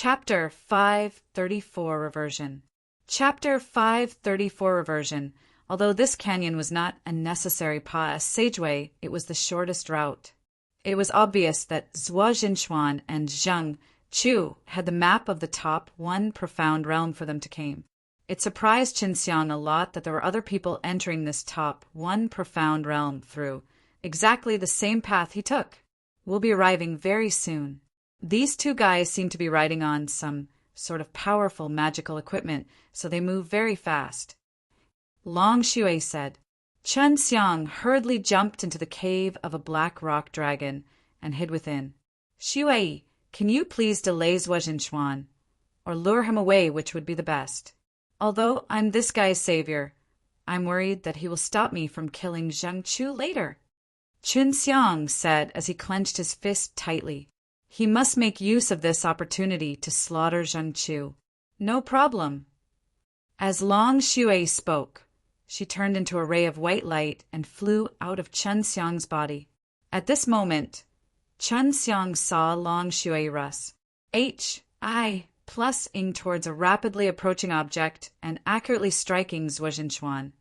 Chapter 534 Reversion. Chapter 534 Reversion. Although this canyon was not a necessary passageway, it was the shortest route. It was obvious that Zhuo Jinchuan and Zheng Chu had the map of the top one profound realm for them to claim. It surprised Qinxiang a lot that there were other people entering this top one profound realm through exactly the same path he took. We'll be arriving very soon. These two guys seem to be riding on some sort of powerful magical equipment, so they move very fast. Long Shui said. Chen Xiang hurriedly jumped into the cave of a black rock dragon and hid within. Shui, can you please delay Zhuo Jinchuan, or lure him away, which would be the best? Although I'm this guy's savior, I'm worried that he will stop me from killing Zheng Chu later. Chen Xiang said as he clenched his fist tightly. He must make use of this opportunity to slaughter Zheng Chu. No problem. As Long Shui spoke, she turned into a ray of white light and flew out of Chen Xiang's body. At this moment, Chen Xiang saw Long Shui rush +ing towards a rapidly approaching object and accurately striking Zhuo Jinchuan,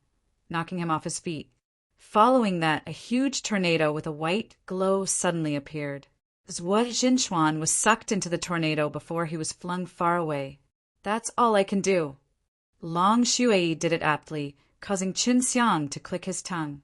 knocking him off his feet. Following that, a huge tornado with a white glow suddenly appeared. Zhuo Jinchuan was sucked into the tornado before he was flung far away. That's all I can do. Long Shui did it aptly, causing Qin Xiang to click his tongue.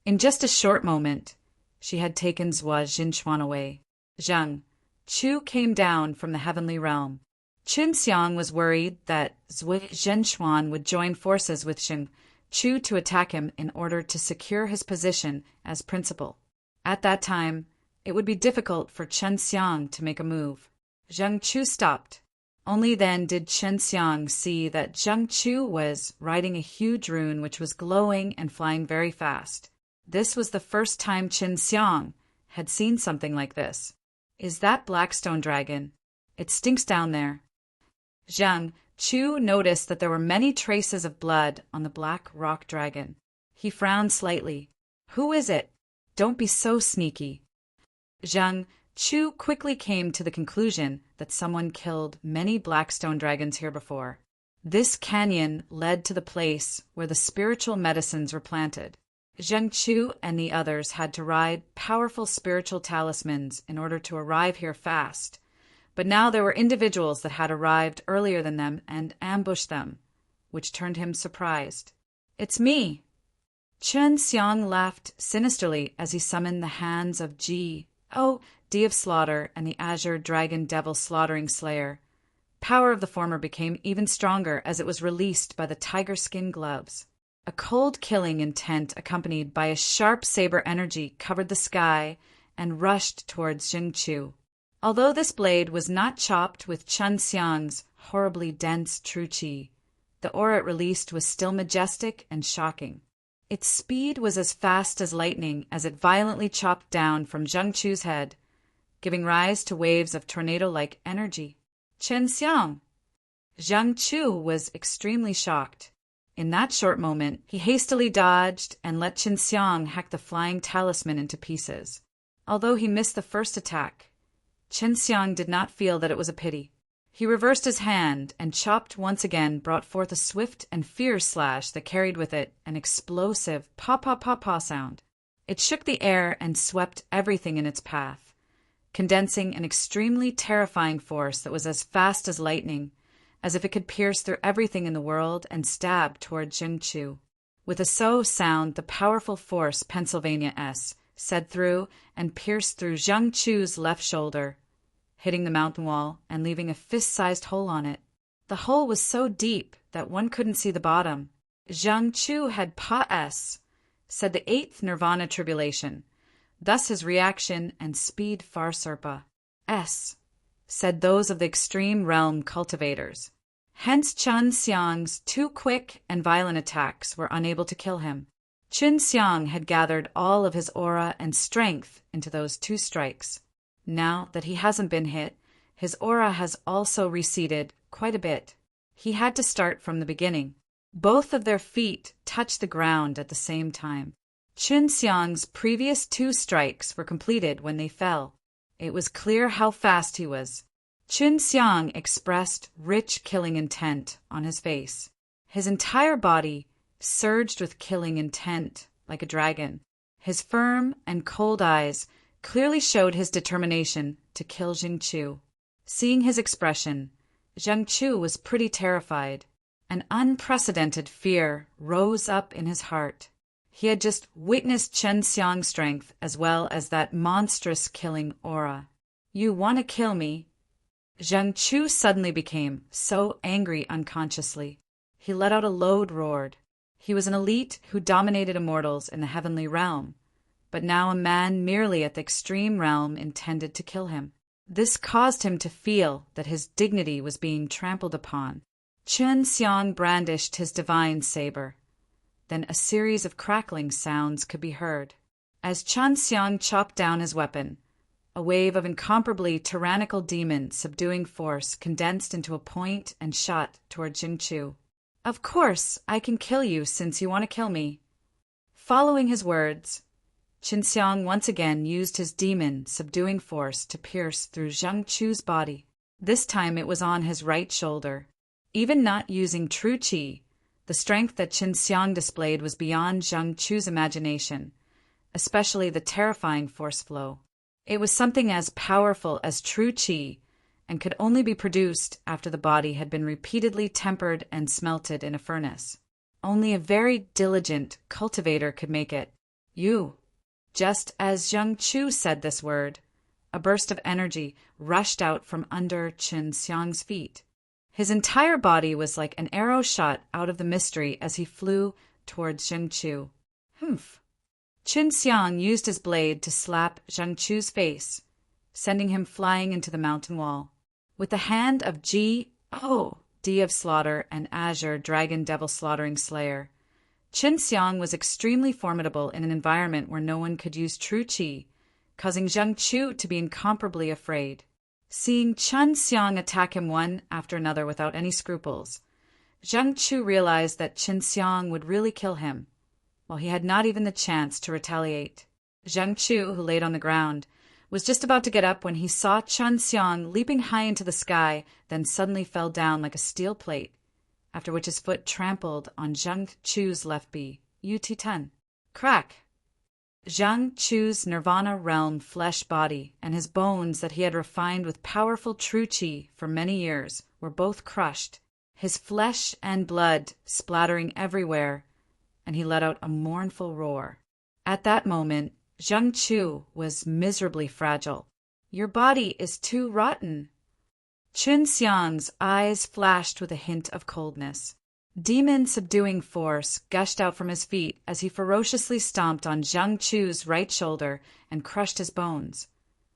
In just a short moment, she had taken Zhuo Jinchuan away. Zheng Chu came down from the heavenly realm. Qin Xiang was worried that Zhuo Jinchuan would join forces with Zheng Chu to attack him in order to secure his position as principal. At that time, it would be difficult for Chen Xiang to make a move. Zheng Chu stopped. Only then did Chen Xiang see that Zheng Chu was riding a huge rune which was glowing and flying very fast. This was the first time Chen Xiang had seen something like this. Is that Blackstone Dragon? It stinks down there. Zheng Chu noticed that there were many traces of blood on the black rock dragon. He frowned slightly. Who is it? Don't be so sneaky. Zheng Chu quickly came to the conclusion that someone killed many Blackstone dragons here before. This canyon led to the place where the spiritual medicines were planted. Zheng Chu and the others had to ride powerful spiritual talismans in order to arrive here fast. But now there were individuals that had arrived earlier than them and ambushed them, which turned him surprised. It's me! Chen Xiang laughed sinisterly as he summoned the hands of Ji, D of Slaughter, and the Azure Dragon Devil Slaughtering Slayer. Power of the former became even stronger as it was released by the tiger skin gloves. A cold killing intent accompanied by a sharp saber energy covered the sky and rushed towards Zheng Chu. Although this blade was not chopped with Chen Xiang's horribly dense true qi, the aura it released was still majestic and shocking. Its speed was as fast as lightning as it violently chopped down from Zheng Chu's head, giving rise to waves of tornado-like energy. Chen Xiang! Zheng Chu was extremely shocked. In that short moment, he hastily dodged and let Chen Xiang hack the flying talisman into pieces. Although he missed the first attack, Chen Xiang did not feel that it was a pity. He reversed his hand and chopped once again brought forth a swift and fierce slash that carried with it an explosive pa-pa-pa-pa sound. It shook the air and swept everything in its path, condensing an extremely terrifying force that was as fast as lightning, as if it could pierce through everything in the world and stab toward Zheng Chu. With a so sound, the powerful force Pennsylvania S said through and pierced through Zheng Chu's left shoulder, hitting the mountain wall and leaving a fist-sized hole on it. The hole was so deep that one couldn't see the bottom. Zheng Chu had Pa-S, said the eighth Nirvana tribulation. Thus his reaction and speed far surpa. S, said those of the extreme realm cultivators. Hence Chen Xiang's two quick and violent attacks were unable to kill him. Qin Xiang had gathered all of his aura and strength into those two strikes. Now that he hasn't been hit, his aura has also receded quite a bit. He had to start from the beginning. Both of their feet touched the ground at the same time. Qin Xiang's previous two strikes were completed when they fell. It was clear how fast he was. Qin Xiang expressed rich killing intent on his face. His entire body surged with killing intent, like a dragon. His firm and cold eyes clearly showed his determination to kill Jing Chu. Seeing his expression, Zhang Chu was pretty terrified. An unprecedented fear rose up in his heart. He had just witnessed Chen Xiang's strength as well as that monstrous killing aura. "You want to kill me?" Zhang Chu suddenly became so angry unconsciously. He let out a loud roar. He was an elite who dominated immortals in the heavenly realm, but now a man merely at the extreme realm intended to kill him. This caused him to feel that his dignity was being trampled upon. Chen Xiang brandished his divine saber. Then a series of crackling sounds could be heard. As Chen Xiang chopped down his weapon, a wave of incomparably tyrannical demon subduing force condensed into a point and shot toward Jing Chu. "Of course, I can kill you since you want to kill me." Following his words, Qin Xiang once again used his demon subduing force to pierce through Zhang Chu's body. This time it was on his right shoulder. Even not using true qi, the strength that Qin Xiang displayed was beyond Zhang Chu's imagination, especially the terrifying force flow. It was something as powerful as true qi, and could only be produced after the body had been repeatedly tempered and smelted in a furnace. Only a very diligent cultivator could make it. "You." Just as Zhang Chu said this word, a burst of energy rushed out from under Qin Xiang's feet. His entire body was like an arrow shot out of the mystery as he flew towards Zhang Chu. Humph! Qin Xiang used his blade to slap Zhang Chu's face, sending him flying into the mountain wall. With the hand of D of Slaughter and Azure Dragon Devil Slaughtering Slayer, Qin Xiang was extremely formidable in an environment where no one could use true qi, causing Zhang Chu to be incomparably afraid. Seeing Qin Xiang attack him one after another without any scruples, Zhang Chu realized that Qin Xiang would really kill him, while he had not even the chance to retaliate. Zhang Chu, who laid on the ground, was just about to get up when he saw Qin Xiang leaping high into the sky, then suddenly fell down like a steel plate, after which his foot trampled on Zhang Chu's left knee. UT-10. Crack! Zhang Chu's Nirvana realm flesh body and his bones that he had refined with powerful true qi for many years were both crushed, his flesh and blood splattering everywhere, and he let out a mournful roar. At that moment, Zhang Chu was miserably fragile. "Your body is too rotten." Qin Xiang's eyes flashed with a hint of coldness. Demon subduing force gushed out from his feet as he ferociously stomped on Zhang Chu's right shoulder and crushed his bones,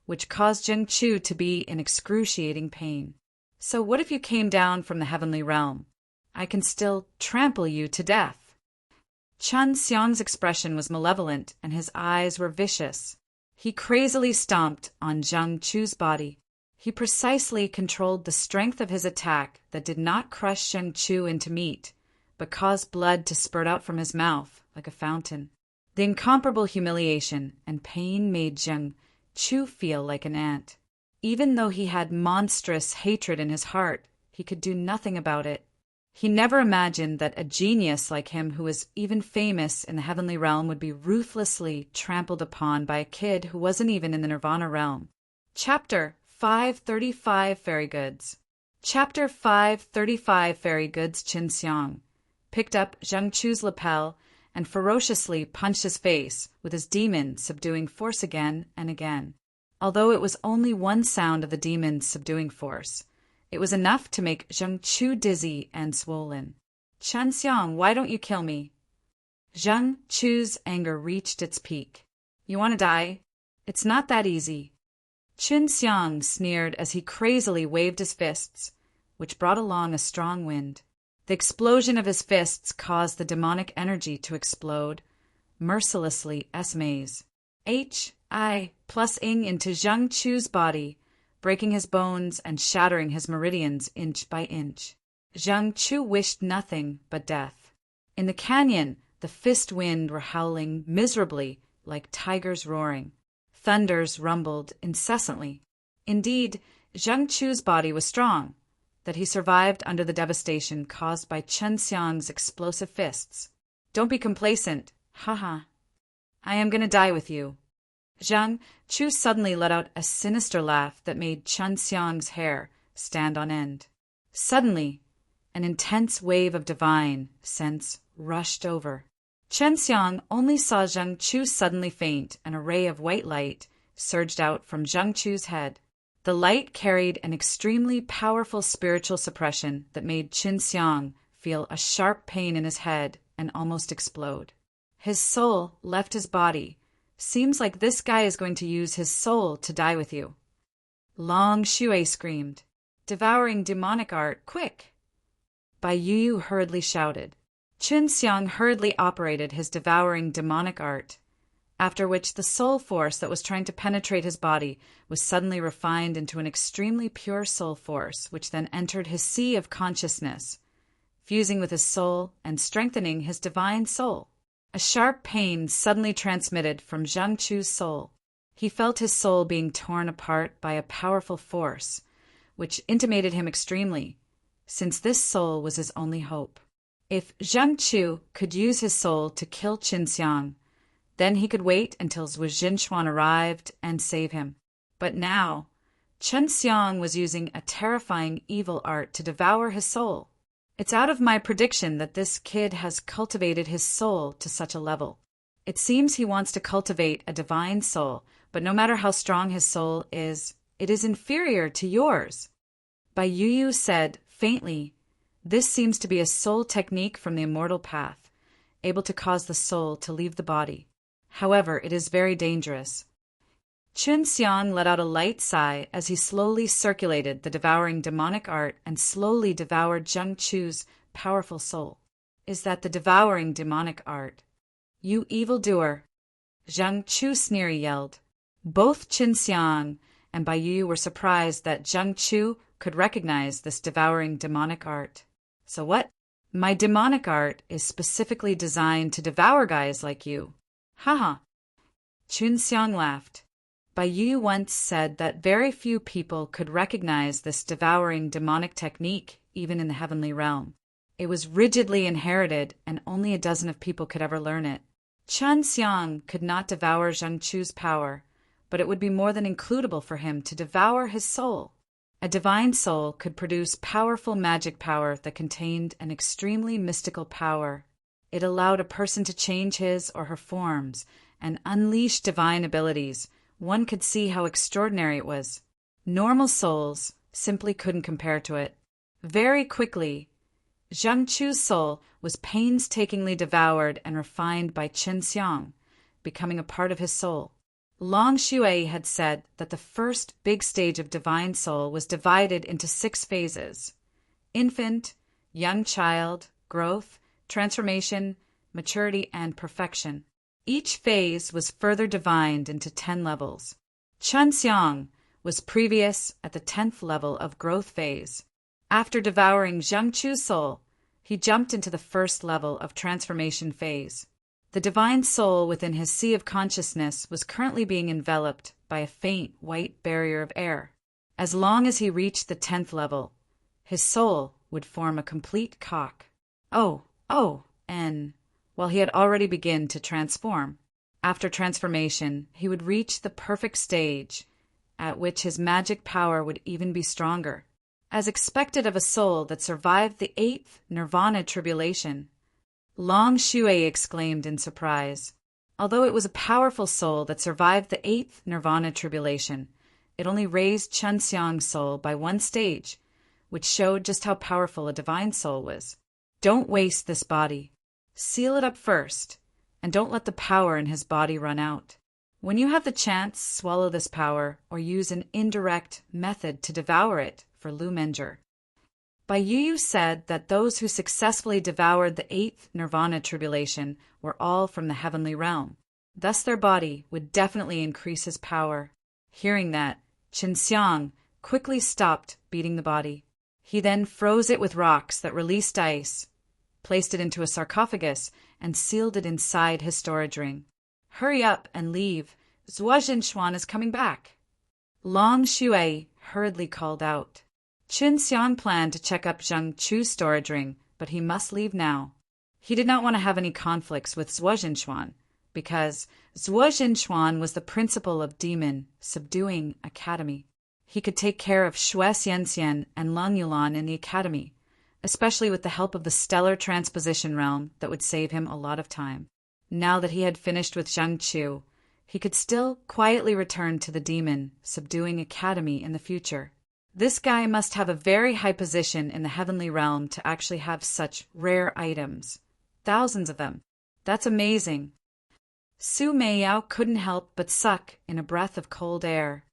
which caused Zhang Chu to be in excruciating pain. "So what if you came down from the heavenly realm? I can still trample you to death." Qin Xiang's expression was malevolent and his eyes were vicious. He crazily stomped on Zhang Chu's body. He precisely controlled the strength of his attack that did not crush Zhang Chu into meat, but caused blood to spurt out from his mouth like a fountain. The incomparable humiliation and pain made Zhang Chu feel like an ant. Even though he had monstrous hatred in his heart, he could do nothing about it. He never imagined that a genius like him who was even famous in the heavenly realm would be ruthlessly trampled upon by a kid who wasn't even in the Nirvana realm. Chapter 535 Fairy Goods. Chapter 535 Fairy Goods. Qin Xiang picked up Zhang Chu's lapel and ferociously punched his face with his demon subduing force again and again. Although it was only one sound of the demon's subduing force, it was enough to make Zhang Chu dizzy and swollen. "Qin Xiang, why don't you kill me?" Zhang Chu's anger reached its peak. "You want to die? It's not that easy." Qin Xiang sneered as he crazily waved his fists, which brought along a strong wind. The explosion of his fists caused the demonic energy to explode, mercilessly S-maze. H-I plus ing into Zhang Chu's body, breaking his bones and shattering his meridians inch by inch. Zhang Chu wished nothing but death. In the canyon, the fist wind were howling miserably like tigers roaring. Thunders rumbled incessantly. Indeed, Zheng Chu's body was strong, that he survived under the devastation caused by Chen Xiang's explosive fists. Don't be complacent, haha. I am going to die with you. Zheng Chu suddenly let out a sinister laugh that made Chen Xiang's hair stand on end. Suddenly, an intense wave of divine sense rushed over. Chen Xiang only saw Zheng Chu suddenly faint, and a ray of white light surged out from Zheng Chu's head. The light carried an extremely powerful spiritual suppression that made Chen Xiang feel a sharp pain in his head and almost explode. His soul left his body. Seems like this guy is going to use his soul to die with you. Long Xue screamed, devouring demonic art, quick! Bai Yu hurriedly shouted. Chen Xiang hurriedly operated his devouring demonic art, after which the soul force that was trying to penetrate his body was suddenly refined into an extremely pure soul force, which then entered his sea of consciousness, fusing with his soul and strengthening his divine soul. A sharp pain suddenly transmitted from Zheng Chu's soul. He felt his soul being torn apart by a powerful force, which intimated him extremely, since this soul was his only hope. If Zheng Chu could use his soul to kill Chen Xiang, then he could wait until Zhu Jinchuan arrived and save him. But now, Chen Xiang was using a terrifying evil art to devour his soul. It's out of my prediction that this kid has cultivated his soul to such a level. It seems he wants to cultivate a divine soul, but no matter how strong his soul is, it is inferior to yours. Bai Yu said faintly, this seems to be a soul technique from the immortal path, able to cause the soul to leave the body. However, it is very dangerous. Chen Xiang let out a light sigh as he slowly circulated the devouring demonic art and slowly devoured Zheng Chu's powerful soul. Is that the devouring demonic art? You evildoer! Zheng Chu sneery yelled. Both Chen Xiang and Bai Yu were surprised that Zheng Chu could recognize this devouring demonic art. So what? My demonic art is specifically designed to devour guys like you. Haha. Chen Xiang laughed. Bai Yu once said that very few people could recognize this devouring demonic technique, even in the heavenly realm. It was rigidly inherited, and only a dozen of people could ever learn it. Chen Xiang could not devour Zheng Chu's power, but it would be more than includable for him to devour his soul. A divine soul could produce powerful magic power that contained an extremely mystical power. It allowed a person to change his or her forms and unleash divine abilities. One could see how extraordinary it was. Normal souls simply couldn't compare to it. Very quickly, Zheng Chu's soul was painstakingly devoured and refined by Chen Xiang, becoming a part of his soul. Long Xue had said that the first big stage of divine soul was divided into 6 phases: infant, young child, growth, transformation, maturity, and perfection. Each phase was further divided into 10 levels. Chen Xiang was previous at the 10th level of growth phase. After devouring Zheng Chu's soul, he jumped into the first level of transformation phase. The divine soul within his sea of consciousness was currently being enveloped by a faint white barrier of air. As long as he reached the 10th level, his soul would form a complete cock. While he had already begun to transform. After transformation, he would reach the perfect stage, at which his magic power would even be stronger. As expected of a soul that survived the 8th nirvana tribulation, Long Xue exclaimed in surprise. Although it was a powerful soul that survived the 8th nirvana tribulation, it only raised Chen Xiang's soul by 1 stage, which showed just how powerful a divine soul was. Don't waste this body. Seal it up first, and don't let the power in his body run out. When you have the chance, swallow this power or use an indirect method to devour it for Lu Menger. Bai Yu said that those who successfully devoured the 8th nirvana tribulation were all from the heavenly realm. Thus their body would definitely increase his power. Hearing that, Chen Xiang quickly stopped beating the body. He then froze it with rocks that released ice, placed it into a sarcophagus, and sealed it inside his storage ring. Hurry up and leave. Zhu Jinchuan is coming back. Long Xue hurriedly called out. Qin Xiang planned to check up Zheng Chu's storage ring, but he must leave now. He did not want to have any conflicts with Zuo Jinchuan, because Zuo Jinchuan was the principal of Demon Subduing Academy. He could take care of Xue Xianxian and Lang Yulan in the academy, especially with the help of the stellar transposition realm that would save him a lot of time. Now that he had finished with Zheng Chu, he could still quietly return to the Demon Subduing Academy in the future. This guy must have a very high position in the heavenly realm to actually have such rare items. Thousands of them. That's amazing. Su Meiyao couldn't help but suck in a breath of cold air.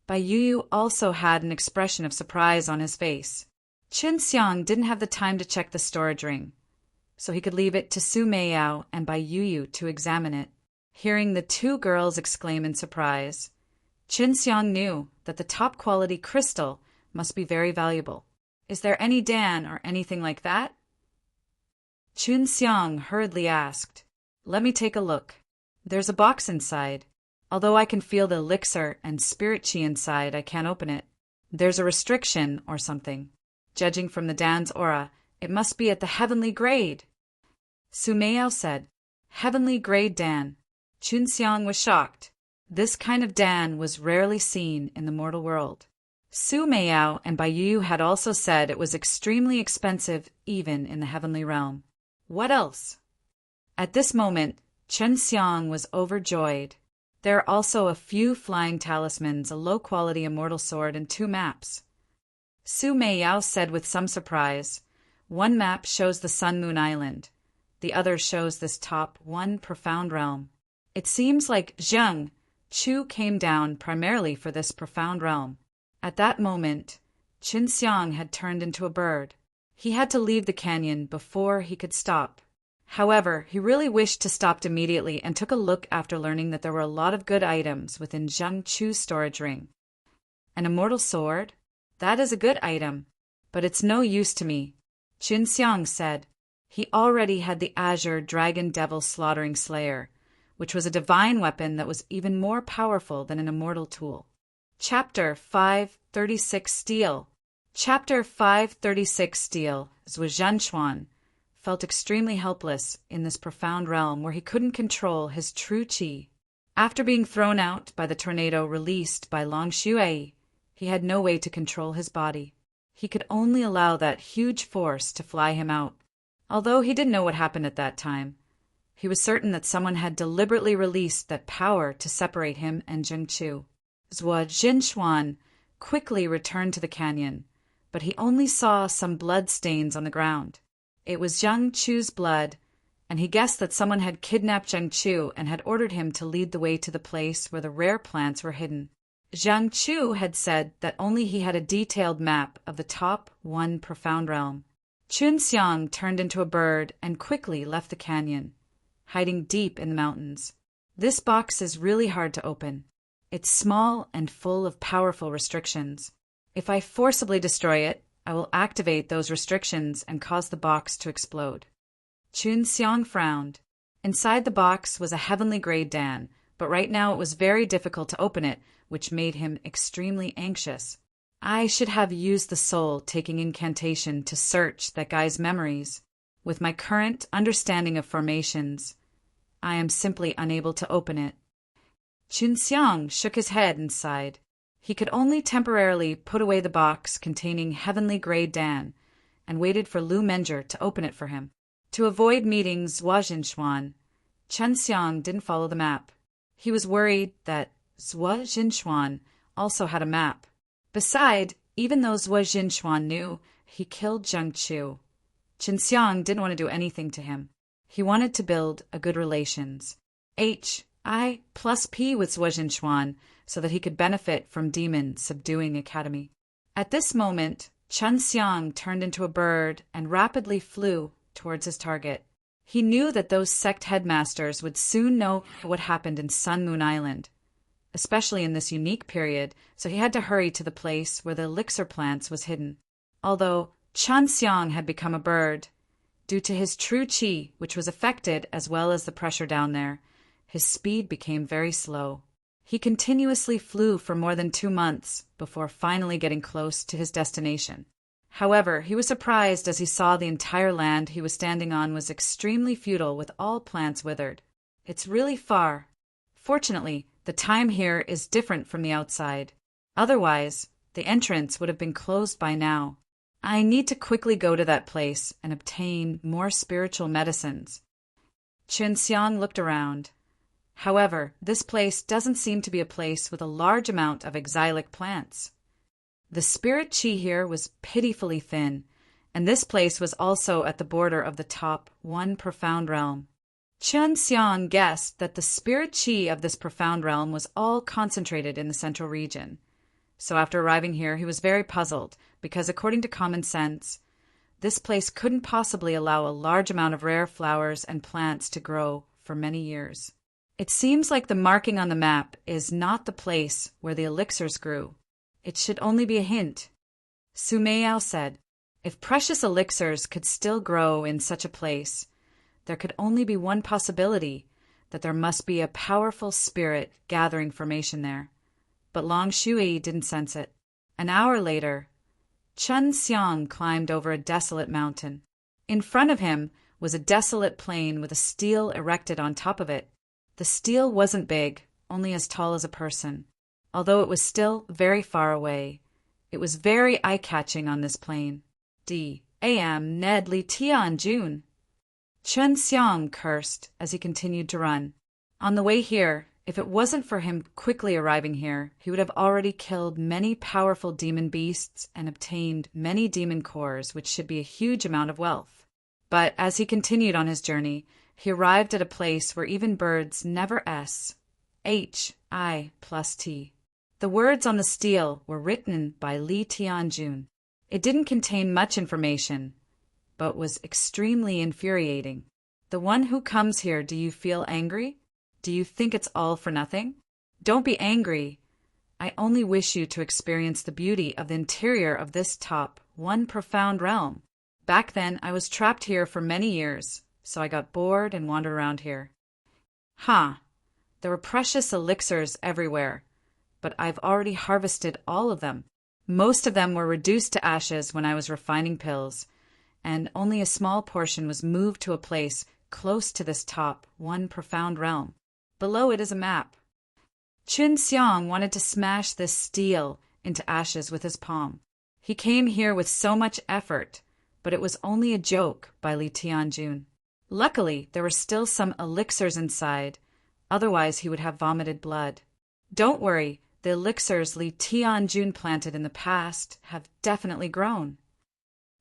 Bai Yuyu also had an expression of surprise on his face. Qin Xiang didn't have the time to check the storage ring, so he could leave it to Su Meiyao and Bai Yuyu to examine it. Hearing the two girls exclaim in surprise, Qin Xiang knew that the top-quality crystal must be very valuable. Is there any Dan or anything like that? Qin Xiang hurriedly asked. Let me take a look. There's a box inside. Although I can feel the elixir and spirit chi inside, I can't open it. There's a restriction or something. Judging from the Dan's aura, it must be at the heavenly grade. Su Meiyao said, Heavenly grade Dan. Qin Xiang was shocked. This kind of Dan was rarely seen in the mortal world. Su Meiyao and Bai Yu had also said it was extremely expensive even in the heavenly realm. What else? At this moment, Qin Xiang was overjoyed. There are also a few flying talismans, a low-quality immortal sword, and 2 maps. Su Meiyao said with some surprise, one map shows the Sun Moon Island. The other shows this top one profound realm. It seems like Zheng Chu came down primarily for this profound realm. At that moment, Qin Xiang had turned into a bird. He had to leave the canyon before he could stop. However, he really wished to stop immediately and took a look after learning that there were a lot of good items within Zheng Chu's storage ring. An immortal sword? That is a good item, but it's no use to me, Qin Xiang said. He already had the Azure Dragon Devil Slaughtering Slayer, which was a divine weapon that was even more powerful than an immortal tool. Chapter 536 Steel. Chapter 536 Steel. Zuo Zhenchuan felt extremely helpless in this profound realm where he couldn't control his true qi. After being thrown out by the tornado released by Long Shui, he had no way to control his body. He could only allow that huge force to fly him out. Although he didn't know what happened at that time, he was certain that someone had deliberately released that power to separate him and Zheng Chu. Zuo Zhenchuan quickly returned to the canyon, but he only saw some blood stains on the ground. It was Zheng Chu's blood, and he guessed that someone had kidnapped Zheng Chu and had ordered him to lead the way to the place where the rare plants were hidden. Zheng Chu had said that only he had a detailed map of the top one profound realm. Qin Xiang turned into a bird and quickly left the canyon, hiding deep in the mountains. This box is really hard to open. It's small and full of powerful restrictions. If I forcibly destroy it, I will activate those restrictions and cause the box to explode. Qin Xiang frowned. Inside the box was a heavenly grade Dan, but right now it was very difficult to open it, which made him extremely anxious. I should have used the soul-taking incantation to search that guy's memories. With my current understanding of formations, I am simply unable to open it. Qin Xiang shook his head and sighed. He could only temporarily put away the box containing heavenly grade Dan and waited for Lu Menger to open it for him. To avoid meeting Zuo Jinchuan, Qin Xiang didn't follow the map. He was worried that Zuo Jinchuan also had a map. Besides, even though Zuo Jinchuan knew he killed Zheng Chu, Qin Xiang didn't want to do anything to him. He wanted to build a good relations. I+P with Zuo Jinchuan so that he could benefit from Demon Subduing Academy. At this moment, Qin Xiang turned into a bird and rapidly flew towards his target. He knew that those sect headmasters would soon know what happened in Sun Moon Island, especially in this unique period, so he had to hurry to the place where the elixir plants was hidden. Although Qin Xiang had become a bird, due to his true qi, which was affected as well as the pressure down there, his speed became very slow. He continuously flew for more than 2 months before finally getting close to his destination. However, he was surprised as he saw the entire land he was standing on was extremely futile with all plants withered. It's really far. Fortunately, the time here is different from the outside. Otherwise, the entrance would have been closed by now. I need to quickly go to that place and obtain more spiritual medicines. Chunxiang looked around. However, this place doesn't seem to be a place with a large amount of exilic plants. The spirit chi here was pitifully thin, and this place was also at the border of the top one profound realm. Chunxiang guessed that the spirit chi of this profound realm was all concentrated in the central region. So after arriving here, he was very puzzled, because according to common sense, this place couldn't possibly allow a large amount of rare flowers and plants to grow for many years. It seems like the marking on the map is not the place where the elixirs grew. It should only be a hint. Su Meiyao said, if precious elixirs could still grow in such a place, there could only be one possibility, that there must be a powerful spirit gathering formation there. But Long Shui didn't sense it. An hour later, Chunxiang climbed over a desolate mountain. In front of him was a desolate plain with a stele erected on top of it. The stele wasn't big, only as tall as a person. Although it was still very far away, it was very eye-catching on this plain. D.A.M. Ned Li Tian Jun. Chunxiang cursed as he continued to run. On the way here, if it wasn't for him quickly arriving here, he would have already killed many powerful demon beasts and obtained many demon cores, which should be a huge amount of wealth. But as he continued on his journey, he arrived at a place where even birds never S, H, I plus T. The words on the stele were written by Li Tianjun. It didn't contain much information, but was extremely infuriating. The one who comes here, do you feel angry? Do you think it's all for nothing? Don't be angry. I only wish you to experience the beauty of the interior of this top, one profound realm. Back then, I was trapped here for many years, so I got bored and wandered around here. There were precious elixirs everywhere, but I've already harvested all of them. Most of them were reduced to ashes when I was refining pills, and only a small portion was moved to a place close to this top, one profound realm. Below it is a map. Chunxiang wanted to smash this stele into ashes with his palm. He came here with so much effort, but it was only a joke by Li Tianjun. Luckily, there were still some elixirs inside, otherwise he would have vomited blood. Don't worry, the elixirs Li Tianjun planted in the past have definitely grown.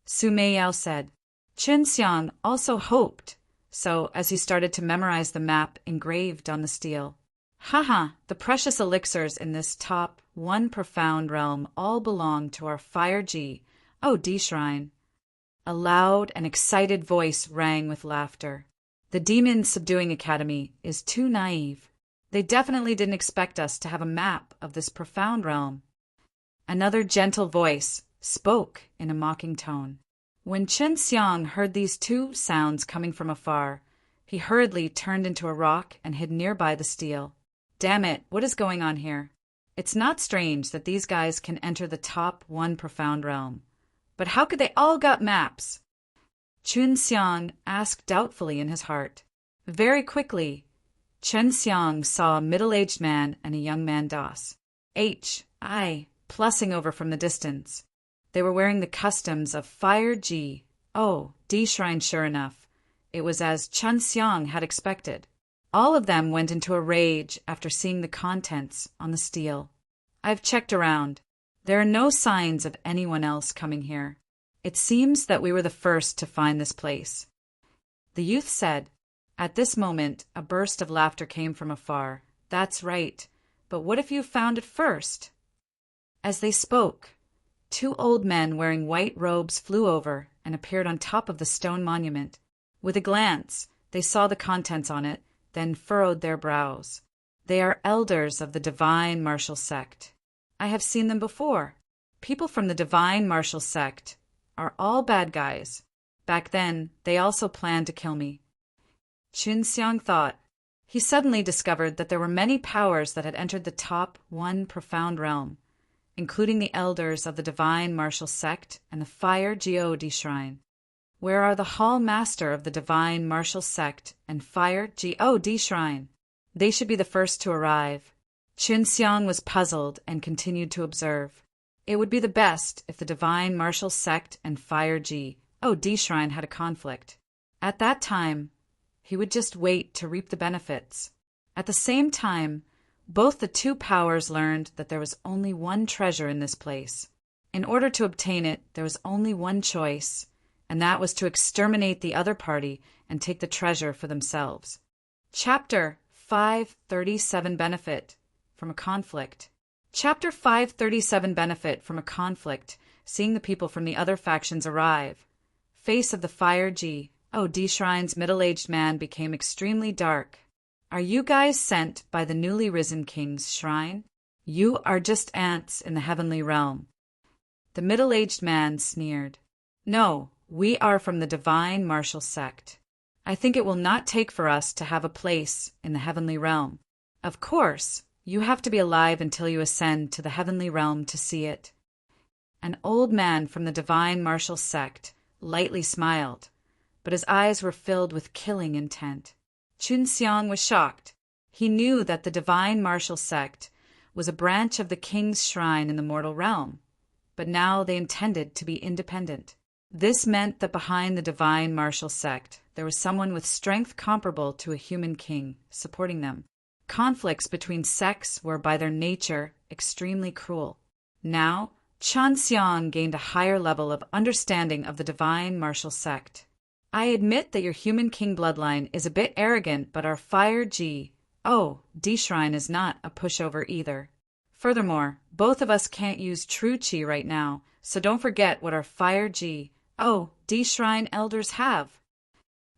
Su Meiyao said. Chunxiang also hoped, so as he started to memorize the map engraved on the stele. The precious elixirs in this top, one profound realm all belong to our Fire Ji, D Shrine. A loud and excited voice rang with laughter. The Demon Subduing Academy is too naive. They definitely didn't expect us to have a map of this profound realm. Another gentle voice spoke in a mocking tone. When Chunxiang heard these two sounds coming from afar, he hurriedly turned into a rock and hid nearby the stele. Damn it, what is going on here? It's not strange that these guys can enter the top one profound realm. But how could they all got maps? Chunxiang asked doubtfully in his heart. Very quickly, Chunxiang saw a middle-aged man and a young man DOS. H.I. plussing over from the distance. They were wearing the customs of Fire Ji. D Shrine sure enough. It was as Chunxiang had expected. All of them went into a rage after seeing the contents on the stele. I've checked around. There are no signs of anyone else coming here. It seems that we were the first to find this place. The youth said. At this moment, a burst of laughter came from afar. That's right, but what if you found it first? As they spoke, 2 old men wearing white robes flew over and appeared on top of the stone monument. With a glance, they saw the contents on it, then furrowed their brows. They are elders of the Divine Martial Sect. I have seen them before. People from the Divine Martial Sect are all bad guys. Back then, they also planned to kill me. Chunxiang thought, He suddenly discovered that there were many powers that had entered the top one profound realm, including the elders of the Divine Martial Sect and the Fire God Shrine. Where are the Hall Master of the Divine Martial Sect and Fire God Shrine? They should be the first to arrive. Qin Xiang was puzzled and continued to observe. It would be the best if the Divine Martial Sect and Fire God Shrine had a conflict. At that time, he would just wait to reap the benefits. At the same time, both the two powers learned that there was only one treasure in this place. In order to obtain it, there was only one choice, and that was to exterminate the other party and take the treasure for themselves. Chapter 537 Benefit from a Conflict. Chapter 537 Benefit from a Conflict. Seeing the people from the other factions arrive. Face of the Fire God Shrine's middle-aged man became extremely dark. Are you guys sent by the newly risen king's shrine? You are just ants in the heavenly realm. The middle-aged man sneered. No, we are from the Divine Martial Sect. I think it will not take for us to have a place in the heavenly realm. Of course, you have to be alive until you ascend to the heavenly realm to see it. An old man from the Divine Martial Sect lightly smiled, but his eyes were filled with killing intent. Qin Xiang was shocked. He knew that the Divine Martial Sect was a branch of the king's shrine in the mortal realm, but now they intended to be independent. This meant that behind the Divine Martial Sect, there was someone with strength comparable to a human king supporting them. Conflicts between sects were by their nature extremely cruel. Now, Qin Xiang gained a higher level of understanding of the Divine Martial Sect. I admit that your human king bloodline is a bit arrogant, but our Fire God Shrine is not a pushover either. Furthermore, both of us can't use true qi right now, so don't forget what our Fire God Shrine elders have.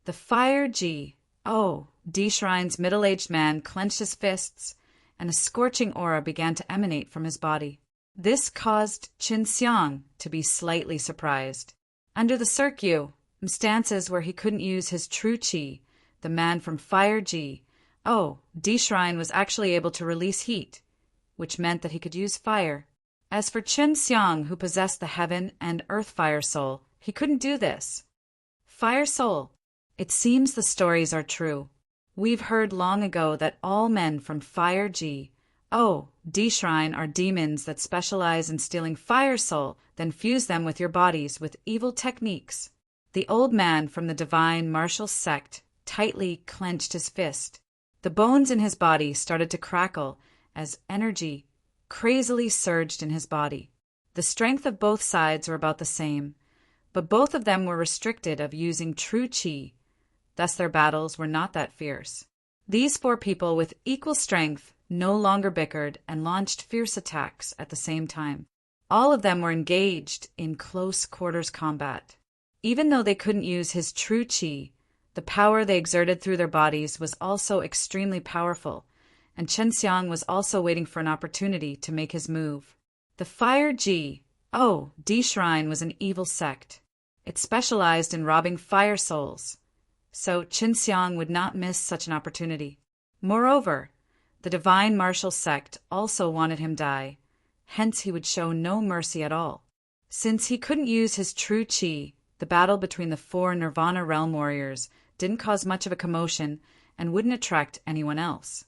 The Fire God Shrine's middle-aged man clenched his fists, and a scorching aura began to emanate from his body. This caused Qin Xiang to be slightly surprised. Under the circumstances where he couldn't use his true qi, the man from Fire God Shrine was actually able to release heat, which meant that he could use fire. As for Qin Xiang, who possessed the heaven and earth fire soul, he couldn't do this. Fire soul. It seems the stories are true. We've heard long ago that all men from Fire God Shrine are demons that specialize in stealing fire soul, then fuse them with your bodies with evil techniques. The old man from the Divine Martial Sect tightly clenched his fist. The bones in his body started to crackle as energy crazily surged in his body. The strength of both sides were about the same, but both of them were restricted of using true qi, thus their battles were not that fierce. These four people with equal strength no longer bickered and launched fierce attacks at the same time. All of them were engaged in close quarters combat. Even though they couldn't use his true qi, the power they exerted through their bodies was also extremely powerful, and Qin Xiang was also waiting for an opportunity to make his move. The Fire God Shrine was an evil sect. It specialized in robbing fire souls, so Qin Xiang would not miss such an opportunity. Moreover, the Divine Martial Sect also wanted him die, hence he would show no mercy at all. Since he couldn't use his true qi, the battle between the four Nirvana Realm warriors didn't cause much of a commotion and wouldn't attract anyone else.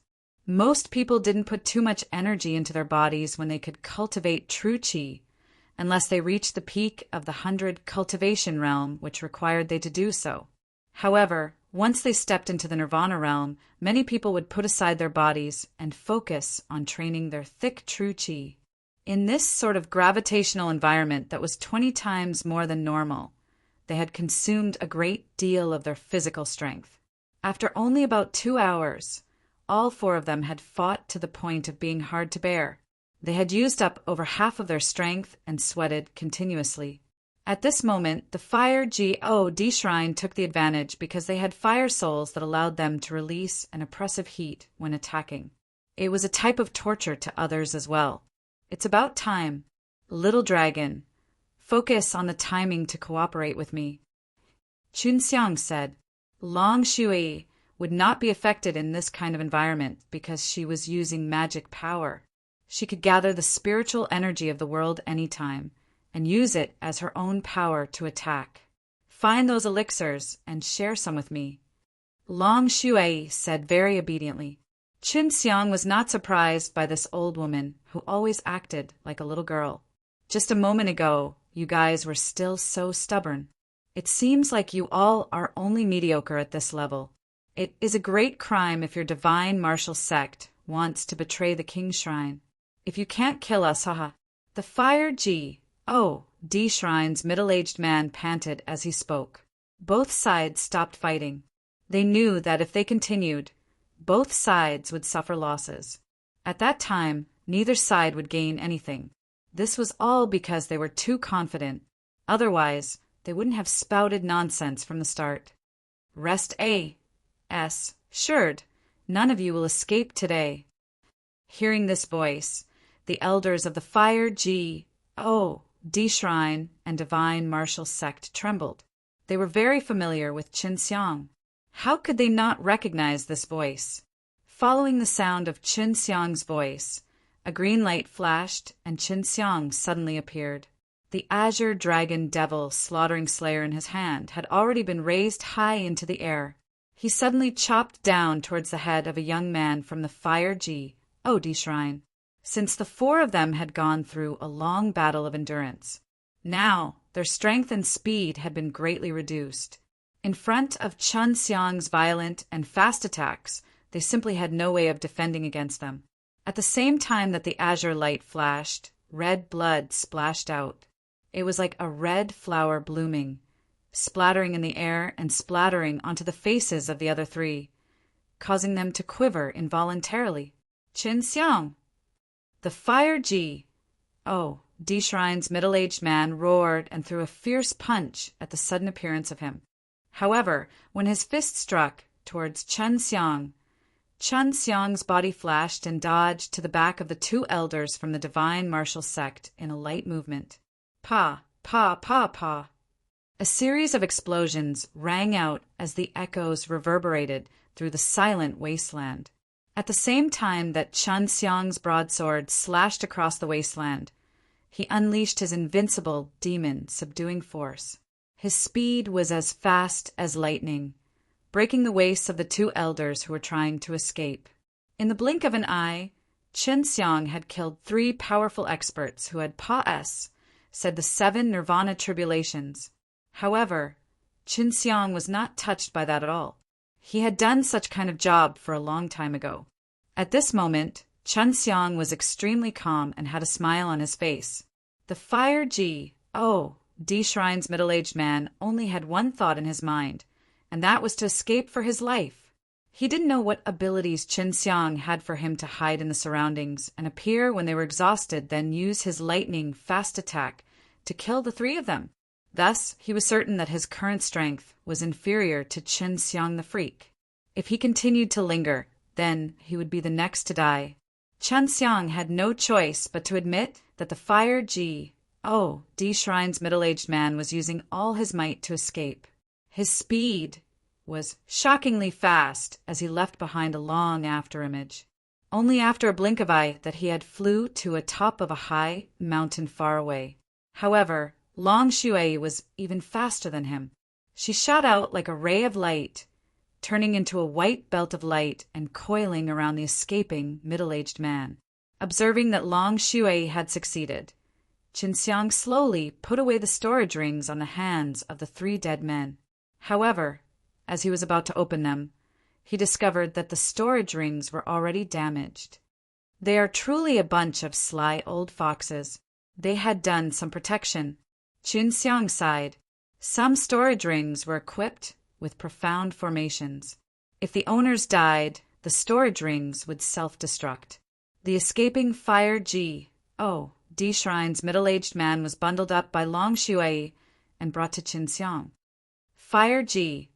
Most people didn't put too much energy into their bodies when they could cultivate true qi, unless they reached the peak of the 100 cultivation realm, which required they to do so. However, once they stepped into the Nirvana realm, many people would put aside their bodies and focus on training their thick true qi. In this sort of gravitational environment that was 20 times more than normal, they had consumed a great deal of their physical strength. After only about 2 hours, all four of them had fought to the point of being hard to bear. They had used up over half of their strength and sweated continuously. At this moment, the Fire God Shrine took the advantage because they had fire souls that allowed them to release an oppressive heat when attacking. It was a type of torture to others as well. It's about time. Little dragon, focus on the timing to cooperate with me. Qin Xiang said. Long Shui, would not be affected in this kind of environment because she was using magic power. She could gather the spiritual energy of the world anytime and use it as her own power to attack. Find those elixirs and share some with me. Long Shui said very obediently. Qin Xiang was not surprised by this old woman who always acted like a little girl. Just a moment ago, you guys were still so stubborn. It seems like you all are only mediocre at this level. It is a great crime if your divine martial sect wants to betray the king's shrine. If you can't kill us, haha. The Fire D Shrine's middle-aged man panted as he spoke. Both sides stopped fighting. They knew that if they continued, both sides would suffer losses. At that time, neither side would gain anything. This was all because they were too confident. Otherwise, they wouldn't have spouted nonsense from the start. Rest assured, none of you will escape today. Hearing this voice, the elders of the Fire D Shrine and Divine Martial Sect trembled. They were very familiar with Qin Xiang. How could they not recognize this voice? Following the sound of Qin Xiang's voice, a green light flashed and Qin Xiang suddenly appeared. The azure dragon devil slaughtering slayer in his hand had already been raised high into the air. He suddenly chopped down towards the head of a young man from the Fire D Shrine. Since the four of them had gone through a long battle of endurance, now their strength and speed had been greatly reduced. In front of Qin Xiang's violent and fast attacks, they simply had no way of defending against them. At the same time that the azure light flashed, red blood splashed out. It was like a red flower blooming, splattering in the air and splattering onto the faces of the other three, causing them to quiver involuntarily. Qin Xiang! The Fire D Shrine's middle-aged man roared and threw a fierce punch at the sudden appearance of him. However, when his fist struck towards Qin Xiang's body flashed and dodged to the back of the two elders from the Divine Martial Sect in a light movement. Pa, pa, pa, pa. A series of explosions rang out as the echoes reverberated through the silent wasteland. At the same time that Qin Xiang's broadsword slashed across the wasteland, he unleashed his invincible demon subduing force. His speed was as fast as lightning, breaking the waists of the two elders who were trying to escape. In the blink of an eye, Qin Xiang had killed 3 powerful experts who had said the 7 nirvana tribulations. However, Qin Xiang was not touched by that at all. He had done such kind of job for a long time ago. At this moment, Qin Xiang was extremely calm and had a smile on his face. The Fire D Shrine's middle-aged man only had one thought in his mind, and that was to escape for his life. He didn't know what abilities Qin Xiang had for him to hide in the surroundings and appear when they were exhausted, then use his lightning fast attack to kill the 3 of them. Thus, he was certain that his current strength was inferior to Qin Xiang the Freak. If he continued to linger, then he would be the next to die. Qin Xiang had no choice but to admit that the Fire D Shrine's middle-aged man was using all his might to escape. His speed was shockingly fast as he left behind a long afterimage. Only after a blink of eye that he had flew to a top of a high mountain far away. However, Long Shui was even faster than him. She shot out like a ray of light, turning into a white belt of light and coiling around the escaping middle-aged man. Observing that Long Shui had succeeded, Qin Xiang slowly put away the storage rings on the hands of the 3 dead men. However, as he was about to open them, he discovered that the storage rings were already damaged. They are truly a bunch of sly old foxes. They had done some protection. Qin Xiang sighed. Some storage rings were equipped with profound formations. If the owners died, the storage rings would self-destruct. The escaping Fire D Shrine's middle-aged man was bundled up by Long Shui and brought to Qin Xiang. Fire D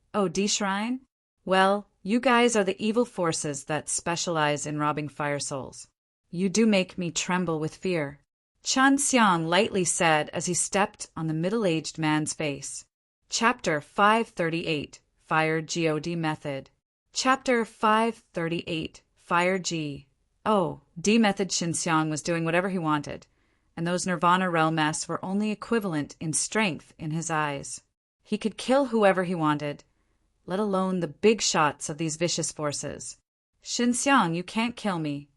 Shrine? Well, you guys are the evil forces that specialize in robbing fire souls. You do make me tremble with fear. Qin Xiang lightly said as he stepped on the middle-aged man's face. Chapter 538, Fire God Method. Chapter 538, Fire G. Oh, D method Xinxiang was doing whatever he wanted, and those Nirvana realm-esses were only equivalent in strength in his eyes. He could kill whoever he wanted, let alone the big shots of these vicious forces. Xinxiang, you can't kill me.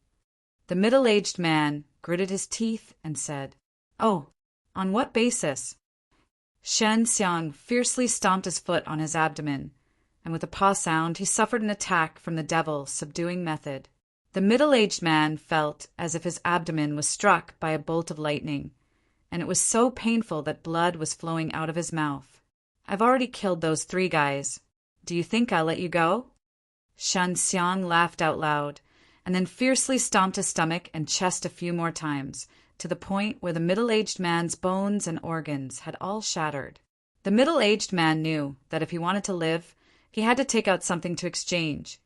The middle-aged man gritted his teeth and said, Oh, on what basis? Xinxiang fiercely stomped his foot on his abdomen, and with a paw sound he suffered an attack from the devil subduing method. The middle-aged man felt as if his abdomen was struck by a bolt of lightning, and it was so painful that blood was flowing out of his mouth. I've already killed those 3 guys. Do you think I'll let you go? Xinxiang laughed out loud, and then fiercely stomped his stomach and chest a few more times, to the point where the middle-aged man's bones and organs had all shattered. The middle-aged man knew that if he wanted to live, he had to take out something to exchange,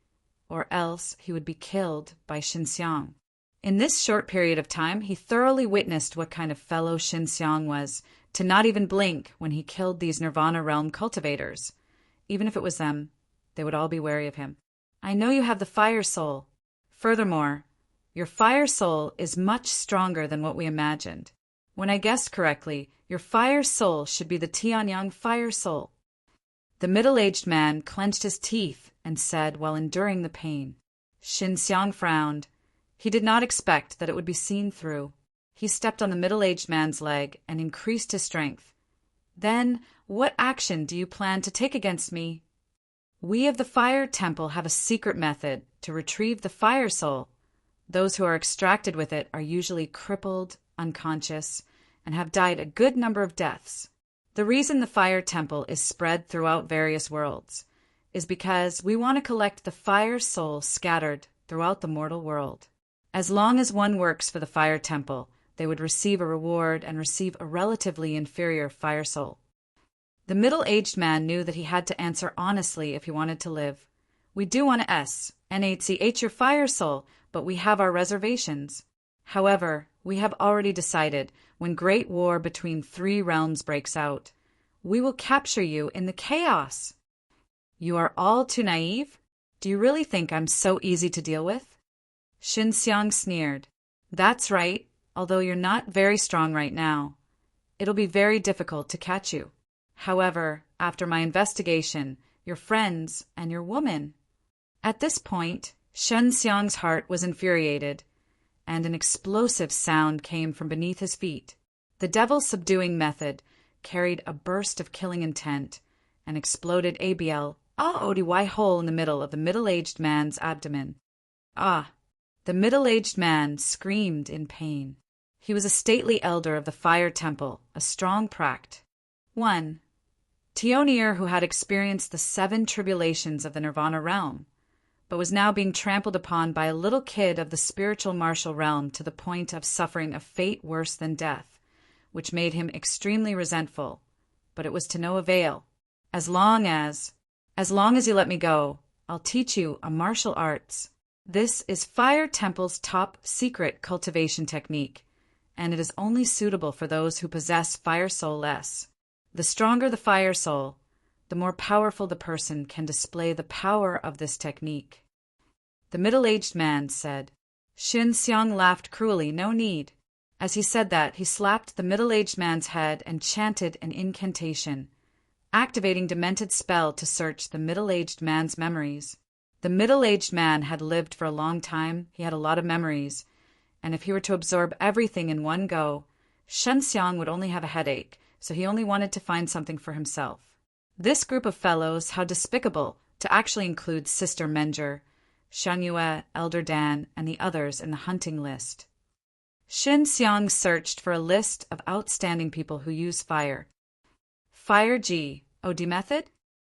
or else he would be killed by Xinxiang. In this short period of time, he thoroughly witnessed what kind of fellow Xinxiang was, to not even blink when he killed these Nirvana realm cultivators. Even if it was them, they would all be wary of him. I know you have the fire soul. Furthermore, your fire soul is much stronger than what we imagined. When I guessed correctly, your fire soul should be the Tianyang fire soul. The middle-aged man clenched his teeth and said while enduring the pain. Xinxiang frowned. He did not expect that it would be seen through. He stepped on the middle-aged man's leg and increased his strength. Then, what action do you plan to take against me? We of the Fire Temple have a secret method to retrieve the fire soul. Those who are extracted with it are usually crippled, unconscious, and have died a good number of deaths. The reason the Fire Temple is spread throughout various worlds is because we want to collect the fire soul scattered throughout the mortal world. As long as one works for the Fire Temple, they would receive a reward and receive a relatively inferior fire soul. The middle-aged man knew that he had to answer honestly if he wanted to live. We do want to NHCH your fire soul, but we have our reservations. However, we have already decided when great war between 3 realms breaks out, we will capture you in the chaos. You are all too naive? Do you really think I'm so easy to deal with? Xinxiang sneered. That's right, although you're not very strong right now. It'll be very difficult to catch you. However, after my investigation, your friends and your woman. At this point, Xinxiang's heart was infuriated, and an explosive sound came from beneath his feet. The devil subduing method carried a burst of killing intent and exploded ABL ODY hole in the middle of the middle-aged man's abdomen. Ah! The middle-aged man screamed in pain. He was a stately elder of the Fire Temple, a strong pract. 1. Tionier who had experienced the 7 tribulations of the Nirvana realm, but was now being trampled upon by a little kid of the spiritual martial realm to the point of suffering a fate worse than death, which made him extremely resentful, but it was to no avail. As long as you let me go, I'll teach you a martial arts. This is Fire Temple's top secret cultivation technique, and it is only suitable for those who possess Fire Soul less. The stronger the Fire Soul, the more powerful the person can display the power of this technique. The middle-aged man said. Xinxiang laughed cruelly, no need. As he said that, he slapped the middle-aged man's head and chanted an incantation, activating demented spell to search the middle-aged man's memories. The middle-aged man had lived for a long time, he had a lot of memories, and if he were to absorb everything in one go, Xinxiang would only have a headache, so he only wanted to find something for himself. This group of fellows, how despicable, to actually include Sister Menger, Shangyue, Elder Dan, and the others in the hunting list. Xinxiang searched for a list of outstanding people who use fire. Fire G, OD method?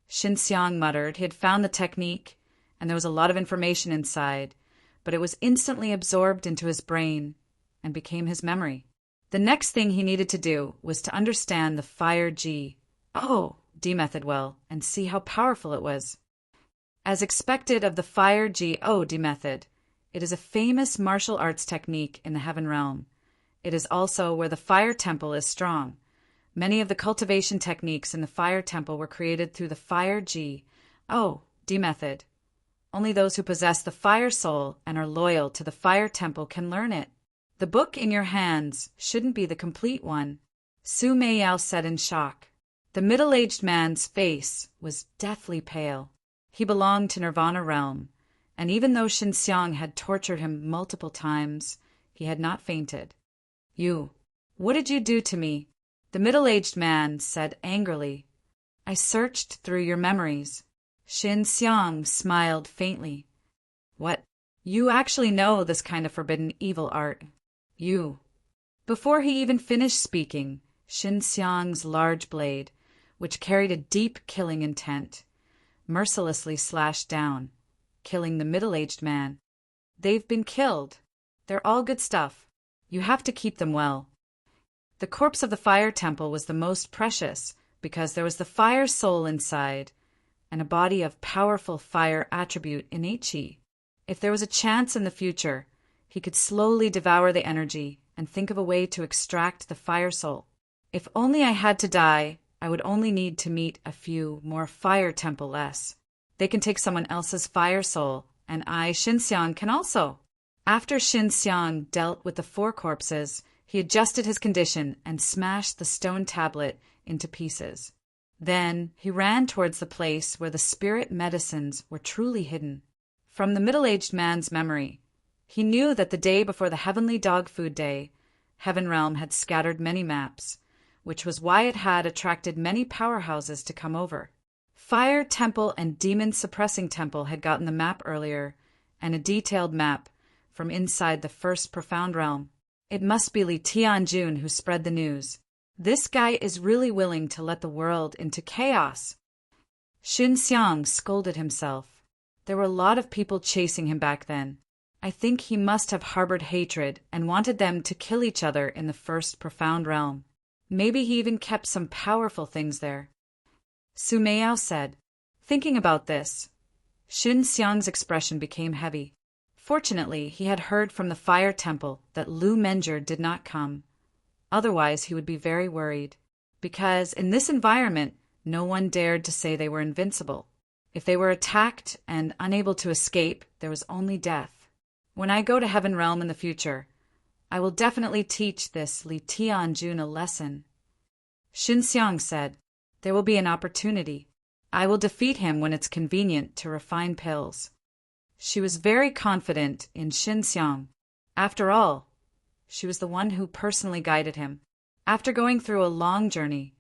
Xinxiang muttered. He had found the technique, and there was a lot of information inside, but it was instantly absorbed into his brain and became his memory. The next thing he needed to do was to understand the Fire G, D method well, and see how powerful it was. As expected of the Fire G, D method, it is a famous martial arts technique in the Heaven Realm. It is also where the Fire Temple is strong. Many of the cultivation techniques in the Fire Temple were created through the Fire G, D method. Only those who possess the fire soul and are loyal to the fire temple can learn it. The book in your hands shouldn't be the complete one, Su Meiyao said in shock. The middle-aged man's face was deathly pale. He belonged to Nirvana realm, and even though Xinxiang had tortured him multiple times, he had not fainted. You, what did you do to me? The middle-aged man said angrily. I searched through your memories. Xinxiang smiled faintly. What? You actually know this kind of forbidden evil art. You. Before he even finished speaking, Xinxiang's large blade, which carried a deep killing intent, mercilessly slashed down, killing the middle-aged man. They've been killed. They're all good stuff. You have to keep them well. The corpse of the fire temple was the most precious because there was the fire soul inside and a body of powerful fire attribute in Eichi. If there was a chance in the future, he could slowly devour the energy and think of a way to extract the fire soul. If only I had to die, I would only need to meet a few more fire temple less. They can take someone else's fire soul, and I, Xinxiang, can also. After Xinxiang dealt with the 4 corpses, he adjusted his condition and smashed the stone tablet into pieces. Then he ran towards the place where the spirit medicines were truly hidden. From the middle-aged man's memory, he knew that the day before the Heavenly Dog Food Day, Heaven Realm had scattered many maps, which was why it had attracted many powerhouses to come over. Fire Temple and Demon Suppressing Temple had gotten the map earlier, and a detailed map from inside the first Profound Realm. It must be Li Tianjun who spread the news. This guy is really willing to let the world into chaos. Xinxiang scolded himself. There were a lot of people chasing him back then. I think he must have harbored hatred and wanted them to kill each other in the first Profound Realm. Maybe he even kept some powerful things there. Su Meiyao said. Thinking about this, Xinxiang's expression became heavy. Fortunately, he had heard from the Fire Temple that Lu Menjie did not come. Otherwise, he would be very worried. Because in this environment, no one dared to say they were invincible. If they were attacked and unable to escape, there was only death. When I go to Heaven Realm in the future, I will definitely teach this Li Tianjun a lesson. Xinxiang said, there will be an opportunity. I will defeat him when it's convenient to refine pills. She was very confident in Xinxiang. After all, she was the one who personally guided him. After going through a long journey,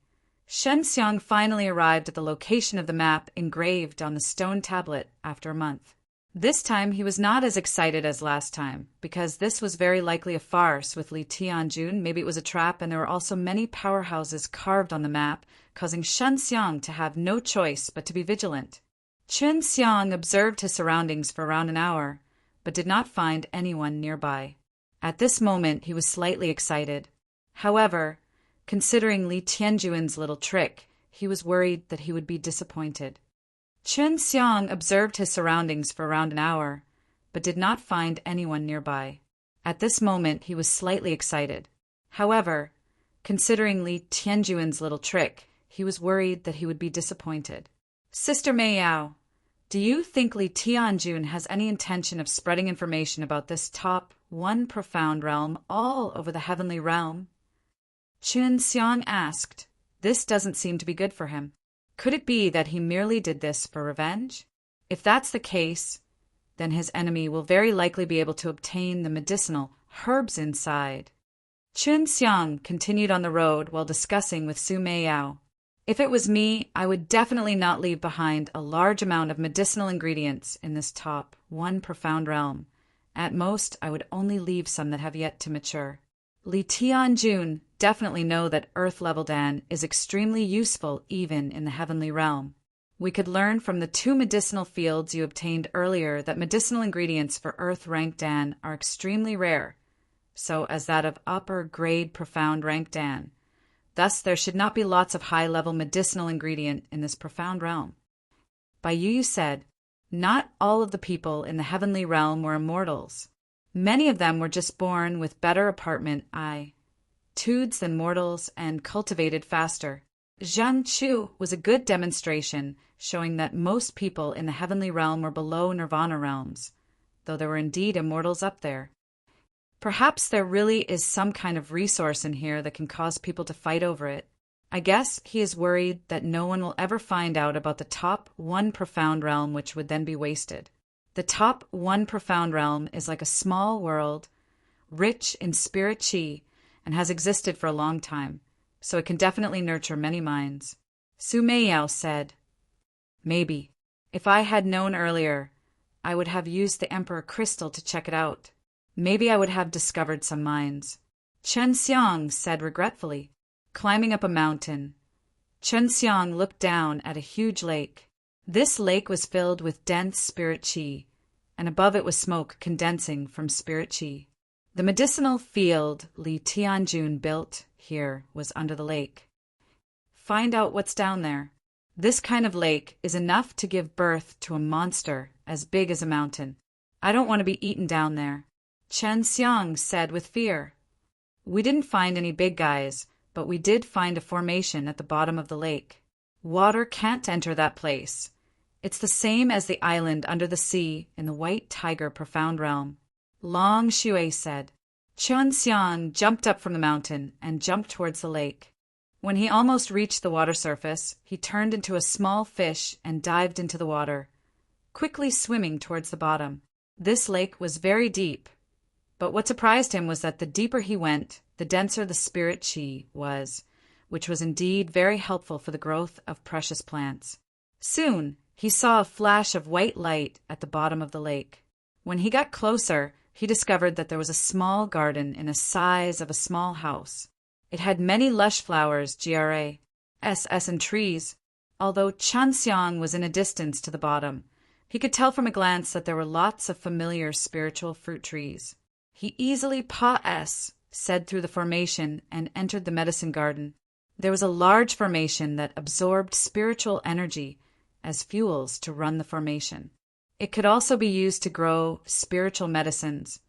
Xinxiang finally arrived at the location of the map engraved on the stone tablet after a month. This time he was not as excited as last time, because this was very likely a farce with Li Tianjun. Maybe it was a trap, and there were also many powerhouses carved on the map, causing Xinxiang to have no choice but to be vigilant. Xinxiang observed his surroundings for around an hour, but did not find anyone nearby. At this moment he was slightly excited. However, considering Li Tianjun's little trick, he was worried that he would be disappointed. Xinxiang observed his surroundings for around an hour, but did not find anyone nearby. At this moment he was slightly excited. However, considering Li Tianjun's little trick, he was worried that he would be disappointed. Sister Meiyao, do you think Li Tianjun has any intention of spreading information about this top 1 Profound Realm all over the Heavenly Realm? Xinxiang asked. This doesn't seem to be good for him. Could it be that he merely did this for revenge? If that's the case, then his enemy will very likely be able to obtain the medicinal herbs inside. Xinxiang continued on the road while discussing with Su Meiyao. If it was me, I would definitely not leave behind a large amount of medicinal ingredients in this top 1 Profound Realm. At most, I would only leave some that have yet to mature. Li Tianjun definitely know that Earth-level Dan is extremely useful even in the Heavenly Realm. We could learn from the 2 medicinal fields you obtained earlier that medicinal ingredients for Earth-rank Dan are extremely rare, so as that of upper-grade Profound rank Dan. Thus, there should not be lots of high-level medicinal ingredient in this Profound Realm. By you said, not all of the people in the Heavenly Realm were immortals. Many of them were just born with better apartment tudes than mortals and cultivated faster. Zhang Chu was a good demonstration, showing that most people in the heavenly realm were below nirvana realms, though there were indeed immortals up there. Perhaps there really is some kind of resource in here that can cause people to fight over it. I guess he is worried that no one will ever find out about the top one profound realm, which would then be wasted. The top one profound realm is like a small world, rich in spirit chi, and has existed for a long time, so it can definitely nurture many minds. Su Meiyao said, "Maybe. If I had known earlier, I would have used the Emperor Crystal to check it out. Maybe I would have discovered some minds." Chen Xiang said regretfully, climbing up a mountain. Chen Xiang looked down at a huge lake. This lake was filled with dense spirit chi, and above it was smoke condensing from spirit chi. The medicinal field Li Tianjun built here was under the lake. Find out what's down there. This kind of lake is enough to give birth to a monster as big as a mountain. I don't want to be eaten down there. Chen Xiang said with fear. We didn't find any big guys, but we did find a formation at the bottom of the lake. Water can't enter that place. It's the same as the island under the sea in the White Tiger Profound Realm. Long Shui said. Chen Xiang jumped up from the mountain and jumped towards the lake. When he almost reached the water surface, he turned into a small fish and dived into the water, quickly swimming towards the bottom. This lake was very deep, but what surprised him was that the deeper he went, the denser the spirit chi was, which was indeed very helpful for the growth of precious plants. Soon, he saw a flash of white light at the bottom of the lake. When he got closer, he discovered that there was a small garden in the size of a small house. It had many lush flowers, GRASS, and trees. Although Chen Xiang was in a distance to the bottom, he could tell from a glance that there were lots of familiar spiritual fruit trees. He easily said through the formation and entered the medicine garden. There was a large formation that absorbed spiritual energy as fuels to run the formation. It could also be used to grow spiritual medicines,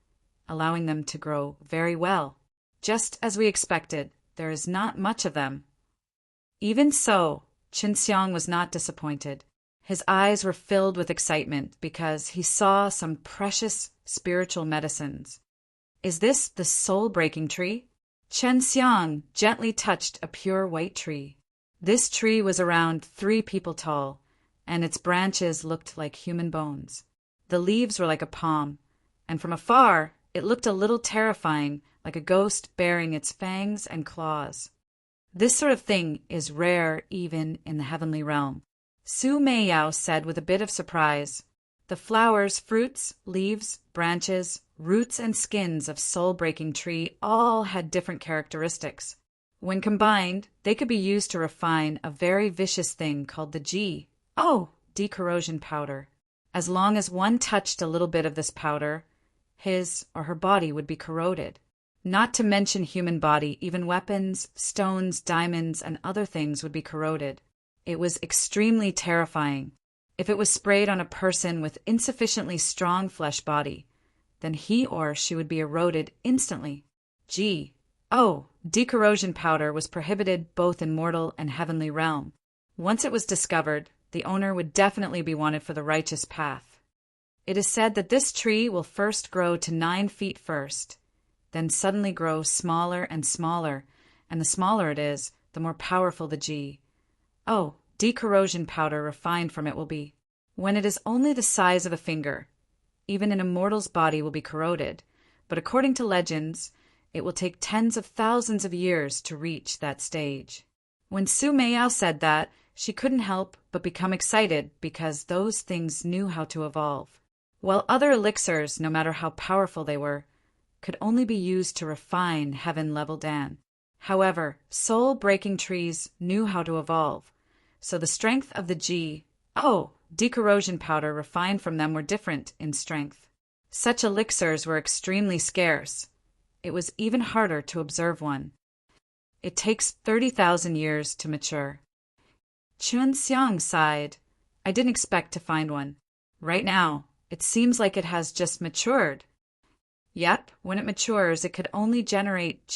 allowing them to grow very well. Just as we expected, there is not much of them. Even so, Chen Xiang was not disappointed. His eyes were filled with excitement because he saw some precious spiritual medicines. Is this the soul-breaking tree? Chen Xiang gently touched a pure white tree. This tree was around 3 people tall, and its branches looked like human bones. The leaves were like a palm, and from afar it looked a little terrifying, like a ghost bearing its fangs and claws. This sort of thing is rare even in the heavenly realm. Su Meiyao said with a bit of surprise. The flowers, fruits, leaves, branches, roots, and skins of soul-breaking tree all had different characteristics. When combined, they could be used to refine a very vicious thing called the decorrosion powder. As long as one touched a little bit of this powder, his or her body would be corroded. Not to mention human body, even weapons, stones, diamonds, and other things would be corroded. It was extremely terrifying. If it was sprayed on a person with insufficiently strong flesh body, then he or she would be eroded instantly. Decorrosion powder was prohibited both in mortal and heavenly realm. Once it was discovered, the owner would definitely be wanted for the righteous path. It is said that this tree will first grow to 9 feet first, then suddenly grow smaller and smaller, and the smaller it is, the more powerful the decorrosion powder refined from it will be. When it is only the size of a finger, even an immortal's body will be corroded, but according to legends, it will take tens of thousands of years to reach that stage. When Su Meiyao said that, she couldn't help but become excited because those things knew how to evolve. While other elixirs, no matter how powerful they were, could only be used to refine heaven-level Dan. However, soul-breaking trees knew how to evolve, so the strength of the decorrosion powder refined from them were different in strength. Such elixirs were extremely scarce. It was even harder to observe one. It takes 30,000 years to mature. Chen Xiang sighed. I didn't expect to find one. Right now, it seems like it has just matured. Yep, when it matures, it could only generate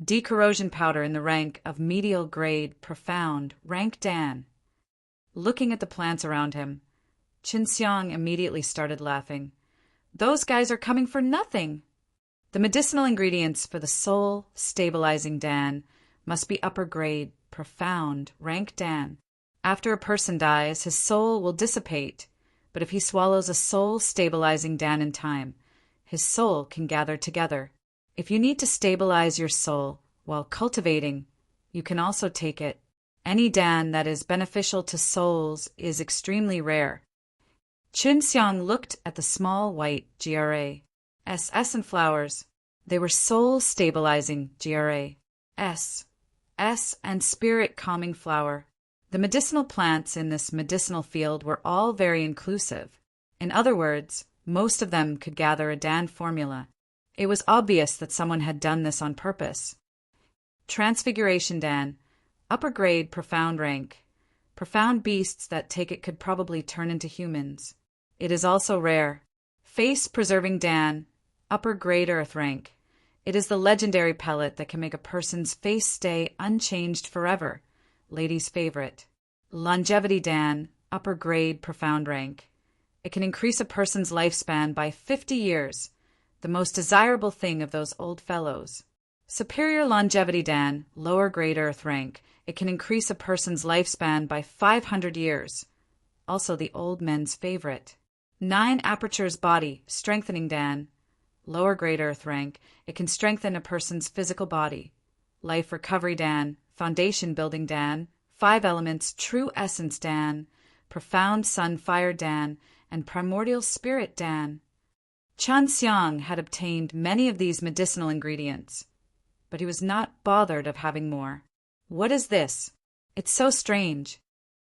decorrosion powder in the rank of medial grade, profound, rank Dan. Looking at the plants around him, Qin Xiang immediately started laughing. Those guys are coming for nothing. The medicinal ingredients for the soul-stabilizing Dan must be upper grade, profound, rank Dan. After a person dies, his soul will dissipate, but if he swallows a soul-stabilizing Dan in time, his soul can gather together. If you need to stabilize your soul while cultivating, you can also take it. Any Dan that is beneficial to souls is extremely rare. Qin Xiang looked at the small white GRAS and flowers. They were soul-stabilizing GRAS and spirit-calming flower. The medicinal plants in this medicinal field were all very inclusive. In other words, most of them could gather a Dan formula. It was obvious that someone had done this on purpose. Transfiguration Dan, upper grade, profound rank. Profound beasts that take it could probably turn into humans. It is also rare. Face-preserving Dan, upper grade earth rank. It is the legendary pellet that can make a person's face stay unchanged forever. Lady's favorite. Longevity Dan, upper grade, profound rank. It can increase a person's lifespan by 50 years, the most desirable thing of those old fellows. Superior longevity Dan, lower grade earth rank. It can increase a person's lifespan by 500 years. Also the old men's favorite. 9 apertures body, strengthening Dan, lower grade earth rank. It can strengthen a person's physical body. Life recovery Dan, foundation building Dan, 5 elements true essence Dan, profound sun fire Dan, and primordial spirit Dan. Qin Xiang had obtained many of these medicinal ingredients, but he was not bothered of having more. What is this? It's so strange.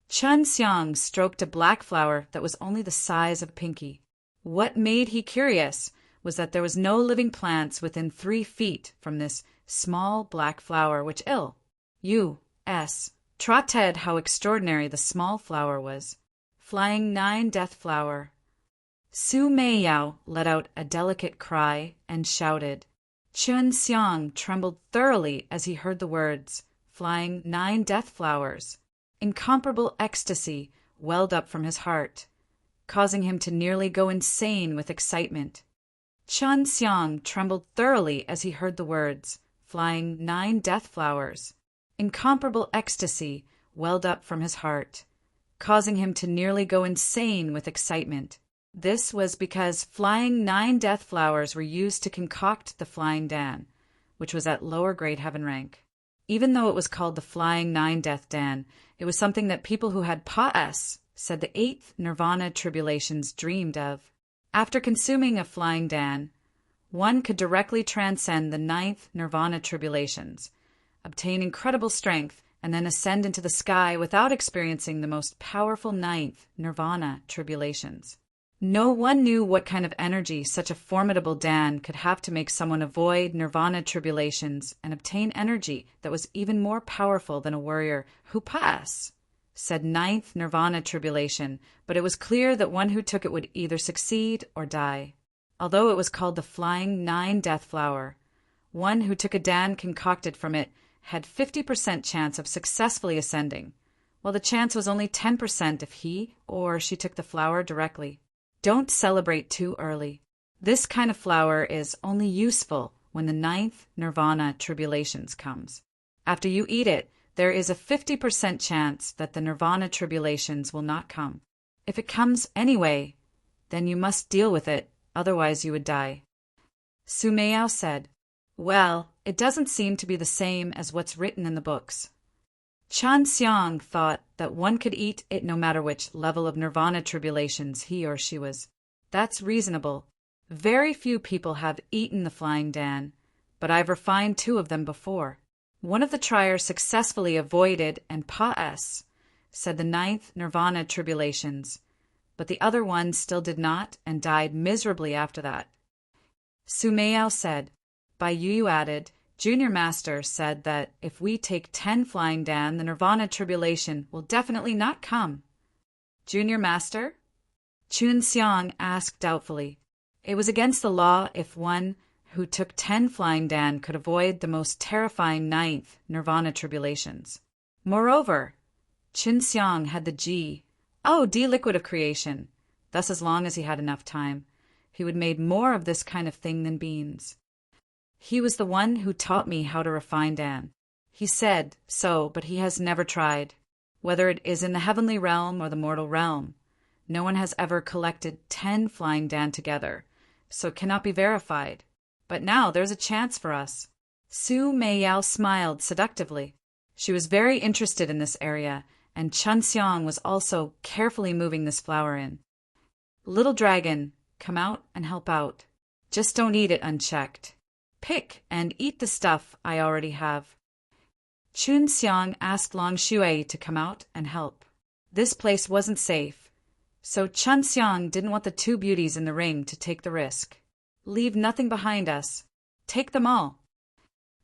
Qin Xiang stroked a black flower that was only the size of Pinky. What made he curious was that there was no living plants within 3 feet from this small black flower, which U.S. trotted how extraordinary the small flower was. Flying 9 death flower. Su Meiyao let out a delicate cry and shouted. Qin Xiang trembled thoroughly as he heard the words, flying 9 death flowers. Incomparable ecstasy welled up from his heart, causing him to nearly go insane with excitement. Qin Xiang trembled thoroughly as he heard the words, flying 9 death flowers. Incomparable ecstasy welled up from his heart, causing him to nearly go insane with excitement. This was because flying 9 death flowers were used to concoct the flying Dan, which was at lower grade heaven rank. Even though it was called the flying 9 death Dan, it was something that people who had Pa-S said the 8th nirvana tribulations dreamed of. After consuming a flying Dan, one could directly transcend the 9th nirvana tribulations, obtain incredible strength, and then ascend into the sky without experiencing the most powerful 9th nirvana tribulations. No one knew what kind of energy such a formidable Dan could have to make someone avoid nirvana tribulations and obtain energy that was even more powerful than a warrior who said 9th nirvana tribulation, but it was clear that one who took it would either succeed or die. Although it was called the flying 9 death flower, one who took a Dan concocted from it had 50% chance of successfully ascending, while the chance was only 10% if he or she took the flower directly. Don't celebrate too early. This kind of flower is only useful when the 9th nirvana tribulations comes. After you eat it, there is a 50% chance that the nirvana tribulations will not come. If it comes anyway, then you must deal with it, otherwise you would die. Su Meiyao said, Well, it doesn't seem to be the same as what's written in the books. Qin Xiang thought that one could eat it no matter which level of nirvana tribulations he or she was. That's reasonable. Very few people have eaten the flying Dan, but I've refined 2 of them before. One of the triers successfully avoided and Pa-S said the 9th nirvana tribulations, but the other one still did not and died miserably after that. Su Meiyao said, By Yu added, Junior Master said that if we take 10 flying Dan, the nirvana tribulation will definitely not come. Junior Master? Qin Xiang asked doubtfully. It was against the law if one who took 10 flying Dan could avoid the most terrifying 9th nirvana tribulations. Moreover, Qin Xiang had the D liquid of creation. Thus, as long as he had enough time, he would make more of this kind of thing than beans. He was the one who taught me how to refine Dan. He said so, but he has never tried. Whether it is in the heavenly realm or the mortal realm, no one has ever collected 10 flying Dan together, so it cannot be verified. But now there's a chance for us. Su Meiyao smiled seductively. She was very interested in this area, and Chun Xiang was also carefully moving this flower in. Little dragon, come out and help out. Just don't eat it unchecked. Pick and eat the stuff I already have. Chun Xiang asked Long Shui to come out and help. This place wasn't safe, so Chun Xiang didn't want the 2 beauties in the ring to take the risk. Leave nothing behind us. Take them all.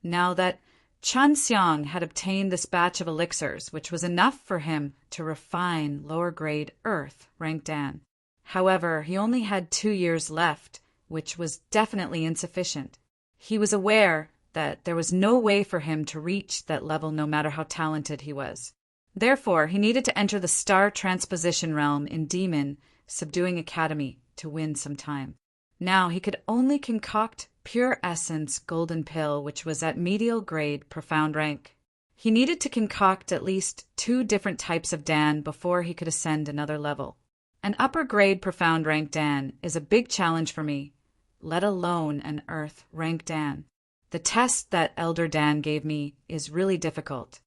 Now that Chun Xiang had obtained this batch of elixirs, which was enough for him to refine lower-grade earth rank Dan. However, he only had 2 years left, which was definitely insufficient. He was aware that there was no way for him to reach that level no matter how talented he was. Therefore, he needed to enter the star transposition realm in Demon Subduing Academy to win some time. Now he could only concoct pure essence golden pill, which was at medial grade profound rank. He needed to concoct at least 2 different types of Dan before he could ascend another level. An upper grade profound rank Dan is a big challenge for me, let alone an earth rank Dan. The test that Elder Dan gave me is really difficult.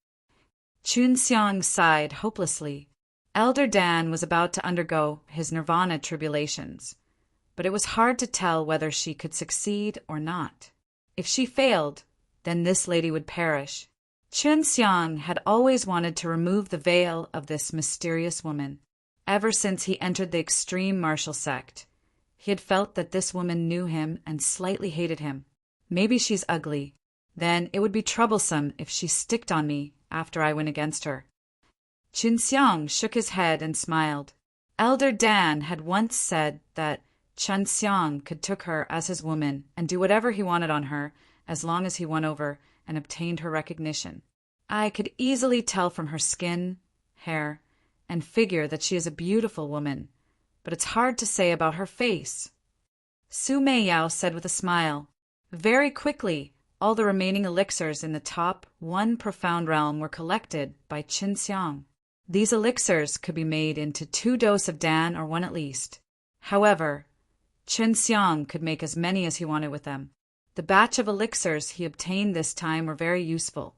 Chun Xiang sighed hopelessly. Elder Dan was about to undergo his nirvana tribulations, but it was hard to tell whether she could succeed or not. If she failed, then this lady would perish. Chun Xiang had always wanted to remove the veil of this mysterious woman. Ever since he entered the extreme martial sect, he had felt that this woman knew him and slightly hated him. Maybe she's ugly. Then it would be troublesome if she sticked on me after I went against her. Chun Xiang shook his head and smiled. Elder Dan had once said that Chun Xiang could took her as his woman and do whatever he wanted on her as long as he won over and obtained her recognition. I could easily tell from her skin, hair, and figure that she is a beautiful woman, but it's hard to say about her face. Su Meiyao said with a smile. Very quickly, all the remaining elixirs in the top 1 profound realm were collected by Chun Xiang. These elixirs could be made into 2 doses of Dan or 1 at least. However, Chun Xiang could make as many as he wanted with them. The batch of elixirs he obtained this time were very useful.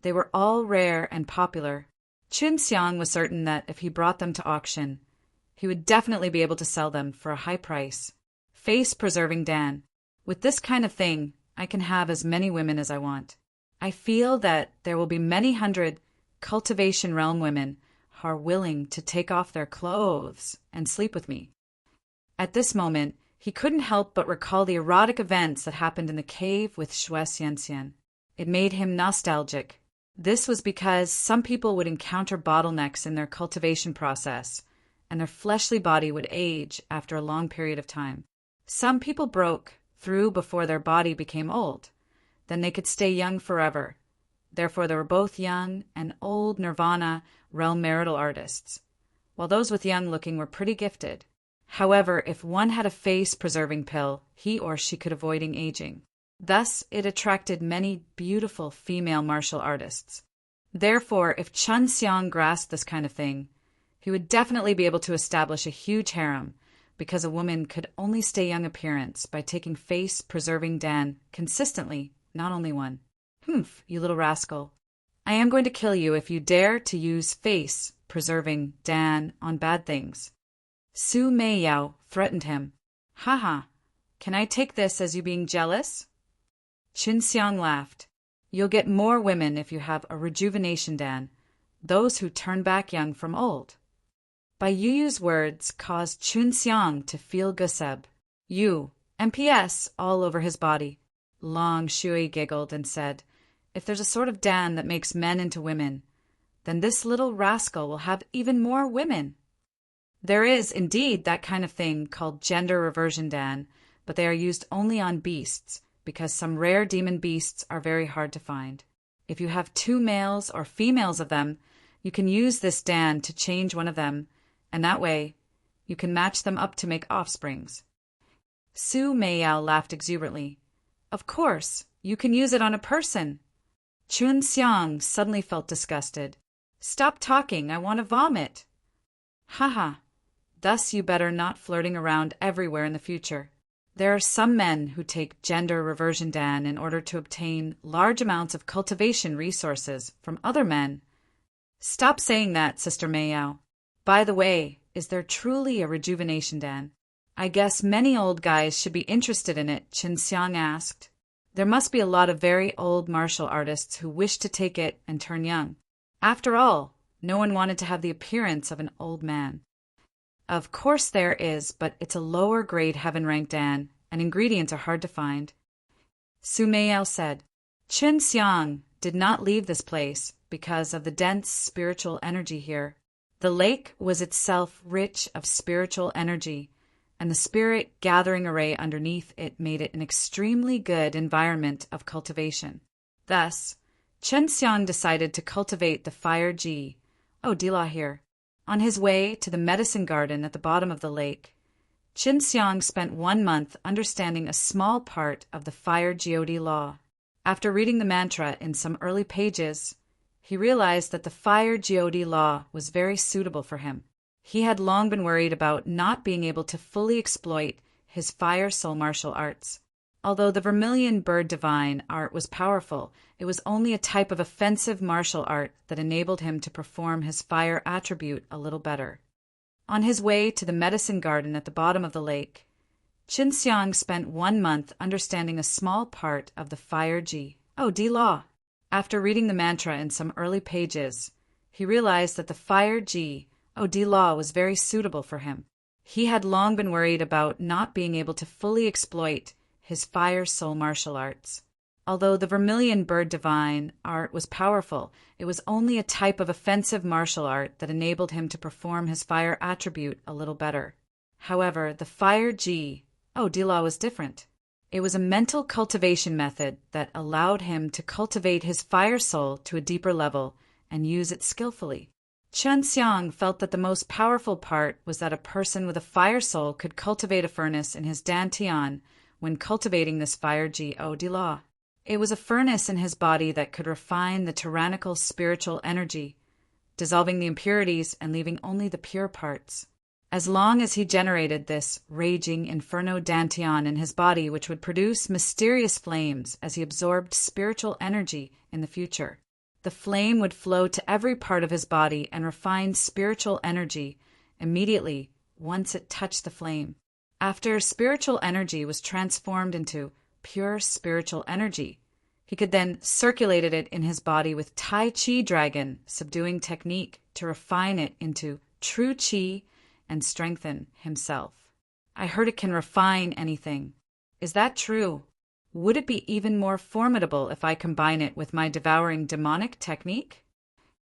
They were all rare and popular. Chun Xiang was certain that if he brought them to auction, he would definitely be able to sell them for a high price. Face-preserving Dan. With this kind of thing, I can have as many women as I want. I feel that there will be many hundred cultivation realm women who are willing to take off their clothes and sleep with me. At this moment, he couldn't help but recall the erotic events that happened in the cave with Xue Xianxian. It made him nostalgic. This was because some people would encounter bottlenecks in their cultivation process, and their fleshly body would age after a long period of time. Some people broke through before their body became old. Then they could stay young forever. Therefore, there were both young and old nirvana realm marital artists, while those with young looking were pretty gifted. However, if one had a face-preserving pill, he or she could avoid aging. Thus, it attracted many beautiful female martial artists. Therefore, if Chun Xiang grasped this kind of thing, he would definitely be able to establish a huge harem, because a woman could only stay young appearance by taking face-preserving Dan consistently, not only one. Humph, you little rascal. I am going to kill you if you dare to use face-preserving Dan on bad things. Su Meiyao threatened him. Haha, can I take this as you being jealous? Chun Xiang laughed. You'll get more women if you have a rejuvenation Dan, those who turn back young from old. Bai Yuyu's words caused Chun Xiang to feel Guseb. You, MPS, all over his body. Long Shui giggled and said, if there's a sort of Dan that makes men into women, then this little rascal will have even more women. There is, indeed, that kind of thing called gender reversion Dan, but they are used only on beasts, because some rare demon beasts are very hard to find. If you have 2 males or females of them, you can use this Dan to change one of them, and that way you can match them up to make offsprings. Su Meiyao laughed exuberantly. Of course, you can use it on a person. Chun Xiang suddenly felt disgusted. Stop talking, I want to vomit. Haha, thus you better not flirting around everywhere in the future. There are some men who take gender reversion Dan in order to obtain large amounts of cultivation resources from other men. Stop saying that, Sister Meiyao. By the way, is there truly a rejuvenation Dan? I guess many old guys should be interested in it, Qin Xiang asked. There must be a lot of very old martial artists who wish to take it and turn young. After all, no one wanted to have the appearance of an old man. Of course there is, but it's a lower grade heaven rank Dan, and ingredients are hard to find. Su Meiyao said. Qin Xiang did not leave this place because of the dense spiritual energy here. The lake was itself rich of spiritual energy, and the spirit gathering array underneath it made it an extremely good environment of cultivation. Thus, Chen Xiang decided to cultivate the fire ji, Dila here. On his way to the medicine garden at the bottom of the lake, Qin Xiang spent 1 month understanding a small part of the fire geode law. After reading the mantra in some early pages, he realized that the fire geode law was very suitable for him. He had long been worried about not being able to fully exploit his fire soul martial arts. Although the vermilion bird divine art was powerful, it was only a type of offensive martial art that enabled him to perform his fire attribute a little better. On his way to the medicine garden at the bottom of the lake, Qin Xiang spent 1 month understanding a small part of the fire ji, Di law. After reading the mantra in some early pages, he realized that the fire ji, Di law was very suitable for him. He had long been worried about not being able to fully exploit his fire soul martial arts. Although the vermilion bird divine art was powerful, it was only a type of offensive martial art that enabled him to perform his fire attribute a little better. However, the fire ji, Dila was different. It was a mental cultivation method that allowed him to cultivate his fire soul to a deeper level and use it skillfully. Chen Xiang felt that the most powerful part was that a person with a fire soul could cultivate a furnace in his dantian when cultivating this fire ji, Dila. It was a furnace in his body that could refine the tyrannical spiritual energy, dissolving the impurities and leaving only the pure parts. As long as he generated this raging inferno dantian in his body, which would produce mysterious flames as he absorbed spiritual energy in the future. The flame would flow to every part of his body and refine spiritual energy immediately once it touched the flame. After spiritual energy was transformed into pure spiritual energy, he could then circulate it in his body with Tai Chi Dragon subduing technique to refine it into true Chi and strengthen himself. I heard it can refine anything. Is that true? Would it be even more formidable if I combine it with my devouring demonic technique?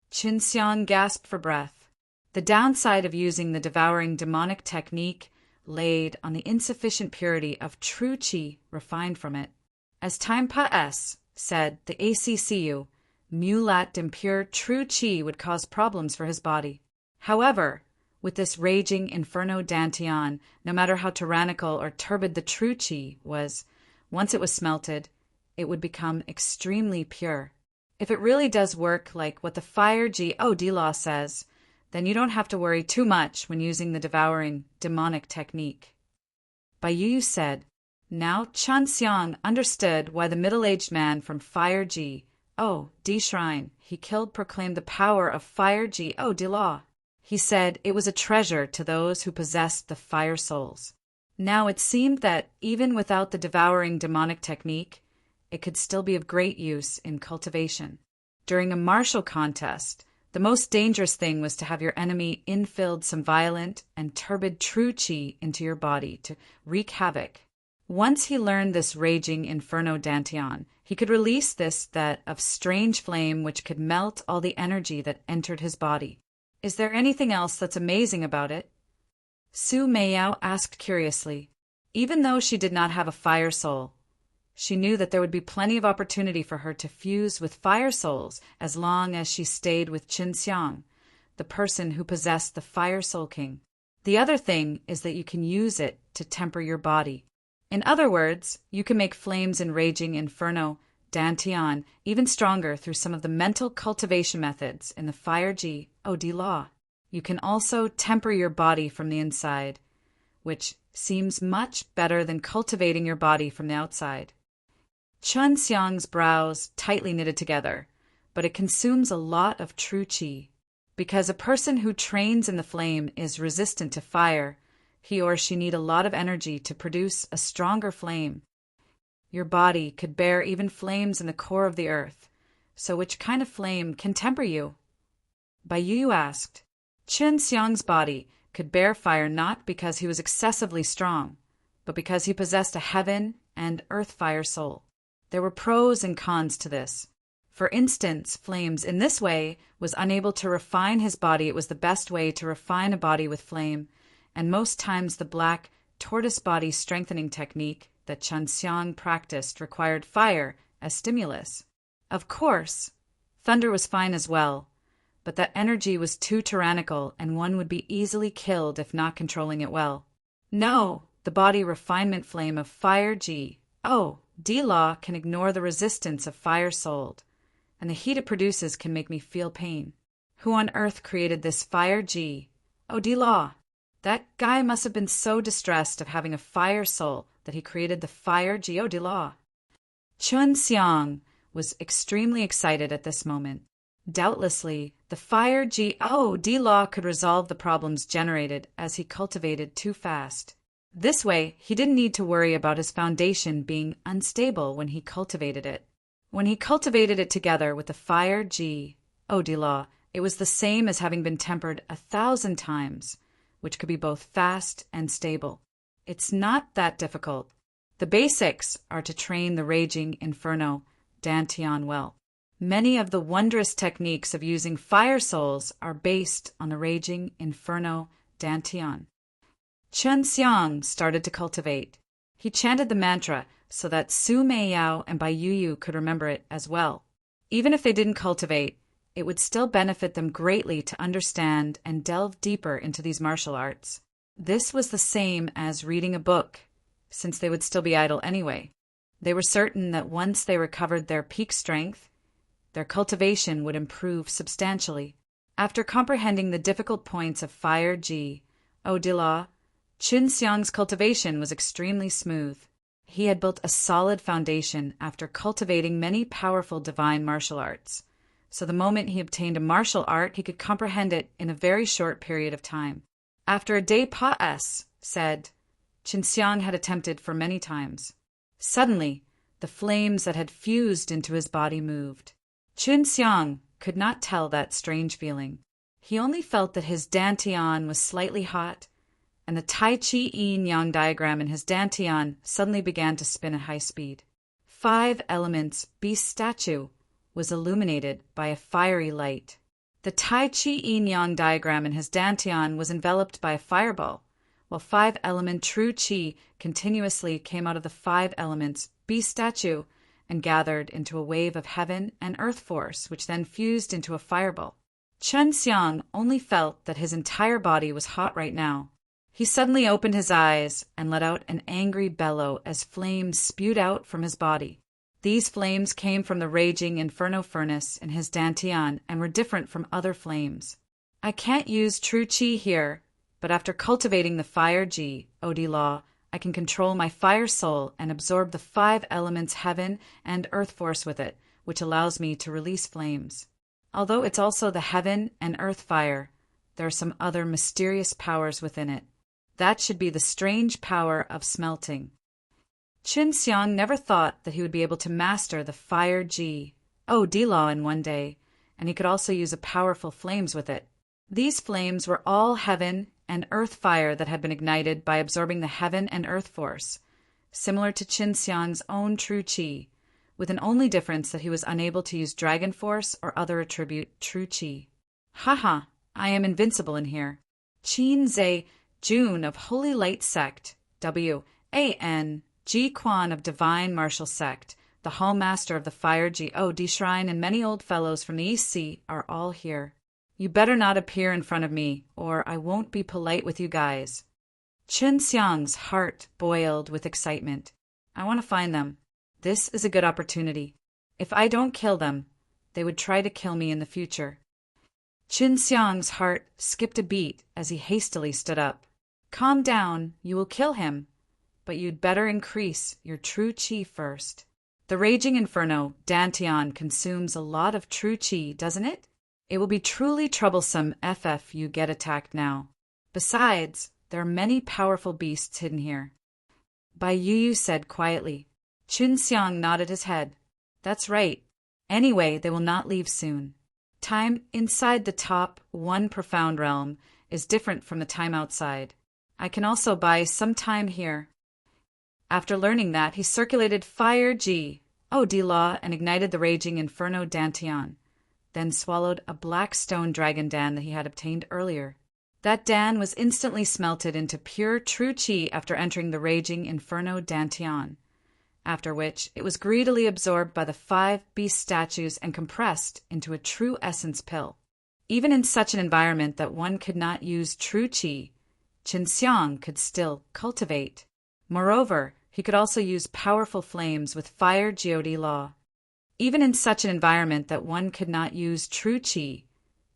Qin Xiang gasped for breath. The downside of using the devouring demonic technique laid on the insufficient purity of true Qi refined from it. As time passed, said the ACCU, mulat impure true Qi would cause problems for his body. However, with this raging inferno dantian, no matter how tyrannical or turbid the true Qi was, once it was smelted, it would become extremely pure. If it really does work like what the fire ji Dila says, then you don't have to worry too much when using the devouring demonic technique. Bai Yu said. Now Chen Xiang understood why the middle-aged man from Fire Ji, D Shrine, he killed proclaimed the power of Fire Ji, Dila. He said it was a treasure to those who possessed the fire souls. Now it seemed that even without the devouring demonic technique, it could still be of great use in cultivation. During a martial contest, the most dangerous thing was to have your enemy infilled some violent and turbid true Qi into your body to wreak havoc. Once he learned this raging inferno dantian, he could release that of strange flame which could melt all the energy that entered his body. Is there anything else that's amazing about it? Su Meiyao asked curiously. Even though she did not have a fire soul, She knew that there would be plenty of opportunity for her to fuse with fire souls as long as she stayed with Qin Xiang, the person who possessed the Fire Soul King. The other thing is that you can use it to temper your body. In other words, you can make flames in raging inferno, dantian, even stronger through some of the mental cultivation methods in the Fire Ji Od law. You can also temper your body from the inside, which seems much better than cultivating your body from the outside. Chun Xiang's brows tightly knitted together, but it consumes a lot of true qi. Because a person who trains in the flame is resistant to fire, he or she need a lot of energy to produce a stronger flame. Your body could bear even flames in the core of the earth, so which kind of flame can temper you? Bai Yu asked. Qin Xiang's body could bear fire not because he was excessively strong, but because he possessed a heaven and earth fire soul. There were pros and cons to this. For instance, flames in this way was unable to refine his body. It was the best way to refine a body with flame, and most times the black tortoise body strengthening technique that Chun Xiang practiced required fire as stimulus. Of course, thunder was fine as well, but that energy was too tyrannical and one would be easily killed if not controlling it well. No, the body refinement flame of Fire Ji D-Law can ignore the resistance of Fire Souled, and the heat it produces can make me feel pain. Who on earth created this Fire Ji D-Law? That guy must have been so distressed of having a fire soul that he created the Fire Ji D-Law. Chun Xiang was extremely excited at this moment. Doubtlessly, the Fire Ji D-Law could resolve the problems generated as he cultivated too fast. This way, he didn't need to worry about his foundation being unstable when he cultivated it. When he cultivated it together with the Fire Ji D-Law, it was the same as having been tempered 1,000 times, which could be both fast and stable. It's not that difficult. The basics are to train the raging inferno, dantian well. Many of the wondrous techniques of using fire souls are based on the raging inferno, dantian. Chun Xiang started to cultivate. He chanted the mantra so that Su Meiyao and Bai Yu could remember it as well. Even if they didn't cultivate, it would still benefit them greatly to understand and delve deeper into these martial arts. This was the same as reading a book, since they would still be idle anyway. They were certain that once they recovered their peak strength, their cultivation would improve substantially. After comprehending the difficult points of Fire Ji D-Law, Qin Xiang's cultivation was extremely smooth. He had built a solid foundation after cultivating many powerful divine martial arts. So the moment he obtained a martial art, he could comprehend it in a very short period of time. After a day pas said, Qin Xiang had attempted for many times. Suddenly, the flames that had fused into his body moved. Qin Xiang could not tell that strange feeling. He only felt that his dantian was slightly hot, and the Tai Chi yin-yang diagram in his dantian suddenly began to spin at high speed. 5 elements beast statue was illuminated by a fiery light. The Tai Chi yin-yang diagram in his dantian was enveloped by a fireball, while 5-element true Qi continuously came out of the 5 elements beast statue and gathered into a wave of heaven and earth force, which then fused into a fireball. Chun Xiang only felt that his entire body was hot right now. He suddenly opened his eyes and let out an angry bellow as flames spewed out from his body. These flames came from the raging inferno furnace in his dantian and were different from other flames. I can't use true qi here, but after cultivating the Fire Ji D-Law, I can control my fire soul and absorb the 5 elements heaven and earth force with it, which allows me to release flames. Although it's also the heaven and earth fire, there are some other mysterious powers within it. That should be the strange power of smelting. Qin Xiang never thought that he would be able to master the Fire Ji D-Law in one day, and he could also use a powerful flames with it. These flames were all heaven and earth fire that had been ignited by absorbing the heaven and earth force, similar to Qin Xiang's own true qi, with an only difference that he was unable to use dragon force or other attribute true qi. Haha, I am invincible in here. Qin Zhe Jun of Holy Light Sect, WAN Ji Quan of Divine Martial Sect, the Hallmaster of the Fire God Shrine, and many old fellows from the East Sea are all here. You better not appear in front of me, or I won't be polite with you guys. Chen Xiang's heart boiled with excitement. I want to find them. This is a good opportunity. If I don't kill them, they would try to kill me in the future. Chen Xiang's heart skipped a beat as he hastily stood up. Calm down, you will kill him, but you'd better increase your true qi first. The raging inferno, Dantian, consumes a lot of true qi, doesn't it? It will be truly troublesome if you get attacked now. Besides, there are many powerful beasts hidden here. Bai Yu said quietly. Chen Xiang nodded his head. That's right. Anyway, they will not leave soon. Time inside the top one profound realm is different from the time outside. I can also buy some time here. After learning that, he circulated Fire God and ignited the raging Inferno Dantian, then swallowed a black stone dragon Dan that he had obtained earlier. That Dan was instantly smelted into pure true qi after entering the raging Inferno Dantian, after which it was greedily absorbed by the 5 beast statues and compressed into a true essence pill. Even in such an environment that one could not use true qi, Chen Xiang could still cultivate. Moreover, he could also use powerful flames with Fire God Law. Even in such an environment that one could not use true qi,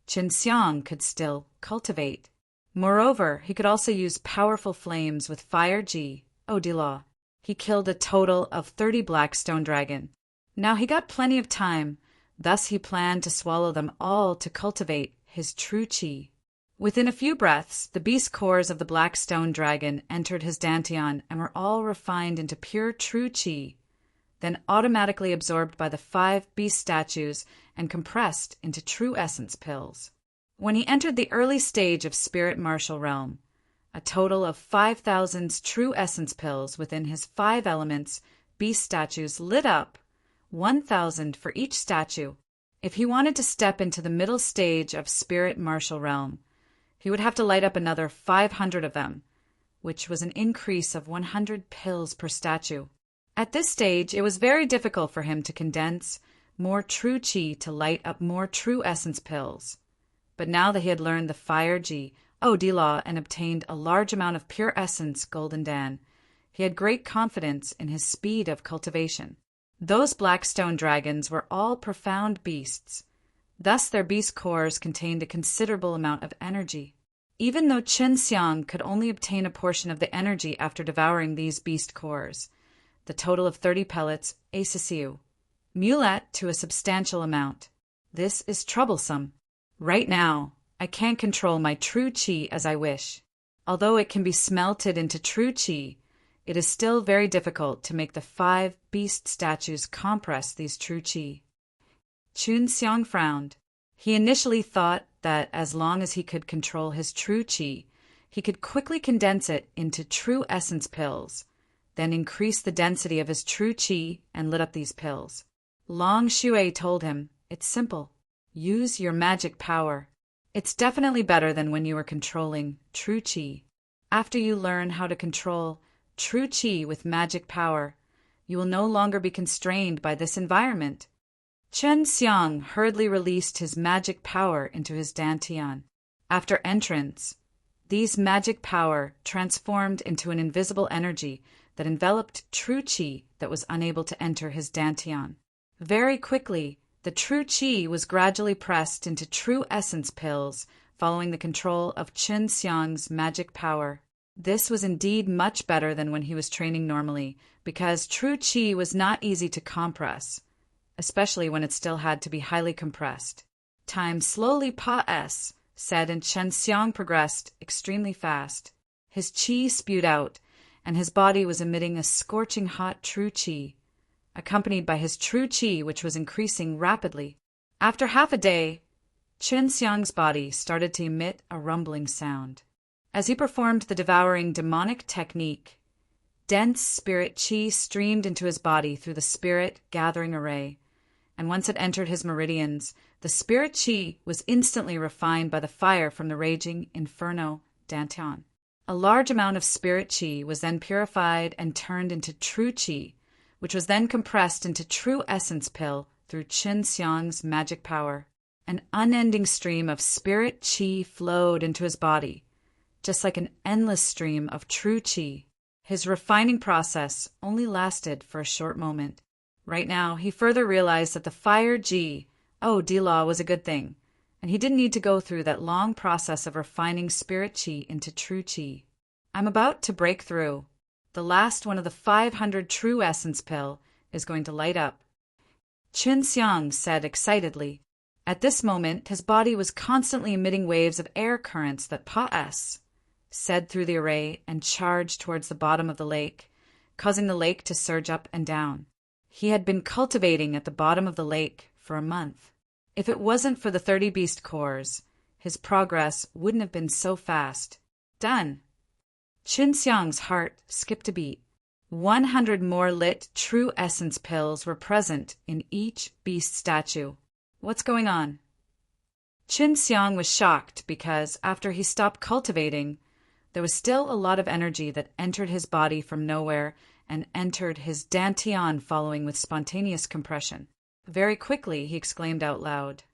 Chen Xiang could still cultivate. Moreover, he could also use powerful flames with Fire God Law. He killed a total of 30 black stone dragon. Now he got plenty of time, thus he planned to swallow them all to cultivate his true qi. Within a few breaths, the beast cores of the black stone dragon entered his dantian and were all refined into pure true qi, then automatically absorbed by the 5 beast statues and compressed into true essence pills. When he entered the early stage of spirit martial realm, a total of 5,000 true essence pills within his 5 elements beast statues lit up, 1,000 for each statue. If he wanted to step into the middle stage of spirit martial realm, he would have to light up another 500 of them, which was an increase of 100 pills per statue. At this stage, it was very difficult for him to condense more true qi to light up more true essence pills. But now that he had learned the Fire God Law and obtained a large amount of pure essence Golden Dan, he had great confidence in his speed of cultivation. Those black stone dragons were all profound beasts. Thus their beast cores contained a considerable amount of energy. Even though Chen Xiang could only obtain a portion of the energy after devouring these beast cores, the total of 30 pellets, acesiu, mulet to a substantial amount. This is troublesome. Right now, I can't control my true qi as I wish. Although it can be smelted into true qi, it is still very difficult to make the 5 beast statues compress these true qi. Chen Xiang frowned. He initially thought that as long as he could control his true qi, he could quickly condense it into true essence pills, then increase the density of his true qi and lit up these pills. Long Shui told him, "It's simple. Use your magic power. It's definitely better than when you were controlling true qi. After you learn how to control true qi with magic power, you will no longer be constrained by this environment." Chen Xiang hurriedly released his magic power into his dantian. After entrance, these magic power transformed into an invisible energy that enveloped true qi that was unable to enter his dantian. Very quickly, the true qi was gradually pressed into true essence pills following the control of Chen Xiang's magic power. This was indeed much better than when he was training normally, because true qi was not easy to compress, especially when it still had to be highly compressed. Time slowly said, and Chen Xiang progressed extremely fast. His qi spewed out, and his body was emitting a scorching hot true qi, accompanied by his true qi, which was increasing rapidly. After half a day, Chen Xiang's body started to emit a rumbling sound. As he performed the devouring demonic technique, dense spirit qi streamed into his body through the spirit gathering array, and once it entered his meridians, the spirit qi was instantly refined by the fire from the raging inferno dantian. A large amount of spirit qi was then purified and turned into true qi, which was then compressed into true essence pill through Qin Xiang's magic power. An unending stream of spirit qi flowed into his body, just like an endless stream of true qi. His refining process only lasted for a short moment. Right now, he further realized that the fire ji, Di-law, was a good thing, and he didn't need to go through that long process of refining spirit qi into true qi. I'm about to break through. The last one of the 500 true essence pill is going to light up. Qin Xiang said excitedly. At this moment, his body was constantly emitting waves of air currents that said through the array and charged towards the bottom of the lake, causing the lake to surge up and down. He had been cultivating at the bottom of the lake for a month. If it wasn't for the 30 beast cores, his progress wouldn't have been so fast. Done. Qin Xiang's heart skipped a beat. 100 more lit true essence pills were present in each beast statue. What's going on? Qin Xiang was shocked because, after he stopped cultivating, there was still a lot of energy that entered his body from nowhere and entered his dantian following with spontaneous compression. Very quickly, he exclaimed out loud,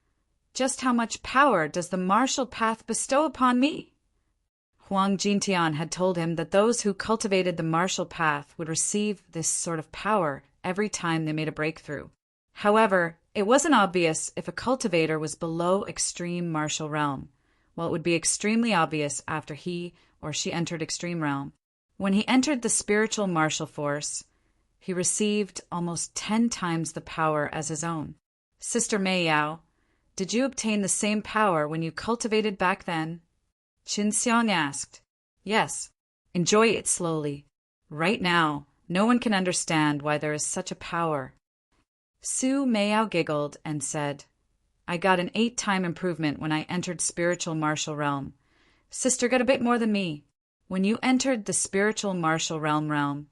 "Just how much power does the martial path bestow upon me?" Huang Jintian had told him that those who cultivated the martial path would receive this sort of power every time they made a breakthrough. However, it wasn't obvious if a cultivator was below extreme martial realm, while it would be extremely obvious after he or she entered extreme realm. When he entered the spiritual martial force, he received almost 10 times the power as his own. Sister Mei Yao, did you obtain the same power when you cultivated back then? Qin Xiang asked. Yes. Enjoy it slowly. Right now, no one can understand why there is such a power. Su Meiyao giggled and said, I got an 8-time improvement when I entered spiritual martial realm. Sister got a bit more than me. When you entered the spiritual martial realm,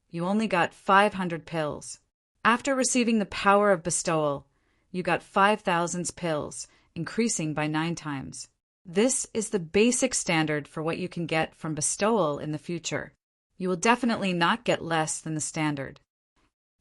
you only got 500 pills. After receiving the power of bestowal, you got 5,000 pills, increasing by 9 times. This is the basic standard for what you can get from bestowal in the future. You will definitely not get less than the standard.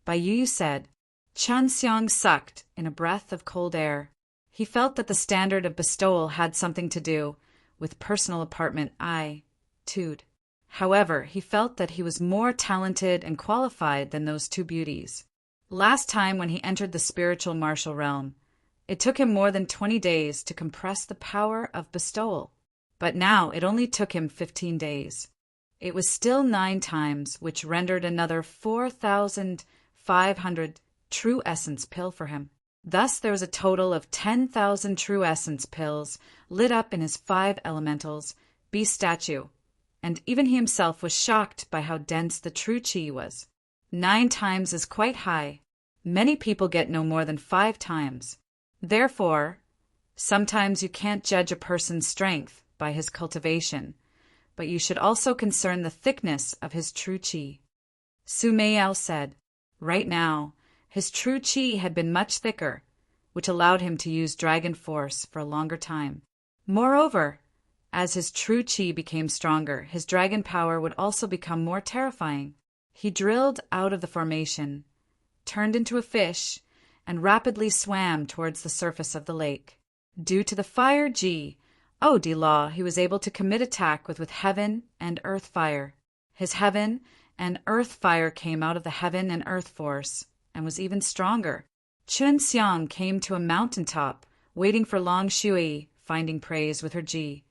Bai Yu said. Qin Xiang sucked in a breath of cold air. He felt that the standard of bestowal had something to do with personal apartment I-tude. However, he felt that he was more talented and qualified than those two beauties. Last time when he entered the spiritual martial realm, it took him more than 20 days to compress the power of bestowal. But now it only took him 15 days. It was still 9 times, which rendered another 4,500 true essence pill for him. Thus there was a total of 10,000 true essence pills lit up in his 5 elementals, beast statue, and even he himself was shocked by how dense the true qi was. 9 times is quite high. Many people get no more than 5 times. Therefore, sometimes you can't judge a person's strength by his cultivation, but you should also concern the thickness of his true qi. Su Meiyao said, right now, his true qi had been much thicker, which allowed him to use dragon force for a longer time. Moreover, as his true qi became stronger, his dragon power would also become more terrifying. He drilled out of the formation, turned into a fish, and rapidly swam towards the surface of the lake. Due to the fire ji, Di-law, he was able to commit attack with heaven and earth fire. His heaven and earth fire came out of the heaven and earth force, and was even stronger. Qin Xiang came to a mountaintop, waiting for Long Shui, finding praise with her ji.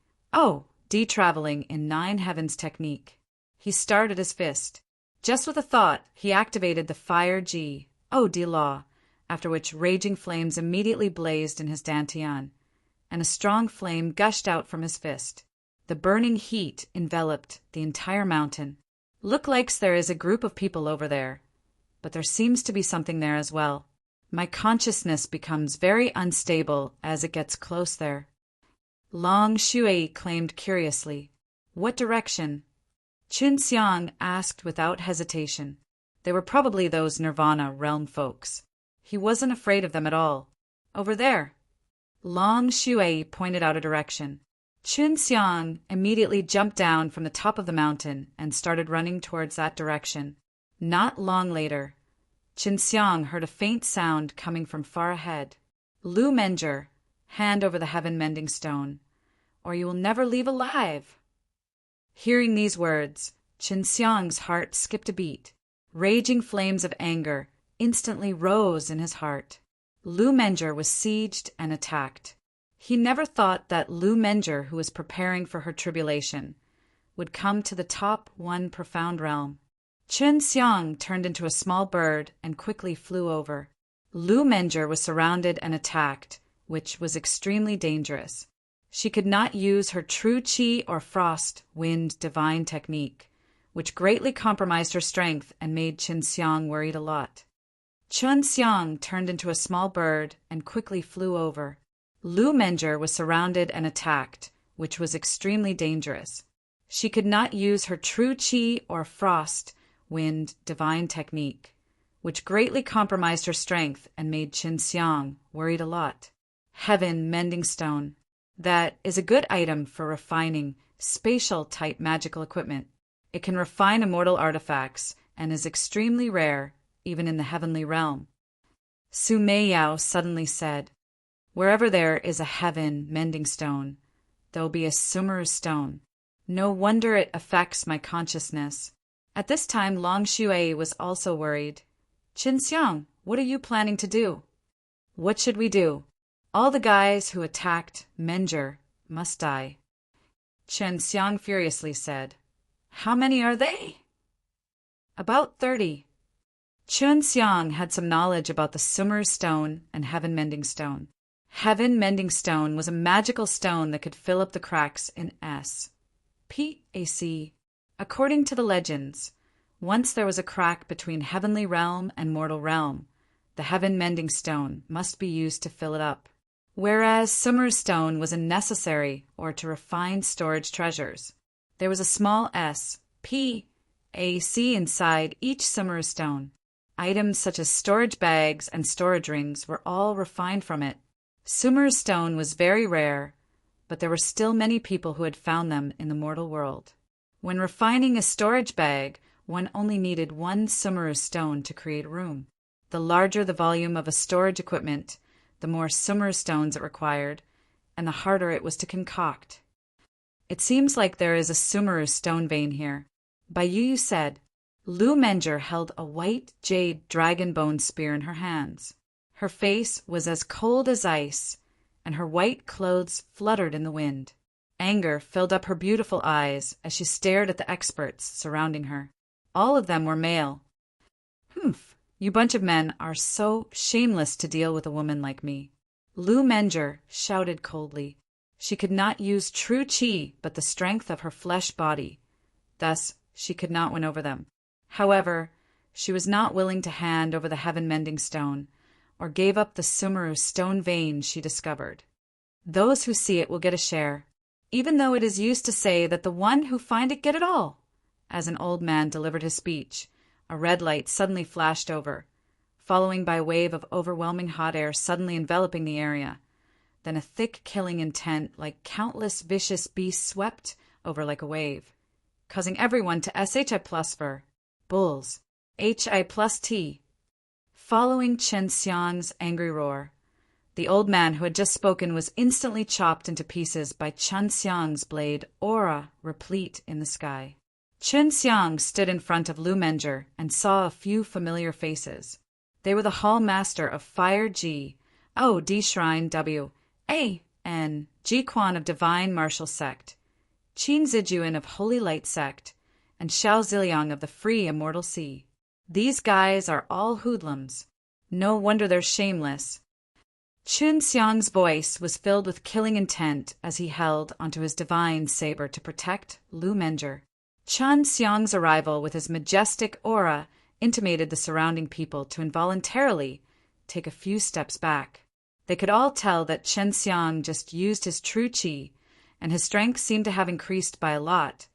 Traveling in 9 heavens technique. He started his fist. Just with a thought, he activated the fire ji, Di-law, after which raging flames immediately blazed in his dantian, and a strong flame gushed out from his fist. The burning heat enveloped the entire mountain. Look like there is a group of people over there, but there seems to be something there as well. My consciousness becomes very unstable as it gets close there. Long Shui claimed curiously. What direction? Qin Xiang asked without hesitation. They were probably those Nirvana realm folks. He wasn't afraid of them at all. Over there. Long Shui pointed out a direction. Chun Xiang immediately jumped down from the top of the mountain and started running towards that direction. Not long later, Chun Xiang heard a faint sound coming from far ahead. Lu Menger, hand over the heaven-mending stone, or you will never leave alive. Hearing these words, Chun Xiang's heart skipped a beat. Raging flames of anger instantly rose in his heart. Lu Menger was sieged and attacked. He never thought that Lu Menger, who was preparing for her tribulation, would come to the top one profound realm. Chun Xiang turned into a small bird and quickly flew over. Lu Menger was surrounded and attacked, which was extremely dangerous. She could not use her true qi or frost, wind, divine technique, which greatly compromised her strength and made Chun Xiang worried a lot. Chun Xiang turned into a small bird and quickly flew over. Lu Menger was surrounded and attacked, which was extremely dangerous. She could not use her true qi or frost, wind, divine technique, which greatly compromised her strength and made Chun Xiang worried a lot. Heaven Mending Stone. That is a good item for refining spatial-type magical equipment. It can refine immortal artifacts and is extremely rare, even in the heavenly realm. Su Meiyao suddenly said, "Wherever there is a heaven mending stone, there will be a Sumeru stone. No wonder it affects my consciousness." At this time, Long Shui was also worried. "Chun Xiang, what are you planning to do?" "What should we do? All the guys who attacked Menger must die." Chun Xiang furiously said, "How many are they?" "About 30. Chun Xiang had some knowledge about the Sumeru stone and Heaven Mending Stone. Heaven Mending Stone was a magical stone that could fill up the cracks in SPAC. According to the legends, once there was a crack between heavenly realm and mortal realm. The Heaven Mending Stone must be used to fill it up. Whereas Sumeru stone was a necessary or to refine storage treasures. There was a small SPAC inside each Sumeru stone. Items such as storage bags and storage rings were all refined from it. Sumeru stone was very rare, but there were still many people who had found them in the mortal world. When refining a storage bag, one only needed one Sumeru stone to create room. The larger the volume of a storage equipment, the more Sumeru stones it required, and the harder it was to concoct. It seems like there is a Sumeru stone vein here. Yu said. Lu Menger held a white jade dragon bone spear in her hands. Her face was as cold as ice, and her white clothes fluttered in the wind. Anger filled up her beautiful eyes as she stared at the experts surrounding her. All of them were male. "Humph, you bunch of men are so shameless to deal with a woman like me." Lu Menger shouted coldly. She could not use true qi but the strength of her flesh body. Thus, she could not win over them. However, she was not willing to hand over the Heaven Mending Stone, or gave up the Sumeru stone vein she discovered. Those who see it will get a share, even though it is used to say that the one who find it get it all. As an old man delivered his speech, a red light suddenly flashed over, following by a wave of overwhelming hot air suddenly enveloping the area. Then a thick killing intent like countless vicious beasts swept over like a wave, causing everyone to SHI plus for bulls, HI plus T. Following Chun Xiang's angry roar, the old man who had just spoken was instantly chopped into pieces by Chun Xiang's blade, aura replete in the sky. Chun Xiang stood in front of Lu Menger and saw a few familiar faces. They were the Hall Master of Fire G, O D Shrine W, A, N, Ji Quan of Divine Martial Sect, Qin Zijuan of Holy Light Sect, and Xiao Ziliang of the Free Immortal Sea. These guys are all hoodlums. No wonder they're shameless. Chun Xiang's voice was filled with killing intent as he held onto his divine saber to protect Lu Menger. Chun Xiang's arrival with his majestic aura intimated the surrounding people to involuntarily take a few steps back. They could all tell that Chun Xiang just used his true qi, and his strength seemed to have increased by a lot,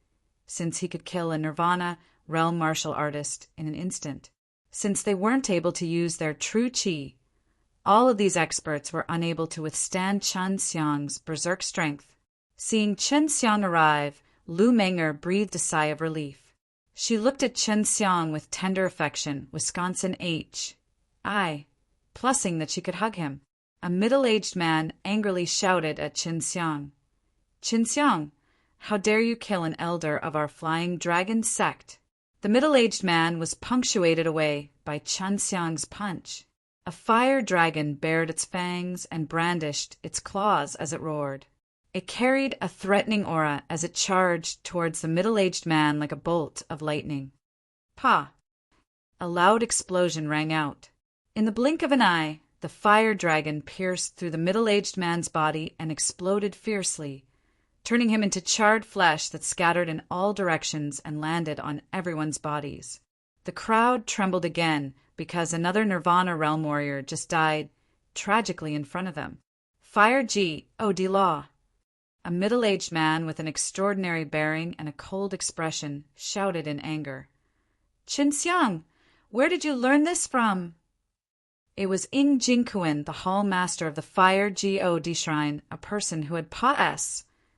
since he could kill a Nirvana realm martial artist in an instant. Since they weren't able to use their true qi, all of these experts were unable to withstand Chun Xiang's berserk strength. Seeing Chen Xiang arrive, Lu Menger breathed a sigh of relief. She looked at Chen Xiang with tender affection, Wisconsin H.I., plussing that she could hug him. A middle-aged man angrily shouted at Chen Xiang. "Chen Xiang, how dare you kill an elder of our Flying Dragon sect?" The middle-aged man was punctuated away by Chen Xiang's punch. A fire dragon bared its fangs and brandished its claws as it roared. It carried a threatening aura as it charged towards the middle-aged man like a bolt of lightning. "Pa!" A loud explosion rang out. In the blink of an eye, the fire dragon pierced through the middle-aged man's body and exploded fiercely, turning him into charred flesh that scattered in all directions and landed on everyone's bodies. The crowd trembled again because another Nirvana realm warrior just died tragically in front of them. "Fire G. O. D. Law." A middle-aged man with an extraordinary bearing and a cold expression shouted in anger. "Chen Xiang, where did you learn this from?" It was Ing Jingquan, the hall master of the Fire God Shrine, a person who had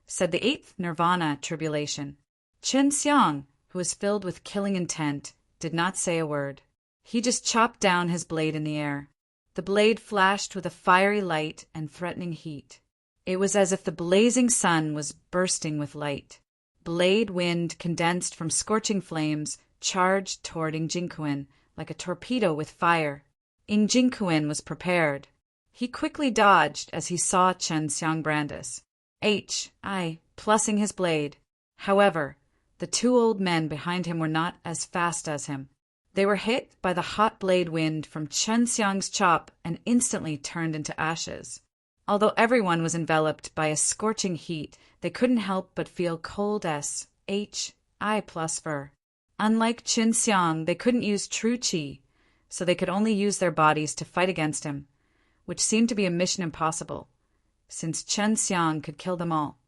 said the 8th Nirvana tribulation. Chen Xiang, who was filled with killing intent, did not say a word. He just chopped down his blade in the air. The blade flashed with a fiery light and threatening heat. It was as if the blazing sun was bursting with light. Blade wind condensed from scorching flames charged toward Ing Jingquan like a torpedo with fire. Ing Jingquan was prepared. He quickly dodged as he saw Chen Xiang brandish H.I. plussing his blade. However, the two old men behind him were not as fast as him. They were hit by the hot blade wind from Chen Xiang's chop and instantly turned into ashes. Although everyone was enveloped by a scorching heat, they couldn't help but feel cold as H.I. plus fur. Unlike Chen Xiang, they couldn't use true qi, so they could only use their bodies to fight against him, which seemed to be a mission impossible, since Chen Xiang could kill them all.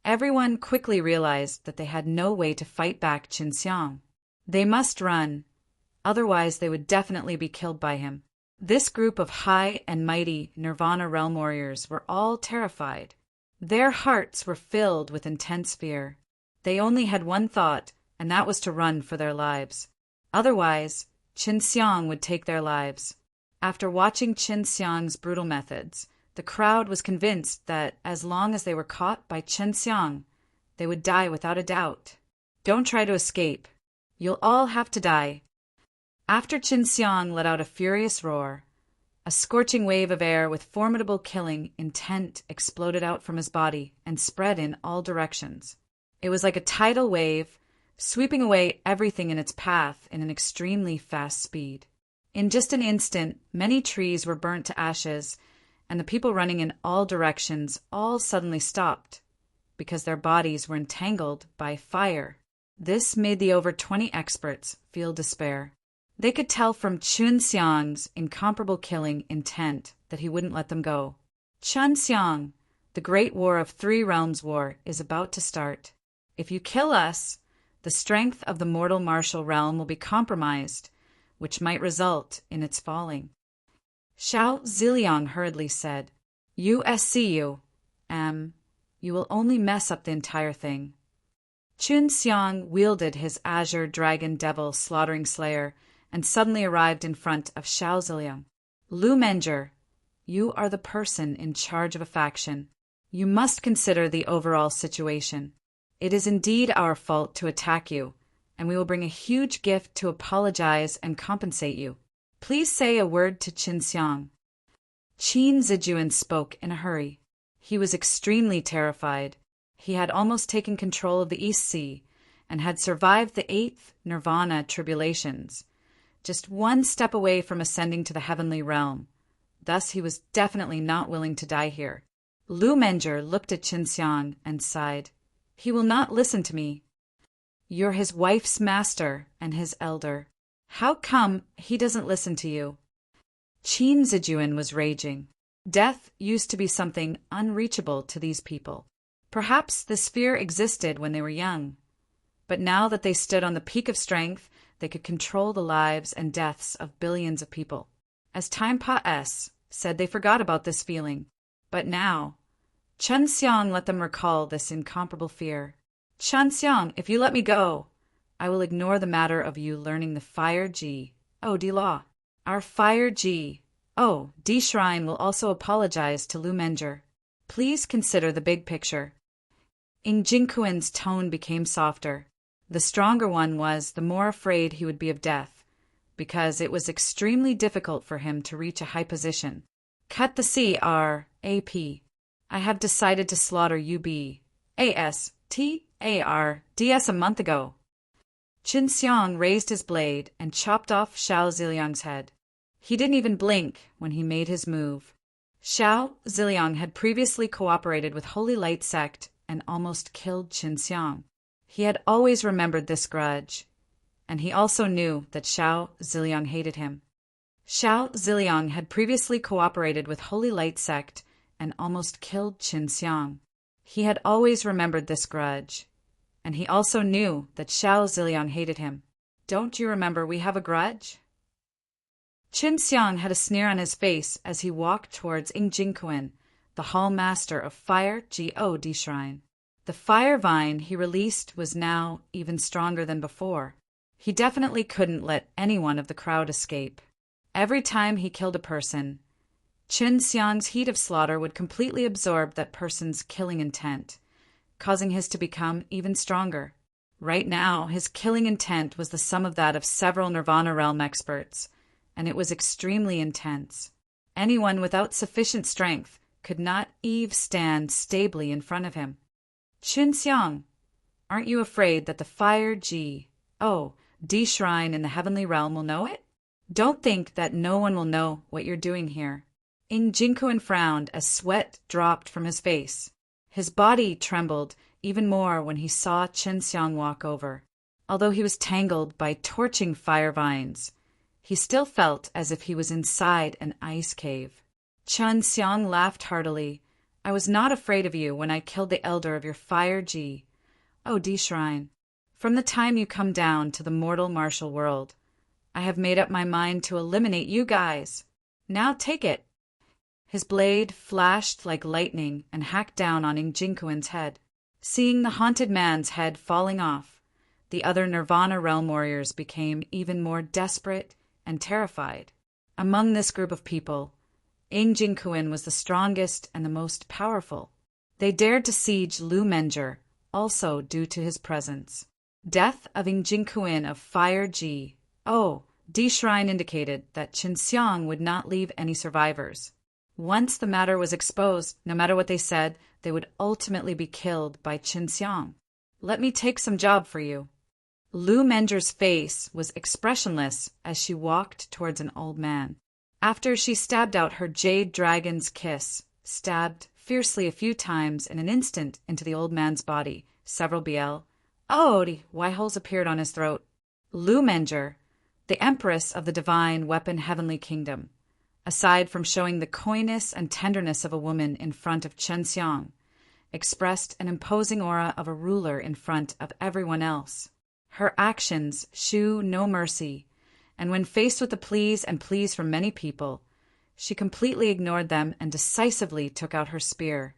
Everyone quickly realized that they had no way to fight back Chen Xiang. They must run, otherwise they would definitely be killed by him. This group of high and mighty Nirvana realm warriors were all terrified. Their hearts were filled with intense fear. They only had one thought, and that was to run for their lives. Otherwise, Chen Xiang would take their lives. After watching Chen Xiang's brutal methods, the crowd was convinced that as long as they were caught by Chen Xiang, they would die without a doubt. "Don't try to escape. You'll all have to die." After Chen Xiang let out a furious roar, a scorching wave of air with formidable killing intent exploded out from his body and spread in all directions. It was like a tidal wave, sweeping away everything in its path in an extremely fast speed. In just an instant, many trees were burnt to ashes, and the people running in all directions all suddenly stopped, because their bodies were entangled by fire. This made the over 20 experts feel despair. They could tell from Chen Xiang's incomparable killing intent that he wouldn't let them go. "Chen Xiang, the Great War of Three Realms War is about to start. If you kill us, the strength of the mortal martial realm will be compromised, which might result in its falling." Xiao Ziliang hurriedly said, "You will only mess up the entire thing." Chen Xiang wielded his Azure Dragon Devil Slaughtering Slayer and suddenly arrived in front of Xiao Ziliang. "Lu Menger, you are the person in charge of a faction. You must consider the overall situation. It is indeed our fault to attack you, and we will bring a huge gift to apologize and compensate you. Please say a word to Chen Xiang." Qin Zijuan spoke in a hurry. He was extremely terrified. He had almost taken control of the East Sea and had survived the 8th Nirvana tribulations, just one step away from ascending to the heavenly realm. Thus he was definitely not willing to die here. Lu Menger looked at Chen Xiang and sighed. "He will not listen to me. You're his wife's master and his elder. How come he doesn't listen to you?" Qin Zijuan was raging. Death used to be something unreachable to these people. Perhaps this fear existed when they were young, but now that they stood on the peak of strength, they could control the lives and deaths of billions of people. As time passed, they forgot about this feeling. But now, Chen Xiang let them recall this incomparable fear. Chen Xiang, if you let me go, I will ignore the matter of you learning the Fire Ji, Di law. Our Fire Ji, Di shrine will also apologize to Lu Menger. Please consider the big picture. Ing Jingquan's tone became softer. The stronger one was, the more afraid he would be of death, because it was extremely difficult for him to reach a high position. Cut the C-R-A-P. I have decided to slaughter U-B-A-S-T-A-R-D-S a month ago. Qin Xiang raised his blade and chopped off Xiao Ziliang's head. He didn't even blink when he made his move. Xiao Ziliang had previously cooperated with Holy Light Sect and almost killed Qin Xiang. He had always remembered this grudge, and he also knew that Xiao Ziliang hated him. Xiao Ziliang had previously cooperated with Holy Light Sect and almost killed Qin Xiang. He had always remembered this grudge, and he also knew that Xiao Ziliang hated him. Don't you remember we have a grudge? Qin Xiang had a sneer on his face as he walked towards Ing Jingquan, the hall master of Fire God Shrine. The fire vine he released was now even stronger than before. He definitely couldn't let anyone of the crowd escape. Every time he killed a person, Qin Xiang's heat of slaughter would completely absorb that person's killing intent, causing his to become even stronger. Right now, his killing intent was the sum of that of several Nirvana realm experts, and it was extremely intense. Anyone without sufficient strength could not even stand stably in front of him. Qin Xiang, aren't you afraid that the Fire D shrine in the heavenly realm will know it? Don't think that no one will know what you're doing here. Ing Jingquan frowned as sweat dropped from his face. His body trembled even more when he saw Qin Xiang walk over. Although he was tangled by torching fire vines, he still felt as if he was inside an ice cave. Qin Xiang laughed heartily. I was not afraid of you when I killed the elder of your Fire D shrine. From the time you come down to the mortal martial world, I have made up my mind to eliminate you guys. Now take it. His blade flashed like lightning and hacked down on Ing Jingquan's head. Seeing the haunted man's head falling off, the other Nirvana realm warriors became even more desperate and terrified. Among this group of people, Ing Jingquan was the strongest and the most powerful. They dared to siege Lu Menger, also due to his presence. Death of Ing Jingquan of Fire D shrine indicated that Qin Xiang would not leave any survivors. Once the matter was exposed, no matter what they said, they would ultimately be killed by Qin Xiang. Let me take some job for you. Lu Menger's face was expressionless as she walked towards an old man. After she stabbed out her jade dragon's kiss, stabbed fiercely a few times in an instant into the old man's body, several BL. Y holes appeared on his throat. Lu Menger, the empress of the divine weapon heavenly kingdom, aside from showing the coyness and tenderness of a woman in front of Qin Xiang, expressed an imposing aura of a ruler in front of everyone else. Her actions shew no mercy, and when faced with the pleas and pleas from many people, she completely ignored them and decisively took out her spear,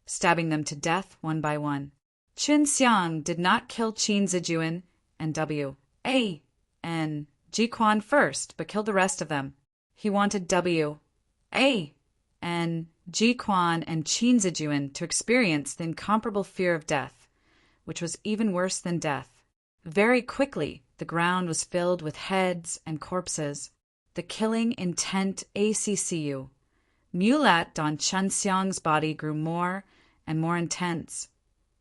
stabbing them to death one by one. Qin Xiang did not kill Qin Zijuan and W.A.N. Jiquan first, but killed the rest of them. He wanted W.A.N. Jiquan and Qin Zijuan to experience the incomparable fear of death, which was even worse than death. Very quickly, the ground was filled with heads and corpses. The killing intent ACCU. Mulat on Qin Xiang's body grew more and more intense,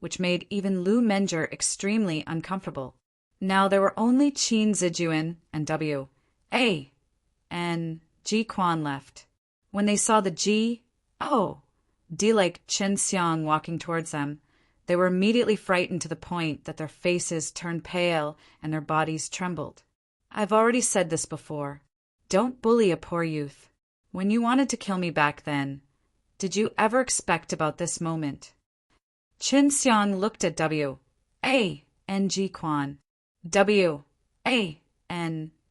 which made even Lu Menger extremely uncomfortable. Now there were only Qin Zijuan and W.A.N. Jiquan left. When they saw the D like Qin Xiang walking towards them, they were immediately frightened to the point that their faces turned pale and their bodies trembled. I've already said this before. Don't bully a poor youth. When you wanted to kill me back then, did you ever expect about this moment? Qin Xiang looked at W.A.N. Jiquan. W.A.N.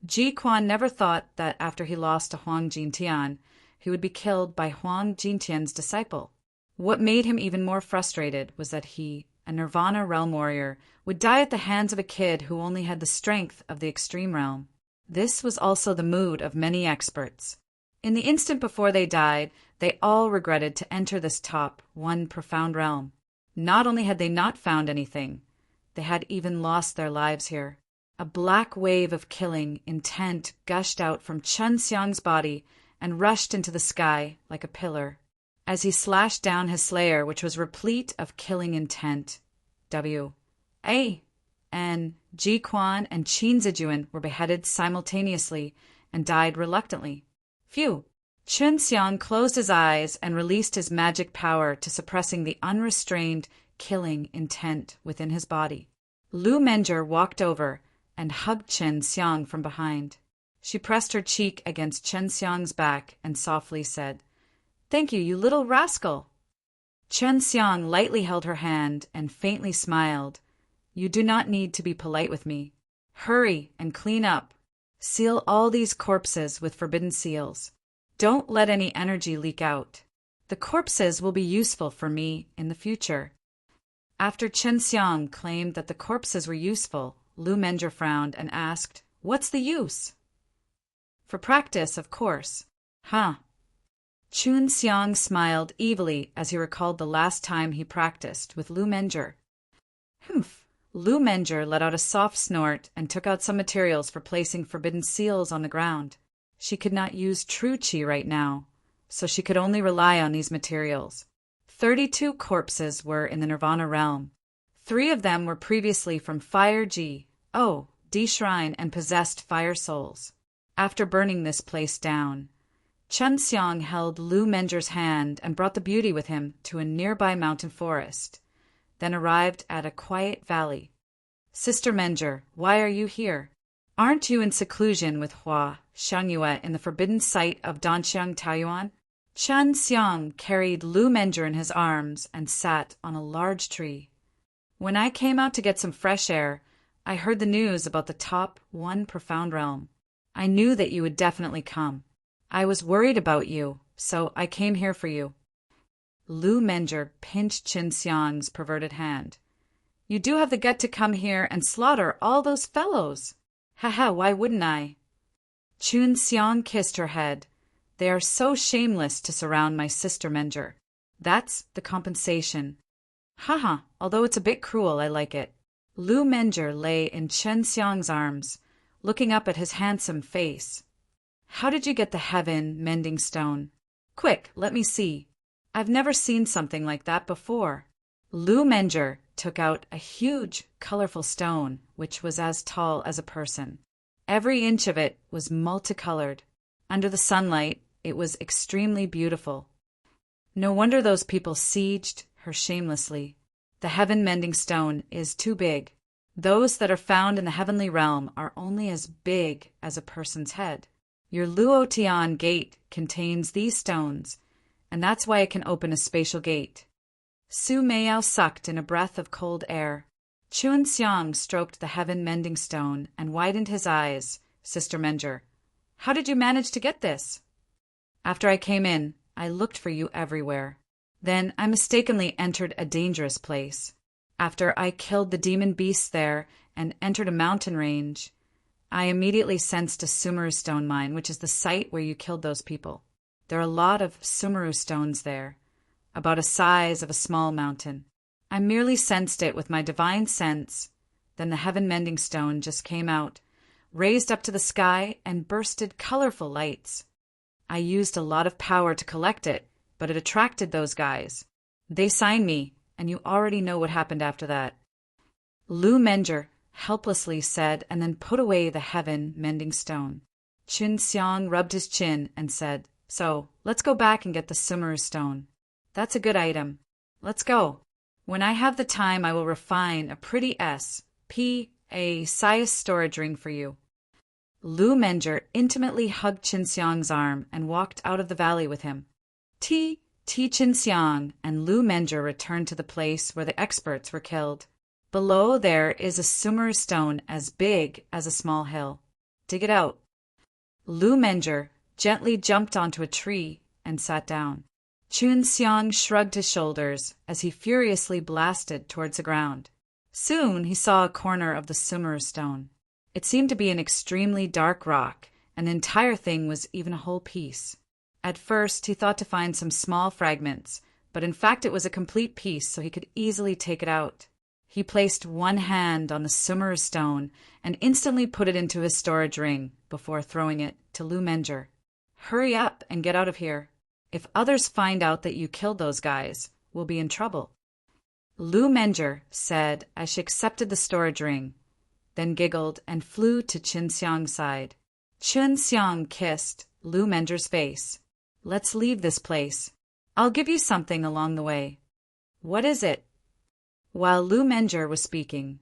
Jiquan never thought that after he lost to Huang Jintian, he would be killed by Huang Jintian's disciple. What made him even more frustrated was that he, a Nirvana realm warrior, would die at the hands of a kid who only had the strength of the extreme realm. This was also the mood of many experts. In the instant before they died, they all regretted to enter this top, one profound realm. Not only had they not found anything, they had even lost their lives here. A black wave of killing intent gushed out from Chen Xiang's body and rushed into the sky like a pillar. As he slashed down his slayer, which was replete of killing intent, W.A. and Ji Quan and Qin Zijuan were beheaded simultaneously and died reluctantly. Phew! Chen Xiang closed his eyes and released his magic power to suppressing the unrestrained killing intent within his body. Lu Menjur walked over and hugged Chen Xiang from behind. She pressed her cheek against Chen Xiang's back and softly said, "Thank you, you little rascal." Chen Xiang lightly held her hand and faintly smiled. "You do not need to be polite with me. Hurry and clean up. Seal all these corpses with forbidden seals. Don't let any energy leak out. The corpses will be useful for me in the future." After Chen Xiang claimed that the corpses were useful, Lu Menjur frowned and asked, "What's the use?" "For practice, of course." "Huh." Chen Xiang smiled evilly as he recalled the last time he practiced with Lu Menjur. "Humph." Lu Menjur let out a soft snort and took out some materials for placing forbidden seals on the ground. She could not use true qi right now, so she could only rely on these materials. 32 corpses were in the Nirvana realm. 3 of them were previously from Fire D Shrine and possessed fire souls. After burning this place down, Chen Xiang held Lu Menjur's hand and brought the beauty with him to a nearby mountain forest, then arrived at a quiet valley. "Sister Menjur, why are you here? Aren't you in seclusion with Hua Xiangyue in the forbidden site of Danxiang Taiyuan?" Chen Xiang carried Lu Menjur in his arms and sat on a large tree. "When I came out to get some fresh air, I heard the news about the top one profound realm. I knew that you would definitely come. I was worried about you, so I came here for you." Lu Menjur pinched Chen Xiang's perverted hand. "You do have the gut to come here and slaughter all those fellows. Haha, why wouldn't I?" Chen Xiang kissed her head. "They are so shameless to surround my sister Menjur. That's the compensation." "Haha, although it's a bit cruel, I like it." Lu Menjur lay in Chen Xiang's arms, looking up at his handsome face. "How did you get the heaven mending stone? Quick, let me see. I've never seen something like that before." Lu Menjur took out a huge, colorful stone, which was as tall as a person. Every inch of it was multicolored. Under the sunlight, it was extremely beautiful. No wonder those people sieged her shamelessly. The heaven-mending stone is too big. Those that are found in the heavenly realm are only as big as a person's head. Your Luotian gate contains these stones, and that's why it can open a spatial gate. Su Meiyao sucked in a breath of cold air. Chen Xiang stroked the heaven-mending stone and widened his eyes. "Sister Menjur, how did you manage to get this?" "After I came in, I looked for you everywhere. Then I mistakenly entered a dangerous place. After I killed the demon beasts there and entered a mountain range, I immediately sensed a Sumeru stone mine, which is the site where you killed those people. There are a lot of Sumeru stones there, about the size of a small mountain. I merely sensed it with my divine sense. Then the heaven-mending stone just came out, raised up to the sky, and bursted colorful lights. I used a lot of power to collect it, but it attracted those guys. They signed me, and you already know what happened after that." Lu Menjur helplessly said, and then put away the heaven-mending stone. Chen Xiang rubbed his chin and said, "So, let's go back and get the Sumeru stone. That's a good item. Let's go. When I have the time, I will refine a pretty size storage ring for you." Lu Menjur intimately hugged Chen Xiang's arm and walked out of the valley with him. Chen Xiang and Lu Menjur returned to the place where the experts were killed. Below there is a Sumeru stone as big as a small hill. "Dig it out." Lu Menjur gently jumped onto a tree and sat down. Chun Xiang shrugged his shoulders as he furiously blasted towards the ground. Soon he saw a corner of the Sumeru stone. It seemed to be an extremely dark rock, and the entire thing was even a whole piece. At first he thought to find some small fragments, but in fact it was a complete piece, so he could easily take it out. He placed one hand on the Sumeru stone and instantly put it into his storage ring before throwing it to Lu Menger. "Hurry up and get out of here. If others find out that you killed those guys, we'll be in trouble." Lu Menger said as she accepted the storage ring, then giggled and flew to Chun Xiang's side. Chun Xiang kissed Lu Menger's face. "Let's leave this place. I'll give you something along the way." "What is it?" While Lu Menger was speaking,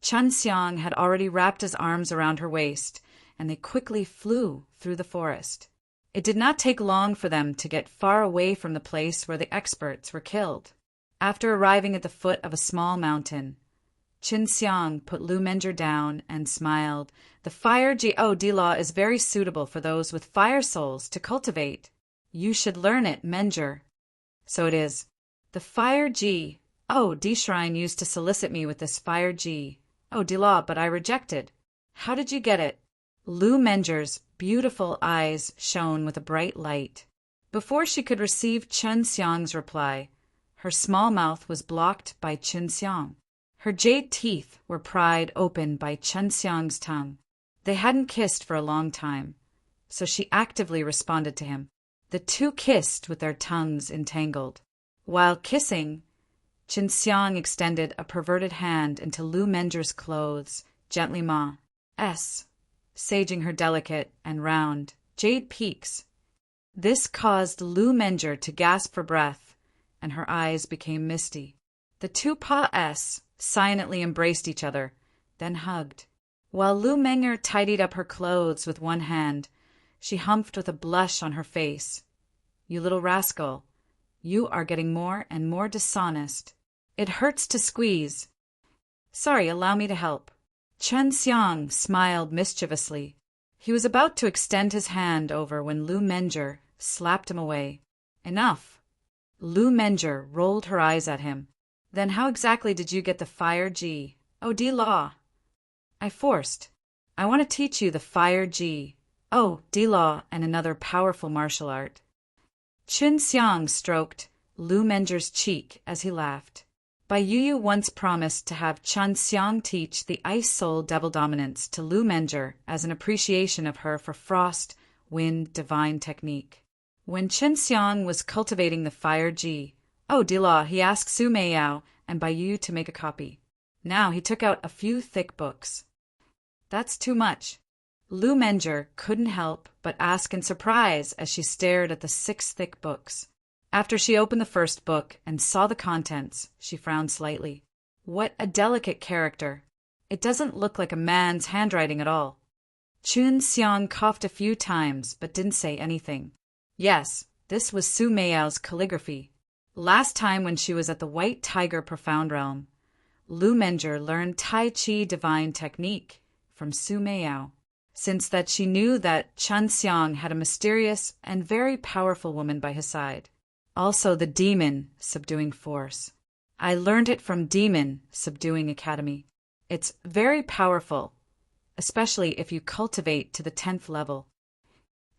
Chun Xiang had already wrapped his arms around her waist, and they quickly flew through the forest. It did not take long for them to get far away from the place where the experts were killed. After arriving at the foot of a small mountain, Chun Xiang put Lu Menger down and smiled. "The fire God law is very suitable for those with fire souls to cultivate. You should learn it, Menger." "So it is. The fire God shrine used to solicit me with this fire God law, but I rejected. How did you get it?" Lu Menger's beautiful eyes shone with a bright light. Before she could receive Chun Xiang's reply, her small mouth was blocked by Chun Xiang. Her jade teeth were pried open by Chun Xiang's tongue. They hadn't kissed for a long time, so she actively responded to him. The two kissed with their tongues entangled. While kissing, Chun Xiang extended a perverted hand into Lu Menger's clothes, gently saging her delicate and round jade peaks. This caused Lu Menger to gasp for breath, and her eyes became misty. The two silently embraced each other, then hugged. While Lu Menger tidied up her clothes with one hand, she humphed with a blush on her face. "You little rascal, you are getting more and more dishonest. It hurts to squeeze." "Sorry, allow me to help." Chun Xiang smiled mischievously. He was about to extend his hand over when Lu Menger slapped him away. "Enough." Lu Menger rolled her eyes at him. "Then how exactly did you get the fire God law?" "I forced. I want to teach you the fire God law and another powerful martial art." Chun Xiang stroked Lu Menger's cheek as he laughed. Bai Yu once promised to have Chun Xiang teach the Ice Soul Devil Dominance to Lu Menger as an appreciation of her for Frost, Wind, Divine technique. When Chun Xiang was cultivating the fire God law, he asked Su Meiyao and Bai Yu to make a copy. Now he took out a few thick books. "That's too much." Lu Menger couldn't help but ask in surprise as she stared at the 6 thick books. After she opened the first book and saw the contents, she frowned slightly. "What a delicate character. It doesn't look like a man's handwriting at all." Chun Xiang coughed a few times but didn't say anything. Yes, this was Su Meiyao's calligraphy. Last time when she was at the White Tiger Profound Realm, Lu Menger learned Tai Chi Divine Technique from Su Meiyao. Since that she knew that Chun Xiang had a mysterious and very powerful woman by his side. Also the Demon Subduing Force. "I learned it from Demon Subduing Academy. It's very powerful, especially if you cultivate to the 10th level."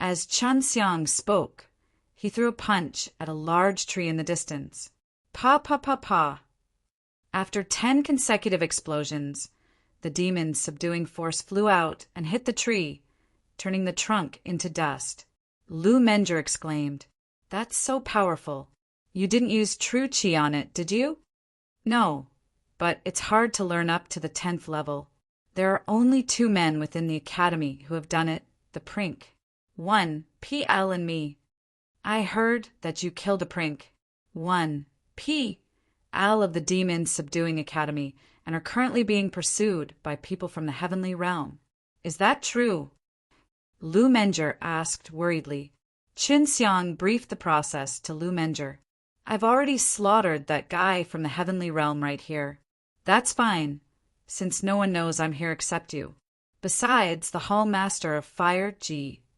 As Chun Xiang spoke, he threw a punch at a large tree in the distance. Pa pa pa pa. After 10 consecutive explosions, the demon's subduing force flew out and hit the tree, turning the trunk into dust. Lu Menger exclaimed, "That's so powerful. You didn't use true chi on it, did you?" "No, but it's hard to learn up to the 10th level. There are only 2 men within the academy who have done it, the Prink. One, PL and me. I heard that you killed a Prink. One, PL of the Demon Subduing Academy, and are currently being pursued by people from the heavenly realm. Is that true?" Lu Menger asked worriedly. Chun Xiang briefed the process to Lu Menger. "I've already slaughtered that guy from the heavenly realm right here. That's fine, since no one knows I'm here except you. Besides, the Hall Master of Fire,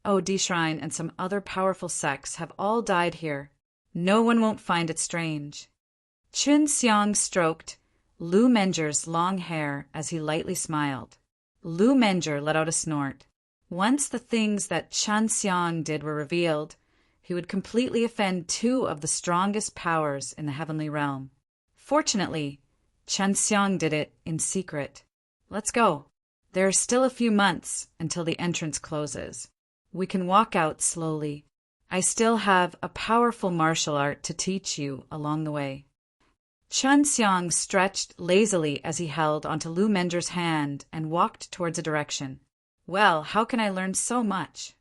God Shrine, and some other powerful sects have all died here. No one won't find it strange. Chun Xiang stroked Lu Menger's long hair as he lightly smiled. Lu Menger let out a snort. Once the things that Chun Xiang did were revealed, he would completely offend two of the strongest powers in the heavenly realm. Fortunately, Chun Xiang did it in secret. Let's go. There are still a few months until the entrance closes. We can walk out slowly. I still have a powerful martial art to teach you along the way. Chun Xiang stretched lazily as he held onto Lu Menger's hand and walked towards a direction. Well, how can I learn so much?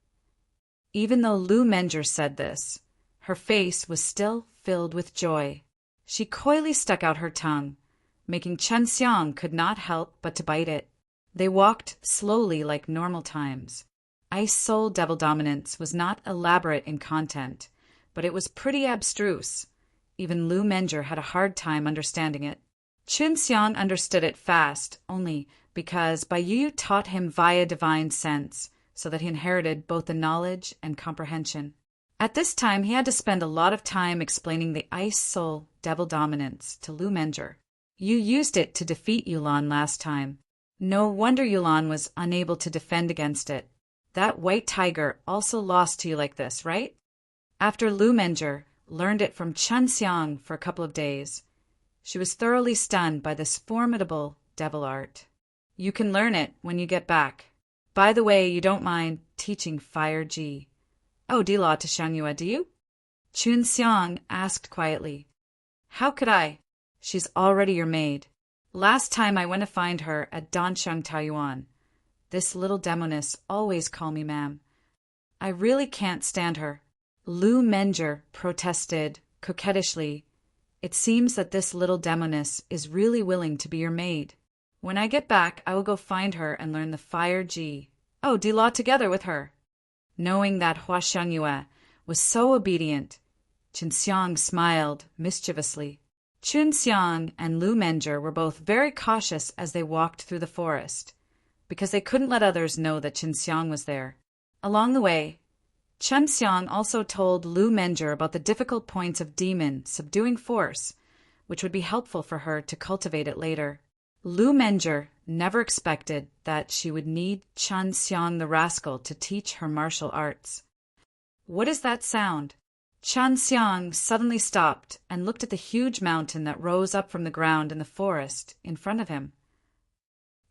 Even though Lu Menger said this, her face was still filled with joy. She coyly stuck out her tongue, making Chun Xiang could not help but to bite it. They walked slowly like normal times. Ice Soul Devil Dominance was not elaborate in content, but it was pretty abstruse. Even Lu Menger had a hard time understanding it. Chun Xiang understood it fast, only because Bai Yu taught him via divine sense, so that he inherited both the knowledge and comprehension. At this time, he had to spend a lot of time explaining the Ice Soul Devil Dominance to Lu Menger. You used it to defeat Yulan last time. No wonder Yulan was unable to defend against it. That white tiger also lost to you like this, right? After Lu Menger learned it from Chun Xiang for a couple of days, she was thoroughly stunned by this formidable devil art. You can learn it when you get back. By the way, you don't mind teaching Fire Ji. Oh, Di-La to Xiangyue, do you? Chun Xiang asked quietly. How could I? She's already your maid. Last time I went to find her at Dansheng Taoyuan. This little demoness always call me ma'am. I really can't stand her. Lu Menger protested coquettishly. It seems that this little demoness is really willing to be your maid. When I get back, I will go find her and learn the Fire Ji. Oh, Di-La together with her. Knowing that Hua Xiangyue was so obedient, Chun Xiang smiled mischievously. Chun Xiang and Lu Menger were both very cautious as they walked through the forest, because they couldn't let others know that Chun Xiang was there. Along the way, Chun Xiang also told Lu Menger about the difficult points of demon subduing force, which would be helpful for her to cultivate it later. Lu Menger never expected that she would need Chun Xiang the rascal to teach her martial arts. What is that sound? Chun Xiang suddenly stopped and looked at the huge mountain that rose up from the ground in the forest in front of him.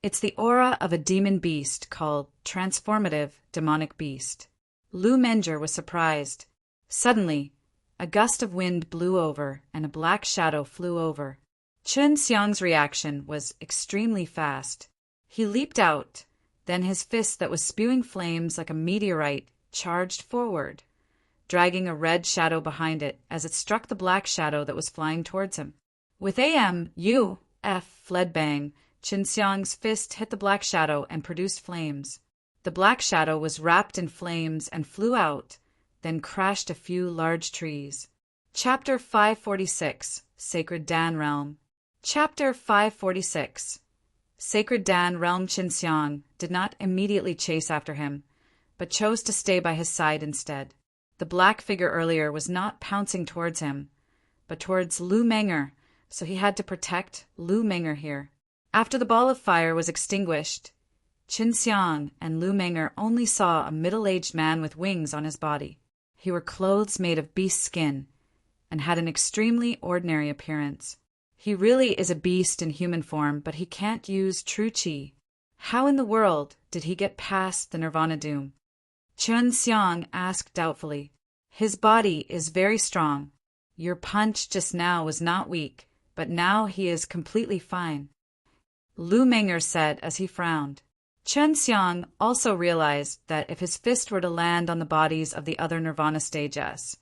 It's the aura of a demon beast called Transformative Demonic Beast. Lu Menger was surprised. Suddenly, a gust of wind blew over and a black shadow flew over. Chun Xiang's reaction was extremely fast. He leaped out, then his fist that was spewing flames like a meteorite charged forward, dragging a red shadow behind it as it struck the black shadow that was flying towards him. With AMUF fled bang, Chun Xiang's fist hit the black shadow and produced flames. The black shadow was wrapped in flames and flew out, then crashed a few large trees. Chapter 546, Sacred Dan Realm. Chapter 546. Sacred Dan Realm. Chun Xiang did not immediately chase after him, but chose to stay by his side instead. The black figure earlier was not pouncing towards him, but towards Lu Menger, so he had to protect Lu Menger here. After the ball of fire was extinguished, Chun Xiang and Lu Menger only saw a middle-aged man with wings on his body. He wore clothes made of beast skin and had an extremely ordinary appearance. He really is a beast in human form, but he can't use true qi. How in the world did he get past the Nirvana Doom? Chun Xiang asked doubtfully. His body is very strong. Your punch just now was not weak, but now he is completely fine. Lu Menger said as he frowned. Chun Xiang also realized that if his fist were to land on the bodies of the other Nirvana stages,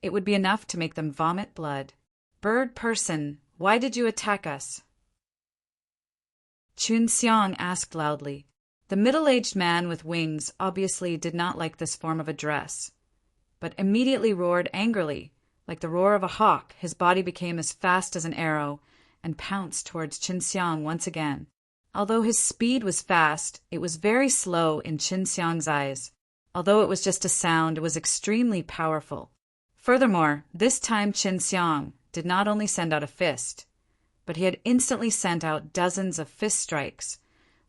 it would be enough to make them vomit blood. Bird person, why did you attack us? Chun Xiang asked loudly. The middle-aged man with wings obviously did not like this form of address, but immediately roared angrily. Like the roar of a hawk, his body became as fast as an arrow and pounced towards Chun Xiang once again. Although his speed was fast, it was very slow in Chun Xiang's eyes. Although it was just a sound, it was extremely powerful. Furthermore, this time Qin Xiang did not only send out a fist, but he had instantly sent out dozens of fist strikes,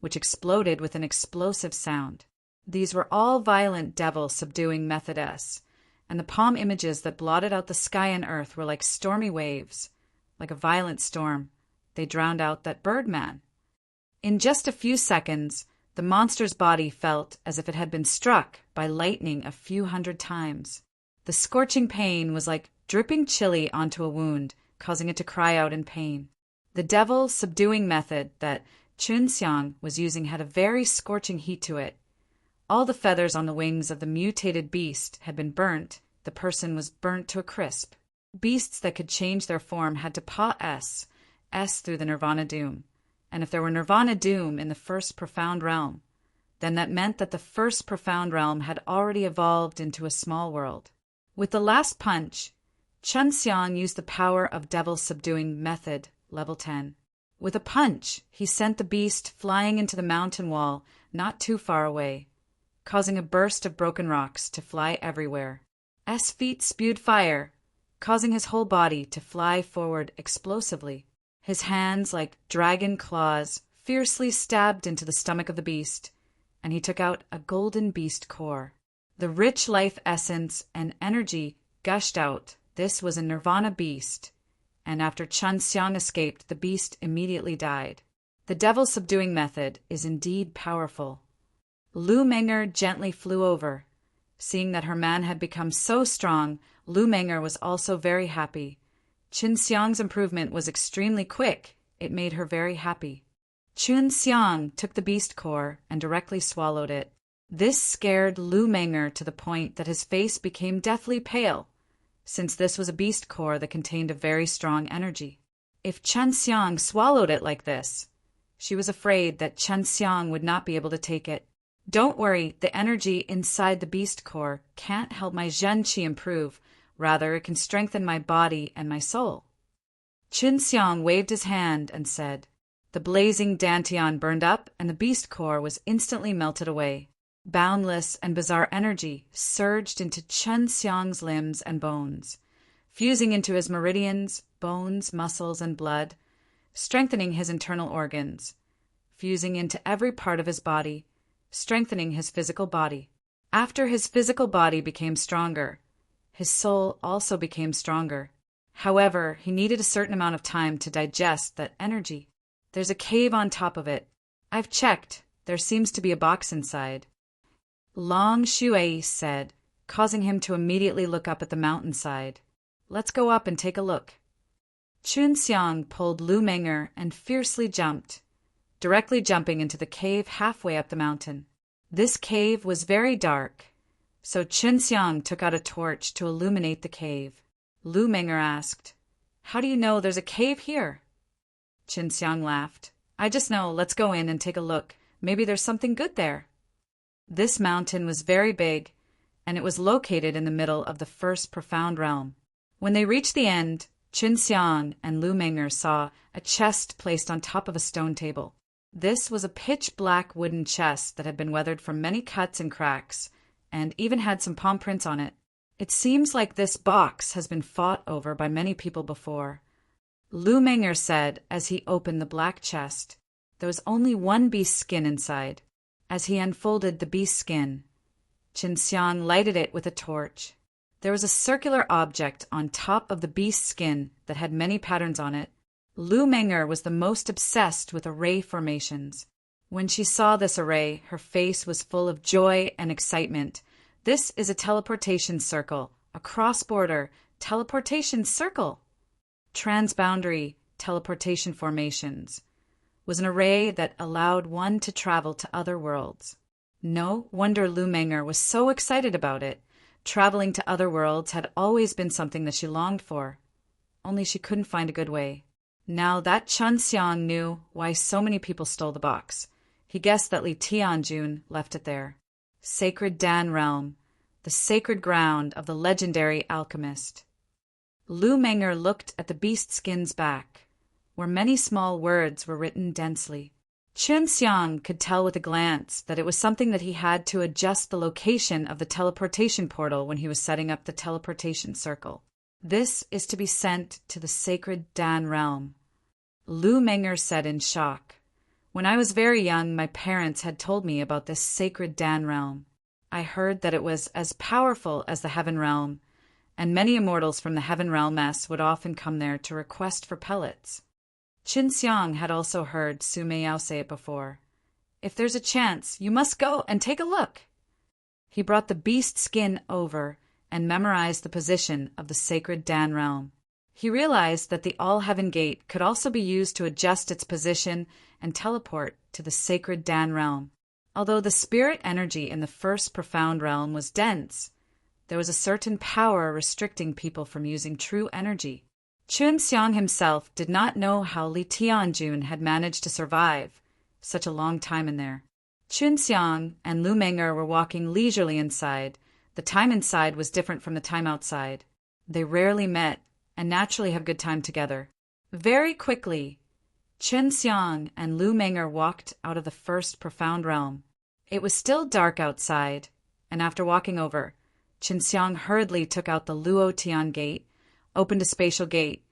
which exploded with an explosive sound. These were all violent devil-subduing methods, and the palm images that blotted out the sky and earth were like stormy waves. Like a violent storm, they drowned out that Birdman. In just a few seconds, the monster's body felt as if it had been struck by lightning a few hundred times. The scorching pain was like dripping chili onto a wound, causing it to cry out in pain. The devil-subduing method that Qin Xiang was using had a very scorching heat to it. All the feathers on the wings of the mutated beast had been burnt. The person was burnt to a crisp. Beasts that could change their form had to pass through the Nirvana Doom. And if there were Nirvana Doom in the first profound realm, then that meant that the first profound realm had already evolved into a small world. With the last punch, Qin Xiang used the power of devil-subduing method, level 10. With a punch, he sent the beast flying into the mountain wall not too far away, causing a burst of broken rocks to fly everywhere. S feet spewed fire, causing his whole body to fly forward explosively. His hands, like dragon claws, fiercely stabbed into the stomach of the beast, and he took out a golden beast core. The rich life essence and energy gushed out. This was a Nirvana beast, and after Qin Xiang escaped, the beast immediately died. The devil-subduing method is indeed powerful. Lu Meng'er gently flew over. Seeing that her man had become so strong, Lu Meng'er was also very happy. Qin Xiang's improvement was extremely quick. It made her very happy. Qin Xiang took the beast core and directly swallowed it. This scared Lu Meng'er to the point that his face became deathly pale, since this was a beast core that contained a very strong energy. If Qin Xiang swallowed it like this, she was afraid that Qin Xiang would not be able to take it. Don't worry, the energy inside the beast core can't help my Zhen Qi improve. Rather, it can strengthen my body and my soul. Qin Xiang waved his hand and said. The blazing dantian burned up, and the beast core was instantly melted away. Boundless and bizarre energy surged into Qin Xiang's limbs and bones, fusing into his meridians, bones, muscles, and blood, strengthening his internal organs, fusing into every part of his body, strengthening his physical body. After his physical body became stronger, his soul also became stronger. However, he needed a certain amount of time to digest that energy. There's a cave on top of it. I've checked. There seems to be a box inside. Long Shui said, causing him to immediately look up at the mountainside. Let's go up and take a look. Qin Xiang pulled Lu Meng'er and fiercely jumped, directly jumping into the cave halfway up the mountain. This cave was very dark, so Qin Xiang took out a torch to illuminate the cave. Lu Meng'er asked, How do you know there's a cave here? Qin Xiang laughed. I just know, let's go in and take a look. Maybe there's something good there. This mountain was very big, and it was located in the middle of the first profound realm. When they reached the end, Qin Xiang and Lu Meng'er saw a chest placed on top of a stone table. This was a pitch-black wooden chest that had been weathered from many cuts and cracks, and even had some palm prints on it. It seems like this box has been fought over by many people before. Lu Meng'er said as he opened the black chest. There was only one beast's skin inside. As he unfolded the beast's skin, Qin Xiang lighted it with a torch. There was a circular object on top of the beast's skin that had many patterns on it. Lu Meng'er was the most obsessed with array formations. When she saw this array, her face was full of joy and excitement. This is a teleportation circle, a cross-border teleportation circle. Transboundary teleportation formations was an array that allowed one to travel to other worlds. No wonder Lu Meng'er was so excited about it. Traveling to other worlds had always been something that she longed for, only she couldn't find a good way. Now that Qin Xiang knew why so many people stole the box. He guessed that Li Tianjun left it there. Sacred Dan Realm, the sacred ground of the legendary alchemist. Lu Meng'er looked at the beast skin's back, where many small words were written densely. Chun Xiang could tell with a glance that it was something that he had to adjust the location of the teleportation portal when he was setting up the teleportation circle. This is to be sent to the sacred Dan realm. Lu Meng'er said in shock. When I was very young, my parents had told me about this sacred Dan realm. I heard that it was as powerful as the Heaven realm, and many immortals from the Heaven realm would often come there to request for pellets. Qin Xiang had also heard Su Meiyao say it before. If there's a chance, you must go and take a look. He brought the beast skin over and memorized the position of the sacred Dan realm. He realized that the All-Heaven Gate could also be used to adjust its position and teleport to the sacred Dan realm. Although the spirit energy in the first profound realm was dense, there was a certain power restricting people from using true energy. Chun Xiang himself did not know how Li Tianjun had managed to survive such a long time in there. Chun Xiang and Lu Meng'er were walking leisurely inside. The time inside was different from the time outside. They rarely met and naturally have good time together. Very quickly, Chun Xiang and Lu Meng'er walked out of the first profound realm. It was still dark outside, and after walking over, Chun Xiang hurriedly took out the Luo Tian gate, opened a spatial gate,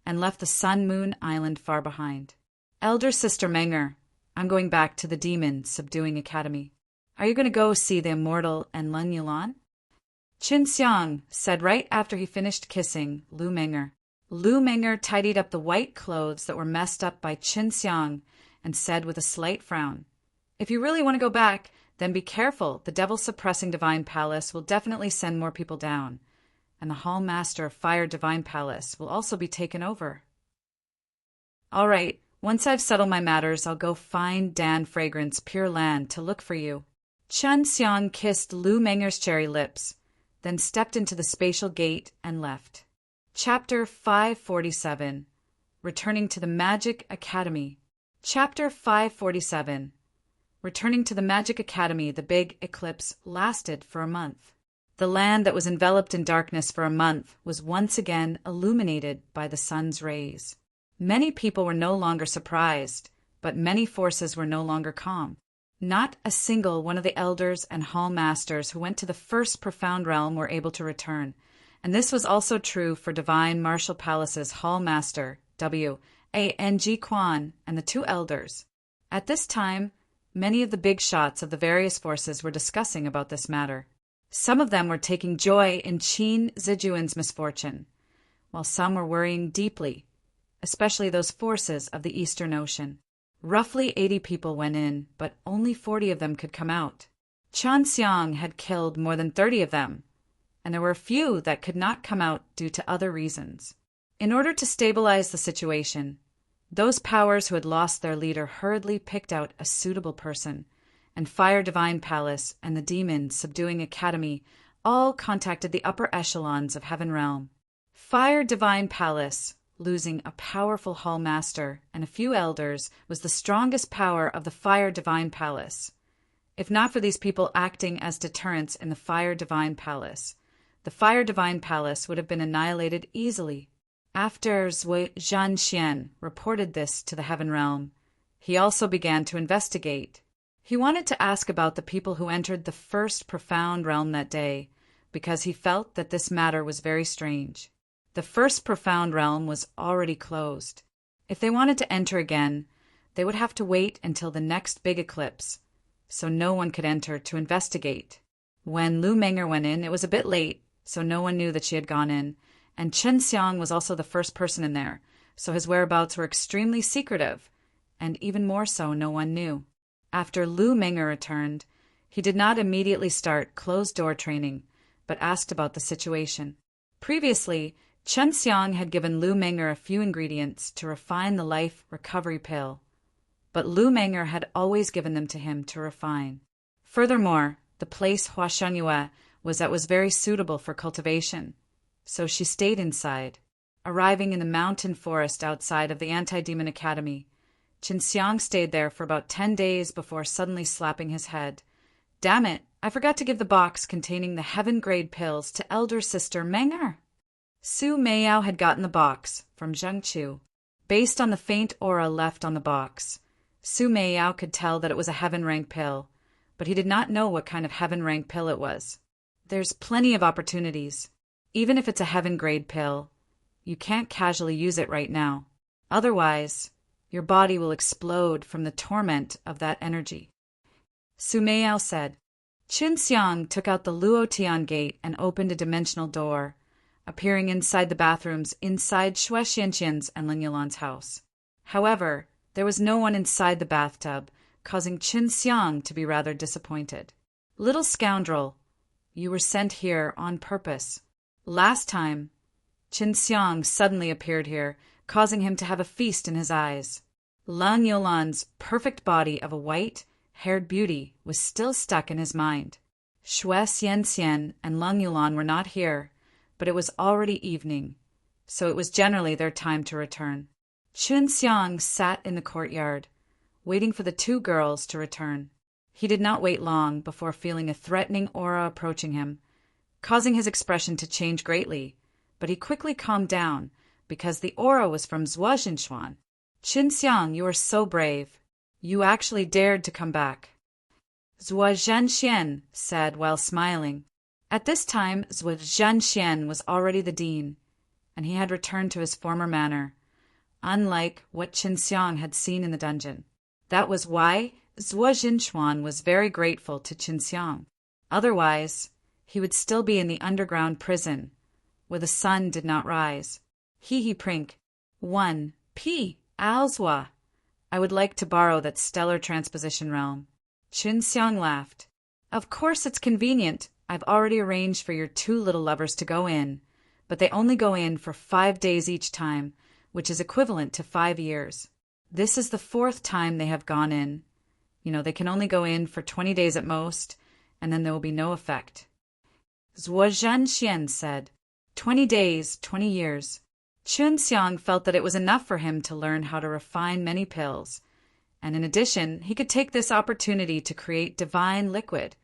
and left the Sun Moon Island far behind. Elder Sister Meng'er, I'm going back to the Demon Subduing Academy. Are you going to go see the immortal and Lun Yulan? Qin Xiang said right after he finished kissing Lu Meng'er. Lu Meng'er tidied up the white clothes that were messed up by Qin Xiang and said with a slight frown, If you really want to go back, then be careful. The devil-suppressing Divine Palace will definitely send more people down, and the Hall Master of Fire Divine Palace will also be taken over. All right, once I've settled my matters, I'll go find Dan Fragrance Pure Land to look for you. Chun Xiang kissed Lu Meng'er's cherry lips, then stepped into the spatial gate and left. Chapter 547. Returning to the Magic Academy. Chapter 547. Returning to the Magic Academy, the big eclipse lasted for a month. The land that was enveloped in darkness for a month was once again illuminated by the sun's rays. Many people were no longer surprised, but many forces were no longer calm. Not a single one of the elders and hall masters who went to the first profound realm were able to return, and this was also true for Divine Martial Palace's hall master, W.A.N.G. Quan, and the two elders. At this time, many of the big shots of the various forces were discussing about this matter. Some of them were taking joy in Qin Zijuan's misfortune, while some were worrying deeply, especially those forces of the Eastern Ocean. Roughly 80 people went in, but only 40 of them could come out. Chun Xiang had killed more than 30 of them, and there were a few that could not come out due to other reasons. In order to stabilize the situation, those powers who had lost their leader hurriedly picked out a suitable person, and Fire Divine Palace and the Demon Subduing Academy all contacted the upper echelons of Heaven Realm. Fire Divine Palace, losing a powerful hall master and a few elders, was the strongest power of the Fire Divine Palace. If not for these people acting as deterrents in the Fire Divine Palace, the Fire Divine Palace would have been annihilated easily. After Zhui Zhanxian reported this to the Heaven Realm, he also began to investigate. He wanted to ask about the people who entered the first profound realm that day, because he felt that this matter was very strange. The first profound realm was already closed. If they wanted to enter again, they would have to wait until the next big eclipse, so no one could enter to investigate. When Lu Meng'er went in, it was a bit late, so no one knew that she had gone in, and Chun Xiang was also the first person in there, so his whereabouts were extremely secretive, and even more so no one knew. After Lu Meng'er returned, he did not immediately start closed-door training, but asked about the situation. Previously, Chun Xiang had given Lu Meng'er a few ingredients to refine the life recovery pill, but Lu Meng'er had always given them to him to refine. Furthermore, the place Huashengyue was very suitable for cultivation, so she stayed inside. Arriving in the mountain forest outside of the Anti-Demon Academy, Qin Xiang stayed there for about 10 days before suddenly slapping his head. Damn it, I forgot to give the box containing the heaven-grade pills to elder sister Meng'er. Su Meiyao had gotten the box from Zheng Chu. Based on the faint aura left on the box, Su Meiyao could tell that it was a heaven-rank pill, but he did not know what kind of heaven-rank pill it was. There's plenty of opportunities. Even if it's a heaven-grade pill, you can't casually use it right now. Otherwise, your body will explode from the torment of that energy. Su Meiyao said. Qin Xiang took out the Luotian gate and opened a dimensional door, appearing inside the bathrooms inside Xue Xianxian's and Ling Yulan's house. However, there was no one inside the bathtub, causing Qin Xiang to be rather disappointed. Little scoundrel, you were sent here on purpose. Last time, Qin Xiang suddenly appeared here, causing him to have a feast in his eyes. Lang Yulan's perfect body of a white-haired beauty was still stuck in his mind. Xue Xianxian and Lang Yulan were not here, but it was already evening, so it was generally their time to return. Qin Xiang sat in the courtyard, waiting for the two girls to return. He did not wait long before feeling a threatening aura approaching him, causing his expression to change greatly, but he quickly calmed down because the aura was from Zhuo Jinchuan. Qin Xiang, you are so brave. You actually dared to come back. Zhuo Zhenxian said while smiling. At this time, Zhuo Zhenxian was already the dean, and he had returned to his former manner, unlike what Qin Xiang had seen in the dungeon. That was why Zhuo Jinchuan was very grateful to Qin Xiang. Otherwise, he would still be in the underground prison, where the sun did not rise. He prink. 1. P. Alzwa. I would like to borrow that stellar transposition realm. Qin Xiang laughed. Of course it's convenient. I've already arranged for your two little lovers to go in, but they only go in for 5 days each time, which is equivalent to 5 years. This is the 4th time they have gone in. They can only go in for 20 days at most, and then there will be no effect. Zhuo Zhenxian said, 20 days, 20 years. Qin Xiang felt that it was enough for him to learn how to refine many pills, and in addition, he could take this opportunity to create divine liquid,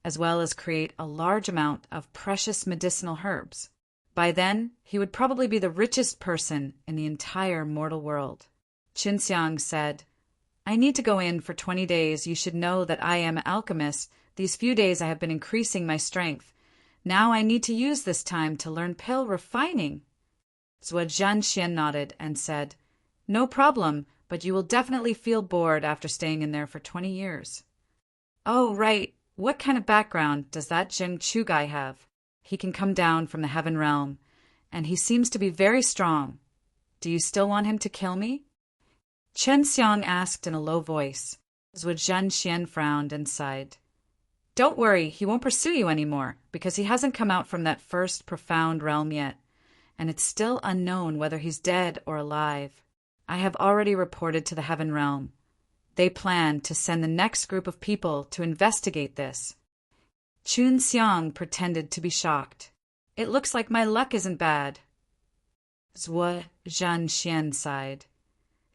as well as create a large amount of precious medicinal herbs. By then, he would probably be the richest person in the entire mortal world. Qin Xiang said, I need to go in for 20 days. You should know that I am an alchemist. These few days I have been increasing my strength. Now I need to use this time to learn pill refining. Zhuo Zhenxian nodded and said, No problem, but you will definitely feel bored after staying in there for 20 years. Oh, right. What kind of background does that Zheng Chu guy have? He can come down from the heaven realm, and he seems to be very strong. Do you still want him to kill me? Qin Xiang asked in a low voice. Zhuo Zhenxian frowned and sighed. Don't worry, he won't pursue you anymore, because he hasn't come out from that first profound realm yet, and it's still unknown whether he's dead or alive. I have already reported to the heaven realm. They plan to send the next group of people to investigate this. Qin Xiang pretended to be shocked. It looks like my luck isn't bad. Zhuo Zhenxian sighed.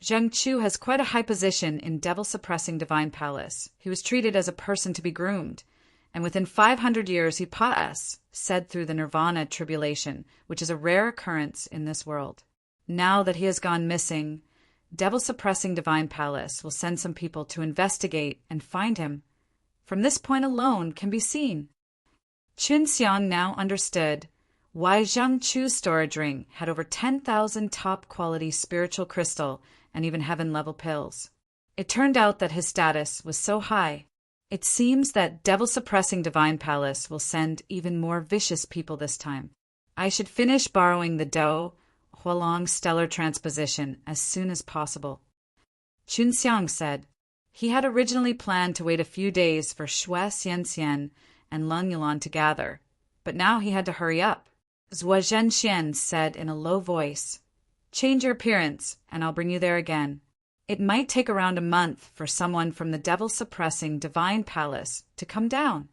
Zheng Chu has quite a high position in devil-suppressing divine palace. He was treated as a person to be groomed, and within 500 years he passed, said through the nirvana tribulation, which is a rare occurrence in this world. Now that he has gone missing, devil-suppressing divine palace will send some people to investigate and find him. From this point alone can be seen. Qin Xiang now understood why Zheng Chu's storage ring had over 10,000 top-quality spiritual crystal and even heaven-level pills. It turned out that his status was so high. It seems that devil-suppressing divine palace will send even more vicious people this time. I should finish borrowing the Dou Hualong stellar transposition as soon as possible. Qin Xiang said. He had originally planned to wait a few days for Xue Xianxian and Lang Yulan to gather, but now he had to hurry up. Zhuo Zhenxian said in a low voice, Change your appearance, and I'll bring you there again. It might take around a month for someone from the devil-suppressing divine palace to come down.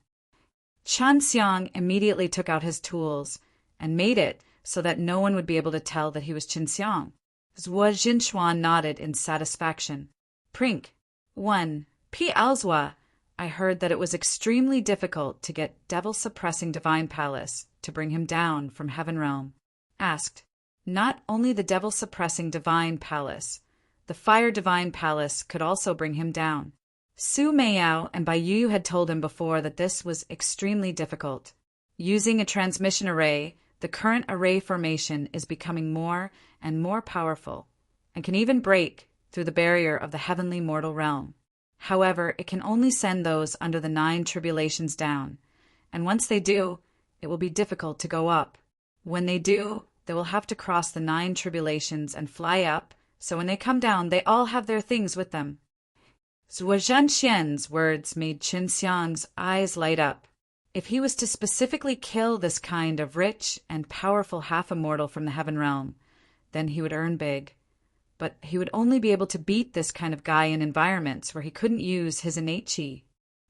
Qin Xiang immediately took out his tools and made it so that no one would be able to tell that he was Qin Xiang. Zhuo Jinchuan nodded in satisfaction. Prink. 1. P. Alzwa. I heard that it was extremely difficult to get devil-suppressing divine palace to bring him down from heaven realm. Asked. Not only the devil-suppressing divine palace, the Fire Divine Palace could also bring him down. Su Meiyao and Bai Yu had told him before that this was extremely difficult. Using a transmission array, the current array formation is becoming more and more powerful, and can even break through the barrier of the heavenly mortal realm. However, it can only send those under the 9 tribulations down, and once they do, it will be difficult to go up. When they do, they will have to cross the 9 tribulations and fly up, so when they come down, they all have their things with them. Zhuo Zhenxian's words made Qin Xiang's eyes light up. If he was to specifically kill this kind of rich and powerful half-immortal from the heaven realm, then he would earn big. But he would only be able to beat this kind of guy in environments where he couldn't use his innate qi.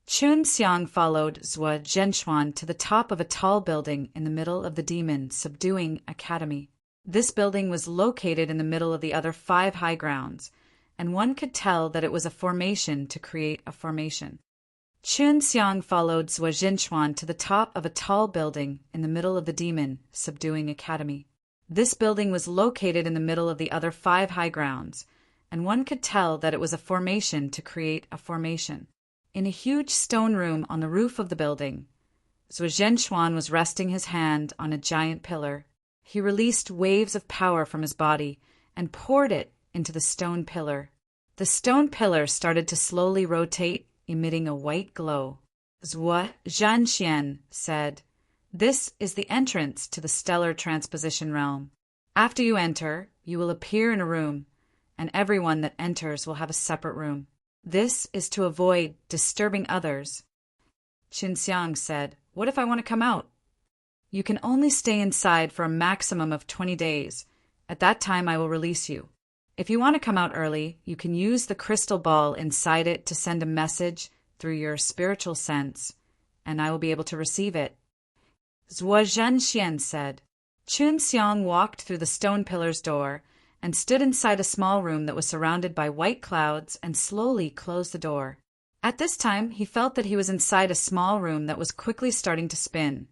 Qin Xiang followed Zhuo Zhenxuan to the top of a tall building in the middle of the demon subduing academy. This building was located in the middle of the other 5 high grounds, and one could tell that it was a formation to create a formation. Qin Xiang followed Zhuo Zhenxuan to the top of a tall building in the middle of the demon subduing academy. This building was located in the middle of the other 5 high grounds, and one could tell that it was a formation to create a formation. In a huge stone room on the roof of the building, Zhuo Zhenxuan was resting his hand on a giant pillar. He released waves of power from his body and poured it into the stone pillar. The stone pillar started to slowly rotate, emitting a white glow. Zhuo Zhenxian said, "This is the entrance to the stellar transposition realm. After you enter, you will appear in a room, and everyone that enters will have a separate room. This is to avoid disturbing others." Qin Xiang said, "What if I want to come out?" "You can only stay inside for a maximum of 20 days. At that time, I will release you. If you want to come out early, you can use the crystal ball inside it to send a message through your spiritual sense, and I will be able to receive it." Zhuo Zhenxian said. Qin Xiang walked through the stone pillar's door and stood inside a small room that was surrounded by white clouds and slowly closed the door. At this time, he felt that he was inside a small room that was quickly starting to spin.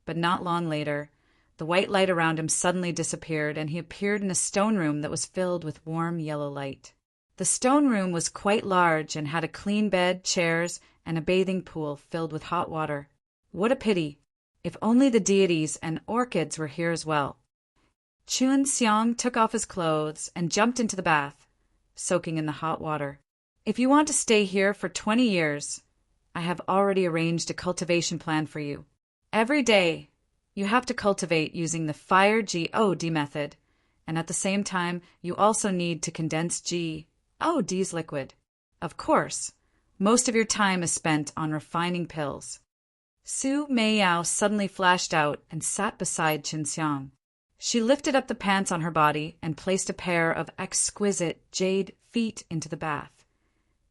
But not long later, the white light around him suddenly disappeared, and he appeared in a stone room that was filled with warm yellow light. The stone room was quite large and had a clean bed, chairs, and a bathing pool filled with hot water. What a pity! If only the deities and orchids were here as well. Qin Xiang took off his clothes and jumped into the bath, soaking in the hot water. "If you want to stay here for 20 years, I have already arranged a cultivation plan for you. Every day, you have to cultivate using the Fire God method, and at the same time, you also need to condense God's liquid. Of course, most of your time is spent on refining pills." Su Meiyao suddenly flashed out and sat beside Qin Xiang. She lifted up the pants on her body and placed a pair of exquisite jade feet into the bath,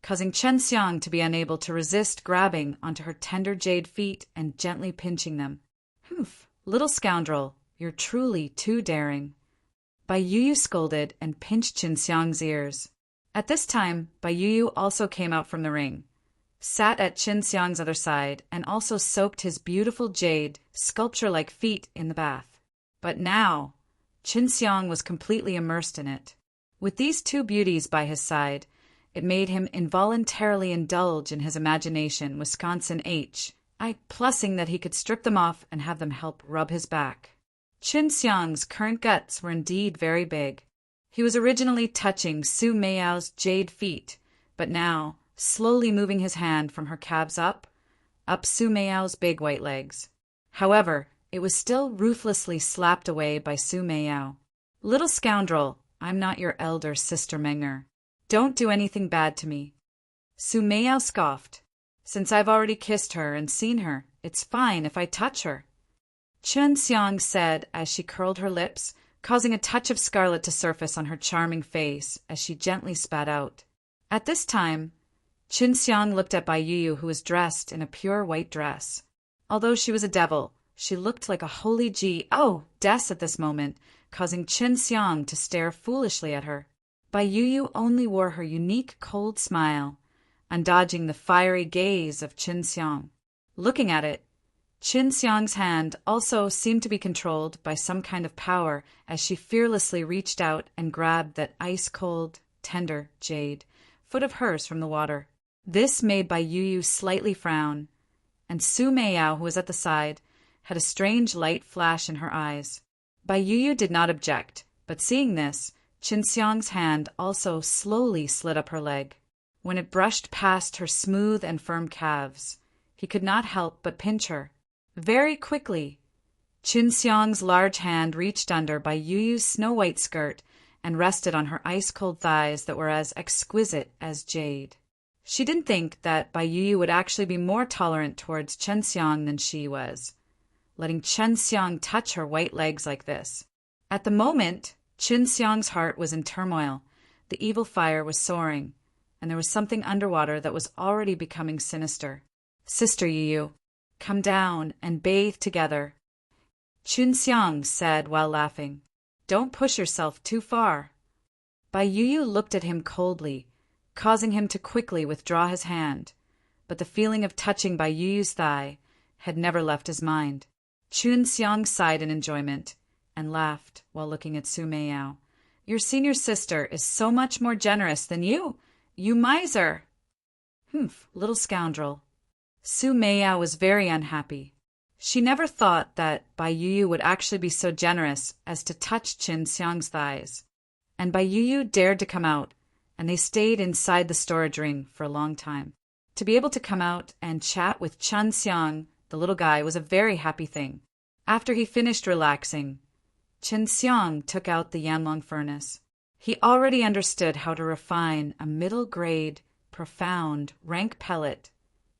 causing Qin Xiang to be unable to resist grabbing onto her tender jade feet and gently pinching them. "Humph, little scoundrel, you're truly too daring." Bai Yu scolded and pinched Qin Xiang's ears. At this time, Bai Yu also came out from the ring, sat at Qin Xiang's other side, and also soaked his beautiful jade, sculpture-like feet in the bath. But now, Qin Xiang was completely immersed in it. With these two beauties by his side, it made him involuntarily indulge in his imagination Wisconsin H. I plussing that he could strip them off and have them help rub his back. Qin Xiang's current guts were indeed very big. He was originally touching Su Meiyao's jade feet, but now, slowly moving his hand from her calves up Su Meiyao's big white legs. However, it was still ruthlessly slapped away by Su Meiyao. "Little scoundrel, I'm not your elder sister Menger. Don't do anything bad to me." Su Meiyao scoffed. "Since I've already kissed her and seen her, it's fine if I touch her," Qin Xiang said as she curled her lips, causing a touch of scarlet to surface on her charming face as she gently spat out. At this time, Qin Xiang looked at Bai Yu, who was dressed in a pure white dress. Although she was a devil, she looked like a holy goddess at this moment, causing Qin Xiang to stare foolishly at her. Bai Yu only wore her unique cold smile, undodging the fiery gaze of Qin Xiang. Looking at it, Qin Xiang's hand also seemed to be controlled by some kind of power as she fearlessly reached out and grabbed that ice-cold, tender jade foot of hers from the water. This made Bai Yu slightly frown, and Su Meiyao, who was at the side, had a strange light flash in her eyes. Bai Yu did not object, but seeing this, Qin Xiang's hand also slowly slid up her leg. When it brushed past her smooth and firm calves, he could not help but pinch her. Very quickly, Qin Xiang's large hand reached under Bai Yu's snow-white skirt and rested on her ice-cold thighs that were as exquisite as jade. She didn't think that Bai Yu would actually be more tolerant towards Chen Xiang than she was, letting Chen Xiang touch her white legs like this. At the moment, Qin Xiang's heart was in turmoil. The evil fire was soaring, and there was something underwater that was already becoming sinister. "Sister Yu, come down and bathe together," Qin Xiang said while laughing. "Don't push yourself too far." Bai Yu looked at him coldly, causing him to quickly withdraw his hand, but the feeling of touching Bai Yu's thigh had never left his mind. Qin Xiang sighed in enjoyment and laughed while looking at Su Meiyao. "Your senior sister is so much more generous than you, you miser!" "Humph, little scoundrel." Su Meiyao was very unhappy. She never thought that Bai Yu would actually be so generous as to touch Qin Xiang's thighs. And Bai Yu dared to come out, and they stayed inside the storage ring for a long time. To be able to come out and chat with Chen Xiang, the little guy, was a very happy thing. After he finished relaxing, Qin Xiang took out the Yanlong furnace. He already understood how to refine a middle-grade, profound, rank pellet,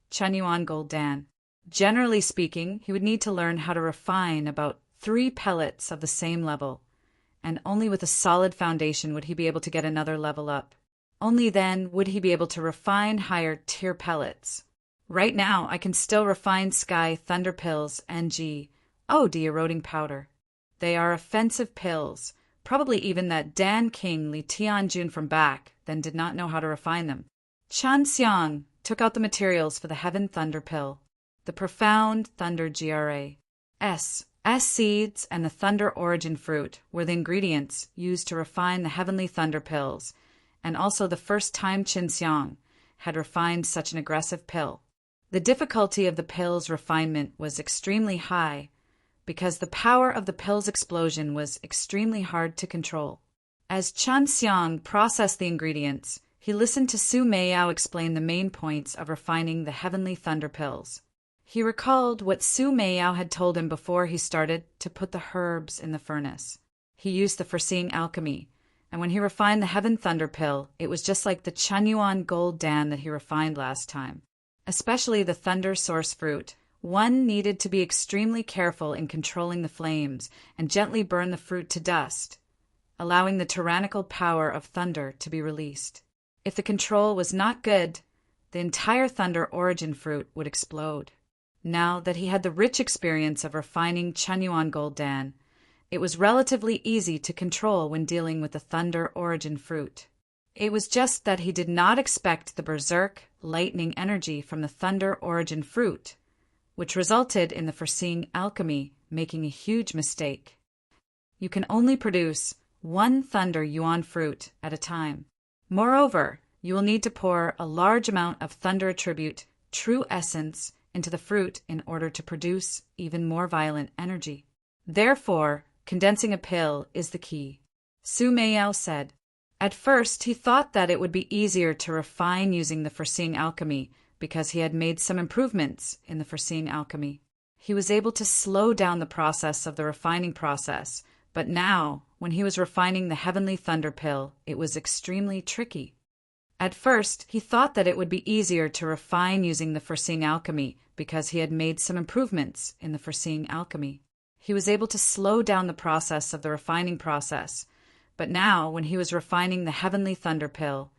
Chunyuan Gold Dan. Generally speaking, he would need to learn how to refine about 3 pellets of the same level, and only with a solid foundation would he be able to get another level up. Only then would he be able to refine higher tier pellets. Right now, I can still refine Sky Thunder Pills NG, de-eroding powder. They are offensive pills, probably even that Dan King Li Tianjun from back then did not know how to refine them. Chen Xiang took out the materials for the Heaven Thunder Pill, the Profound Thunder GRA. S seeds and the Thunder Origin Fruit were the ingredients used to refine the Heavenly Thunder Pills, and also the first time Qin Xiang had refined such an aggressive pill. The difficulty of the pill's refinement was extremely high, because the power of the pill's explosion was extremely hard to control. As Chen Xiang processed the ingredients, he listened to Su Meiyao explain the main points of refining the Heavenly Thunder Pills. He recalled what Su Meiyao had told him before he started to put the herbs in the furnace. He used the foreseeing alchemy, and when he refined the Heaven Thunder Pill, it was just like the Chunyuan Gold Dan that he refined last time. Especially the Thunder Source Fruit. One needed to be extremely careful in controlling the flames and gently burn the fruit to dust, allowing the tyrannical power of thunder to be released. If the control was not good, the entire Thunder Origin Fruit would explode. Now that he had the rich experience of refining Chunyuan Gold Dan, it was relatively easy to control when dealing with the Thunder Origin Fruit. It was just that he did not expect the berserk, lightning energy from the Thunder Origin Fruit, which resulted in the foreseeing alchemy making a huge mistake. You can only produce 1 Thunder Yuan fruit at a time. Moreover, you will need to pour a large amount of Thunder Attribute True Essence into the fruit in order to produce even more violent energy. Therefore, condensing a pill is the key. Su Meiyao said. At first, he thought that it would be easier to refine using the foreseeing alchemy because he had made some improvements in the foreseeing alchemy. He was able to slow down the process of the refining process, but now, when he was refining the Heavenly Thunder Pill, it was extremely tricky. At first, he thought that it would be easier to refine using the foreseeing alchemy because he had made some improvements in the foreseeing alchemy. He was able to slow down the process of the refining process, but now, when he was refining the Heavenly Thunder Pill,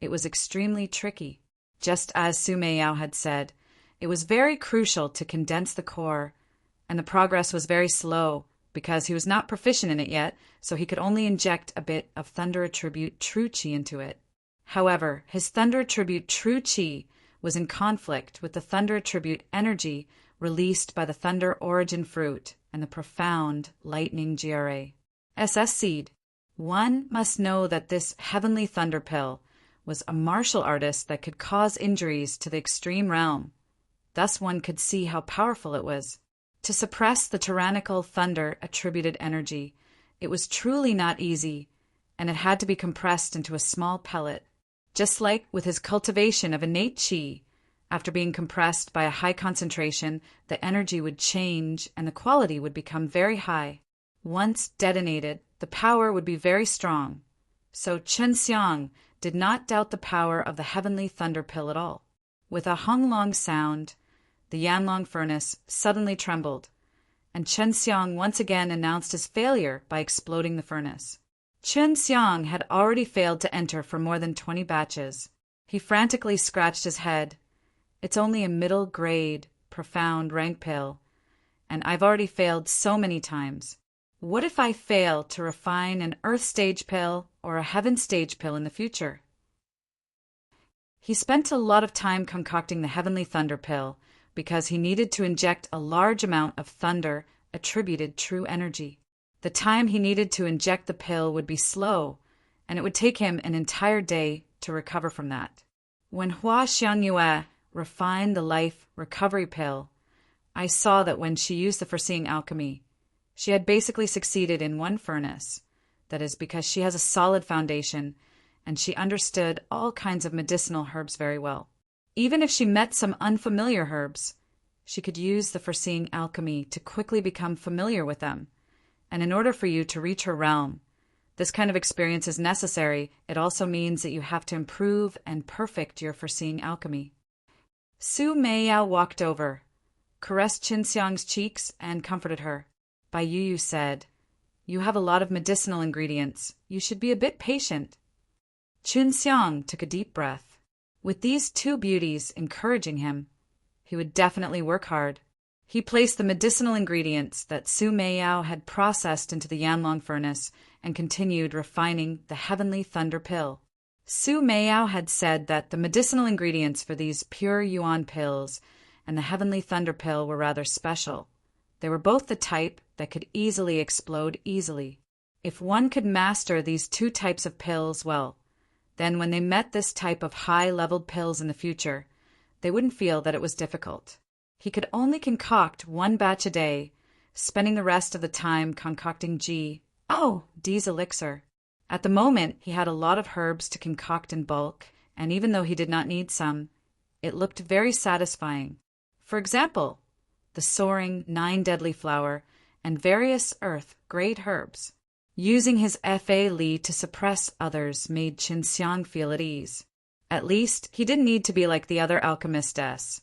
it was extremely tricky. Just as Su Meiyao had said, it was very crucial to condense the core, and the progress was very slow because he was not proficient in it yet, so he could only inject a bit of Thunder Attribute True Qi into it. However, his Thunder Attribute True Qi was in conflict with the Thunder Attribute energy released by the Thunder Origin Fruit and the Profound Lightning GRA. SS Seed. One must know that this heavenly thunder pill was a martial artist that could cause injuries to the extreme realm. Thus one could see how powerful it was. To suppress the tyrannical thunder-attributed energy, it was truly not easy, and it had to be compressed into a small pellet. Just like with his cultivation of innate qi, after being compressed by a high concentration, the energy would change and the quality would become very high. Once detonated, the power would be very strong. So Chen Xiang did not doubt the power of the heavenly thunder pill at all. With a hung-long sound, the Yanlong furnace suddenly trembled, and Chen Xiang once again announced his failure by exploding the furnace. Chen Xiang had already failed to enter for more than 20 batches. He frantically scratched his head. It's only a middle-grade, profound rank pill, and I've already failed so many times. What if I fail to refine an Earth stage pill or a Heaven stage pill in the future? He spent a lot of time concocting the heavenly thunder pill because he needed to inject a large amount of thunder-attributed true energy. The time he needed to inject the pill would be slow, and it would take him an entire day to recover from that. When Hua Xiangyue refined the life recovery pill, I saw that when she used the foreseeing alchemy, she had basically succeeded in one furnace. That is because she has a solid foundation, and she understood all kinds of medicinal herbs very well. Even if she met some unfamiliar herbs, she could use the foreseeing alchemy to quickly become familiar with them. And in order for you to reach her realm, this kind of experience is necessary. It also means that you have to improve and perfect your foreseeing alchemy. Su Meiyao walked over, caressed Qin Xiang's cheeks, and comforted her. Bai Yu said, "You have a lot of medicinal ingredients. You should be a bit patient." Qin Xiang took a deep breath. With these two beauties encouraging him, he would definitely work hard. He placed the medicinal ingredients that Su Meiyao had processed into the Yanlong furnace and continued refining the heavenly thunder pill. Su Meiyao had said that the medicinal ingredients for these pure yuan pills and the heavenly thunder pill were rather special. They were both the type that could easily explode easily. If one could master these two types of pills well, then when they met this type of high-leveled pills in the future, they wouldn't feel that it was difficult. He could only concoct one batch a day, spending the rest of the time concocting D's elixir. At the moment, he had a lot of herbs to concoct in bulk, and even though he did not need some, it looked very satisfying. For example, the soaring 9 deadly flower and various earth-grade herbs. Using his Fa Li to suppress others made Qin Xiang feel at ease. At least, he didn't need to be like the other alchemists,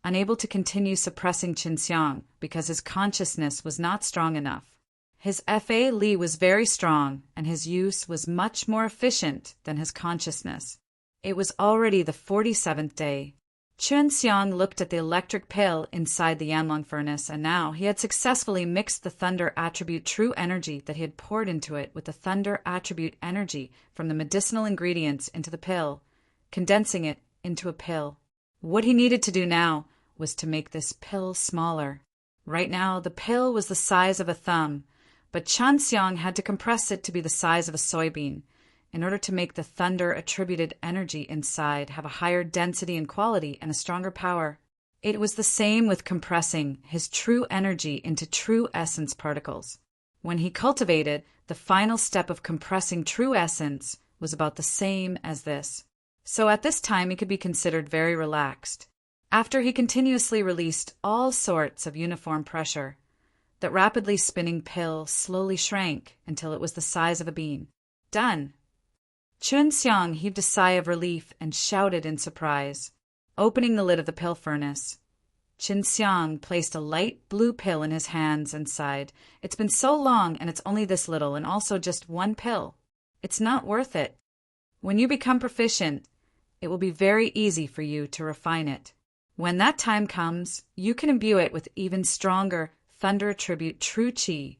unable to continue suppressing Qin Xiang because his consciousness was not strong enough. His Fa Li was very strong, and his use was much more efficient than his consciousness. It was already the 47th day. Qin Xiang looked at the electric pill inside the Yanlong furnace, and now he had successfully mixed the thunder attribute true energy that he had poured into it with the thunder attribute energy from the medicinal ingredients into the pill, condensing it into a pill. What he needed to do now was to make this pill smaller. Right now, the pill was the size of a thumb, but Chen Xiang had to compress it to be the size of a soybean, in order to make the thunder-attributed energy inside have a higher density and quality and a stronger power. It was the same with compressing his true energy into true essence particles. When he cultivated, the final step of compressing true essence was about the same as this. So at this time he could be considered very relaxed. After he continuously released all sorts of uniform pressure, that rapidly spinning pill slowly shrank until it was the size of a bean. Done! Qin Xiang heaved a sigh of relief and shouted in surprise. Opening the lid of the pill furnace, Qin Xiang placed a light blue pill in his hands and sighed, "It's been so long and it's only this little and also just one pill. It's not worth it. When you become proficient, it will be very easy for you to refine it. When that time comes, you can imbue it with even stronger thunder attribute true qi,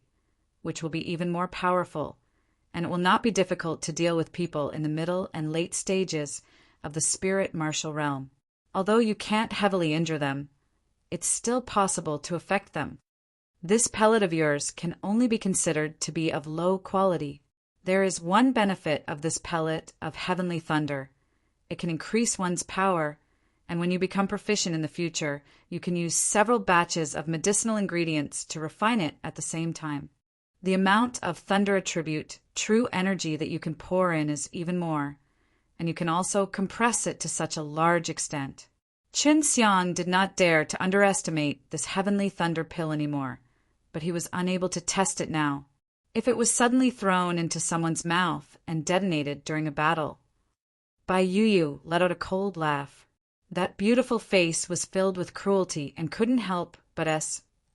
which will be even more powerful, and it will not be difficult to deal with people in the middle and late stages of the spirit martial realm. Although you can't heavily injure them, it's still possible to affect them. This pellet of yours can only be considered to be of low quality. There is one benefit of this pellet of heavenly thunder. It can increase one's power, and when you become proficient in the future, you can use several batches of medicinal ingredients to refine it at the same time. The amount of thunder attribute, true energy that you can pour in is even more, and you can also compress it to such a large extent. Qin Xiang did not dare to underestimate this heavenly thunder pill anymore, but he was unable to test it now. If it was suddenly thrown into someone's mouth and detonated during a battle. Bai Yu let out a cold laugh. That beautiful face was filled with cruelty and couldn't help but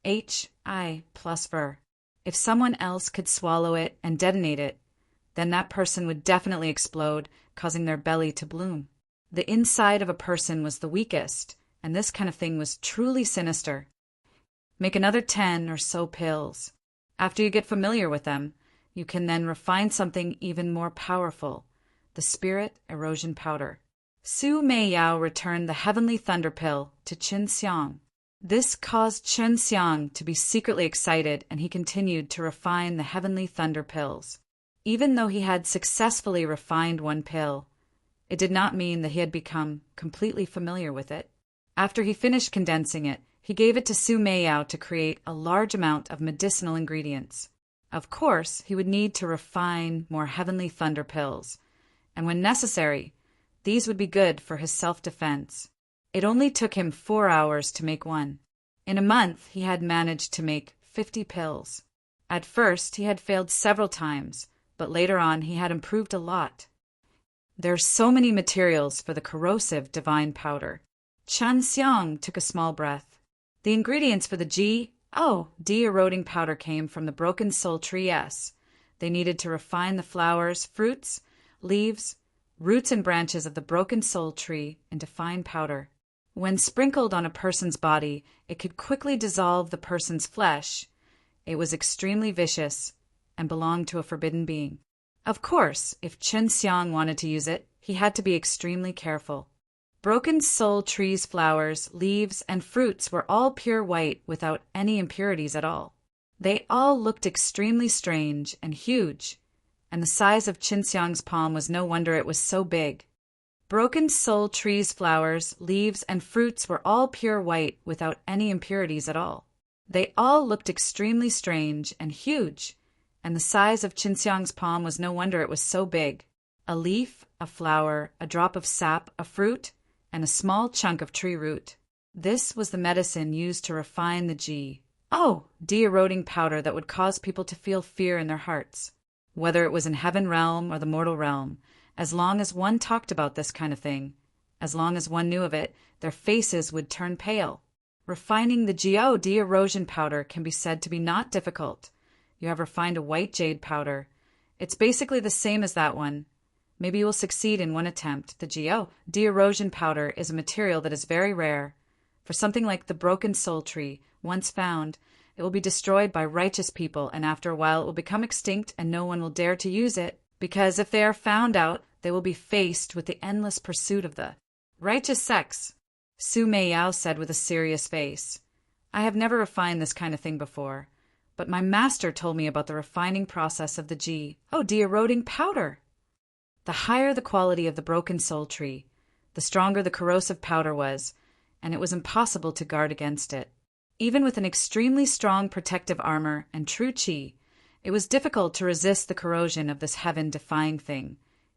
SHI plus ver. If someone else could swallow it and detonate it, then that person would definitely explode, causing their belly to bloom. The inside of a person was the weakest, and this kind of thing was truly sinister. Make another 10 or so pills. After you get familiar with them, you can then refine something even more powerful, the spirit erosion powder. Su Meiyao returned the heavenly thunder pill to Qin Xiang. This caused Qin Xiang to be secretly excited, and he continued to refine the heavenly thunder pills. Even though he had successfully refined one pill, it did not mean that he had become completely familiar with it. After he finished condensing it, he gave it to Su Meiyao to create a large amount of medicinal ingredients. Of course, he would need to refine more heavenly thunder pills, and when necessary, these would be good for his self-defense. It only took him 4 hours to make one. In a month, he had managed to make 50 pills. At first, he had failed several times, but later on he had improved a lot. There are so many materials for the corrosive divine powder. Qin Xiang took a small breath. The ingredients for the de-eroding powder came from the broken soul tree S. They needed to refine the flowers, fruits, leaves, roots and branches of the broken soul tree into fine powder. When sprinkled on a person's body, it could quickly dissolve the person's flesh. It was extremely vicious and belonged to a forbidden being. Of course, if Qin Xiang wanted to use it, he had to be extremely careful. Broken soul trees' flowers, leaves, and fruits were all pure white without any impurities at all. They all looked extremely strange and huge, and the size of Qin Xiang's palm was no wonder it was so big. Broken soul trees' flowers, leaves, and fruits were all pure white without any impurities at all. They all looked extremely strange and huge, and the size of Qin Xiang's palm was no wonder it was so big. A leaf, a flower, a drop of sap, a fruit, and a small chunk of tree root. This was the medicine used to refine the de-eroding powder that would cause people to feel fear in their hearts. Whether it was in heaven realm or the mortal realm, as long as one talked about this kind of thing, as long as one knew of it, their faces would turn pale. Refining the de-erosion powder can be said to be not difficult. You have refined a white jade powder. It's basically the same as that one. Maybe you will succeed in one attempt. The de-erosion powder is a material that is very rare. For something like the broken soul tree, once found, it will be destroyed by righteous people, and after a while it will become extinct and no one will dare to use it, because if they are found out, they will be faced with the endless pursuit of the righteous sex. Su Meiyao said with a serious face, I have never refined this kind of thing before, but my master told me about the refining process of the de-eroding powder. The higher the quality of the broken soul tree, the stronger the corrosive powder was, and it was impossible to guard against it. Even with an extremely strong protective armor and true qi, it was difficult to resist the corrosion of this heaven-defying thing.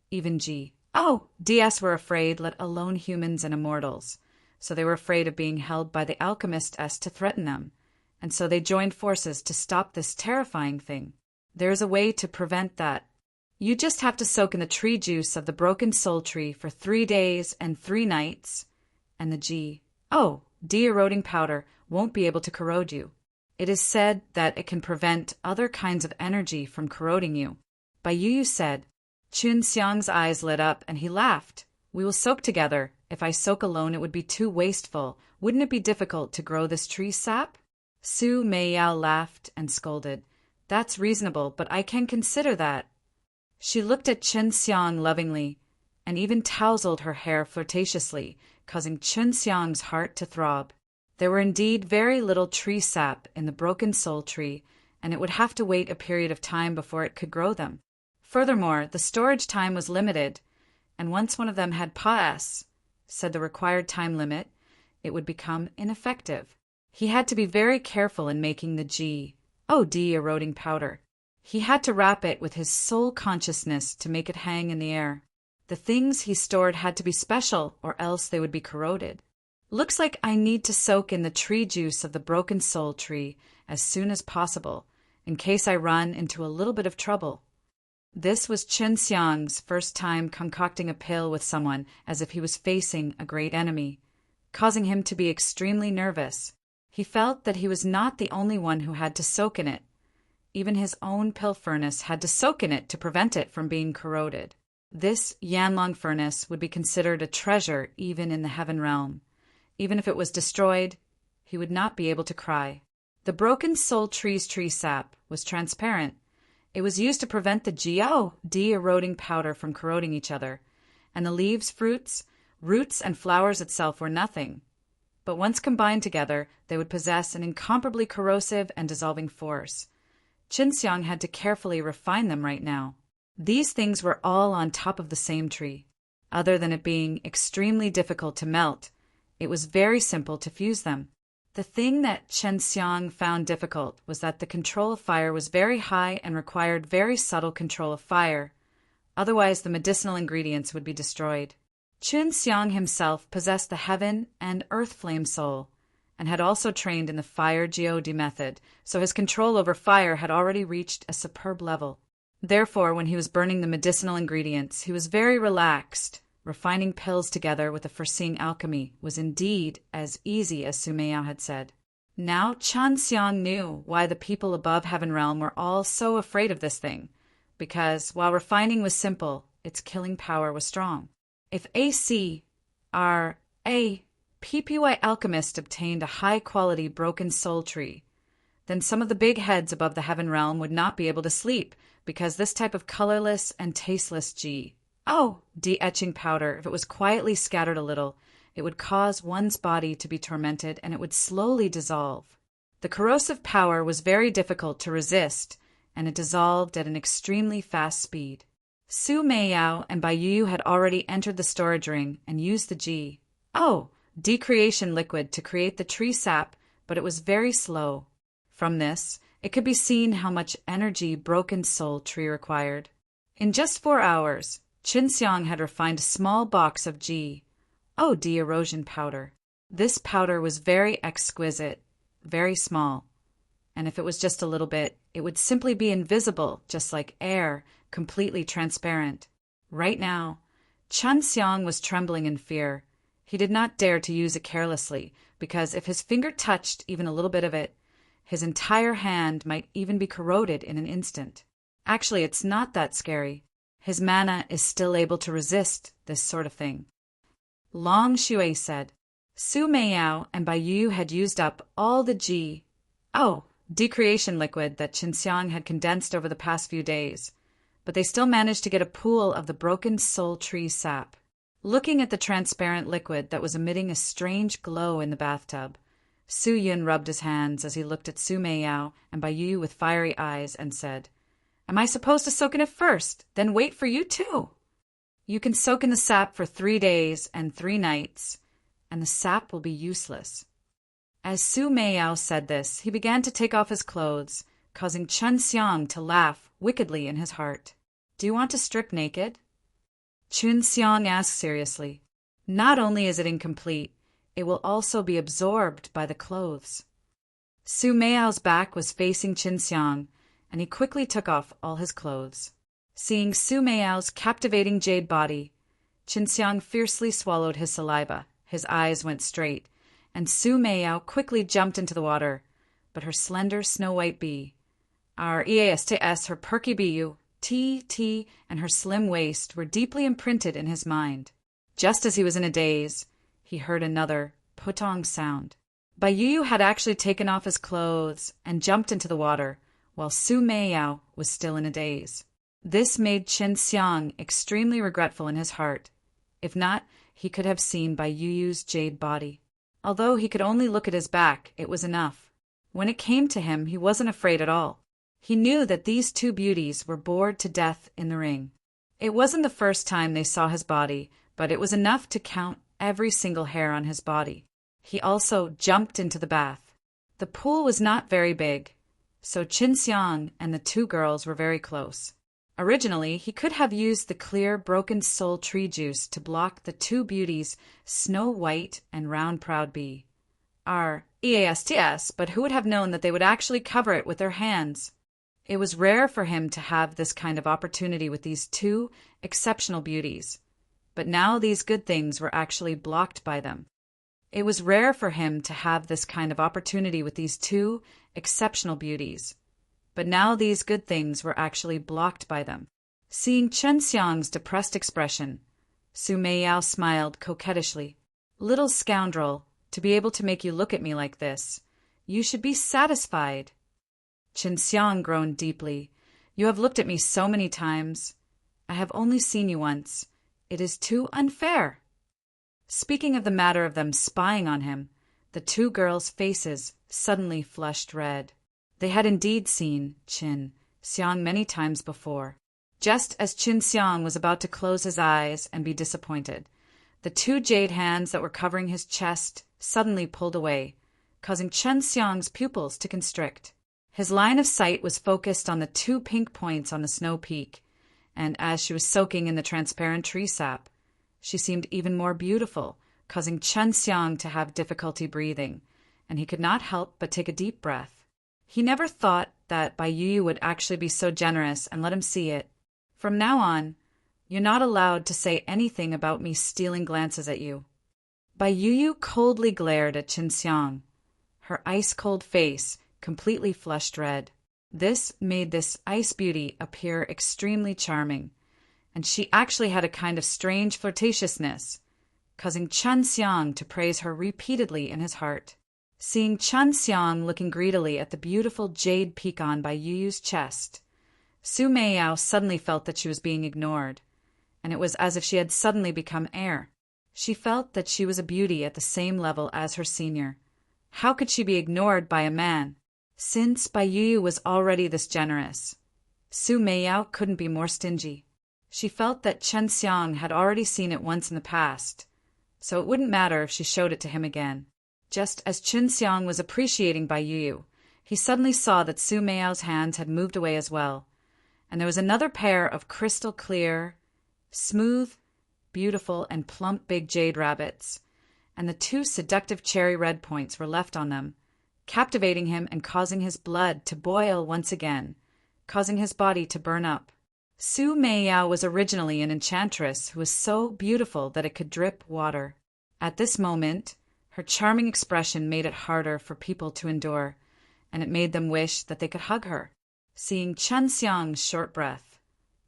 Even DS were afraid, let alone humans and immortals, so they were afraid of being held by the alchemist S to threaten them, and so they joined forces to stop this terrifying thing. There is a way to prevent that. You just have to soak in the tree juice of the broken soul tree for 3 days and 3 nights, and the de-eroding powder won't be able to corrode you. It is said that it can prevent other kinds of energy from corroding you. Bai Yu said. Qin Xiang's eyes lit up and he laughed. We will soak together. If I soak alone, it would be too wasteful. Wouldn't it be difficult to grow this tree sap? Su Meiyao laughed and scolded. That's reasonable, but I can consider that. She looked at Qin Xiang lovingly, and even tousled her hair flirtatiously, causing Qin Xiang's heart to throb. There were indeed very little tree sap in the broken soul tree, and it would have to wait a period of time before it could grow them. Furthermore, the storage time was limited, and once one of them had pass, said the required time limit, it would become ineffective. He had to be very careful in making the eroding powder. He had to wrap it with his soul consciousness to make it hang in the air. The things he stored had to be special, or else they would be corroded. Looks like I need to soak in the tree juice of the broken soul tree as soon as possible, in case I run into a little bit of trouble. This was Chen Xiang's first time concocting a pill with someone as if he was facing a great enemy, causing him to be extremely nervous. He felt that he was not the only one who had to soak in it. Even his own pill furnace had to soak in it to prevent it from being corroded. This Yanlong furnace would be considered a treasure even in the heaven realm. Even if it was destroyed, he would not be able to cry. The broken soul tree's tree sap was transparent. It was used to prevent the eroding powder from corroding each other, and the leaves, fruits, roots, and flowers itself were nothing. But once combined together, they would possess an incomparably corrosive and dissolving force. Qin Xiang had to carefully refine them right now. These things were all on top of the same tree. Other than it being extremely difficult to melt, it was very simple to fuse them. The thing that Chen Xiang found difficult was that the control of fire was very high and required very subtle control of fire. Otherwise, the medicinal ingredients would be destroyed. Chen Xiang himself possessed the heaven and earth flame soul, and had also trained in the fire geode method, so his control over fire had already reached a superb level. Therefore, when he was burning the medicinal ingredients, he was very relaxed. Refining pills together with the foreseeing alchemy was indeed as easy as Su Meiyao had said. Now Chen Xiang knew why the people above Heaven Realm were all so afraid of this thing, because while refining was simple, its killing power was strong. If a PPY alchemist obtained a high-quality broken soul tree, then some of the big heads above the Heaven Realm would not be able to sleep, because this type of colorless and tasteless de-etching powder, if it was quietly scattered a little, it would cause one's body to be tormented and it would slowly dissolve. The corrosive power was very difficult to resist, and it dissolved at an extremely fast speed. Su Meiyao and Bai Yu had already entered the storage ring and used the decreation liquid to create the tree sap, but it was very slow. From this, it could be seen how much energy broken soul tree required. In just 4 hours, Qin Xiang had refined a small box of de-erosion powder. This powder was very exquisite, very small, and if it was just a little bit, it would simply be invisible, just like air, completely transparent. Right now, Chen Xiang was trembling in fear. He did not dare to use it carelessly, because if his finger touched even a little bit of it, his entire hand might even be corroded in an instant. Actually, it's not that scary. His mana is still able to resist this sort of thing. Long Shui said. Su Meiyao and Bai Yu had used up all the decreation liquid that Qin Xiang had condensed over the past few days, but they still managed to get a pool of the broken soul tree sap. Looking at the transparent liquid that was emitting a strange glow in the bathtub, Su Yun rubbed his hands as he looked at Su Meiyao and Bai Yu with fiery eyes and said, "Am I supposed to soak in it first, then wait for you too?" "You can soak in the sap for 3 days and 3 nights, and the sap will be useless." As Su Meiyao said this, he began to take off his clothes, causing Chen Xiang to laugh wickedly in his heart. "Do you want to strip naked?" Chen Xiang asked seriously. "Not only is it incomplete, it will also be absorbed by the clothes." Su Meiyao's back was facing Chen Xiang, and he quickly took off all his clothes. Seeing Su Meiyao's captivating jade body, Chen Xiang fiercely swallowed his saliva, his eyes went straight, and Su Meiyao quickly jumped into the water, but her slender snow-white bee, her perky bee, and her slim waist were deeply imprinted in his mind. Just as he was in a daze, he heard another putong sound. Bai Yu had actually taken off his clothes and jumped into the water, while Su Meiyao was still in a daze. This made Chen Xiang extremely regretful in his heart. If not, he could have seen Bai Yu's jade body. Although he could only look at his back, it was enough. When it came to him, he wasn't afraid at all. He knew that these two beauties were bored to death in the ring. It wasn't the first time they saw his body, but it was enough to count every single hair on his body. He also jumped into the bath. The pool was not very big, so Qin Xiang and the two girls were very close. Originally, he could have used the clear, broken soul tree juice to block the two beauties, Snow White and Round Proud Bee. But who would have known that they would actually cover it with their hands? It was rare for him to have this kind of opportunity with these two exceptional beauties, but now these good things were actually blocked by them. It was rare for him to have this kind of opportunity with these two exceptional beauties, but now these good things were actually blocked by them. Seeing Chen Xiang's depressed expression, Su Meiyao smiled coquettishly. "Little scoundrel, to be able to make you look at me like this, you should be satisfied." Qin Xiang groaned deeply. "You have looked at me so many times. I have only seen you once. It is too unfair." Speaking of the matter of them spying on him, the two girls' faces suddenly flushed red. They had indeed seen Qin Xiang many times before. Just as Qin Xiang was about to close his eyes and be disappointed, the two jade hands that were covering his chest suddenly pulled away, causing Qin Xiang's pupils to constrict. His line of sight was focused on the two pink points on the snow peak, and as she was soaking in the transparent tree sap, she seemed even more beautiful, causing Qin Xiang to have difficulty breathing, and he could not help but take a deep breath. He never thought that Bai Yu would actually be so generous and let him see it. "From now on, you're not allowed to say anything about me stealing glances at you." Bai Yu coldly glared at Qin Xiang. Her ice-cold face completely flushed red. This made this ice beauty appear extremely charming, and she actually had a kind of strange flirtatiousness, causing Qin Xiang to praise her repeatedly in his heart. Seeing Qin Xiang looking greedily at the beautiful jade peak-on by Yu's chest, Su Meiyao suddenly felt that she was being ignored, and it was as if she had suddenly become air. She felt that she was a beauty at the same level as her senior. How could she be ignored by a man? Since Bai Yu was already this generous, Su Meiyao couldn't be more stingy. She felt that Qin Xiang had already seen it once in the past, so it wouldn't matter if she showed it to him again. Just as Qin Xiang was appreciating Bai Yu, he suddenly saw that Su Meiyao's hands had moved away as well, and there was another pair of crystal clear, smooth, beautiful, and plump big jade rabbits, and the two seductive cherry red points were left on them, captivating him and causing his blood to boil once again, causing his body to burn up. Su Meiyao was originally an enchantress who was so beautiful that it could drip water. At this moment, her charming expression made it harder for people to endure, and it made them wish that they could hug her. Seeing Qin Xiang's short breath,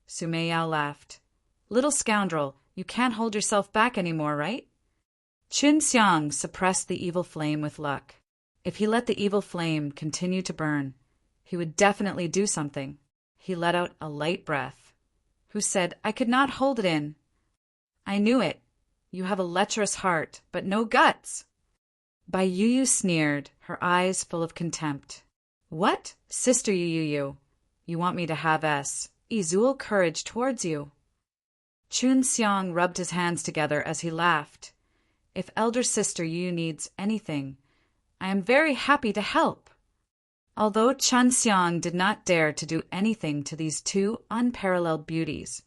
Su Meiyao laughed. "Little scoundrel, you can't hold yourself back anymore, right?" Qin Xiang suppressed the evil flame with luck. If he let the evil flame continue to burn, he would definitely do something. He let out a light breath. "Who said I could not hold it in?" "I knew it. You have a lecherous heart, but no guts." Bai Yu sneered, her eyes full of contempt. "What, Sister Yu? You want me to have Izul courage towards you?" Qin Xiang rubbed his hands together as he laughed. "If elder sister Yu needs anything, I am very happy to help." Although Qin Xiang did not dare to do anything to these two unparalleled beauties,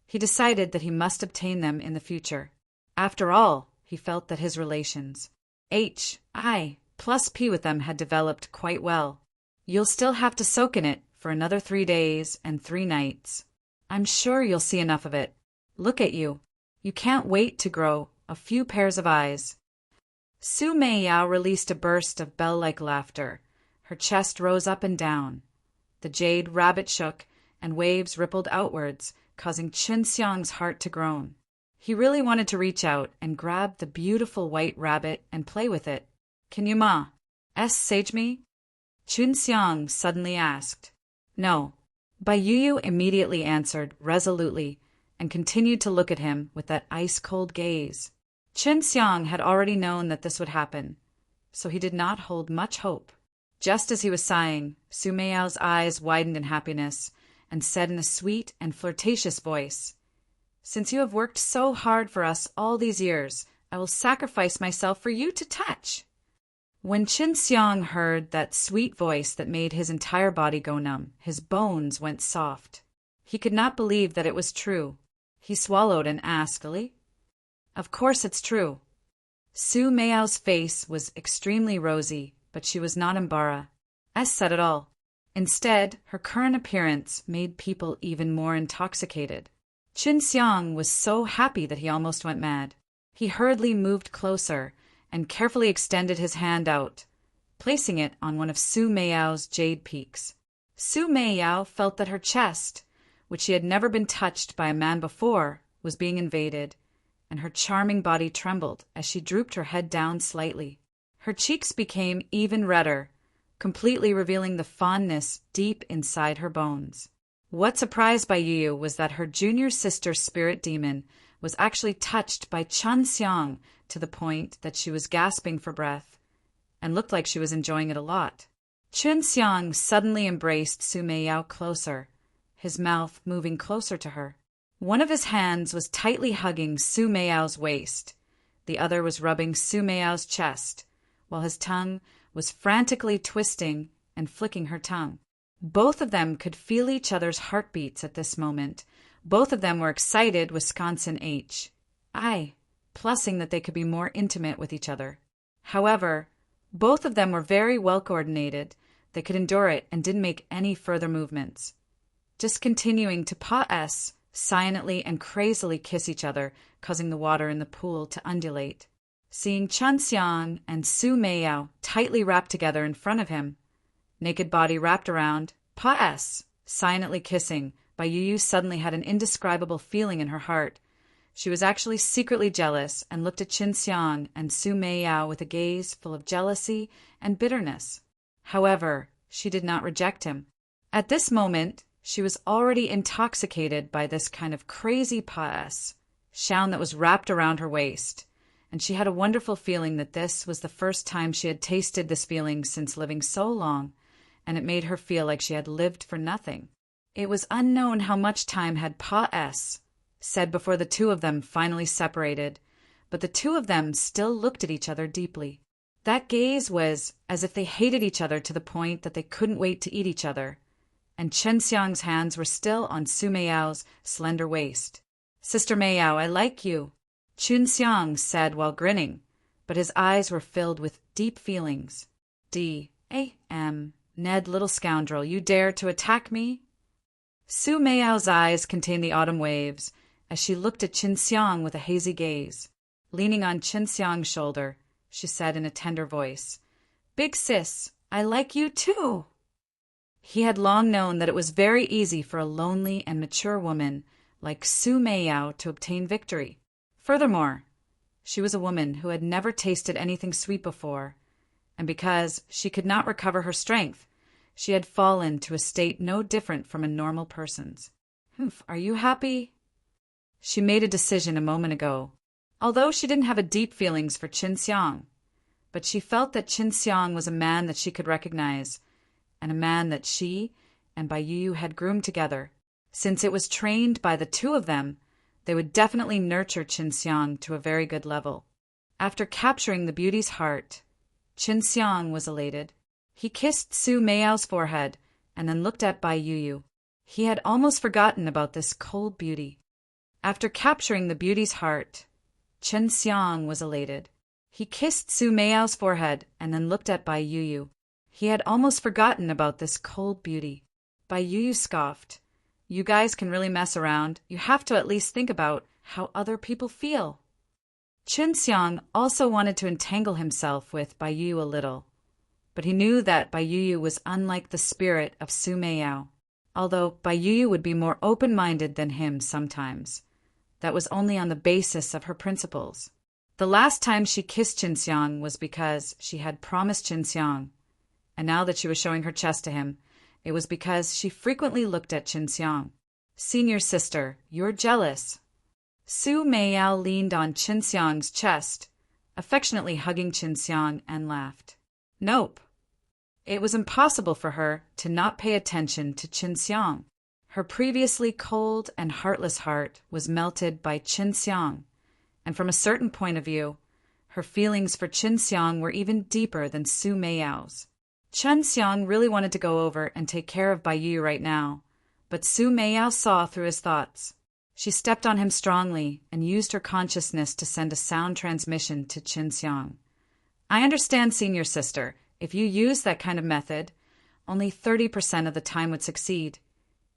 he decided that he must obtain them in the future. After all, he felt that his relations, Hi+P with them had developed quite well. "You'll still have to soak in it for another 3 days and 3 nights. I'm sure you'll see enough of it. Look at you. You can't wait to grow a few pairs of eyes." Su Meiyao released a burst of bell-like laughter. Her chest rose up and down. The jade rabbit shook, and waves rippled outwards, causing Qin Xiang's heart to groan. He really wanted to reach out and grab the beautiful white rabbit and play with it. "Can you sage me?" Qin Xiang suddenly asked. "No." Bai Yu immediately answered resolutely and continued to look at him with that ice-cold gaze. Qin Xiang had already known that this would happen, so he did not hold much hope. Just as he was sighing, Su Meiao's eyes widened in happiness and said in a sweet and flirtatious voice, "Since you have worked so hard for us all these years, I will sacrifice myself for you to touch." When Qin Xiang heard that sweet voice that made his entire body go numb, his bones went soft. He could not believe that it was true. He swallowed and asked, "Of course it's true." Su Meiao's face was extremely rosy, but she was not embarrassed at all. Instead, her current appearance made people even more intoxicated. Qin Xiang was so happy that he almost went mad. He hurriedly moved closer and carefully extended his hand out, placing it on one of Su Meiao's jade peaks. Su Meiyao felt that her chest, which she had never been touched by a man before, was being invaded, and her charming body trembled as she drooped her head down slightly. Her cheeks became even redder, completely revealing the fondness deep inside her bones. What surprised Bai Yu was that her junior sister's spirit demon was actually touched by Qin Xiang to the point that she was gasping for breath and looked like she was enjoying it a lot. Qin Xiang suddenly embraced Su Meiyao closer, his mouth moving closer to her. One of his hands was tightly hugging Su Meiao's waist, the other was rubbing Su Meiao's chest, while his tongue was frantically twisting and flicking her tongue. Both of them could feel each other's heartbeats at this moment. Both of them were excited Wisconsin H. I, plussing that they could be more intimate with each other. However, both of them were very well coordinated. They could endure it and didn't make any further movements, just continuing to silently and crazily kiss each other, causing the water in the pool to undulate. Seeing Qin Xiang and Su Meiyao tightly wrapped together in front of him, naked body wrapped around, silently kissing, Bai Yu suddenly had an indescribable feeling in her heart. She was actually secretly jealous and looked at Qin Xiang and Su Meiyao with a gaze full of jealousy and bitterness. However, she did not reject him. At this moment, she was already intoxicated by this kind of crazy shaun that was wrapped around her waist, and she had a wonderful feeling that this was the first time she had tasted this feeling since living so long, and it made her feel like she had lived for nothing. It was unknown how much time had said before the two of them finally separated, but the two of them still looked at each other deeply. That gaze was as if they hated each other to the point that they couldn't wait to eat each other, and Qin Xiang's hands were still on Su Meiao's slender waist. "Sister Meiyao, I like you," Qin Xiang said while grinning, but his eyes were filled with deep feelings. Ned, little scoundrel, you dare to attack me?" Su Meiao's eyes contained the autumn waves as she looked at Qin Xiang with a hazy gaze. Leaning on Qin Xiang's shoulder, she said in a tender voice, "Big sis, I like you too." He had long known that it was very easy for a lonely and mature woman like Su Meiyao to obtain victory. Furthermore, she was a woman who had never tasted anything sweet before, and because she could not recover her strength, she had fallen to a state no different from a normal person's. "Are you happy?" She made a decision a moment ago, although she didn't have a deep feelings for Qin Xiang, but she felt that Qin Xiang was a man that she could recognize, and a man that she and Bai Yu had groomed together. Since it was trained by the two of them, they would definitely nurture Qin Xiang to a very good level. After capturing the beauty's heart, Qin Xiang was elated. He kissed Su Meiao's forehead and then looked at Bai Yu. He had almost forgotten about this cold beauty. After capturing the beauty's heart, Qin Xiang was elated. He kissed Su Meiao's forehead and then looked at Bai Yu. He had almost forgotten about this cold beauty. Bai Yu scoffed. "You guys can really mess around. You have to at least think about how other people feel." Qin Xiang also wanted to entangle himself with Bai Yu a little, but he knew that Bai Yu was unlike the spirit of Su Meiyao. Although Bai Yu would be more open-minded than him sometimes, that was only on the basis of her principles. The last time she kissed Qin Xiang was because she had promised Qin Xiang, and now that she was showing her chest to him, it was because she frequently looked at Qin Xiang. "Senior sister, you're jealous." Su Meiyao leaned on Qin Xiang's chest, affectionately hugging Qin Xiang, and laughed. "Nope." It was impossible for her to not pay attention to Qin Xiang. Her previously cold and heartless heart was melted by Qin Xiang, and from a certain point of view, her feelings for Qin Xiang were even deeper than Su Meiyao's. Qin Xiang really wanted to go over and take care of Bai Yu right now, but Su Meiyao saw through his thoughts. She stepped on him strongly and used her consciousness to send a sound transmission to Qin Xiang. I understand, senior sister, if you use that kind of method, only 30% of the time would succeed.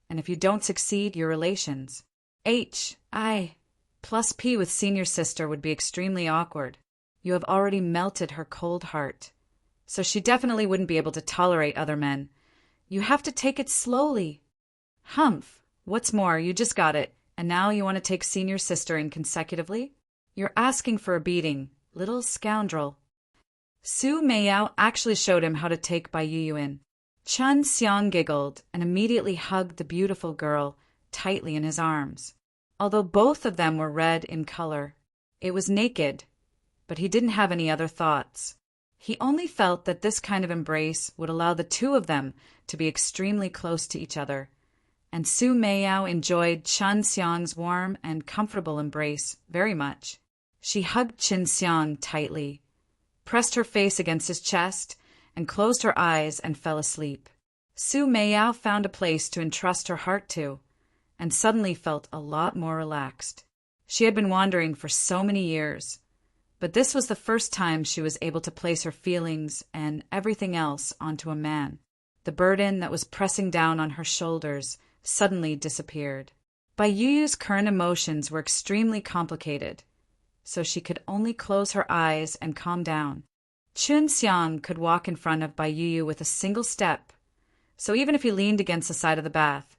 And if you don't succeed, your relations. H.I. plus P with senior sister would be extremely awkward. You have already melted her cold heart. So she definitely wouldn't be able to tolerate other men. You have to take it slowly. Humph. What's more, you just got it, and now you want to take senior sister in consecutively? You're asking for a beating, little scoundrel. Su Meiyao actually showed him how to take Bai Yu in. Qin Xiang giggled and immediately hugged the beautiful girl tightly in his arms. Although both of them were red in color, it was naked, but he didn't have any other thoughts. He only felt that this kind of embrace would allow the two of them to be extremely close to each other, and Su Meiyao enjoyed Qin Xiang's warm and comfortable embrace very much. She hugged Qin Xiang tightly, pressed her face against his chest, and closed her eyes and fell asleep. Su Meiyao found a place to entrust her heart to, and suddenly felt a lot more relaxed. She had been wandering for so many years, but this was the first time she was able to place her feelings and everything else onto a man. The burden that was pressing down on her shoulders suddenly disappeared. Bai Yu's current emotions were extremely complicated, so she could only close her eyes and calm down. Qin Xiang could walk in front of Bai Yu with a single step, so even if he leaned against the side of the bath,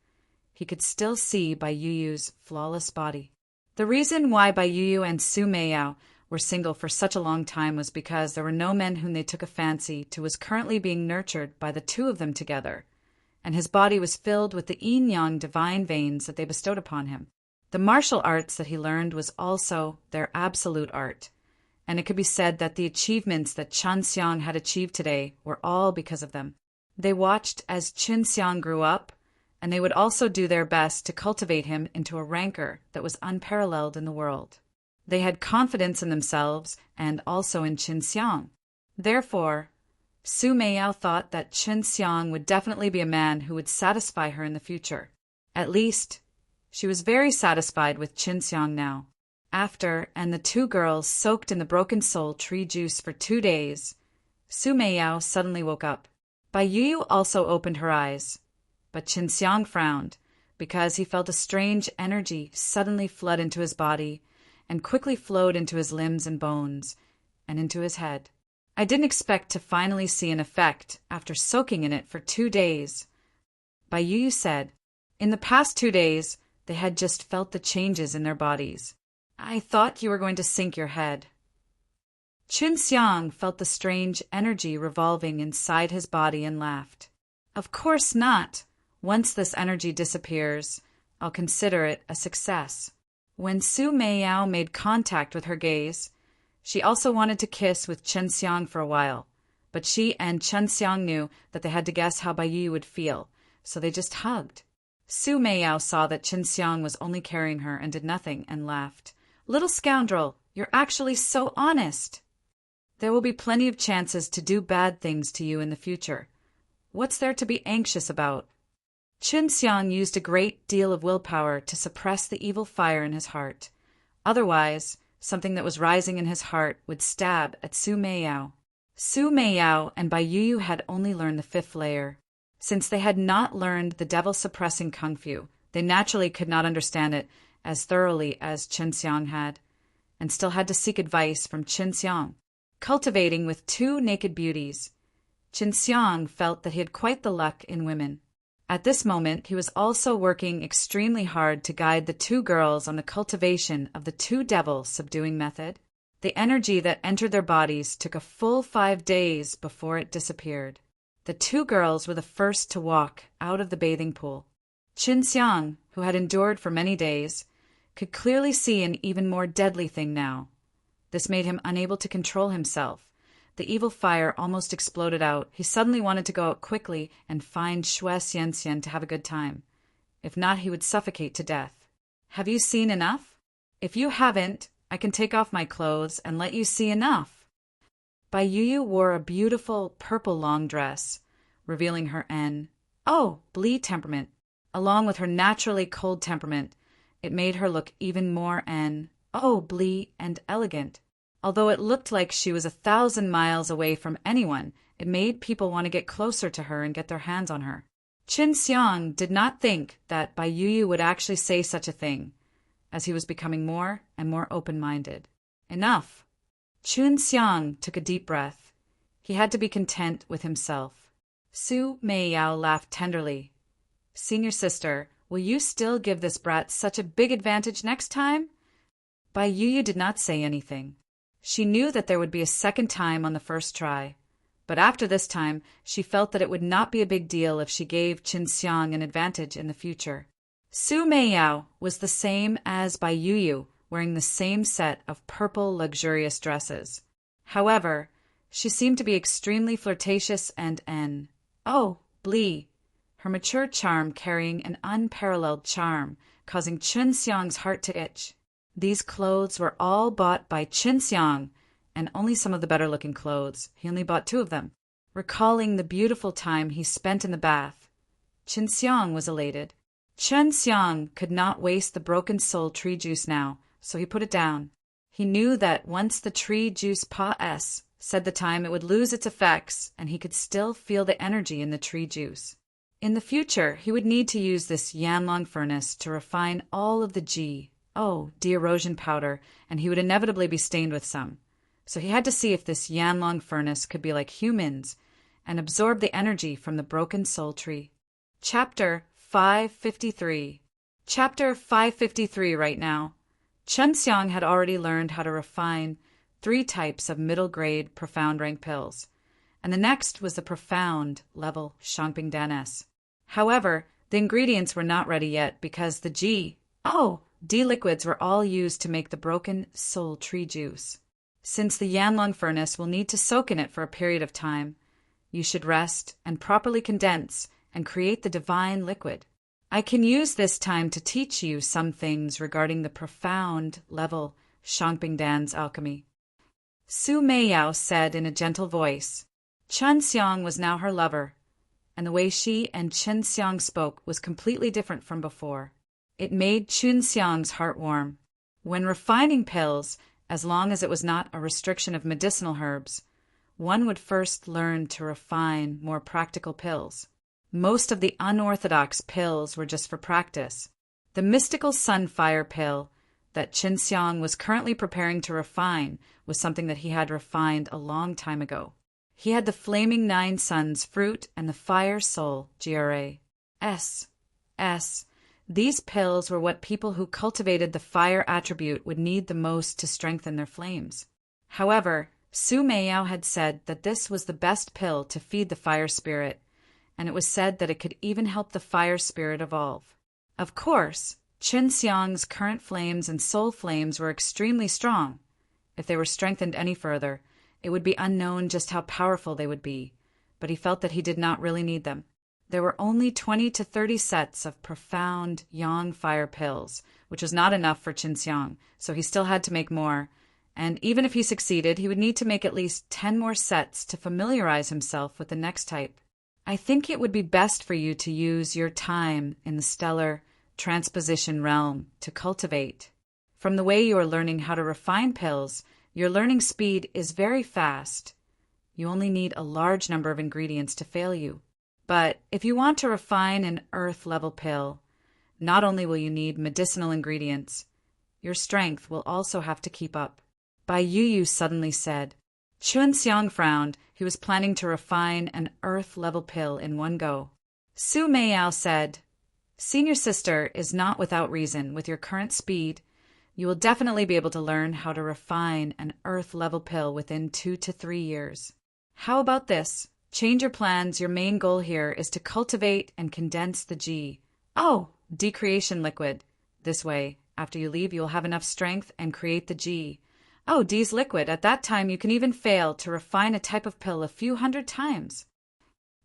he could still see Bai Yu's flawless body. The reason why Bai Yu and Su Meiyao were single for such a long time was because there were no men whom they took a fancy to was currently being nurtured by the two of them together, and his body was filled with the yin-yang divine veins that they bestowed upon him. The martial arts that he learned was also their absolute art, and it could be said that the achievements that Qin Xiang had achieved today were all because of them. They watched as Qin Xiang grew up, and they would also do their best to cultivate him into a rancor that was unparalleled in the world. They had confidence in themselves and also in Qin Xiang. Therefore, Su Meiyao thought that Qin Xiang would definitely be a man who would satisfy her in the future. At least, she was very satisfied with Qin Xiang now. After, and the two girls soaked in the broken soul tree juice for 2 days, Su Meiyao suddenly woke up. Bai Yu also opened her eyes, but Qin Xiang frowned because he felt a strange energy suddenly flood into his body and quickly flowed into his limbs and bones, and into his head. I didn't expect to finally see an effect after soaking in it for 2 days. Bai Yu said, in the past 2 days, they had just felt the changes in their bodies. I thought you were going to sink your head. Qin Xiang felt the strange energy revolving inside his body and laughed. Of course not. Once this energy disappears, I'll consider it a success. When Su Meiyao made contact with her gaze, she also wanted to kiss with Qin Xiang for a while, but she and Qin Xiang knew that they had to guess how Bai Yu would feel, so they just hugged. Su Meiyao saw that Qin Xiang was only carrying her and did nothing, and laughed. Little scoundrel, you're actually so honest. There will be plenty of chances to do bad things to you in the future. What's there to be anxious about? Qin Xiang used a great deal of willpower to suppress the evil fire in his heart. Otherwise, something that was rising in his heart would stab at Su Meiyao. Su Meiyao and Bai Yu had only learned the 5th layer. Since they had not learned the devil-suppressing kung fu, they naturally could not understand it as thoroughly as Qin Xiang had, and still had to seek advice from Qin Xiang. Cultivating with 2 naked beauties, Qin Xiang felt that he had quite the luck in women. At this moment, he was also working extremely hard to guide the 2 girls on the cultivation of the 2 devil subduing method. The energy that entered their bodies took a full 5 days before it disappeared. The 2 girls were the first to walk out of the bathing pool. Qin Xiang, who had endured for many days, could clearly see an even more deadly thing now. This made him unable to control himself. The evil fire almost exploded out. He suddenly wanted to go out quickly and find Xue Xianxian to have a good time. If not, he would suffocate to death. Have you seen enough? If you haven't, I can take off my clothes and let you see enough. Bai Yuyu wore a beautiful purple long dress, revealing her Bli temperament. Along with her naturally cold temperament, it made her look even more Bli and elegant. Although it looked like she was 1,000 miles away from anyone, it made people want to get closer to her and get their hands on her. Qin Xiang did not think that Bai Yuyu would actually say such a thing, as he was becoming more and more open-minded. Enough! Qin Xiang took a deep breath. He had to be content with himself. Su Meiyao laughed tenderly. Senior sister, will you still give this brat such a big advantage next time? Bai Yuyu did not say anything. She knew that there would be a second time on the first try, but after this time, she felt that it would not be a big deal if she gave Qin Xiang an advantage in the future. Su Meiyao was the same as Bai Yuyu, wearing the same set of purple luxurious dresses. However, she seemed to be extremely flirtatious and Bli, her mature charm carrying an unparalleled charm, causing Qin Xiang's heart to itch. These clothes were all bought by Qin Xiang, and only some of the better-looking clothes. He only bought 2 of them. Recalling the beautiful time he spent in the bath, Qin Xiang was elated. Qin Xiang could not waste the broken soul tree juice now, so he put it down. He knew that once the tree juice said the time, it would lose its effects, and he could still feel the energy in the tree juice. In the future, he would need to use this Yanlong furnace to refine all of the de-erosion powder, and he would inevitably be stained with some. So he had to see if this Yanlong furnace could be like humans and absorb the energy from the broken soul tree. Chapter 553. Chapter 553 right now. Qin Xiang had already learned how to refine 3 types of middle-grade profound rank pills, and the next was the profound level Shangping Dan. However, the ingredients were not ready yet because the D liquids were all used to make the broken soul tree juice. Since the Yanlong furnace will need to soak in it for a period of time, you should rest and properly condense and create the divine liquid. I can use this time to teach you some things regarding the profound level Shangping Dan's alchemy. Su Meiyao said in a gentle voice. Qin Xiang was now her lover, and the way she and Qin Xiang spoke was completely different from before. It made Qin Xiang's heart warm. When refining pills, as long as it was not a restriction of medicinal herbs, one would first learn to refine more practical pills. Most of the unorthodox pills were just for practice. The mystical sunfire pill that Qin Xiang was currently preparing to refine was something that he had refined a long time ago. He had the flaming 9 suns fruit and the fire soul GRAS. These pills were what people who cultivated the fire attribute would need the most to strengthen their flames. However, Su Meiyao had said that this was the best pill to feed the fire spirit, and it was said that it could even help the fire spirit evolve. Of course, Qin Xiang's current flames and soul flames were extremely strong. If they were strengthened any further, it would be unknown just how powerful they would be, but he felt that he did not really need them. There were only 20 to 30 sets of profound yang fire pills, which was not enough for Qin Xiang, so he still had to make more, and even if he succeeded, he would need to make at least 10 more sets to familiarize himself with the next type. I think it would be best for you to use your time in the stellar transposition realm to cultivate. From the way you are learning how to refine pills, your learning speed is very fast. You only need a large number of ingredients to fail you. But if you want to refine an earth-level pill, not only will you need medicinal ingredients, your strength will also have to keep up. Bai Yuyu suddenly said. Qin Xiang frowned. He was planning to refine an earth-level pill in one go. Su Meiyao said, Senior sister is not without reason. With your current speed, you will definitely be able to learn how to refine an earth-level pill within 2 to 3 years. How about this? Change your plans. Your main goal here is to cultivate and condense the decreation liquid. This way, after you leave, you'll have enough strength and create the Oh, D's liquid. At that time, you can even fail to refine a type of pill a few hundred times.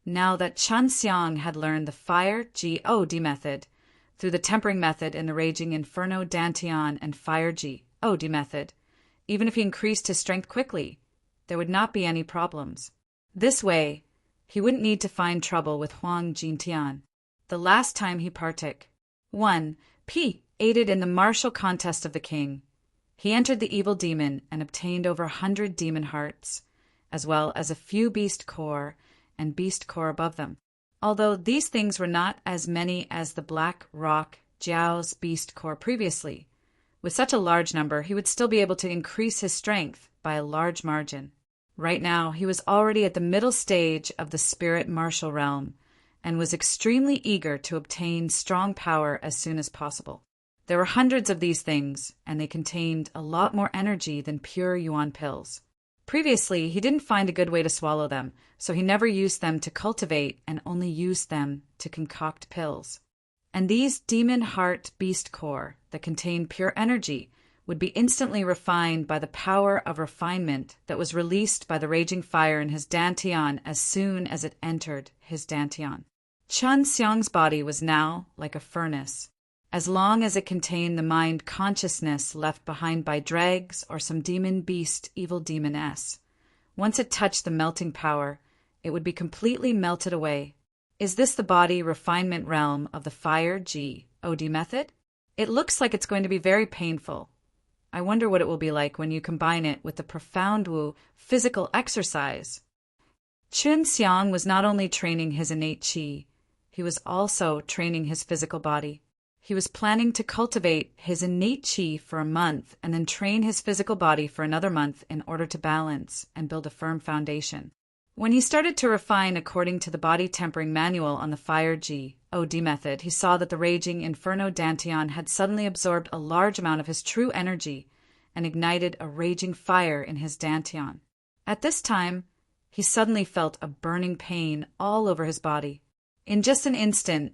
Now that Chen Xiang had learned the Fire G-O-D method, through the tempering method in the Raging Inferno Dantian and Fire G-O-D method, even if he increased his strength quickly, there would not be any problems. This way, he wouldn't need to find trouble with Huang Jintian. The last time he partook. 1. P. aided in the martial contest of the king. He entered the evil demon and obtained over 100 demon hearts, as well as a few beast core and beast core above them. Although these things were not as many as the Black Rock Jiao's beast core previously, with such a large number he would still be able to increase his strength by a large margin. Right now he was already at the middle stage of the spirit martial realm, and was extremely eager to obtain strong power as soon as possible. There were hundreds of these things, and they contained a lot more energy than pure yuan pills. Previously, he didn't find a good way to swallow them, so he never used them to cultivate and only used them to concoct pills. And these demon heart beast core that contained pure energy would be instantly refined by the power of refinement that was released by the raging fire in his dantian as soon as it entered his dantian. Chen Xiang's body was now like a furnace. As long as it contained the mind consciousness left behind by dregs or some demon beast evil demoness, once it touched the melting power, it would be completely melted away. Is this the body refinement realm of the Fire G-O-D method? It looks like it's going to be very painful. I wonder what it will be like when you combine it with the profound Wu physical exercise. Chen Xiang was not only training his innate qi, he was also training his physical body. He was planning to cultivate his innate qi for a month and then train his physical body for another month in order to balance and build a firm foundation. When he started to refine according to the body tempering manual on the Fire G-O-D method, he saw that the raging Inferno Dantian had suddenly absorbed a large amount of his true energy and ignited a raging fire in his Dantian. At this time, he suddenly felt a burning pain all over his body. In just an instant,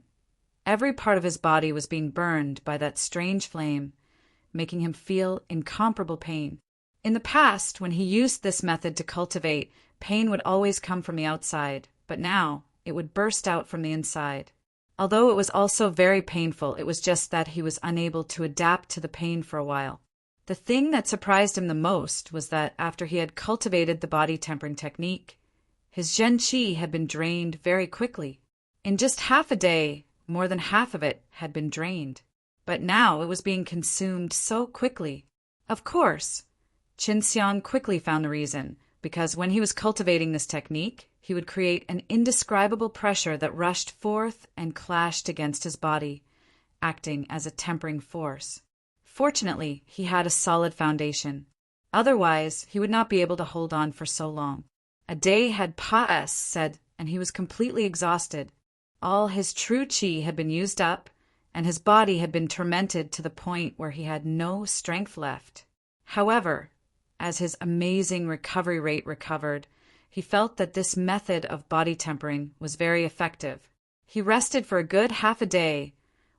every part of his body was being burned by that strange flame, making him feel incomparable pain. In the past, when he used this method to cultivate, pain would always come from the outside, but now it would burst out from the inside. Although it was also very painful, it was just that he was unable to adapt to the pain for a while. The thing that surprised him the most was that after he had cultivated the body tempering technique, his Zhen Qi had been drained very quickly. In just half a day, more than half of it had been drained. But now it was being consumed so quickly. Of course, Qin Xiang quickly found the reason, because when he was cultivating this technique, he would create an indescribable pressure that rushed forth and clashed against his body, acting as a tempering force. Fortunately, he had a solid foundation. Otherwise, he would not be able to hold on for so long. A day had passed, and he was completely exhausted. All his true qi had been used up, and his body had been tormented to the point where he had no strength left. However, as his amazing recovery rate recovered, he felt that this method of body tempering was very effective. He rested for a good half a day,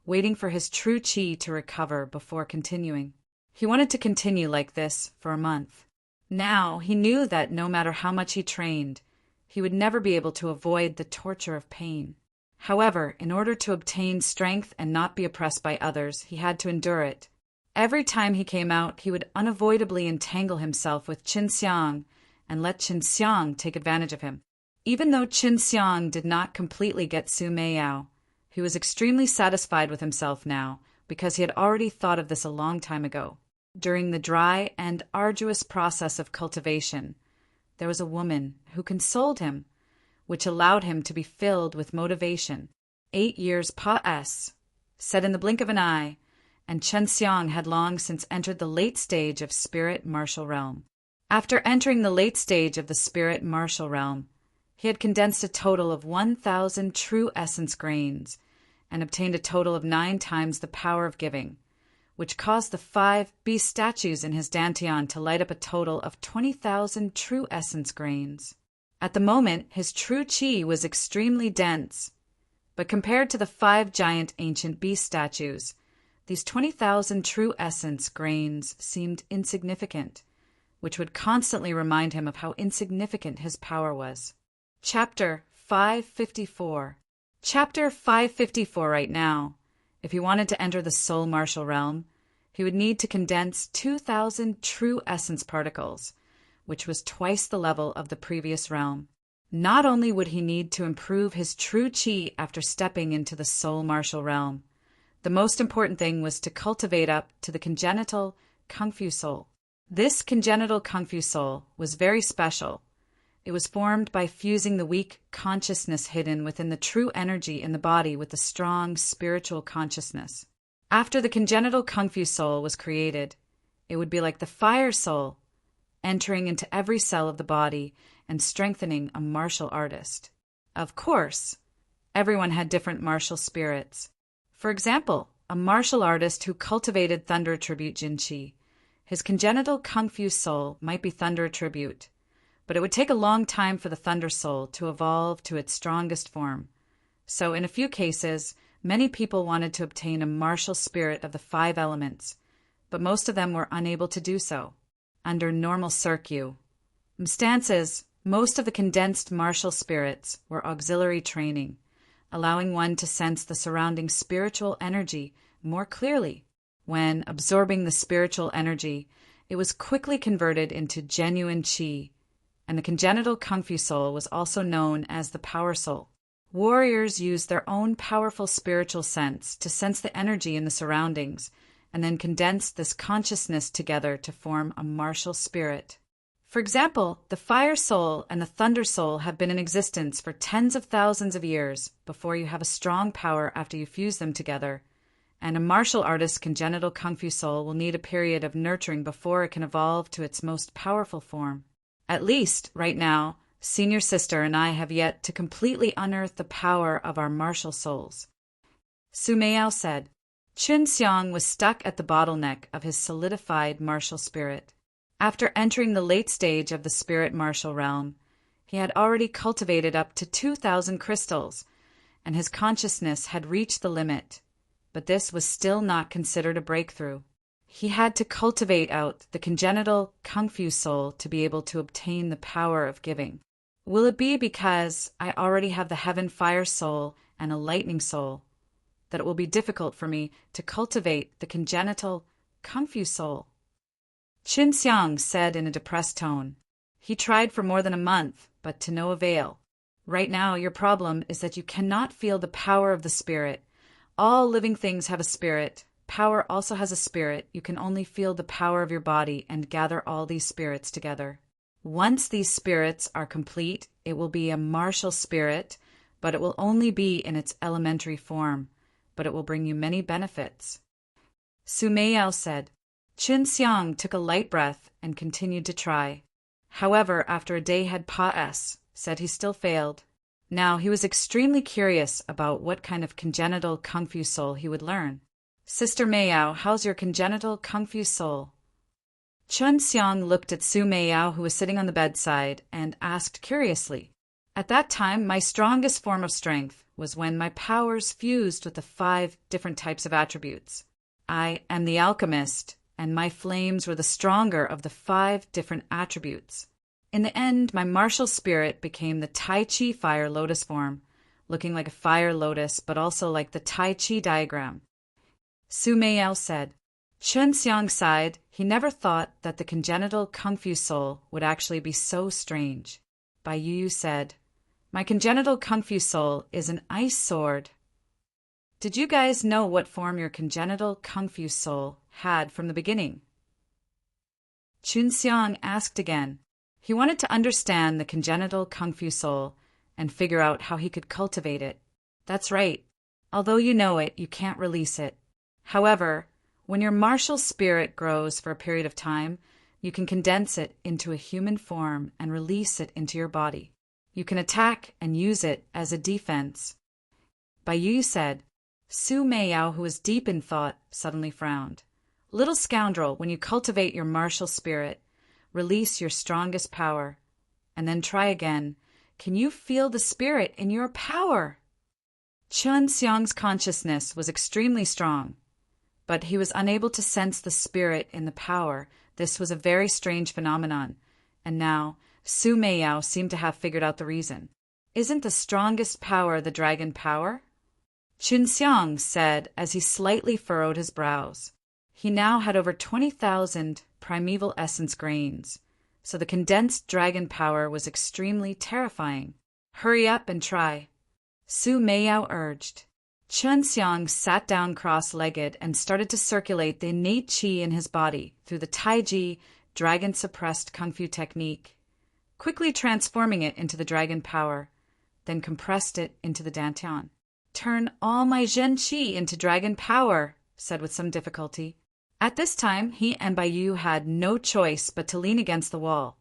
waiting for his true qi to recover before continuing. He wanted to continue like this for a month. Now he knew that no matter how much he trained, he would never be able to avoid the torture of pain. However, in order to obtain strength and not be oppressed by others, he had to endure it. Every time he came out, he would unavoidably entangle himself with Qin Xiang and let Qin Xiang take advantage of him. Even though Qin Xiang did not completely get Su Meiyao, he was extremely satisfied with himself now because he had already thought of this a long time ago. During the dry and arduous process of cultivation, there was a woman who consoled him, which allowed him to be filled with motivation. 8 years passed, said in the blink of an eye, and Chen Xiang had long since entered the late stage of spirit martial realm. After entering the late stage of the spirit martial realm, he had condensed a total of 1,000 true essence grains and obtained a total of 9 times the power of giving, which caused the 5 beast statues in his dantian to light up a total of 20,000 true essence grains. At the moment, his true qi was extremely dense, but compared to the 5 giant ancient beast statues, these 20,000 true essence grains seemed insignificant, which would constantly remind him of how insignificant his power was. Chapter 554. Chapter 554 right now. If he wanted to enter the soul martial realm, he would need to condense 2,000 true essence particles, which was twice the level of the previous realm. Not only would he need to improve his true chi after stepping into the soul martial realm, the most important thing was to cultivate up to the congenital Kung Fu soul. This congenital Kung Fu soul was very special. It was formed by fusing the weak consciousness hidden within the true energy in the body with the strong spiritual consciousness. After the congenital Kung Fu soul was created, it would be like the fire soul, entering into every cell of the body and strengthening a martial artist. Of course, everyone had different martial spirits. For example, a martial artist who cultivated Thunder Attribute Jin Chi, his congenital Kung Fu soul might be Thunder Attribute, but it would take a long time for the Thunder soul to evolve to its strongest form. So in a few cases, many people wanted to obtain a martial spirit of the 5 elements, but most of them were unable to do so. Under normal circumstances, most of the condensed martial spirits were auxiliary training, allowing one to sense the surrounding spiritual energy more clearly. When absorbing the spiritual energy, it was quickly converted into genuine chi, and the congenital Kung Fu soul was also known as the power soul. Warriors use their own powerful spiritual sense to sense the energy in the surroundings, and then condense this consciousness together to form a martial spirit. For example, the fire soul and the thunder soul have been in existence for tens of thousands of years before you have a strong power after you fuse them together, and a martial artist's congenital Kung Fu soul will need a period of nurturing before it can evolve to its most powerful form. At least, right now, Senior Sister and I have yet to completely unearth the power of our martial souls. Su Meiyao said. Chun Xiang was stuck at the bottleneck of his solidified martial spirit. After entering the late stage of the spirit martial realm, he had already cultivated up to 2,000 crystals, and his consciousness had reached the limit. But this was still not considered a breakthrough. He had to cultivate out the congenital Kung Fu soul to be able to obtain the power of giving. Will it be because I already have the heaven fire soul and a lightning soul that it will be difficult for me to cultivate the congenital Kung Fu soul? Qin Xiang said in a depressed tone. He tried for more than a month, but to no avail. Right now, your problem is that you cannot feel the power of the spirit. All living things have a spirit. Power also has a spirit. You can only feel the power of your body and gather all these spirits together. Once these spirits are complete, it will be a martial spirit, but it will only be in its elementary form, but it will bring you many benefits. Su Meiyao said. Qin Xiang took a light breath and continued to try. However, after a day had passed, said he still failed. Now he was extremely curious about what kind of congenital Kung Fu soul he would learn. Sister Meiyao, how's your congenital Kung Fu soul? Chun Xiang looked at Su Meiyao, who was sitting on the bedside, and asked curiously. At that time, my strongest form of strength was when my powers fused with the 5 different types of attributes. I am the alchemist, and my flames were the stronger of the 5 different attributes. In the end, my martial spirit became the Tai Chi fire lotus form, looking like a fire lotus, but also like the Tai Chi diagram. Su Meiyao said. Chun Xiang sighed. He never thought that the congenital Kung Fu soul would actually be so strange. Bai Yu said, my congenital Kung Fu soul is an ice sword. Did you guys know what form your congenital Kung Fu soul had from the beginning? Chun Xiang asked again. He wanted to understand the congenital Kung Fu soul and figure out how he could cultivate it. That's right. Although you know it, you can't release it. However, when your martial spirit grows for a period of time, you can condense it into a human form and release it into your body. You can attack and use it as a defense. Bai Yu said. Su Meiyao, who was deep in thought, suddenly frowned. Little scoundrel, when you cultivate your martial spirit, release your strongest power, and then try again. Can you feel the spirit in your power? Chun Xiang's consciousness was extremely strong, but he was unable to sense the spirit in the power This was a very strange phenomenon, and now Su Meiyao seemed to have figured out the reason. Isn't the strongest power the dragon power? Qinxiang said as he slightly furrowed his brows. He now had over 20,000 primeval essence grains, so the condensed dragon power was extremely terrifying. Hurry up and try, Su Meiyao urged. Qinxiang sat down cross-legged and started to circulate the innate qi in his body through the Taiji dragon-suppressed kung fu technique, quickly transforming it into the dragon power, then compressed it into the dantian. Turn all my Zhen Qi into dragon power, said with some difficulty. At this time, he and Baiyu had no choice but to lean against the wall,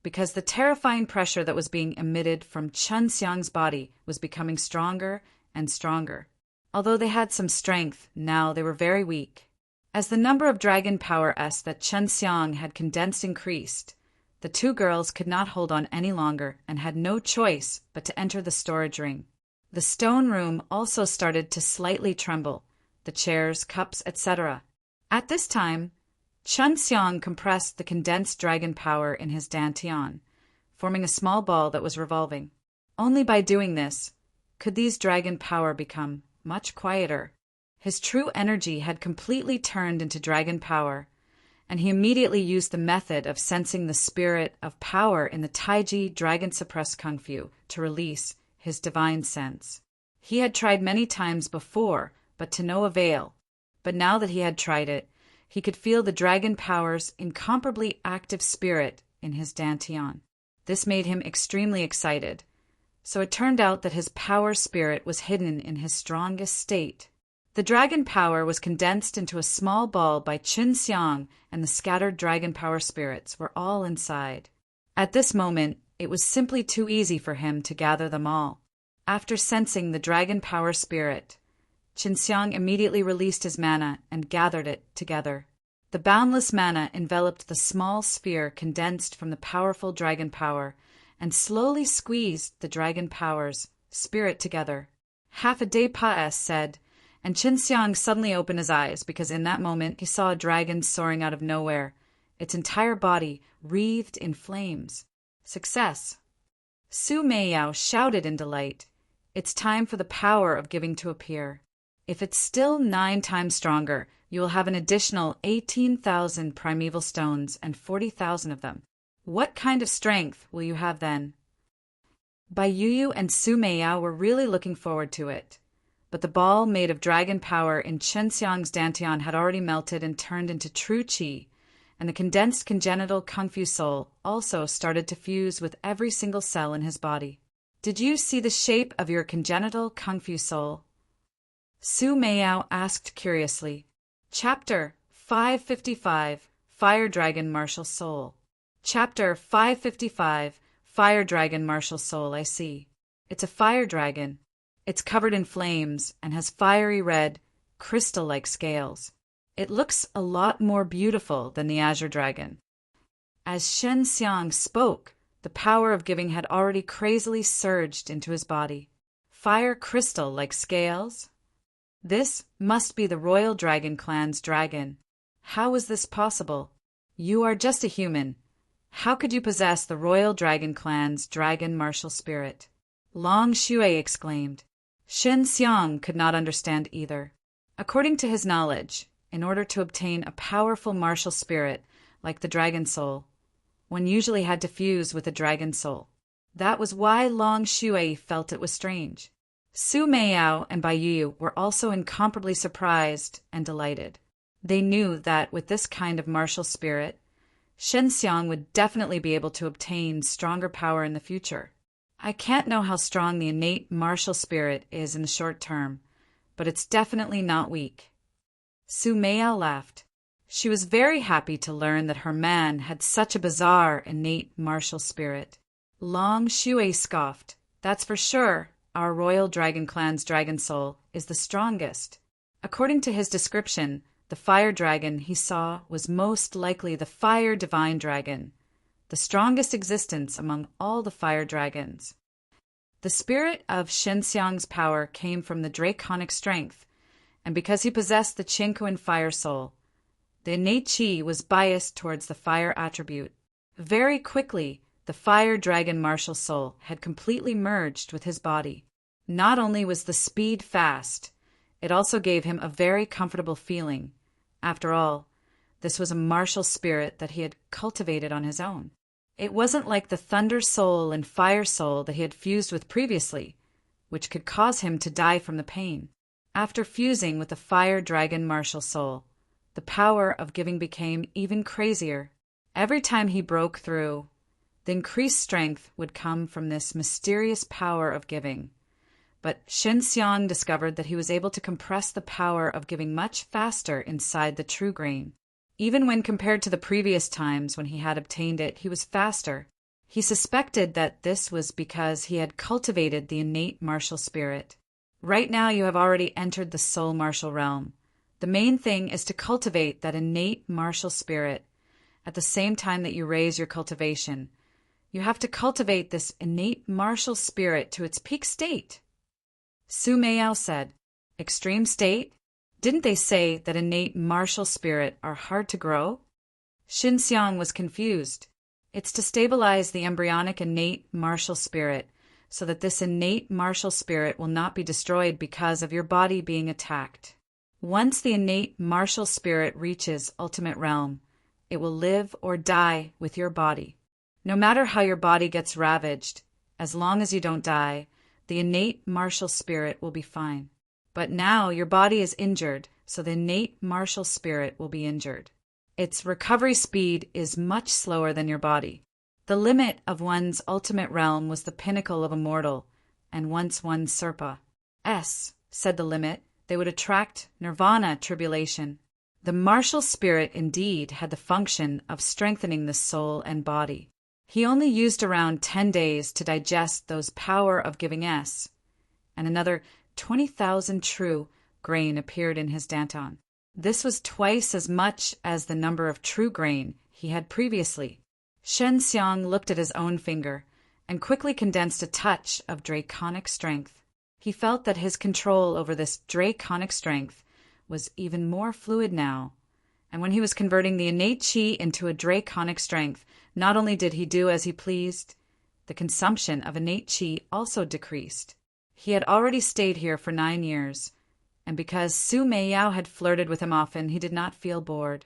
because the terrifying pressure that was being emitted from Qinxiang's body was becoming stronger and stronger. Although they had some strength, now they were very weak. As the number of dragon power S that Qinxiang had condensed increased, the two girls could not hold on any longer and had no choice but to enter the storage ring. The stone room also started to slightly tremble, the chairs, cups, etc. At this time, Qinxiang compressed the condensed dragon power in his dantian, forming a small ball that was revolving. Only by doing this could these dragon power become much quieter. His true energy had completely turned into dragon power, and he immediately used the method of sensing the spirit of power in the Taiji dragon-suppressed kung fu to release his divine sense. He had tried many times before, but to no avail. But now that he had tried it, he could feel the dragon power's incomparably active spirit in his dantian. This made him extremely excited. So it turned out that his power spirit was hidden in his strongest state. The dragon power was condensed into a small ball by Qinxiang, and the scattered dragon power spirits were all inside. At this moment, it was simply too easy for him to gather them all. After sensing the dragon power spirit, Qinxiang immediately released his mana and gathered it together. The boundless mana enveloped the small sphere condensed from the powerful dragon power and slowly squeezed the dragon power's spirit together. Half a day passed, said, and Qinxiang suddenly opened his eyes because in that moment he saw a dragon soaring out of nowhere, its entire body wreathed in flames. Success! Su Meiyao shouted in delight. It's time for the power of giving to appear. If it's still 9 times stronger, you will have an additional 18,000 primeval stones and 40,000 of them. What kind of strength will you have then? Baiyu and Su Meiyao were really looking forward to it. But the ball made of dragon power in Qinxiang's dantian had already melted and turned into true qi, and the condensed congenital kung fu soul also started to fuse with every single cell in his body. Did you see the shape of your congenital kung fu soul? Su Meiyao asked curiously. Chapter 555, Fire Dragon Martial Soul. Chapter 555, Fire Dragon Martial Soul, I see. It's a fire dragon. It's covered in flames and has fiery red, crystal-like scales. It looks a lot more beautiful than the azure dragon. As Qinxiang spoke, the power of giving had already crazily surged into his body. Fire crystal like scales? This must be the royal dragon clan's dragon. How is this possible? You are just a human. How could you possess the royal dragon clan's dragon martial spirit? Long Xue exclaimed. Qinxiang could not understand either. According to his knowledge, in order to obtain a powerful martial spirit like the dragon soul, one usually had to fuse with a dragon soul. That was why Long Xue felt it was strange. Su Meiyao and Baiyu were also incomparably surprised and delighted. They knew that with this kind of martial spirit, Qinxiang would definitely be able to obtain stronger power in the future. I can't know how strong the innate martial spirit is in the short term, but it's definitely not weak. Su Meiyao laughed. She was very happy to learn that her man had such a bizarre innate martial spirit. Long Xue scoffed. That's for sure. Our royal dragon clan's dragon soul is the strongest. According to his description, the fire dragon he saw was most likely the fire divine dragon, the strongest existence among all the fire dragons. The spirit of Qinxiang's power came from the draconic strength, and because he possessed the Qinkuan fire soul, The innate chi was biased towards the fire attribute. Very quickly, the fire dragon martial soul had completely merged with his body. Not only was the speed fast, it also gave him a very comfortable feeling. After all, this was a martial spirit that he had cultivated on his own. It wasn't like the thunder soul and fire soul that he had fused with previously, which could cause him to die from the pain. After fusing with the fire dragon martial soul, the power of giving became even crazier. Every time he broke through, the increased strength would come from this mysterious power of giving. But Shen Xiang discovered that he was able to compress the power of giving much faster inside the true grain. Even when compared to the previous times when he had obtained it, he was faster. He suspected that this was because he had cultivated the innate martial spirit. Right now you have already entered the soul martial realm. The main thing is to cultivate that innate martial spirit. At the same time that you raise your cultivation, you have to cultivate this innate martial spirit to its peak state. Su Meiyao said, "Extreme state? Didn't they say that innate martial spirit are hard to grow?" Shen Xiang was confused. It's to stabilize the embryonic innate martial spirit, so that this innate martial spirit will not be destroyed because of your body being attacked. Once the innate martial spirit reaches ultimate realm, it will live or die with your body. No matter how your body gets ravaged, as long as you don't die, the innate martial spirit will be fine. But now your body is injured, so the innate martial spirit will be injured. Its recovery speed is much slower than your body. The limit of one's ultimate realm was the pinnacle of a mortal, and once one's Serpa said the limit, they would attract nirvana tribulation. The martial spirit indeed had the function of strengthening the soul and body. He only used around 10 days to digest those power of giving and another 20,000 true grain appeared in his danton. This was twice as much as the number of true grain he had previously. Shen Xiang looked at his own finger and quickly condensed a touch of draconic strength. He felt that his control over this draconic strength was even more fluid now. And when he was converting the innate chi into a draconic strength, not only did he do as he pleased, the consumption of innate chi also decreased. He had already stayed here for 9 years, and because Su Meiyao had flirted with him often, he did not feel bored.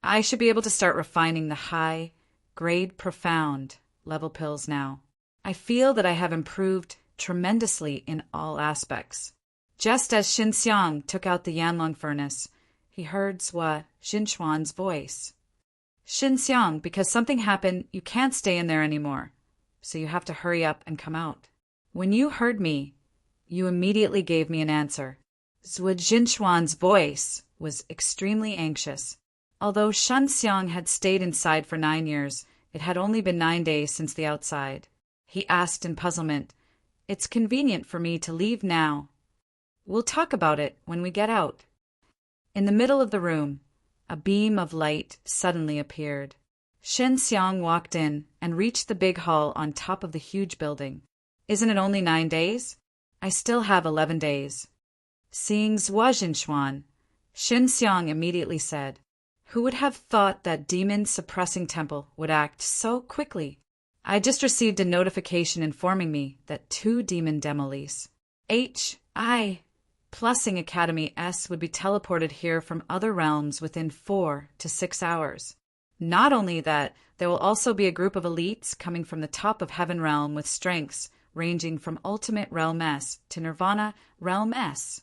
I should be able to start refining the high, grade profound level pills now. I feel that I have improved tremendously in all aspects. Just as Shen Xiang took out the Yanlong furnace, he heard Zhua Jinchuan's voice. "Shen Xiang, because something happened, you can't stay in there anymore, so you have to hurry up and come out. When you heard me, you immediately gave me an answer." Zhua Jinchuan's voice was extremely anxious. Although Shen Xiang had stayed inside for 9 years, it had only been 9 days since the outside. He asked in puzzlement, "It's convenient for me to leave now. We'll talk about it when we get out." In the middle of the room, a beam of light suddenly appeared. Shen Xiang walked in and reached the big hall on top of the huge building. "Isn't it only 9 days? I still have 11 days. Seeing Zhua Jinchuan, Shen Xiang immediately said, "Who would have thought that demon-suppressing temple would act so quickly? I just received a notification informing me that 2 demon demolies, H.I. Plussing Academy S would be teleported here from other realms within 4 to 6 hours. Not only that, there will also be a group of elites coming from the top of Heaven Realm with strengths ranging from Ultimate Realm S to Nirvana Realm S."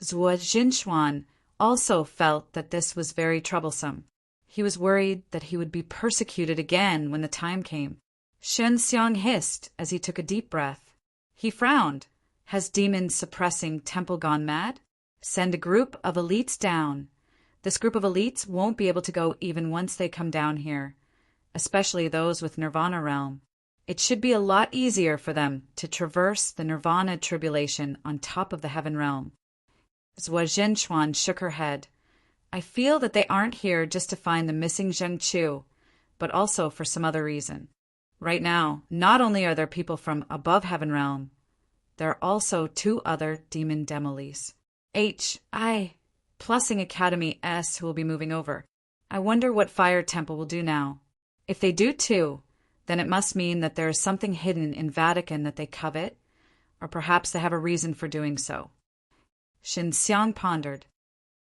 Zhua Jinchuan also felt that this was very troublesome. He was worried that he would be persecuted again when the time came. Shen Xiang hissed as he took a deep breath. He frowned. Has demon-suppressing temple gone mad? Send a group of elites down. This group of elites won't be able to go even once they come down here, especially those with Nirvana Realm. It should be a lot easier for them to traverse the Nirvana tribulation on top of the Heaven Realm. Zhua Zhenchuan shook her head. "I feel that they aren't here just to find the missing Zheng Chu, but also for some other reason. Right now, not only are there people from above Heaven Realm, there are also 2 other demon demolies. H.I. Plusing Academy S who will be moving over. I wonder what Fire Temple will do now. If they do too, then it must mean that there is something hidden in Vatican that they covet, or perhaps they have a reason for doing so. Xinxiang pondered.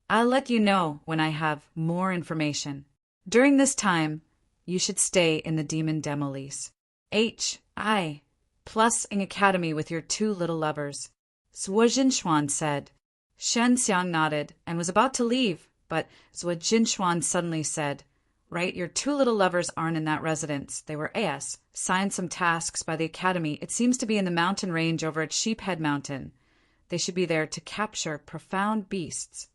I'll let you know when I have more information. During this time, you should stay in the Demon Demo lease. H.I. Plusing Academy with your two little lovers. Zhuo Jinshuan said. Shen Xiang nodded and was about to leave, but Zhuo Jinshuan suddenly said, Right, your two little lovers aren't in that residence. They were assigned some tasks by the Academy. It seems to be in the mountain range over at Sheephead Mountain. They should be there to capture profound beasts.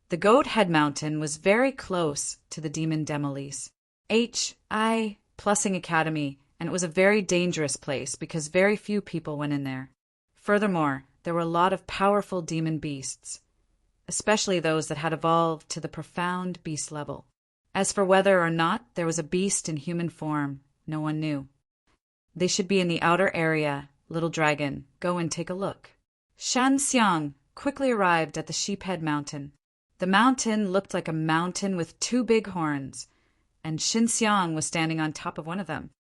The Goat Head Mountain was very close to the Demon Demo lease. H.I. Plusing Academy, and it was a very dangerous place because very few people went in there. Furthermore, there were a lot of powerful demon beasts, especially those that had evolved to the profound beast level. As for whether or not there was a beast in human form, no one knew. They should be in the outer area, Little Dragon. Go and take a look. Shan Xiang quickly arrived at the Sheephead Mountain. The mountain looked like a mountain with two big horns, and Xin Xiang was standing on top of one of them.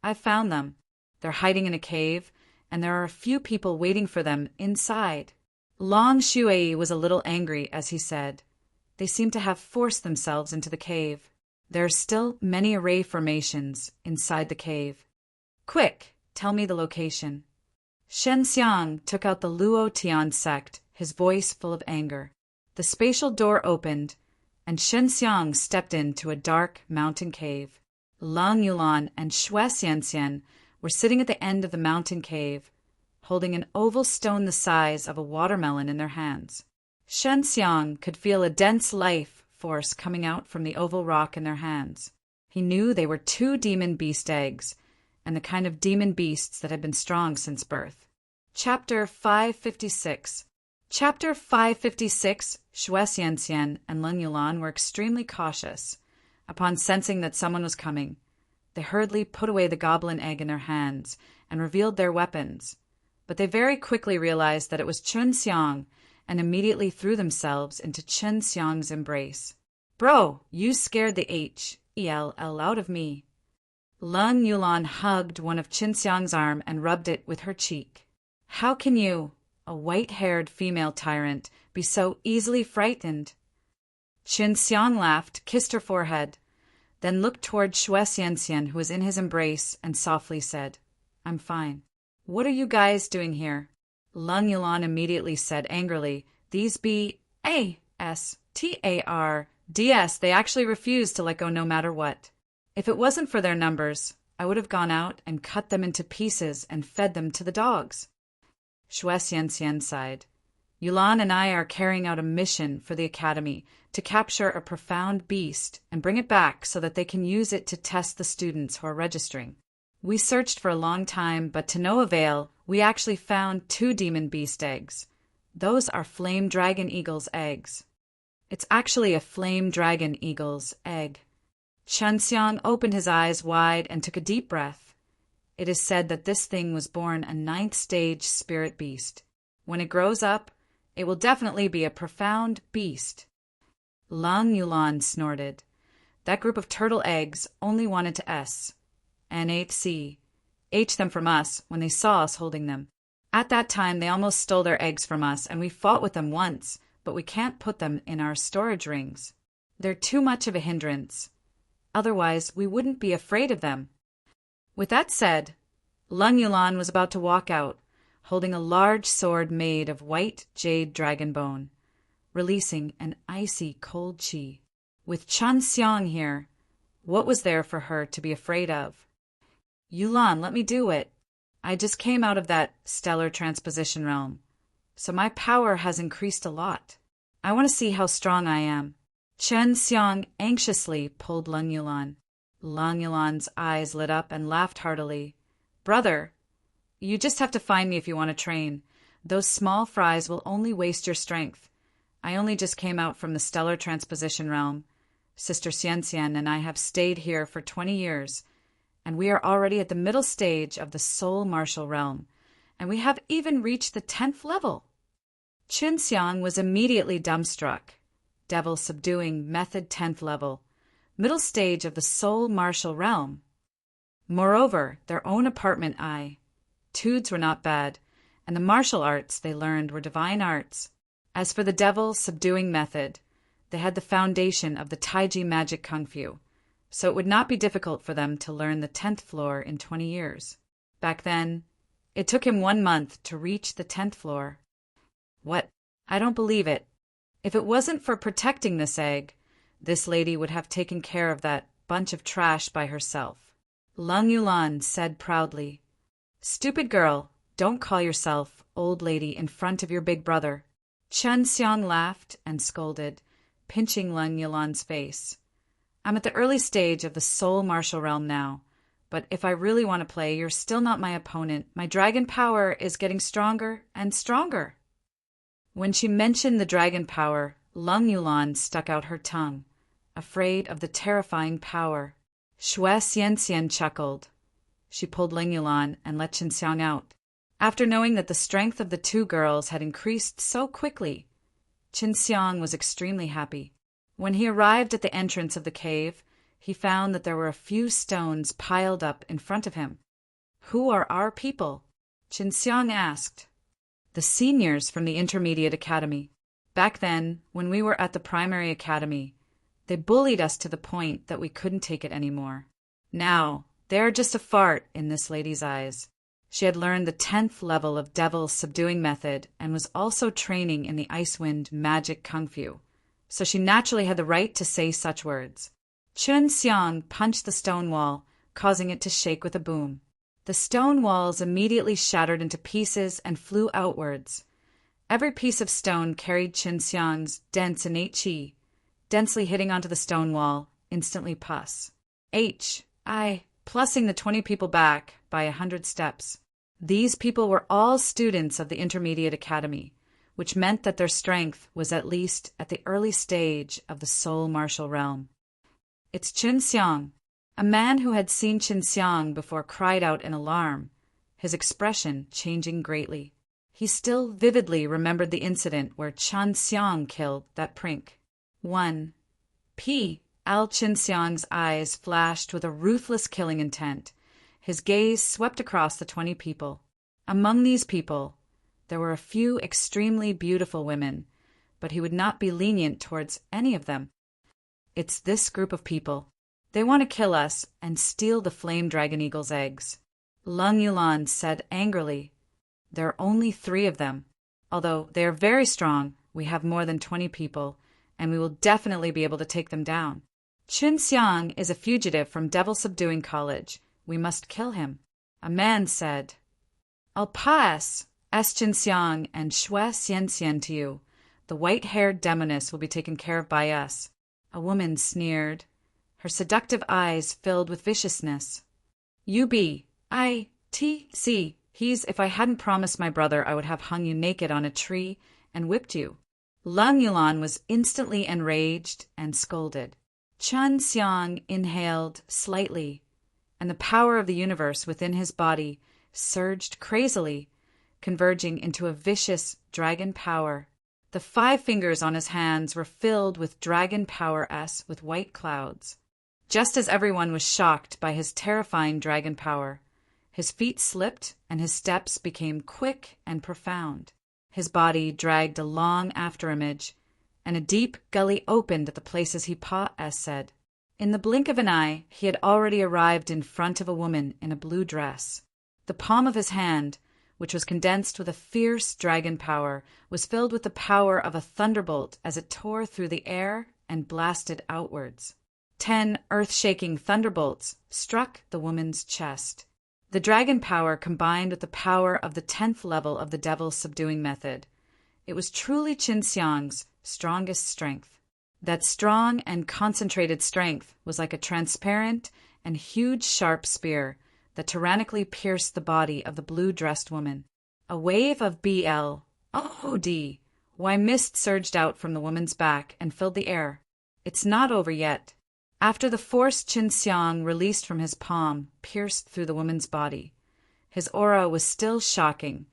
I found them. They're hiding in a cave, and there are a few people waiting for them inside. Long Shuai was a little angry as he said, They seem to have forced themselves into the cave. There are still many array formations inside the cave. Quick, tell me the location. Shen Xiang took out the Luo Tian sect, his voice full of anger. The spatial door opened, and Shen Xiang stepped into a dark mountain cave. Lang Yulan and Xue Xianxian were sitting at the end of the mountain cave, holding an oval stone the size of a watermelon in their hands. Shen Xiang could feel a dense life force coming out from the oval rock in their hands. He knew they were two demon beast eggs, and the kind of demon beasts that had been strong since birth. Chapter 556. Chapter 556, Xue Xianxian and Leng Yulan were extremely cautious. Upon sensing that someone was coming, they hurriedly put away the goblin egg in their hands and revealed their weapons. But they very quickly realized that it was Chun Xiang and immediately threw themselves into Chun Xiang's embrace. Bro, you scared the H-E-L-L out of me. Leng Yulan hugged one of Chun Xiang's arm and rubbed it with her cheek. How can you, a white-haired female tyrant, be so easily frightened? Chun Xiang laughed, kissed her forehead, then looked toward Xue Xianxian, who was in his embrace, and softly said, I'm fine. What are you guys doing here? Leng Yulan immediately said angrily, These be A-S-T-A-R-D-S. They actually refused to let go no matter what. If it wasn't for their numbers, I would have gone out and cut them into pieces and fed them to the dogs. Xue Xianxian sighed. Yulan and I are carrying out a mission for the Academy to capture a profound beast and bring it back so that they can use it to test the students who are registering. We searched for a long time, but to no avail. We actually found two demon beast eggs. Those are flame dragon eagle's eggs. It's actually a flame dragon eagle's egg. Chun Xiang opened his eyes wide and took a deep breath. It is said that this thing was born a 9th stage spirit beast. When it grows up, it will definitely be a profound beast. Lang Yulan snorted. That group of turtle eggs only wanted to N-8-C. H them from us when they saw us holding them. At that time, they almost stole their eggs from us, and we fought with them once, but we can't put them in our storage rings. They're too much of a hindrance. Otherwise, we wouldn't be afraid of them. With that said, Leng Yulan was about to walk out, holding a large sword made of white jade dragon bone, releasing an icy cold chi. With Chun Xiang here, what was there for her to be afraid of? Yulan, let me do it. I just came out of that stellar transposition realm, so my power has increased a lot. I want to see how strong I am. Chun Xiang anxiously pulled Leng Yulan. Leng Yulan's eyes lit up and laughed heartily. Brother, you just have to find me if you want to train. Those small fries will only waste your strength. I only just came out from the stellar transposition realm. Sister Xianxian and I have stayed here for 20 years, and we are already at the middle stage of the soul martial realm, and we have even reached the 10th level. Xiang was immediately dumbstruck. Devil subduing method 10th level, middle stage of the soul martial realm. Moreover, their own apartment tudes were not bad, and the martial arts they learned were divine arts. As for the devil subduing method, they had the foundation of the Taiji magic kung fu, so it would not be difficult for them to learn the 10th floor in 20 years. Back then, it took him 1 month to reach the 10th floor. What? I don't believe it. If it wasn't for protecting this egg, this lady would have taken care of that bunch of trash by herself. Lung Yulan said proudly, "Stupid girl, don't call yourself old lady in front of your big brother." Xiang laughed and scolded, pinching Lung Yulan's face. "I'm at the early stage of the soul martial realm now, but if I really want to play, you're still not my opponent. My dragon power is getting stronger and stronger." When she mentioned the dragon power, Lung Yulan stuck out her tongue, afraid of the terrifying power. Xue Xianxian chuckled. She pulled Ling Yulan and let Xiang out. After knowing that the strength of the two girls had increased so quickly, Xiang was extremely happy. When he arrived at the entrance of the cave, he found that there were a few stones piled up in front of him. "Who are our people?" Xiang asked. "The seniors from the Intermediate Academy. Back then, when we were at the Primary Academy, they bullied us to the point that we couldn't take it anymore. Now, they're just a fart in this lady's eyes." She had learned the 10th level of Devil subduing method and was also training in the Icewind magic kung fu, so she naturally had the right to say such words. Xiang punched the stone wall, causing it to shake with a boom. The stone walls immediately shattered into pieces and flew outwards. Every piece of stone carried Xiang's dense innate qi, densely hitting onto the stone wall, instantly pus. Plussing the 20 people back by 100 steps. These people were all students of the Intermediate Academy, which meant that their strength was at least at the early stage of the soul martial realm. "It's Xiang." A man who had seen Xiang before cried out in alarm, his expression changing greatly. He still vividly remembered the incident where Xiang killed that prink. Xiang's eyes flashed with a ruthless killing intent. His gaze swept across the 20 people. Among these people, there were a few extremely beautiful women, but he would not be lenient towards any of them. "It's this group of people. They want to kill us and steal the flame dragon eagle's eggs." Lung Yulan said angrily, "There are only 3 of them. Although they are very strong, we have more than 20 people, and we will definitely be able to take them down. Xiang is a fugitive from Devil Subduing College. We must kill him." A man said, "I'll pass Xiang and Xue Xianxian to you. The white-haired demoness will be taken care of by us." A woman sneered, her seductive eyes filled with viciousness. He's if I hadn't promised my brother I would have hung you naked on a tree and whipped you." Lung Yulan was instantly enraged and scolded. Xiang inhaled slightly, and the power of the universe within his body surged crazily, converging into a vicious dragon power. The 5 fingers on his hands were filled with dragon power with white clouds. Just as everyone was shocked by his terrifying dragon power, his feet slipped and his steps became quick and profound. His body dragged a long afterimage, and a deep gully opened at the places he said. In the blink of an eye, he had already arrived in front of a woman in a blue dress. The palm of his hand, which was condensed with a fierce dragon power, was filled with the power of a thunderbolt as it tore through the air and blasted outwards. 10 earth-shaking thunderbolts struck the woman's chest. The dragon power combined with the power of the 10th level of the Devil Subduing method. It was truly Xiang's strongest strength. That strong and concentrated strength was like a transparent and huge sharp spear that tyrannically pierced the body of the blue-dressed woman. A wave of mist surged out from the woman's back and filled the air. It's not over yet. After the force Xiang released from his palm pierced through the woman's body, his aura was still shocking,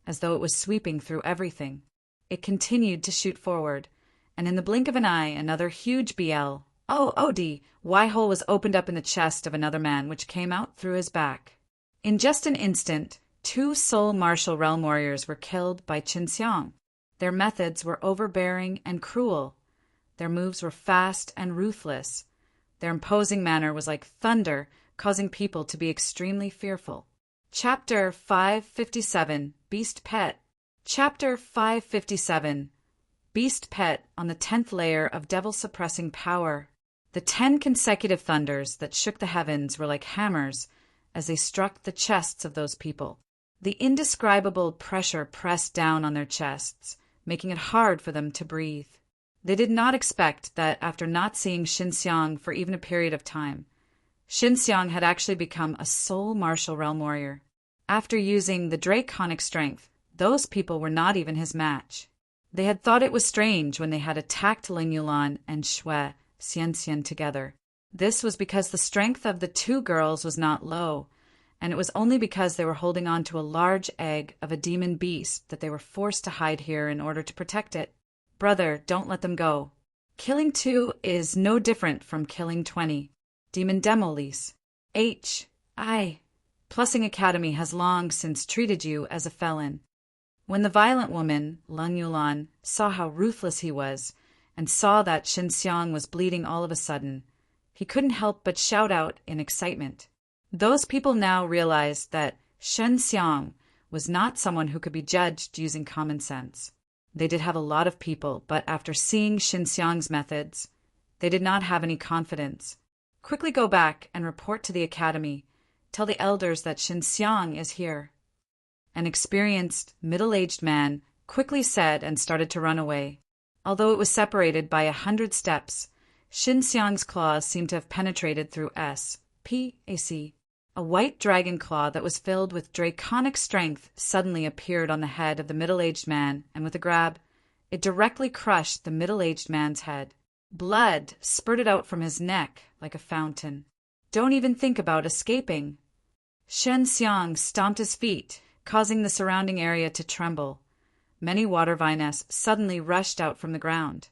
as though it was sweeping through everything. It continued to shoot forward, and in the blink of an eye, another huge Y hole was opened up in the chest of another man, which came out through his back. In just an instant, 2 Soul Martial Realm warriors were killed by Qinxiang. Their methods were overbearing and cruel. Their moves were fast and ruthless. Their imposing manner was like thunder, causing people to be extremely fearful. Chapter 557, Beast Pet. Chapter 557, Beast Pet on the 10th layer of devil-suppressing power. The 10 consecutive thunders that shook the heavens were like hammers as they struck the chests of those people. The indescribable pressure pressed down on their chests, making it hard for them to breathe. They did not expect that after not seeing Xinxiang for even a period of time, Xinxiang had actually become a Soul Martial Realm warrior. After using the draconic strength, those people were not even his match. They had thought it was strange when they had attacked Ling Yulan and Shui Xianxian together. This was because the strength of the 2 girls was not low, and it was only because they were holding on to a large egg of a demon beast that they were forced to hide here in order to protect it. Brother, don't let them go. Killing 2 is no different from killing 20. Demon Demolis. Plussing Academy has long since treated you as a felon. When the violent woman, Lung Yulan, saw how ruthless he was, and saw that Xinxiang was bleeding all of a sudden, he couldn't help but shout out in excitement. Those people now realized that Xinxiang was not someone who could be judged using common sense. They did have a lot of people, but after seeing Xinxiang's methods, they did not have any confidence. Quickly go back and report to the academy. Tell the elders that Xinxiang is here. An experienced, middle-aged man quickly said and started to run away. Although it was separated by 100 steps, Xinxiang's claws seemed to have penetrated through SPAC. A white dragon claw that was filled with draconic strength suddenly appeared on the head of the middle-aged man, and with a grab, it directly crushed the middle-aged man's head. Blood spurted out from his neck like a fountain. Don't even think about escaping. Xinxiang stomped his feet, causing the surrounding area to tremble. Many water vines suddenly rushed out from the ground,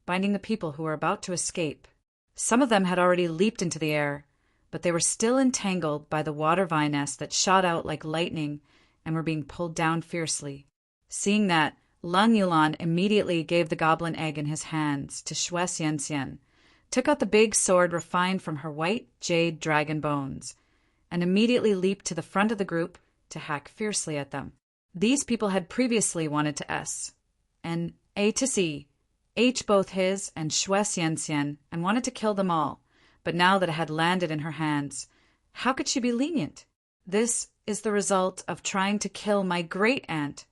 binding the people who were about to escape. Some of them had already leaped into the air, but they were still entangled by the water vines that shot out like lightning and were being pulled down fiercely. Seeing that, Lung Yulan immediately gave the goblin egg in his hands to Shui Xianxian, took out the big sword refined from her white jade dragon bones, and immediately leaped to the front of the group to hack fiercely at them. These people had previously wanted to S and A to C, H both his and Shui Xianxian, and wanted to kill them all. But now that it had landed in her hands, how could she be lenient? This is the result of trying to kill my great-aunt.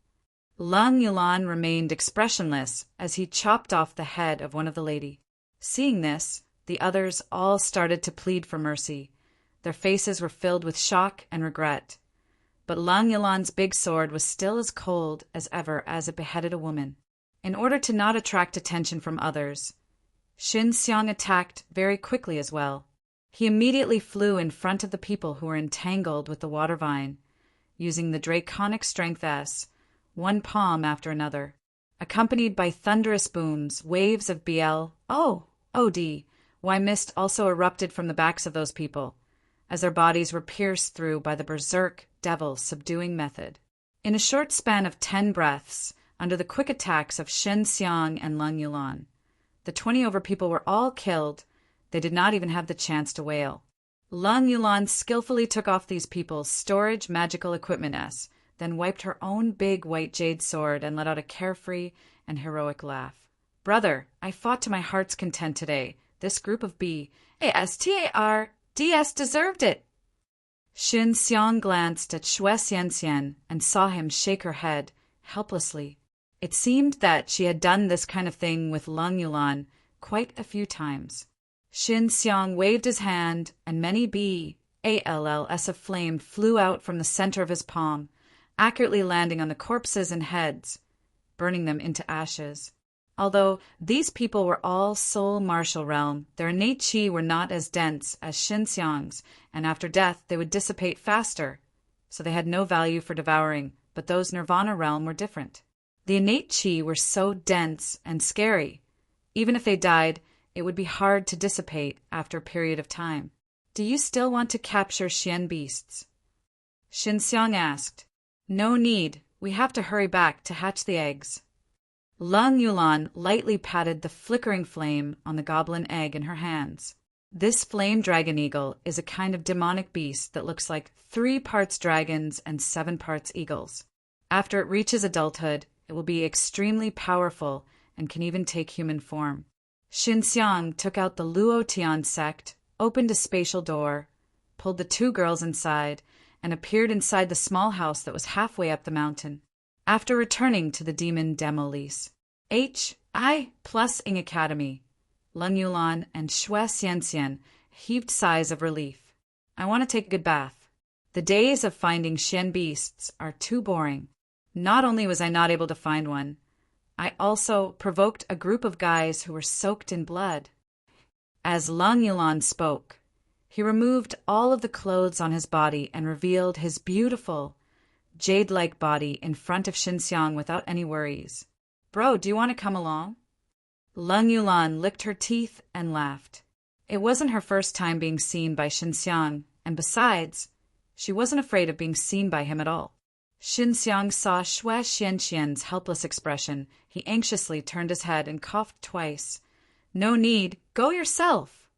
Lung Yulan remained expressionless as he chopped off the head of one of the lady. Seeing this, the others all started to plead for mercy. Their faces were filled with shock and regret. But Lung Yulan's big sword was still as cold as ever as it beheaded a woman. In order to not attract attention from others, Xinxiang attacked very quickly as well. He immediately flew in front of the people who were entangled with the water vine, using the draconic strength S, one palm after another. Accompanied by thunderous booms, waves of BL mist also erupted from the backs of those people, as their bodies were pierced through by the berserk devil subduing method. In a short span of 10 breaths, under the quick attacks of Xinxiang and Lung Yulan, the 20 over people were all killed. They did not even have the chance to wail. Lung Yulan skillfully took off these people's storage magical equipment S, then wiped her own big white jade sword and let out a carefree and heroic laugh. Brother, I fought to my heart's content today. This group of BASTARDS deserved it. Xinxiang glanced at Shui Xianxian and saw him shake her head, helplessly. It seemed that she had done this kind of thing with Lung Yulan quite a few times. Xinxiang waved his hand, and many BALLs of flame flew out from the center of his palm, accurately landing on the corpses and heads, burning them into ashes. Although these people were all Soul Martial Realm, their innate chi were not as dense as Xinxiang's, and after death they would dissipate faster, so they had no value for devouring, but those Nirvana Realm were different. The innate qi were so dense and scary. Even if they died, it would be hard to dissipate after a period of time. Do you still want to capture Xian beasts? Xinxiang asked. No need. We have to hurry back to hatch the eggs. Leng Yulan lightly patted the flickering flame on the goblin egg in her hands. This flame dragon eagle is a kind of demonic beast that looks like 3 parts dragons and 7 parts eagles. After it reaches adulthood, it will be extremely powerful and can even take human form. Xinxiang took out the Luo Tian sect, opened a spatial door, pulled the 2 girls inside, and appeared inside the small house that was halfway up the mountain. After returning to the demon Demolis, H.I. plus Ing Academy, Leng Yulan and Xue Xianxian heaved sighs of relief. I want to take a good bath. The days of finding Xian beasts are too boring. Not only was I not able to find one, I also provoked a group of guys who were soaked in blood. As Leng Yulan spoke, he removed all of the clothes on his body and revealed his beautiful, jade-like body in front of Xinxiang without any worries. Bro, do you want to come along? Leng Yulan licked her teeth and laughed. It wasn't her first time being seen by Xinxiang, and besides, she wasn't afraid of being seen by him at all. Xinxiang saw Xue Xianxian's helpless expression. He anxiously turned his head and coughed twice. No need. Go yourself.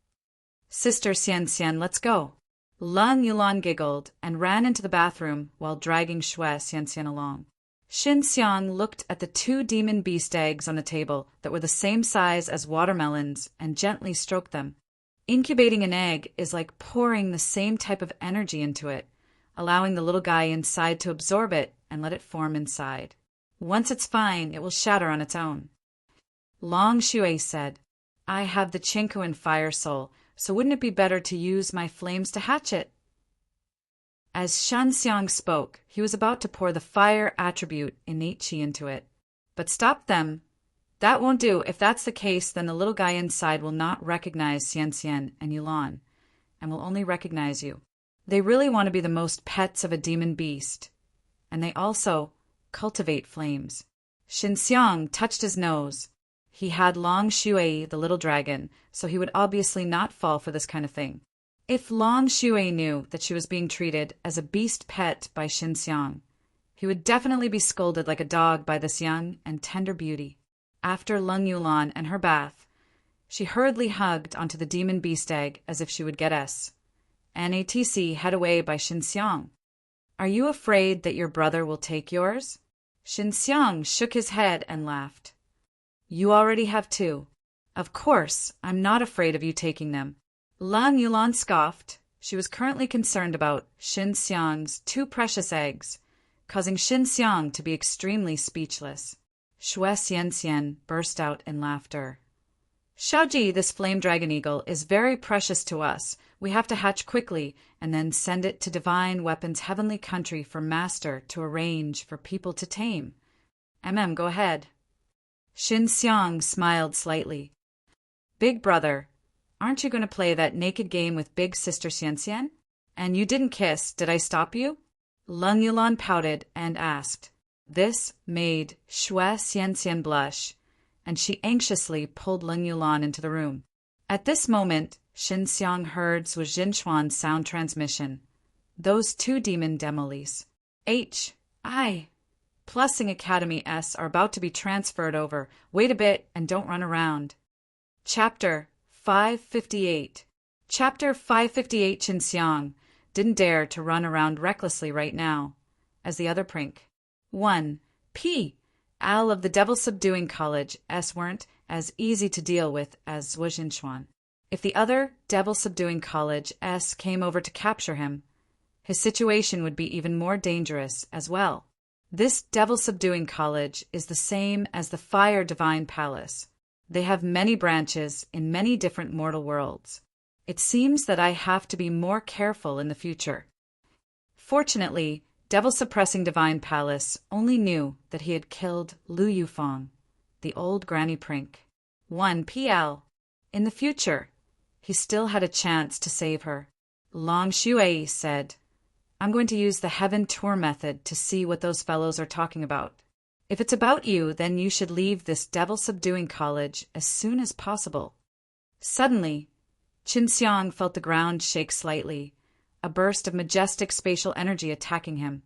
Sister Xianxian, let's go. Leng Yulan giggled and ran into the bathroom while dragging Xue Xianxian along. Xinxiang looked at the 2 demon beast eggs on a table that were the same size as watermelons and gently stroked them. Incubating an egg is like pouring the same type of energy into it, allowing the little guy inside to absorb it and let it form inside. Once it's fine, it will shatter on its own. Long Xue said, I have the Qingkuan fire soul, so wouldn't it be better to use my flames to hatch it? As Xinxiang spoke, he was about to pour the fire attribute innate qi into it. But stop them. That won't do. If that's the case, then the little guy inside will not recognize Xianxian and Yulan, and will only recognize you. They really want to be the most pets of a demon beast, and they also cultivate flames. Xinxiang touched his nose. He had Long Xue, the little dragon, so he would obviously not fall for this kind of thing. If Long Xue knew that she was being treated as a beast pet by Xinxiang, he would definitely be scolded like a dog by this young and tender beauty. After Leng Yulan and her bath, she hurriedly hugged onto the demon beast egg as if she would get S. NATC head away by Xinxiang. Are you afraid that your brother will take yours? Xinxiang shook his head and laughed. You already have 2. Of course, I'm not afraid of you taking them. Leng Yulan scoffed. She was currently concerned about Xinxiang's 2 precious eggs, causing Xinxiang to be extremely speechless. Xue Xianxian burst out in laughter. Xiaoji, this flame dragon eagle, is very precious to us. We have to hatch quickly and then send it to Divine Weapon's heavenly country for Master to arrange for people to tame. Go ahead. Xinxiang smiled slightly. Big brother, aren't you going to play that naked game with big sister Xianxian? And you didn't kiss, did I stop you? Leng Yulan pouted and asked. This made Xue Xianxian blush, and she anxiously pulled Leng Yulan into the room. At this moment, Xinxiang heard Zhu Jinchuan's sound transmission. Those 2 demon Demolis, H.I. Plusing Academy S, are about to be transferred over. Wait a bit and don't run around. Chapter 558. Chapter 558. Xinxiang didn't dare to run around recklessly right now, as the other prink. 1. P. Al of the Devil Subduing College S weren't as easy to deal with as Zhu Jinchuan. If the other Devil Subduing College S came over to capture him, his situation would be even more dangerous as well. This Devil Subduing College is the same as the Fire Divine Palace. They have many branches in many different mortal worlds. It seems that I have to be more careful in the future. Fortunately, Devil Suppressing Divine Palace only knew that he had killed Lu Yufeng, the old granny prink. 1 PL. In the future, he still had a chance to save her. Long Xue said, I'm going to use the Heaven Tour method to see what those fellows are talking about. If it's about you, then you should leave this devil-subduing college as soon as possible. Suddenly, Qinxiang felt the ground shake slightly, a burst of majestic spatial energy attacking him.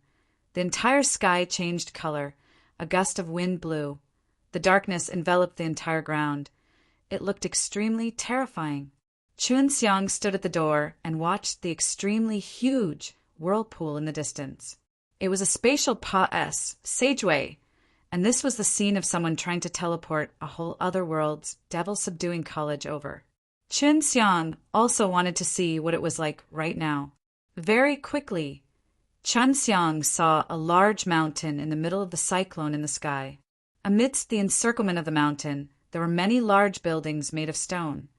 The entire sky changed color, a gust of wind blew. The darkness enveloped the entire ground. It looked extremely terrifying. Qinxiang stood at the door and watched the extremely huge whirlpool in the distance. It was a spatial sageway, and this was the scene of someone trying to teleport a whole other world's devil-subduing college over. Qinxiang also wanted to see what it was like right now. Very quickly, Qinxiang saw a large mountain in the middle of the cyclone in the sky. Amidst the encirclement of the mountain, there were many large buildings made of stone,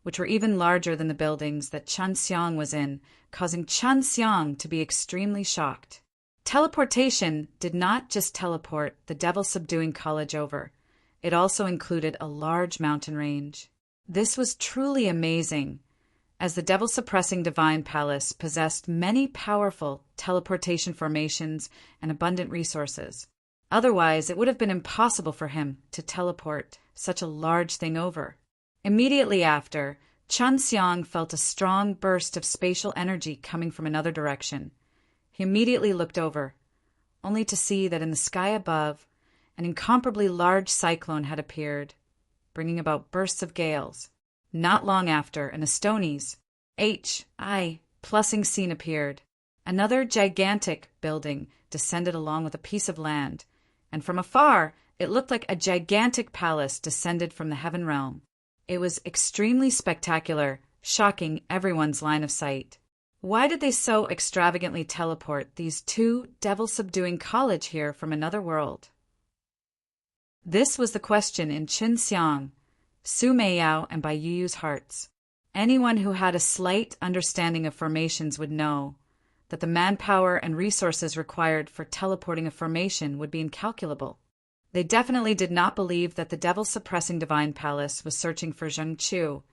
which were even larger than the buildings that Qinxiang was in, causing Qinxiang to be extremely shocked. Teleportation did not just teleport the devil-subduing college over. It also included a large mountain range. This was truly amazing, as the devil-suppressing divine palace possessed many powerful teleportation formations and abundant resources. Otherwise, it would have been impossible for him to teleport such a large thing over. Immediately after, Qinxiang felt a strong burst of spatial energy coming from another direction. He immediately looked over, only to see that in the sky above, an incomparably large cyclone had appeared, bringing about bursts of gales. Not long after, an Astoni's plussing scene appeared. Another gigantic building descended along with a piece of land, and from afar it looked like a gigantic palace descended from the heaven realm. It was extremely spectacular, shocking everyone's line of sight. Why did they so extravagantly teleport these two devil-subduing college here from another world? This was the question in Qinxiang, Su Meiyao, and Bai Yuyu's hearts. Anyone who had a slight understanding of formations would know that the manpower and resources required for teleporting a formation would be incalculable. They definitely did not believe that the devil-suppressing divine palace was searching for Zheng Chu,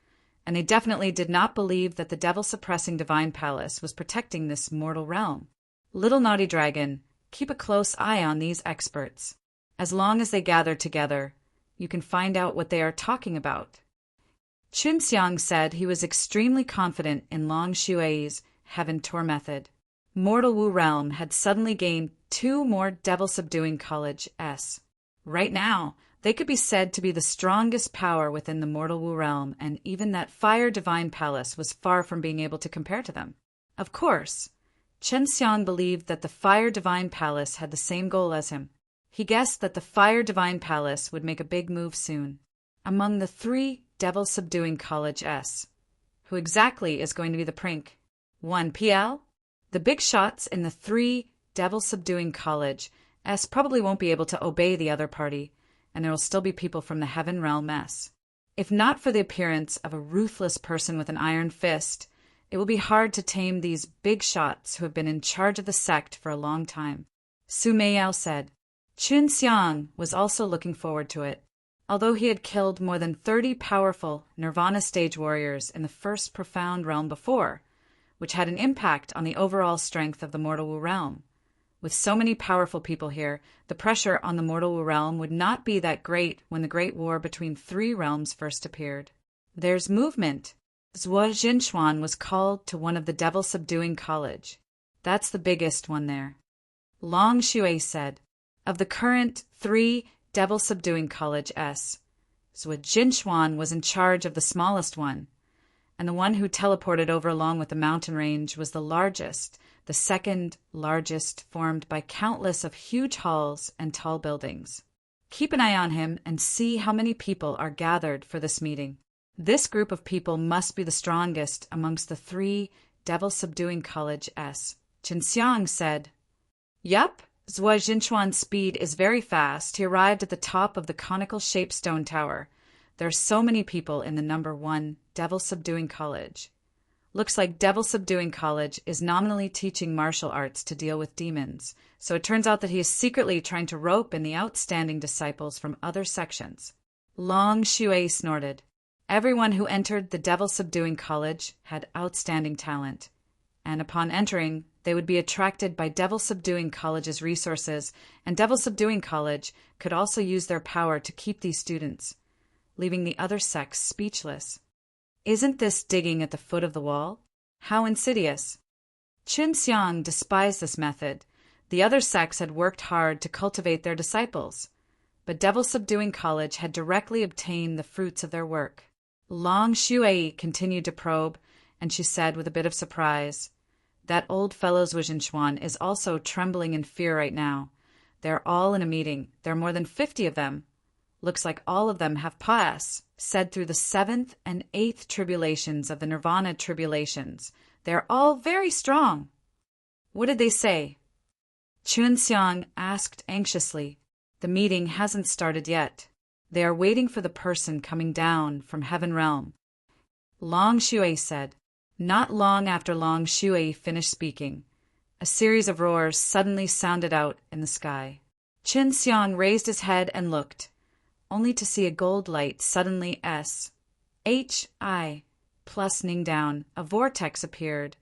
and they definitely did not believe that the devil-suppressing divine palace was protecting this mortal realm. Little Naughty Dragon, keep a close eye on these experts. As long as they gather together, you can find out what they are talking about. Qinxiang said he was extremely confident in Long Xue's Heaven Tour method. Mortal Wu Realm had suddenly gained 2 more devil-subduing colleges. Right now, they could be said to be the strongest power within the Mortal Wu Realm, and even that Fire Divine Palace was far from being able to compare to them. Of course, Qinxiang believed that the Fire Divine Palace had the same goal as him. He guessed that the Fire Divine Palace would make a big move soon. Among the 3 devil-subduing colleges, who exactly is going to be the prank? 1PL? The big shots in the 3 devil-subduing colleges probably won't be able to obey the other party, and there will still be people from the Heaven Realm S. If not for the appearance of a ruthless person with an iron fist, it will be hard to tame these big shots who have been in charge of the sect for a long time. Su Meiyao said. Qinxiang was also looking forward to it. Although he had killed more than 30 powerful Nirvana stage warriors in the first profound realm before, which had an impact on the overall strength of the Mortal Wu realm. With so many powerful people here, the pressure on the Mortal Wu realm would not be that great when the Great War between 3 realms first appeared. There's movement. Zhuo Jinchuan was called to one of the devil-subduing college. That's the biggest one there. Long Xue said, of the current 3 devil-subduing colleges, Zhuo Jinchuan was in charge of the smallest one, and the one who teleported over along with the mountain range was the largest, the second largest, formed by countless of huge halls and tall buildings. Keep an eye on him and see how many people are gathered for this meeting. This group of people must be the strongest amongst the 3 devil-subduing colleges. Qinxiang said, Yup, Zhuo Jinchuan's speed is very fast. He arrived at the top of the conical-shaped stone tower. There are so many people in the number 1 devil-subduing college. Looks like Devil-Subduing College is nominally teaching martial arts to deal with demons, so it turns out that he is secretly trying to rope in the outstanding disciples from other sections. Long Xue snorted. Everyone who entered the Devil-Subduing College had outstanding talent, and upon entering, they would be attracted by Devil Subduing College's resources, and Devil Subduing College could also use their power to keep these students, leaving the other sects speechless. Isn't this digging at the foot of the wall? How insidious! Qin Xiang despised this method. The other sects had worked hard to cultivate their disciples, but Devil Subduing College had directly obtained the fruits of their work. Long Shuai continued to probe, and she said with a bit of surprise, "That old fellow's Wuzhenchuan is also trembling in fear right now. They're all in a meeting. There are more than 50 of them. Looks like all of them have pass, said through the 7th and 8th tribulations of the Nirvana tribulations. They're all very strong." "What did they say?" Qin Xiang asked anxiously. "The meeting hasn't started yet. They are waiting for the person coming down from Heaven Realm." Long Shuai said. Not long after Long Shuai finished speaking, a series of roars suddenly sounded out in the sky. Qin Xiang raised his head and looked, only to see a gold light suddenly S-H-I plusing down. A vortex appeared,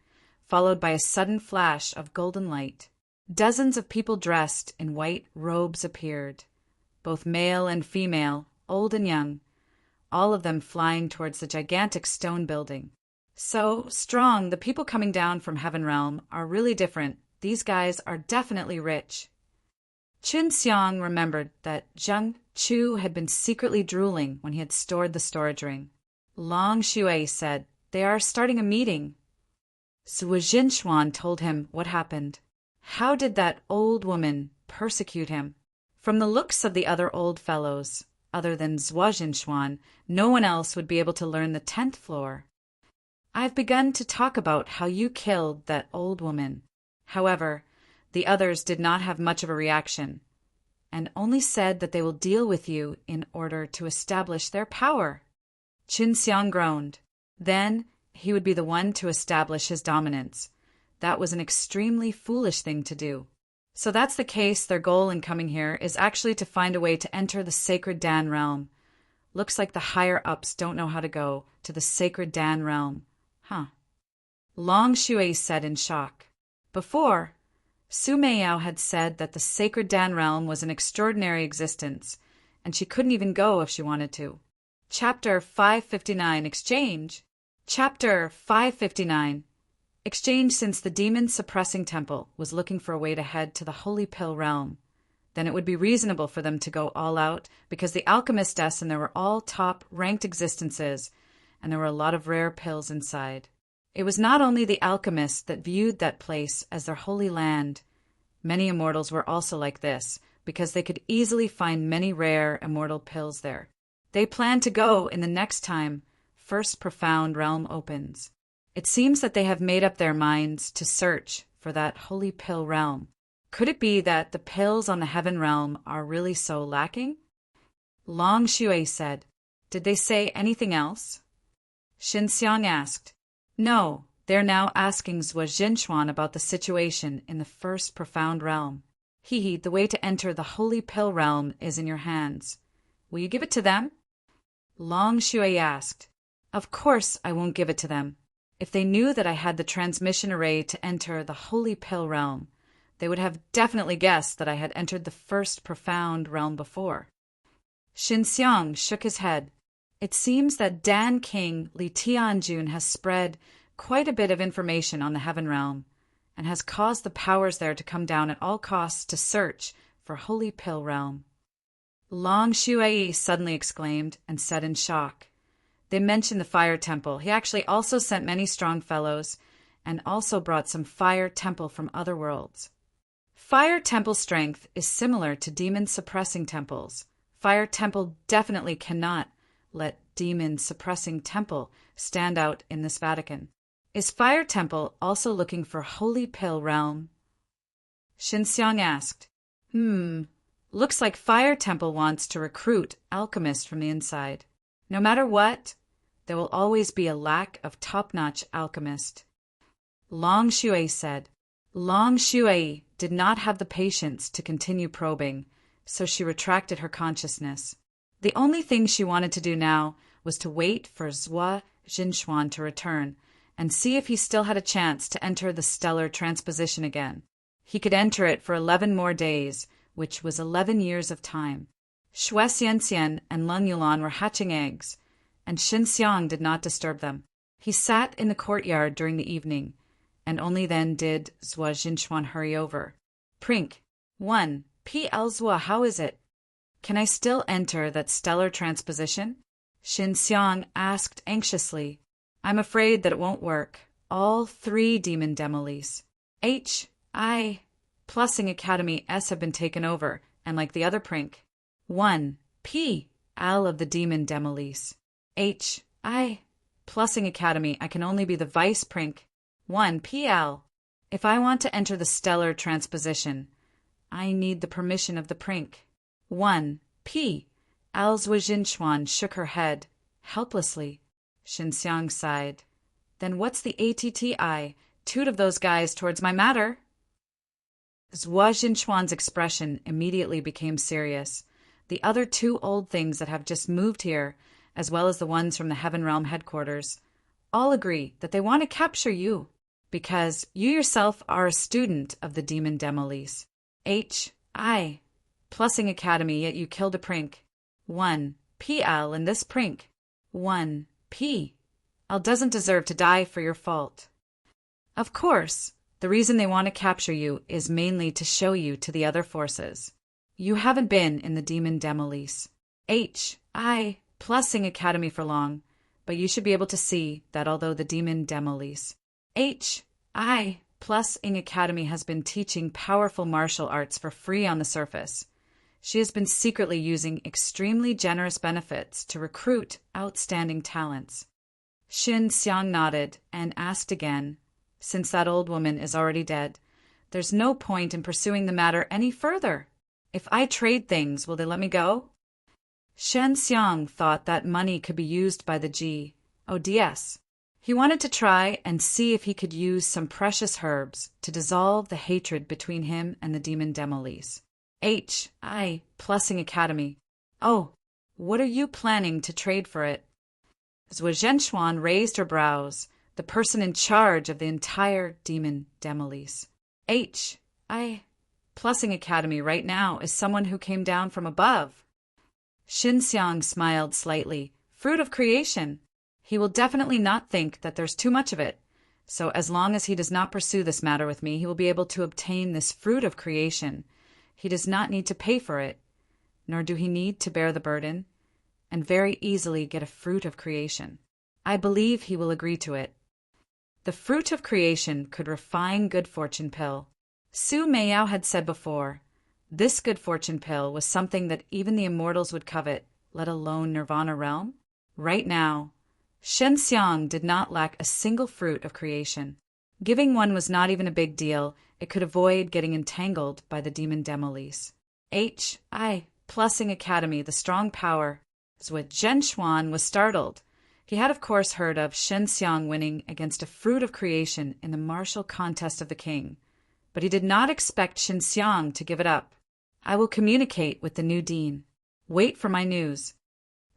followed by a sudden flash of golden light. Dozens of people dressed in white robes appeared, both male and female, old and young, all of them flying towards the gigantic stone building. So strong, the people coming down from Heaven Realm are really different. These guys are definitely rich. Qin Xiang remembered that Zheng Chu had been secretly drooling when he had stored the storage ring. Long Shuai said, "They are starting a meeting." Zhuo Jinchuan told him what happened. How did that old woman persecute him? From the looks of the other old fellows, other than Zhuo Jinchuan, no one else would be able to learn the 10th floor. "I've begun to talk about how you killed that old woman." However, the others did not have much of a reaction, and only said that they will deal with you in order to establish their power. Qin Xiang groaned. Then he would be the one to establish his dominance. That was an extremely foolish thing to do. So that's the case. Their goal in coming here is actually to find a way to enter the sacred Dan realm. Looks like the higher-ups don't know how to go to the sacred Dan realm. Huh. Long Shuai said in shock. Before, Su Meiyao had said that the sacred Dan realm was an extraordinary existence, and she couldn't even go if she wanted to. Chapter 559 Exchange. Chapter 559 Exchange. Since the demon-suppressing temple was looking for a way to head to the Holy Pill realm, then it would be reasonable for them to go all out, because the alchemistess and there were all top-ranked existences, and there were a lot of rare pills inside. It was not only the alchemists that viewed that place as their holy land. Many immortals were also like this, because they could easily find many rare immortal pills there. They plan to go in the next time First Profound Realm opens. It seems that they have made up their minds to search for that holy pill realm. Could it be that the pills on the Heaven Realm are really so lacking? Long Shuai said. Did they say anything else? Qin Xiang asked. No, they're now asking Zhuo Jinchuan about the situation in the First Profound Realm. The way to enter the Holy Pill Realm is in your hands. Will you give it to them? Long Shuai asked. Of course I won't give it to them. If they knew that I had the transmission array to enter the Holy Pill Realm, they would have definitely guessed that I had entered the First Profound Realm before. Qin Xiang shook his head. It seems that Dan King Li Tianjun has spread quite a bit of information on the Heaven Realm, and has caused the powers there to come down at all costs to search for Holy Pill Realm. Long Shuai suddenly exclaimed and said in shock. They mentioned the Fire Temple. He actually also sent many strong fellows, and also brought some Fire Temple from other worlds. Fire Temple strength is similar to demon-suppressing temples. Fire Temple definitely cannot let demon-suppressing temple stand out in this Vatican. Is Fire Temple also looking for Holy Pill Realm? Qin Xiang asked. Looks like Fire Temple wants to recruit alchemists from the inside. No matter what, there will always be a lack of top-notch alchemists. Long Shuai said. Long Shuai did not have the patience to continue probing, so she retracted her consciousness. The only thing she wanted to do now was to wait for Zhuo Jinchuan to return, and see if he still had a chance to enter the stellar transposition again. He could enter it for 11 more days, which was 11 years of time. Shui Xianxian and Leng Yulan were hatching eggs, and Xinxiang did not disturb them. He sat in the courtyard during the evening, and only then did Zhuo Jinchuan hurry over. Prink. 1. P.L. Zhuo, how is it? Can I still enter that stellar transposition? Xinxiang asked anxiously. I'm afraid that it won't work. All 3 demon demolies. H.I. Plussing Academy S have been taken over, and like the other Prink. 1. P.L. of the demon demolies. H.I. Plussing Academy, I can only be the Vice Prink. 1. P.L. If I want to enter the stellar transposition, I need the permission of the Prink. 1. P.L. Zhuo Jinchuan shook her head, helplessly. Xinxiang sighed. Then what's the ATTI? Toot of those guys towards my matter. Zhuo Jinchuan's expression immediately became serious. The other 2 old things that have just moved here, as well as the ones from the Heaven Realm headquarters, all agree that they want to capture you, because you yourself are a student of the demon demolies. H.I. Plussing Academy, yet you killed a Prink. 1. P.L. and this Prink. 1. P.L. doesn't deserve to die for your fault. Of course, the reason they want to capture you is mainly to show you to the other forces. You haven't been in the demon demolies. H.I. Plussing Academy for long, but you should be able to see that although the demon demolies H.I. Plussing Academy has been teaching powerful martial arts for free on the surface, she has been secretly using extremely generous benefits to recruit outstanding talents. Xinxiang nodded and asked again, since that old woman is already dead, there's no point in pursuing the matter any further. If I trade things, will they let me go? Xinxiang thought that money could be used by the GODS. He wanted to try and see if he could use some precious herbs to dissolve the hatred between him and the demon demolies. H.I. Plussing Academy. Oh, what are you planning to trade for it? Zhuo Zhenxuan raised her brows, the person in charge of the entire demon demolies. H.I. Plussing Academy right now is someone who came down from above. Xinxiang smiled slightly. Fruit of creation. He will definitely not think that there's too much of it. So as long as he does not pursue this matter with me, he will be able to obtain this fruit of creation. He does not need to pay for it, nor do he need to bear the burden, and very easily get a fruit of creation. I believe he will agree to it. The fruit of creation could refine good fortune pill. Su Meiyao had said before, this good fortune pill was something that even the immortals would covet, let alone Nirvana realm. Right now, Xinxiang did not lack a single fruit of creation. Giving one was not even a big deal. It could avoid getting entangled by the demon demolies. H.I. Plussing Academy, the strong power. Zhuo Zhenxuan was startled. He had of course heard of Xinxiang winning against a fruit of creation in the martial contest of the king, but he did not expect Xinxiang to give it up. I will communicate with the new dean. Wait for my news.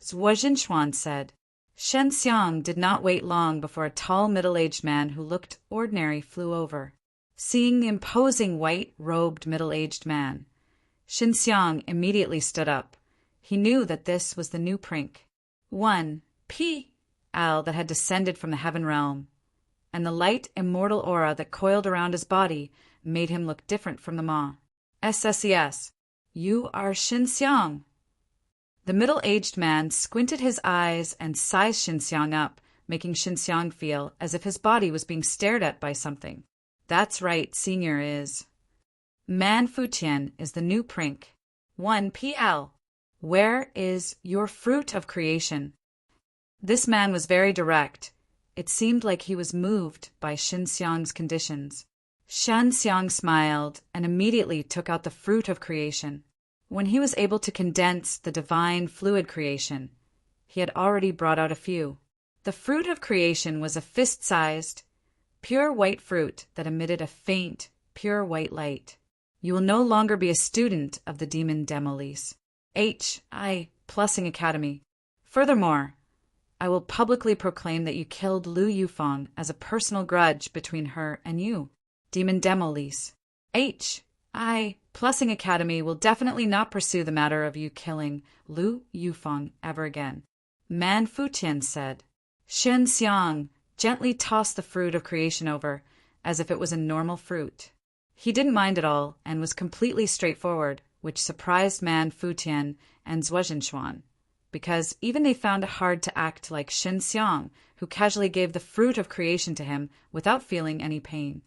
Zhuo Zhenxuan said. Xinxiang did not wait long before a tall middle-aged man who looked ordinary flew over. Seeing the imposing white-robed middle-aged man, Xinxiang immediately stood up. He knew that this was the new Prink. 1. P.L. that had descended from the heaven realm, and the light immortal aura that coiled around his body made him look different from them all. SSES. You are Xinxiang. The middle-aged man squinted his eyes and sized Xinxiang up, making Xinxiang feel as if his body was being stared at by something. That's right, Senior is. Man Futian is the new Prink. 1 P.L. Where is your fruit of creation? This man was very direct. It seemed like he was moved by Xinxiang's conditions. Xinxiang smiled and immediately took out the fruit of creation. When he was able to condense the divine fluid creation, he had already brought out a few. The fruit of creation was a fist-sized, pure white fruit that emitted a faint, pure white light. You will no longer be a student of the demon demolies. H.I. Plussing Academy. Furthermore, I will publicly proclaim that you killed Lu Yufeng as a personal grudge between her and you. Demon Demolis. Plussing Academy will definitely not pursue the matter of you killing Lu Yufeng ever again. Man Futian said. Shen Xiang gently tossed the fruit of creation over, as if it was a normal fruit. He didn't mind at all, and was completely straightforward, which surprised Man Futian and Zhuozhenxuan, because even they found it hard to act like Shen Xiang, who casually gave the fruit of creation to him without feeling any pain.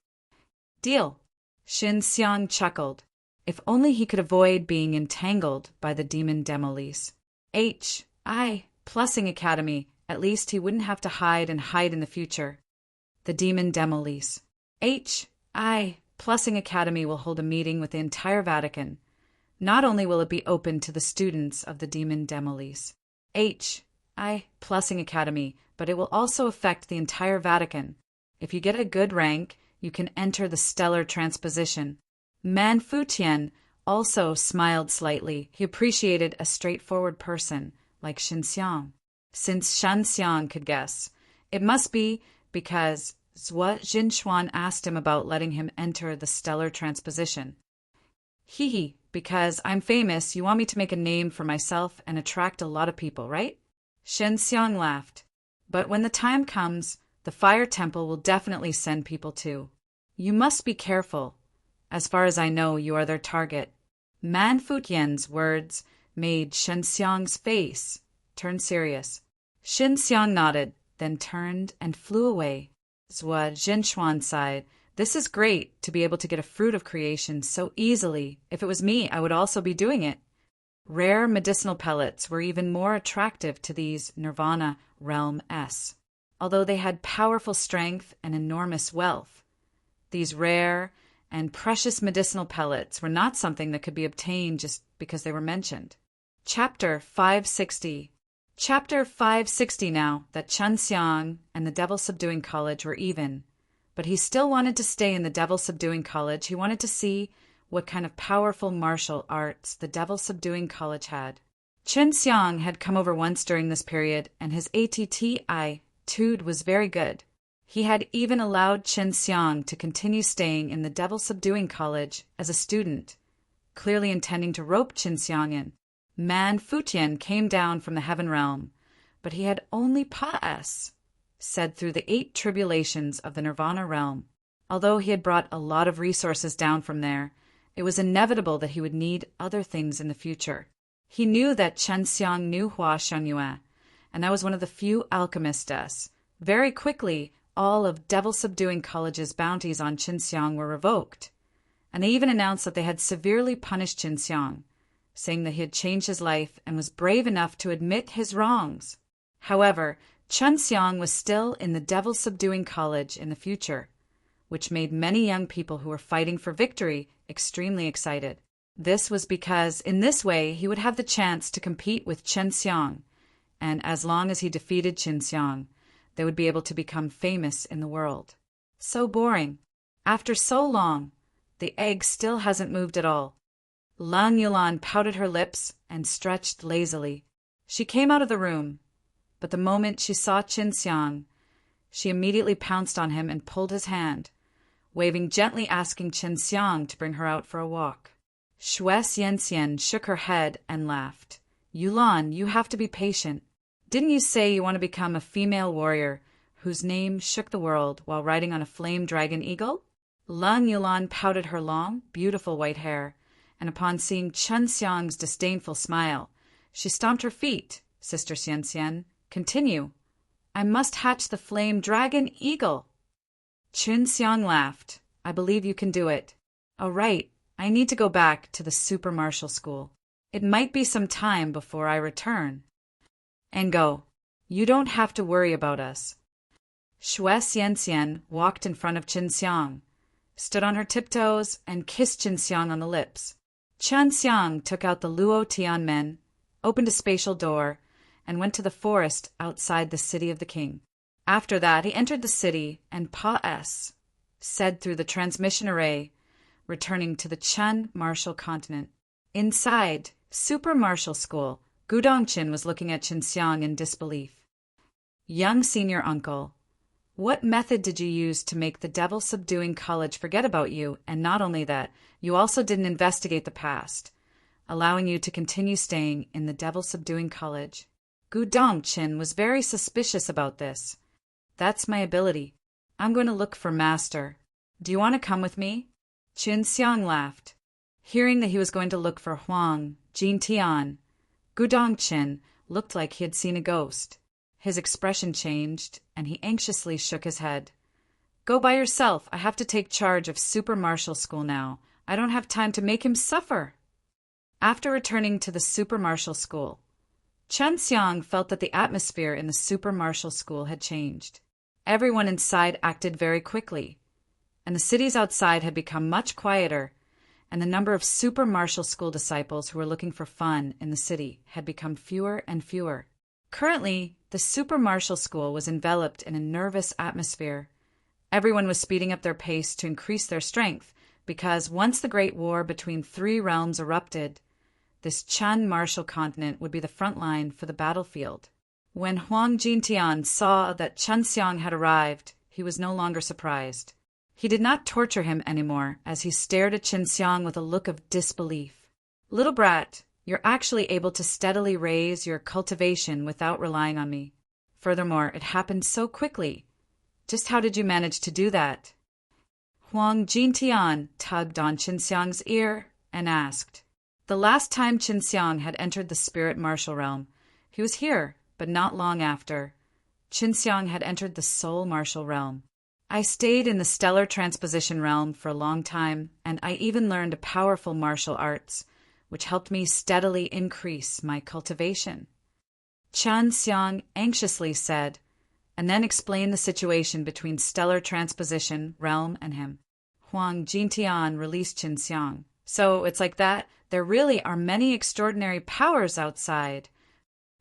Deal. Shen Xiang chuckled. If only he could avoid being entangled by the demon Demolis. Plussing Academy, at least he wouldn't have to hide in the future. The demon Demolis. Plussing Academy will hold a meeting with the entire Vatican. Not only will it be open to the students of the demon Demolis. Plussing Academy, but it will also affect the entire Vatican. If you get a good rank, you can enter the stellar transposition. Man Futian also smiled slightly. He appreciated a straightforward person like Shen Xiang. Since Shen Xiang could guess, it must be because Zhuozhenxuan asked him about letting him enter the stellar transposition. Because I'm famous, you want me to make a name for myself and attract a lot of people, right? Shen Xiang laughed. But when the time comes, the fire temple will definitely send people too. You must be careful. As far as I know, you are their target. Man Futian's words made Shen Xiang's face turn serious. Shen Xiang nodded, then turned and flew away. Zhuozhenxuan sighed. This is great, to be able to get a fruit of creation so easily. If it was me, I would also be doing it. Rare medicinal pellets were even more attractive to these Nirvana Realm S. Although they had powerful strength and enormous wealth, these rare and precious medicinal pellets were not something that could be obtained just because they were mentioned. Chapter 560. Chapter 560 now that Chen Xiang and the Devil Subduing College were even. But he still wanted to stay in the Devil Subduing College. He wanted to see what kind of powerful martial arts the Devil Subduing College had. Chen Xiang had come over once during this period, and his attitude was very good. He had even allowed Chen Xiang to continue staying in the Devil Subduing College as a student, clearly intending to rope Chen Xiang in. Man Futian came down from the heaven realm, but he had only Pa'es, said through the 8 tribulations of the Nirvana realm. Although he had brought a lot of resources down from there, it was inevitable that he would need other things in the future. He knew that Chen Xiang knew Hua Shunyue, and that was one of the few alchemistes. Very quickly, all of Devil Subduing College's bounties on Chen Xiang were revoked, and they even announced that they had severely punished Chen Xiang, saying that he had changed his life and was brave enough to admit his wrongs. However, Chen Xiang was still in the Devil Subduing College in the future, which made many young people who were fighting for victory extremely excited. This was because in this way he would have the chance to compete with Chen Xiang, and as long as he defeated Chen Xiang, they would be able to become famous in the world. So boring. After so long, the egg still hasn't moved at all. Lang Yulan pouted her lips and stretched lazily. She came out of the room, but the moment she saw Chen Xiang, she immediately pounced on him and pulled his hand, waving gently, asking Chen Xiang to bring her out for a walk. Shui Xianxian shook her head and laughed. Yulan, you have to be patient. Didn't you say you want to become a female warrior whose name shook the world while riding on a flame dragon eagle? Lang Yulan pouted her long, beautiful white hair, and upon seeing Chen Xiang's disdainful smile, she stomped her feet. Sister Xianxian, continue. I must hatch the flame dragon eagle. Chen Xiang laughed. I believe you can do it. All right, I need to go back to the super martial school. It might be some time before I return. And go. You don't have to worry about us. Shui Xianxian walked in front of Chen Xiang, stood on her tiptoes, and kissed Chen Xiang on the lips. Chen Xiang took out the Luo Tianmen, opened a spatial door, and went to the forest outside the city of the king. After that, he entered the city, and Pa'es said through the transmission array, returning to the Chen martial continent. Inside Super Martial School, Gu Dongqin was looking at Chen Xiang in disbelief. Young senior uncle, what method did you use to make the devil-subduing college forget about you, and not only that, you also didn't investigate the past, allowing you to continue staying in the devil-subduing college? Gu Dongqin was very suspicious about this. That's my ability. I'm going to look for Master. Do you want to come with me? Qin Xiang laughed. Hearing that he was going to look for Huang Jintian, Gu Dongqin looked like he had seen a ghost. His expression changed, and he anxiously shook his head. Go by yourself. I have to take charge of Super Martial School now. I don't have time to make him suffer. After returning to the Super Martial School, Chen Xiang felt that the atmosphere in the Super Martial School had changed. Everyone inside acted very quickly, and the cities outside had become much quieter, and the number of Super Martial School disciples who were looking for fun in the city had become fewer and fewer. Currently, the Super Martial School was enveloped in a nervous atmosphere. Everyone was speeding up their pace to increase their strength, because once the Great War between three realms erupted, this Chan martial continent would be the front line for the battlefield. When Huang Jintian saw that Chen Xiang had arrived, he was no longer surprised. He did not torture him anymore as he stared at Chen Xiang with a look of disbelief. Little brat, you're actually able to steadily raise your cultivation without relying on me. Furthermore, it happened so quickly. Just how did you manage to do that? Huang Jintian tugged on Qin Xiang's ear and asked. The last time Qin Xiang had entered the spirit martial realm, he was here, but not long after. Qin Xiang had entered the soul martial realm. I stayed in the stellar transposition realm for a long time, and I even learned powerful martial arts, which helped me steadily increase my cultivation. Chen Xiang anxiously said, and then explained the situation between stellar transposition realm and him. Huang Jintian released Qin Xiang. So it's like that. There really are many extraordinary powers outside.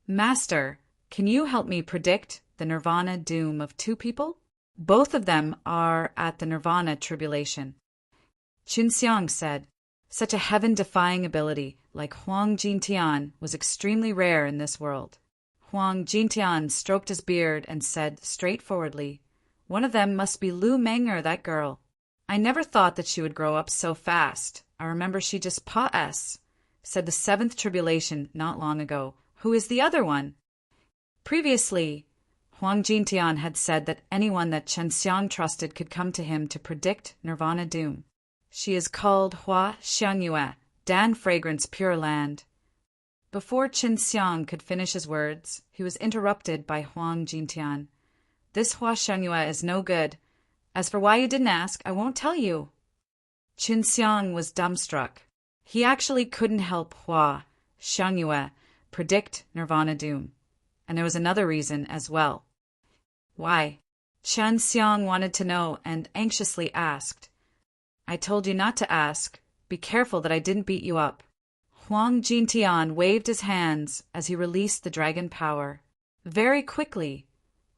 Master, can you help me predict the nirvana doom of two people? Both of them are at the nirvana tribulation. Qin Xiang said, such a heaven-defying ability like Huang Jintian was extremely rare in this world. Huang Jintian stroked his beard and said straightforwardly, one of them must be Lu Menger, that girl. I never thought that she would grow up so fast. I remember she just said the seventh tribulation not long ago. Who is the other one? Previously, Huang Jintian had said that anyone that Chen Xiang trusted could come to him to predict nirvana doom. She is called Hua Xiangyue, Dan Fragrance Pure Land. Before Qin Xiang could finish his words, he was interrupted by Huang Jintian. This Hua Xiangyue is no good. As for why you didn't ask, I won't tell you. Qin Xiang was dumbstruck. He actually couldn't help Hua Xiangyue predict nirvana doom. And there was another reason as well. Why? Chen Xiang wanted to know and anxiously asked. I told you not to ask. Be careful that I didn't beat you up. Huang Jintian waved his hands as he released the dragon power. Very quickly,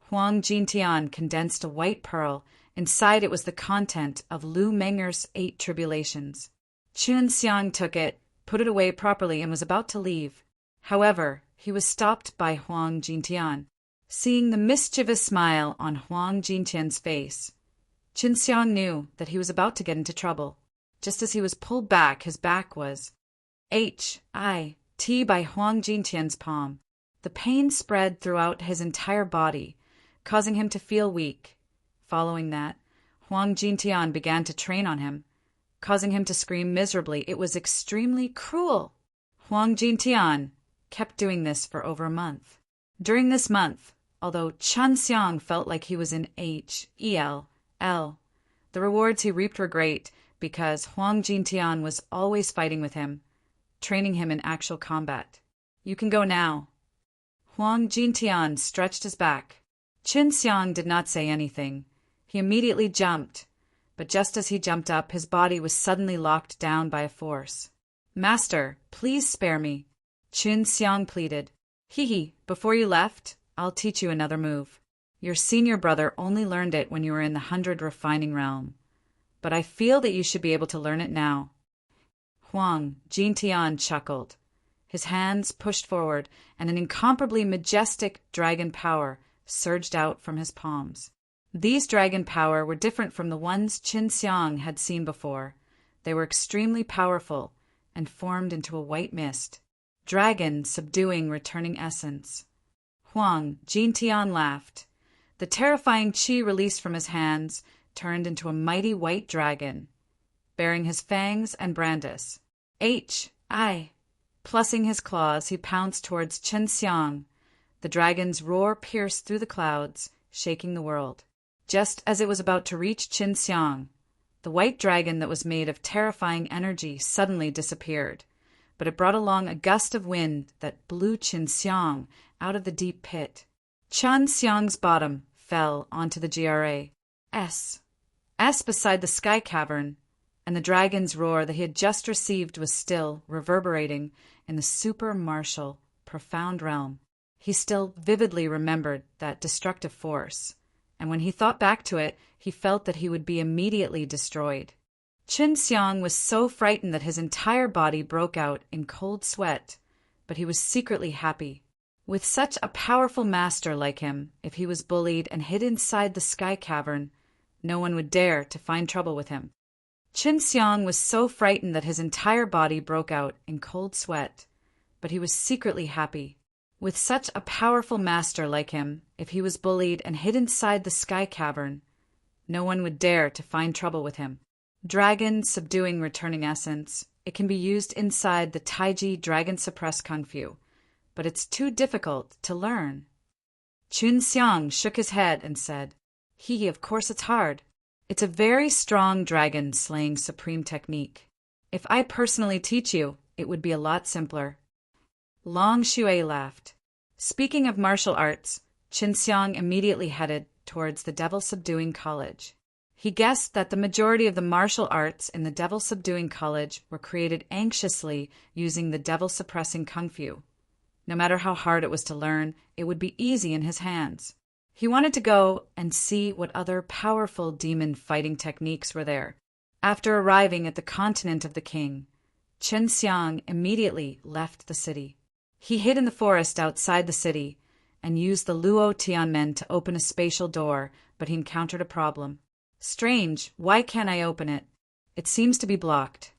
Huang Jintian condensed a white pearl. Inside it was the content of Lu Menger's 8 tribulations. Qin Xiang took it, put it away properly, and was about to leave. However, he was stopped by Huang Jintian. Seeing the mischievous smile on Huang Jintian's face, Qin Xiang knew that he was about to get into trouble. Just as he was pulled back, his back was H-I-T by Huang Jintian's palm. The pain spread throughout his entire body, causing him to feel weak. Following that, Huang Jintian began to train on him, causing him to scream miserably. It was extremely cruel. Huang Jintian kept doing this for over a month. During this month, although Chen Xiang felt like he was in HEL, the rewards he reaped were great because Huang Jintian was always fighting with him, training him in actual combat. You can go now. Huang Jintian stretched his back. Qin Xiang did not say anything. He immediately jumped, but just as he jumped up, his body was suddenly locked down by a force. Master, please spare me, Qin Xiang pleaded. Hee, before you left, I'll teach you another move. Your senior brother only learned it when you were in the 100 refining realm, but I feel that you should be able to learn it now. Huang Jintian chuckled. His hands pushed forward, and an incomparably majestic dragon power surged out from his palms. These dragon power were different from the ones Qin Xiang had seen before. They were extremely powerful and formed into a white mist. Dragon subduing returning essence. Huang Jintian laughed. The terrifying qi released from his hands turned into a mighty white dragon, bearing his fangs and brandis. I. Plussing his claws, he pounced towards Qin Xiang. The dragon's roar pierced through the clouds, shaking the world. Just as it was about to reach Qin Xiang, the white dragon that was made of terrifying energy suddenly disappeared, but it brought along a gust of wind that blew Qin Xiang out of the deep pit. Qin Xiang's bottom fell onto the GRAS beside the sky cavern, and the dragon's roar that he had just received was still reverberating in the super-martial, profound realm. He still vividly remembered that destructive force, and when he thought back to it, he felt that he would be immediately destroyed. Qin Xiang was so frightened that his entire body broke out in cold sweat, but he was secretly happy. With such a powerful master like him, if he was bullied and hid inside the sky cavern, no one would dare to find trouble with him. Qin Xiang was so frightened that his entire body broke out in cold sweat, but he was secretly happy. With such a powerful master like him, if he was bullied and hid inside the sky cavern, no one would dare to find trouble with him. Dragon subduing returning essence. It can be used inside the Taiji Dragon Suppress Kung Fu, but it's too difficult to learn. Qin Xiang shook his head and said, Of course it's hard. It's a very strong dragon-slaying supreme technique. If I personally teach you, it would be a lot simpler. Long Shui laughed. Speaking of martial arts, Qin Xiang immediately headed towards the Devil-Subduing College. He guessed that the majority of the martial arts in the Devil-Subduing College were created anxiously using the devil-suppressing Kung Fu. No matter how hard it was to learn, it would be easy in his hands. He wanted to go and see what other powerful demon fighting techniques were there. After arriving at the continent of the king, Qin Xiang immediately left the city. He hid in the forest outside the city and used the Luo Tianmen to open a spatial door, but he encountered a problem. Strange, why can't I open it? It seems to be blocked.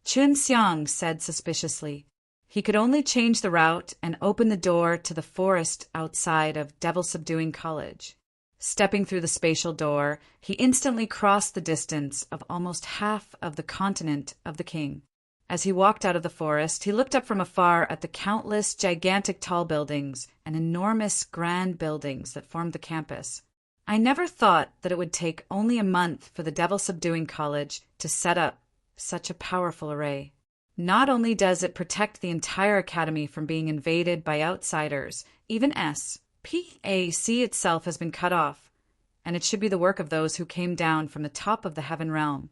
Qin Xiang said suspiciously. He could only change the route and open the door to the forest outside of Devil-Subduing College. Stepping through the spatial door, he instantly crossed the distance of almost half of the continent of the king. As he walked out of the forest, he looked up from afar at the countless gigantic tall buildings and enormous grand buildings that formed the campus. I never thought that it would take only a month for the Devil-Subduing College to set up such a powerful array. Not only does it protect the entire academy from being invaded by outsiders, even SPAC itself has been cut off, and it should be the work of those who came down from the top of the heaven realm.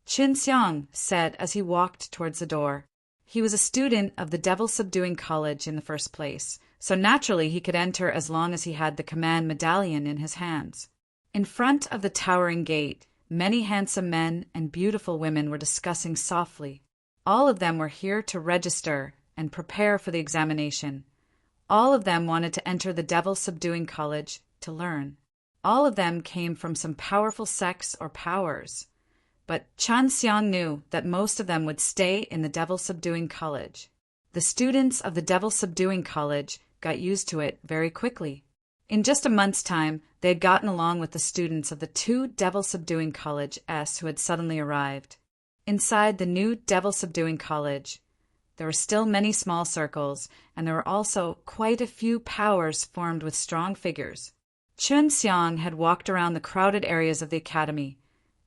Qin Xiang said as he walked towards the door. He was a student of the Devil-Subduing College in the first place, so naturally he could enter as long as he had the command medallion in his hands. In front of the towering gate, many handsome men and beautiful women were discussing softly. All of them were here to register and prepare for the examination. All of them wanted to enter the Devil-Subduing College to learn. All of them came from some powerful sects or powers. But Qin Xiang knew that most of them would stay in the Devil-Subduing College. The students of the Devil-Subduing College got used to it very quickly. In just a month's time, they had gotten along with the students of the two Devil-Subduing Colleges who had suddenly arrived. Inside the new Devil-Subduing College, there were still many small circles, and there were also quite a few powers formed with strong figures. Qin Xiang had walked around the crowded areas of the academy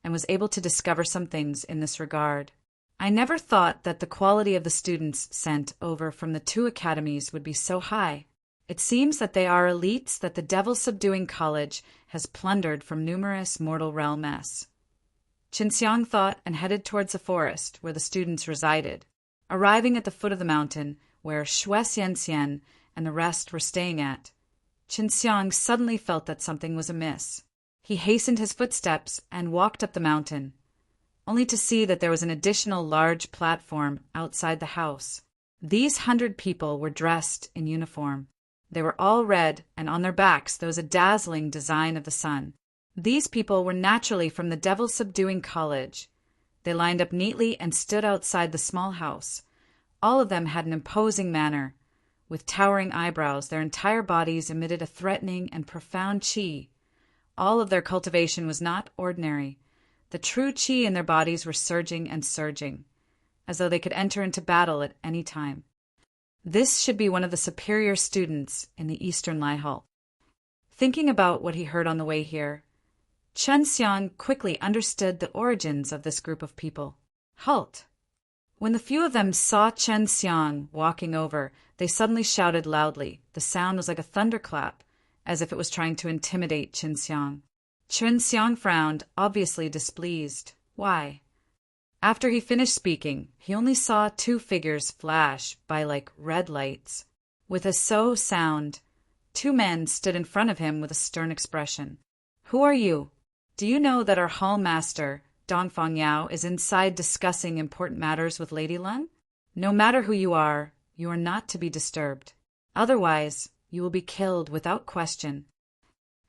and was able to discover some things in this regard. I never thought that the quality of the students sent over from the two academies would be so high. It seems that they are elites that the Devil-Subduing College has plundered from numerous mortal realms. Qin Xiang thought and headed towards the forest where the students resided. Arriving at the foot of the mountain, where Xue Xianxian and the rest were staying at, Qin Xiang suddenly felt that something was amiss. He hastened his footsteps and walked up the mountain, only to see that there was an additional large platform outside the house. These 100 people were dressed in uniform. They were all red, and on their backs there was a dazzling design of the sun. These people were naturally from the devil-subduing college. They lined up neatly and stood outside the small house. All of them had an imposing manner. With towering eyebrows, their entire bodies emitted a threatening and profound qi. All of their cultivation was not ordinary. The true qi in their bodies were surging and surging, as though they could enter into battle at any time. This should be one of the superior students in the Eastern Lai Hall. Thinking about what he heard on the way here, Chen Xiang quickly understood the origins of this group of people. Halt! When the few of them saw Chen Xiang walking over, they suddenly shouted loudly. The sound was like a thunderclap, as if it was trying to intimidate Chen Xiang. Chen Xiang frowned, obviously displeased. Why? After he finished speaking, he only saw two figures flash by like red lights. With a so sound, two men stood in front of him with a stern expression. Who are you? Do you know that our hall master, Dongfang Yao, is inside discussing important matters with Lady Lun? No matter who you are not to be disturbed. Otherwise, you will be killed without question.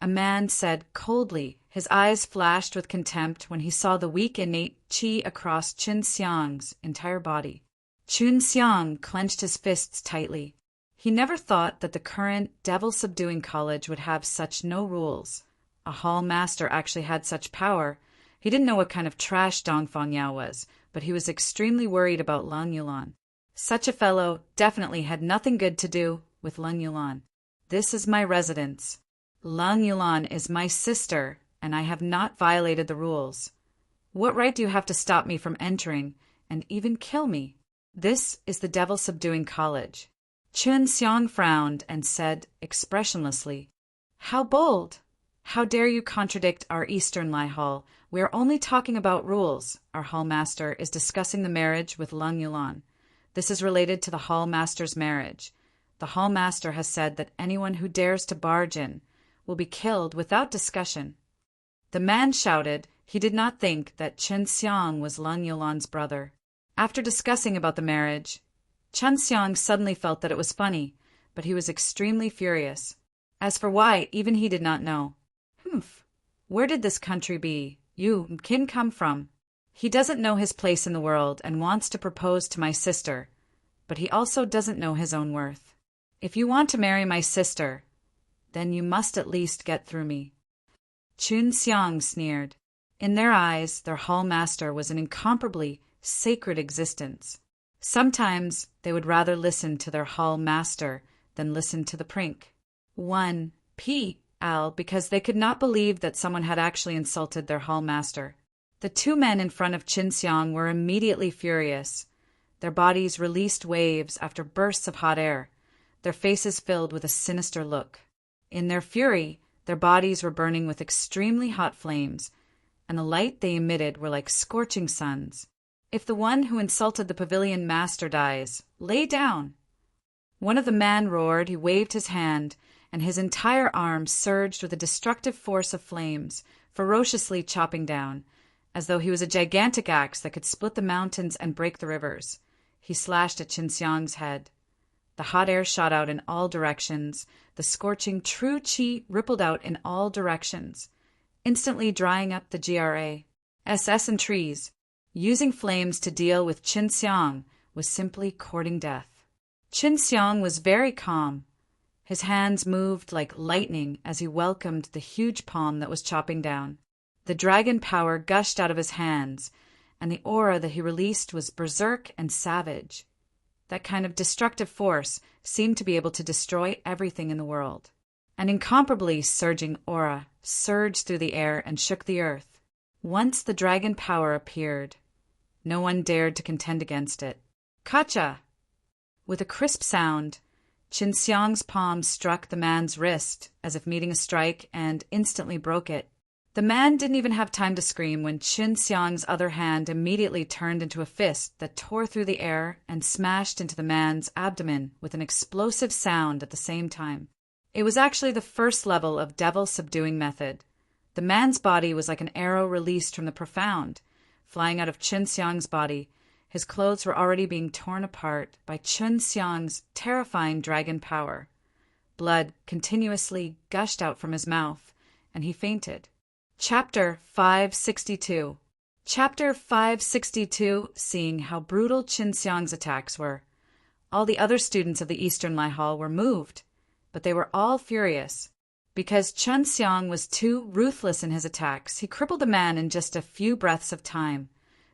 A man said coldly. His eyes flashed with contempt when he saw the weak innate qi across Chen Xiang's entire body. Chen Xiang clenched his fists tightly. He never thought that the current devil-subduing college would have such no rules. A hall master actually had such power. He didn't know what kind of trash Dongfang Yao was, but he was extremely worried about Lang Yulan. Such a fellow definitely had nothing good to do with Lang Yulan. This is my residence. Lang Yulan is my sister, and I have not violated the rules. What right do you have to stop me from entering, and even kill me? This is the devil-subduing college. Chen Xiang frowned and said expressionlessly, How bold! How dare you contradict our Eastern Lai Hall? We are only talking about rules. Our hall master is discussing the marriage with Lang Yulan. This is related to the hall master's marriage. The hall master has said that anyone who dares to barge in will be killed without discussion. The man shouted. He did not think that Chen Xiang was Lang Yulan's brother. After discussing about the marriage, Chen Xiang suddenly felt that it was funny, but he was extremely furious. As for why, even he did not know. Where did this country be? You, Kin, come from? He doesn't know his place in the world and wants to propose to my sister, but he also doesn't know his own worth. If you want to marry my sister, then you must at least get through me. Chen Xiang sneered. In their eyes, their hall master was an incomparably sacred existence. Sometimes they would rather listen to their hall master than listen to the prink. Because they could not believe that someone had actually insulted their hall master. The two men in front of Chen Xiang were immediately furious. Their bodies released waves after bursts of hot air, their faces filled with a sinister look. In their fury, their bodies were burning with extremely hot flames, and the light they emitted were like scorching suns. If the one who insulted the pavilion master dies, lay down! One of the men roared. He waved his hand, and his entire arm surged with a destructive force of flames, ferociously chopping down, as though he was a gigantic axe that could split the mountains and break the rivers. He slashed at Chen Xiang's head. The hot air shot out in all directions. The scorching true qi rippled out in all directions, instantly drying up the GRA. SS and trees. Using flames to deal with Chen Xiang was simply courting death. Chen Xiang was very calm. His hands moved like lightning as he welcomed the huge palm that was chopping down. The dragon power gushed out of his hands, and the aura that he released was berserk and savage. That kind of destructive force seemed to be able to destroy everything in the world. An incomparably surging aura surged through the air and shook the earth. Once the dragon power appeared, no one dared to contend against it. Kacha! With a crisp sound, Chen Xiang's palm struck the man's wrist as if meeting a strike and instantly broke it. The man didn't even have time to scream when Chen Xiang's other hand immediately turned into a fist that tore through the air and smashed into the man's abdomen with an explosive sound at the same time. It was actually the first level of devil-subduing method. The man's body was like an arrow released from the profound, flying out of Chen Xiang's body. His clothes were already being torn apart by Chen Xiang's terrifying dragon power. blood continuously gushed out from his mouth, and he fainted. Chapter 562. Chapter 562, seeing how brutal Qin Xiang's attacks were. All the other students of the Eastern Lai Hall were moved, but they were all furious. Because Qin Xiang was too ruthless in his attacks, he crippled a man in just a few breaths of time,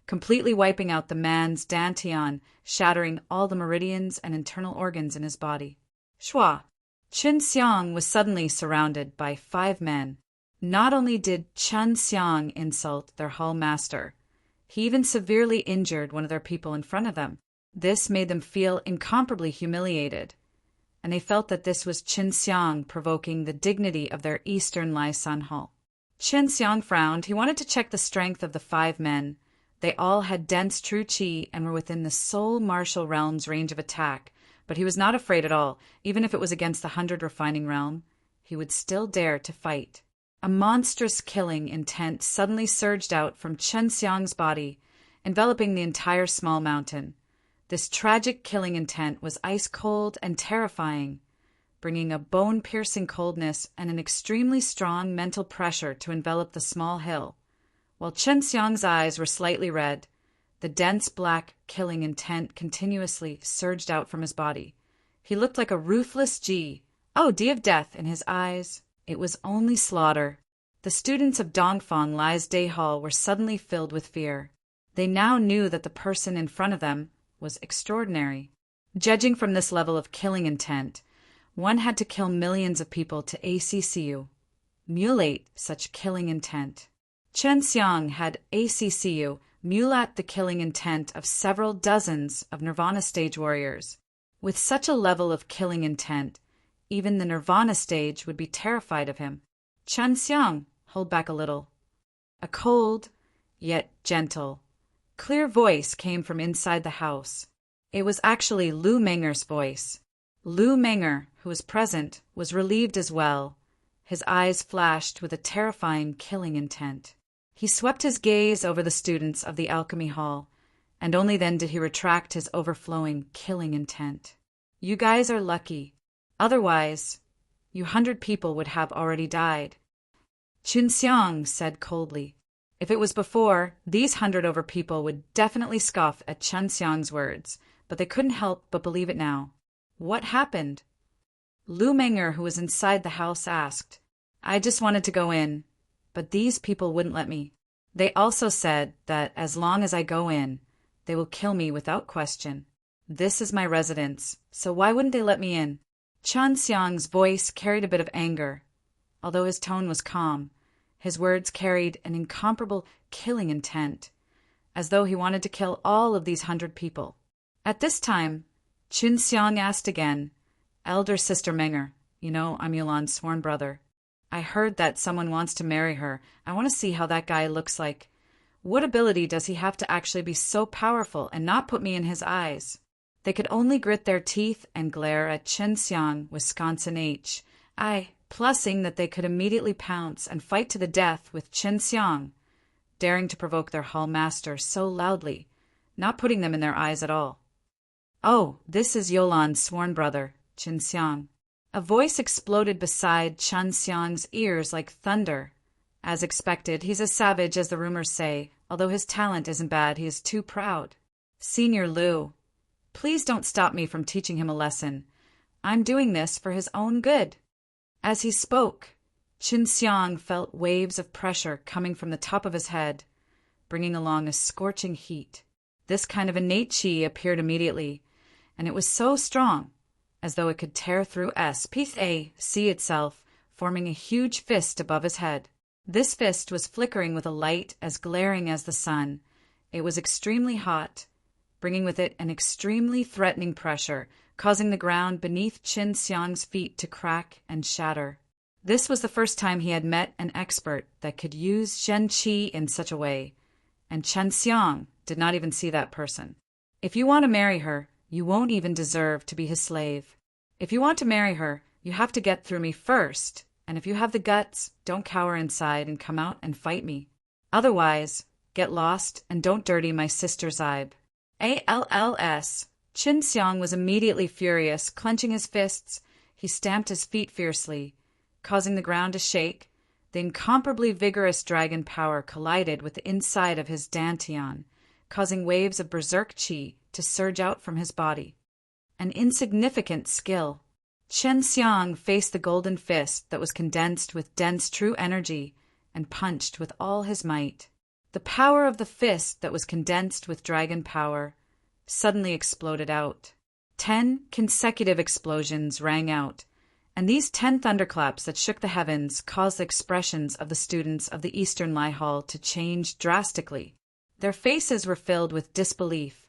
completely wiping out the man's dantian, shattering all the meridians and internal organs in his body. Shua. Qin Xiang was suddenly surrounded by 5 men. Not only did Qin Xiang insult their hall master, he even severely injured one of their people in front of them. This made them feel incomparably humiliated, and they felt that this was Qin Xiang provoking the dignity of their Eastern Lai San Hall. Qin Xiang frowned. He wanted to check the strength of the 5 men. They all had dense true qi and were within the soul martial realm's range of attack, but he was not afraid at all. Even if it was against the 100 refining realm, he would still dare to fight. A monstrous killing intent suddenly surged out from Qin Xiang's body, enveloping the entire small mountain. This tragic killing intent was ice-cold and terrifying, bringing a bone-piercing coldness and an extremely strong mental pressure to envelop the small hill. While Qin Xiang's eyes were slightly red, the dense black killing intent continuously surged out from his body. He looked like a ruthless Ji. Oh, D of death in his eyes. It was only slaughter. The students of Dongfang Lai's day hall were suddenly filled with fear. They now knew that the person in front of them was extraordinary. Judging from this level of killing intent, one had to kill millions of people to emulate such killing intent. Qin Xiang had emulate the killing intent of several dozens of Nirvana stage warriors. With such a level of killing intent, even the Nirvana stage would be terrified of him. Qin Xiang, hold back a little. A cold, yet gentle, clear voice came from inside the house. It was actually Lu Menger's voice. Lu Menger, who was present, was relieved as well. His eyes flashed with a terrifying killing intent. He swept his gaze over the students of the Alchemy Hall, and only then did he retract his overflowing killing intent. You guys are lucky. Otherwise, you 100 people would have already died. Qin Xiang said coldly. If it was before, these 100 over people would definitely scoff at Qin Xiang's words, but they couldn't help but believe it now. What happened? Lu Menger, who was inside the house, asked. I just wanted to go in, but these people wouldn't let me. They also said that as long as I go in, they will kill me without question. This is my residence, so why wouldn't they let me in? Qin Xiang's voice carried a bit of anger. Although his tone was calm, his words carried an incomparable killing intent, as though he wanted to kill all of these 100 people. At this time, Qin Xiang asked again, Elder Sister Menger, you know I'm Yolan's sworn brother. I heard that someone wants to marry her. I want to see how that guy looks like. What ability does he have to actually be so powerful and not put me in his eyes? They could only grit their teeth and glare at Qin Xiang, Wisconsin H. Plusing that they could immediately pounce and fight to the death with Qin Xiang, daring to provoke their hall master so loudly, not putting them in their eyes at all. Oh, this is Yolan's sworn brother, Qin Xiang. A voice exploded beside Qin Xiang's ears like thunder. As expected, he's as savage as the rumors say. Although his talent isn't bad, he is too proud. Senior Lu, please don't stop me from teaching him a lesson. I'm doing this for his own good. As he spoke, Qin Xiang felt waves of pressure coming from the top of his head, bringing along a scorching heat. This kind of innate qi appeared immediately, and it was so strong, as though it could tear through sea itself, forming a huge fist above his head. This fist was flickering with a light as glaring as the sun. It was extremely hot, bringing with it an extremely threatening pressure, causing the ground beneath Qin Xiang's feet to crack and shatter. This was the first time he had met an expert that could use Zhen Qi in such a way, and Qin Xiang did not even see that person. If you want to marry her, you won't even deserve to be his slave. If you want to marry her, you have to get through me first, and if you have the guts, don't cower inside and come out and fight me. Otherwise, get lost and don't dirty my sister's Ibe. ALLS. Qin Xiang was immediately furious, clenching his fists. He stamped his feet fiercely, causing the ground to shake. The incomparably vigorous dragon power collided with the inside of his dantian, causing waves of berserk chi to surge out from his body. An insignificant skill. Chen Xiang faced the golden fist that was condensed with dense true energy and punched with all his might. The power of the fist that was condensed with dragon power suddenly exploded out. 10 consecutive explosions rang out, and these 10 thunderclaps that shook the heavens caused the expressions of the students of the Eastern Lai Hall to change drastically. Their faces were filled with disbelief,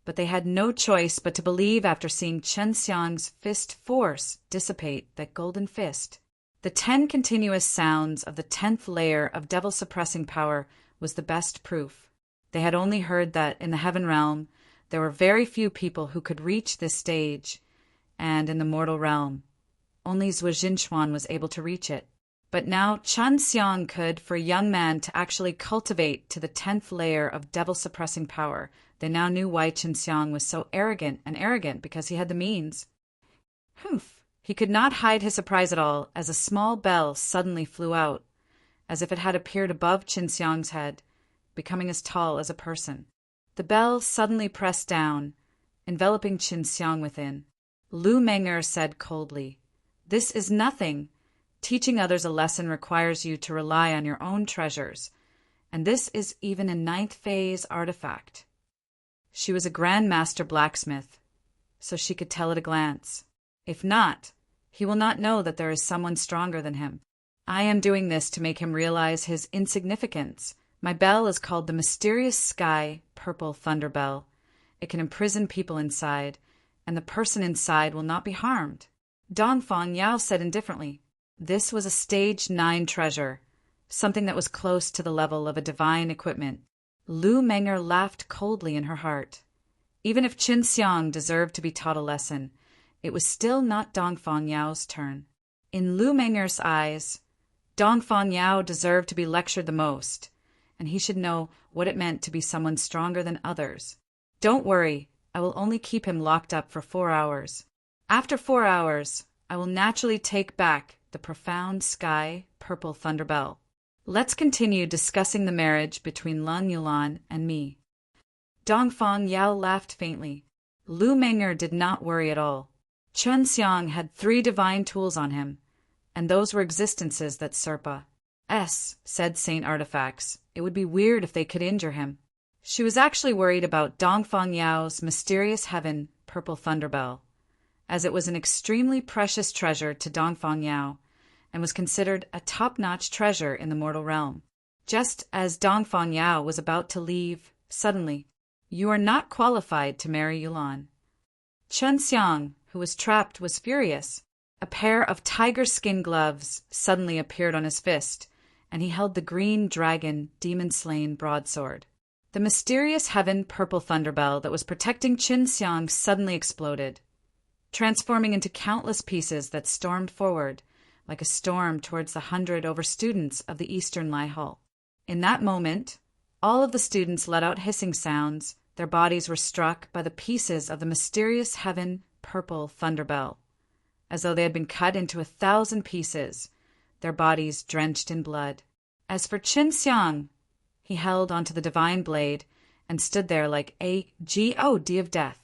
but they had no choice but to believe after seeing Chen Xiang's fist force dissipate that golden fist. The 10 continuous sounds of the 10th layer of devil-suppressing power was the best proof. They had only heard that in the heaven realm there were very few people who could reach this stage, and in the mortal realm only Zhuo Jinchuan was able to reach it. But now Chen Xiang could, for a young man to actually cultivate to the 10th layer of devil-suppressing power. They now knew why Chen Xiang was so arrogant because he had the means. Humph! He could not hide his surprise at all as a small bell suddenly flew out, as if it had appeared above Chen Xiang's head, becoming as tall as a person. The bell suddenly pressed down, enveloping Chen Xiang within. Lu Menger said coldly, "This is nothing. Teaching others a lesson requires you to rely on your own treasures, and this is even a 9th phase artifact." She was a Grand Master blacksmith, so she could tell at a glance. If not, he will not know that there is someone stronger than him. I am doing this to make him realize his insignificance. My bell is called the Mysterious Sky Purple Thunder Bell. It can imprison people inside, and the person inside will not be harmed. Dongfang Yao said indifferently, "This was a stage 9 treasure, something that was close to the level of a divine equipment." Lu Menger laughed coldly in her heart. Even if Chen Xiang deserved to be taught a lesson, it was still not Dongfang Yao's turn. In Lu Menger's eyes, Dongfang Yao deserved to be lectured the most, and he should know what it meant to be someone stronger than others. "Don't worry, I will only keep him locked up for 4 hours. After 4 hours, I will naturally take back the profound sky purple thunder bell. Let's continue discussing the marriage between Lan Yulan and me." Dongfang Yao laughed faintly. Lu Menger did not worry at all. Chen Xiang had 3 divine tools on him, and those were existences that Serpa said Saint artifacts. It would be weird if they could injure him. She was actually worried about Dongfang Yao's mysterious heaven purple thunder bell, as it was an extremely precious treasure to Dongfang Yao, and was considered a top-notch treasure in the mortal realm. Just as Dongfang Yao was about to leave, suddenly, "You are not qualified to marry Yulan." Chen Xiang, who was trapped, was furious. A pair of tiger skin gloves suddenly appeared on his fist, and he held the green dragon demon-slain broadsword. The mysterious heaven purple thunderbell that was protecting Chen Xiang suddenly exploded, transforming into countless pieces that stormed forward, like a storm towards the 100 over students of the Eastern Lai Hall. In that moment, all of the students let out hissing sounds. Their bodies were struck by the pieces of the mysterious heaven purple thunderbell, as though they had been cut into 1,000 pieces, their bodies drenched in blood. As for Chen Xiang, he held onto the divine blade and stood there like a god of death.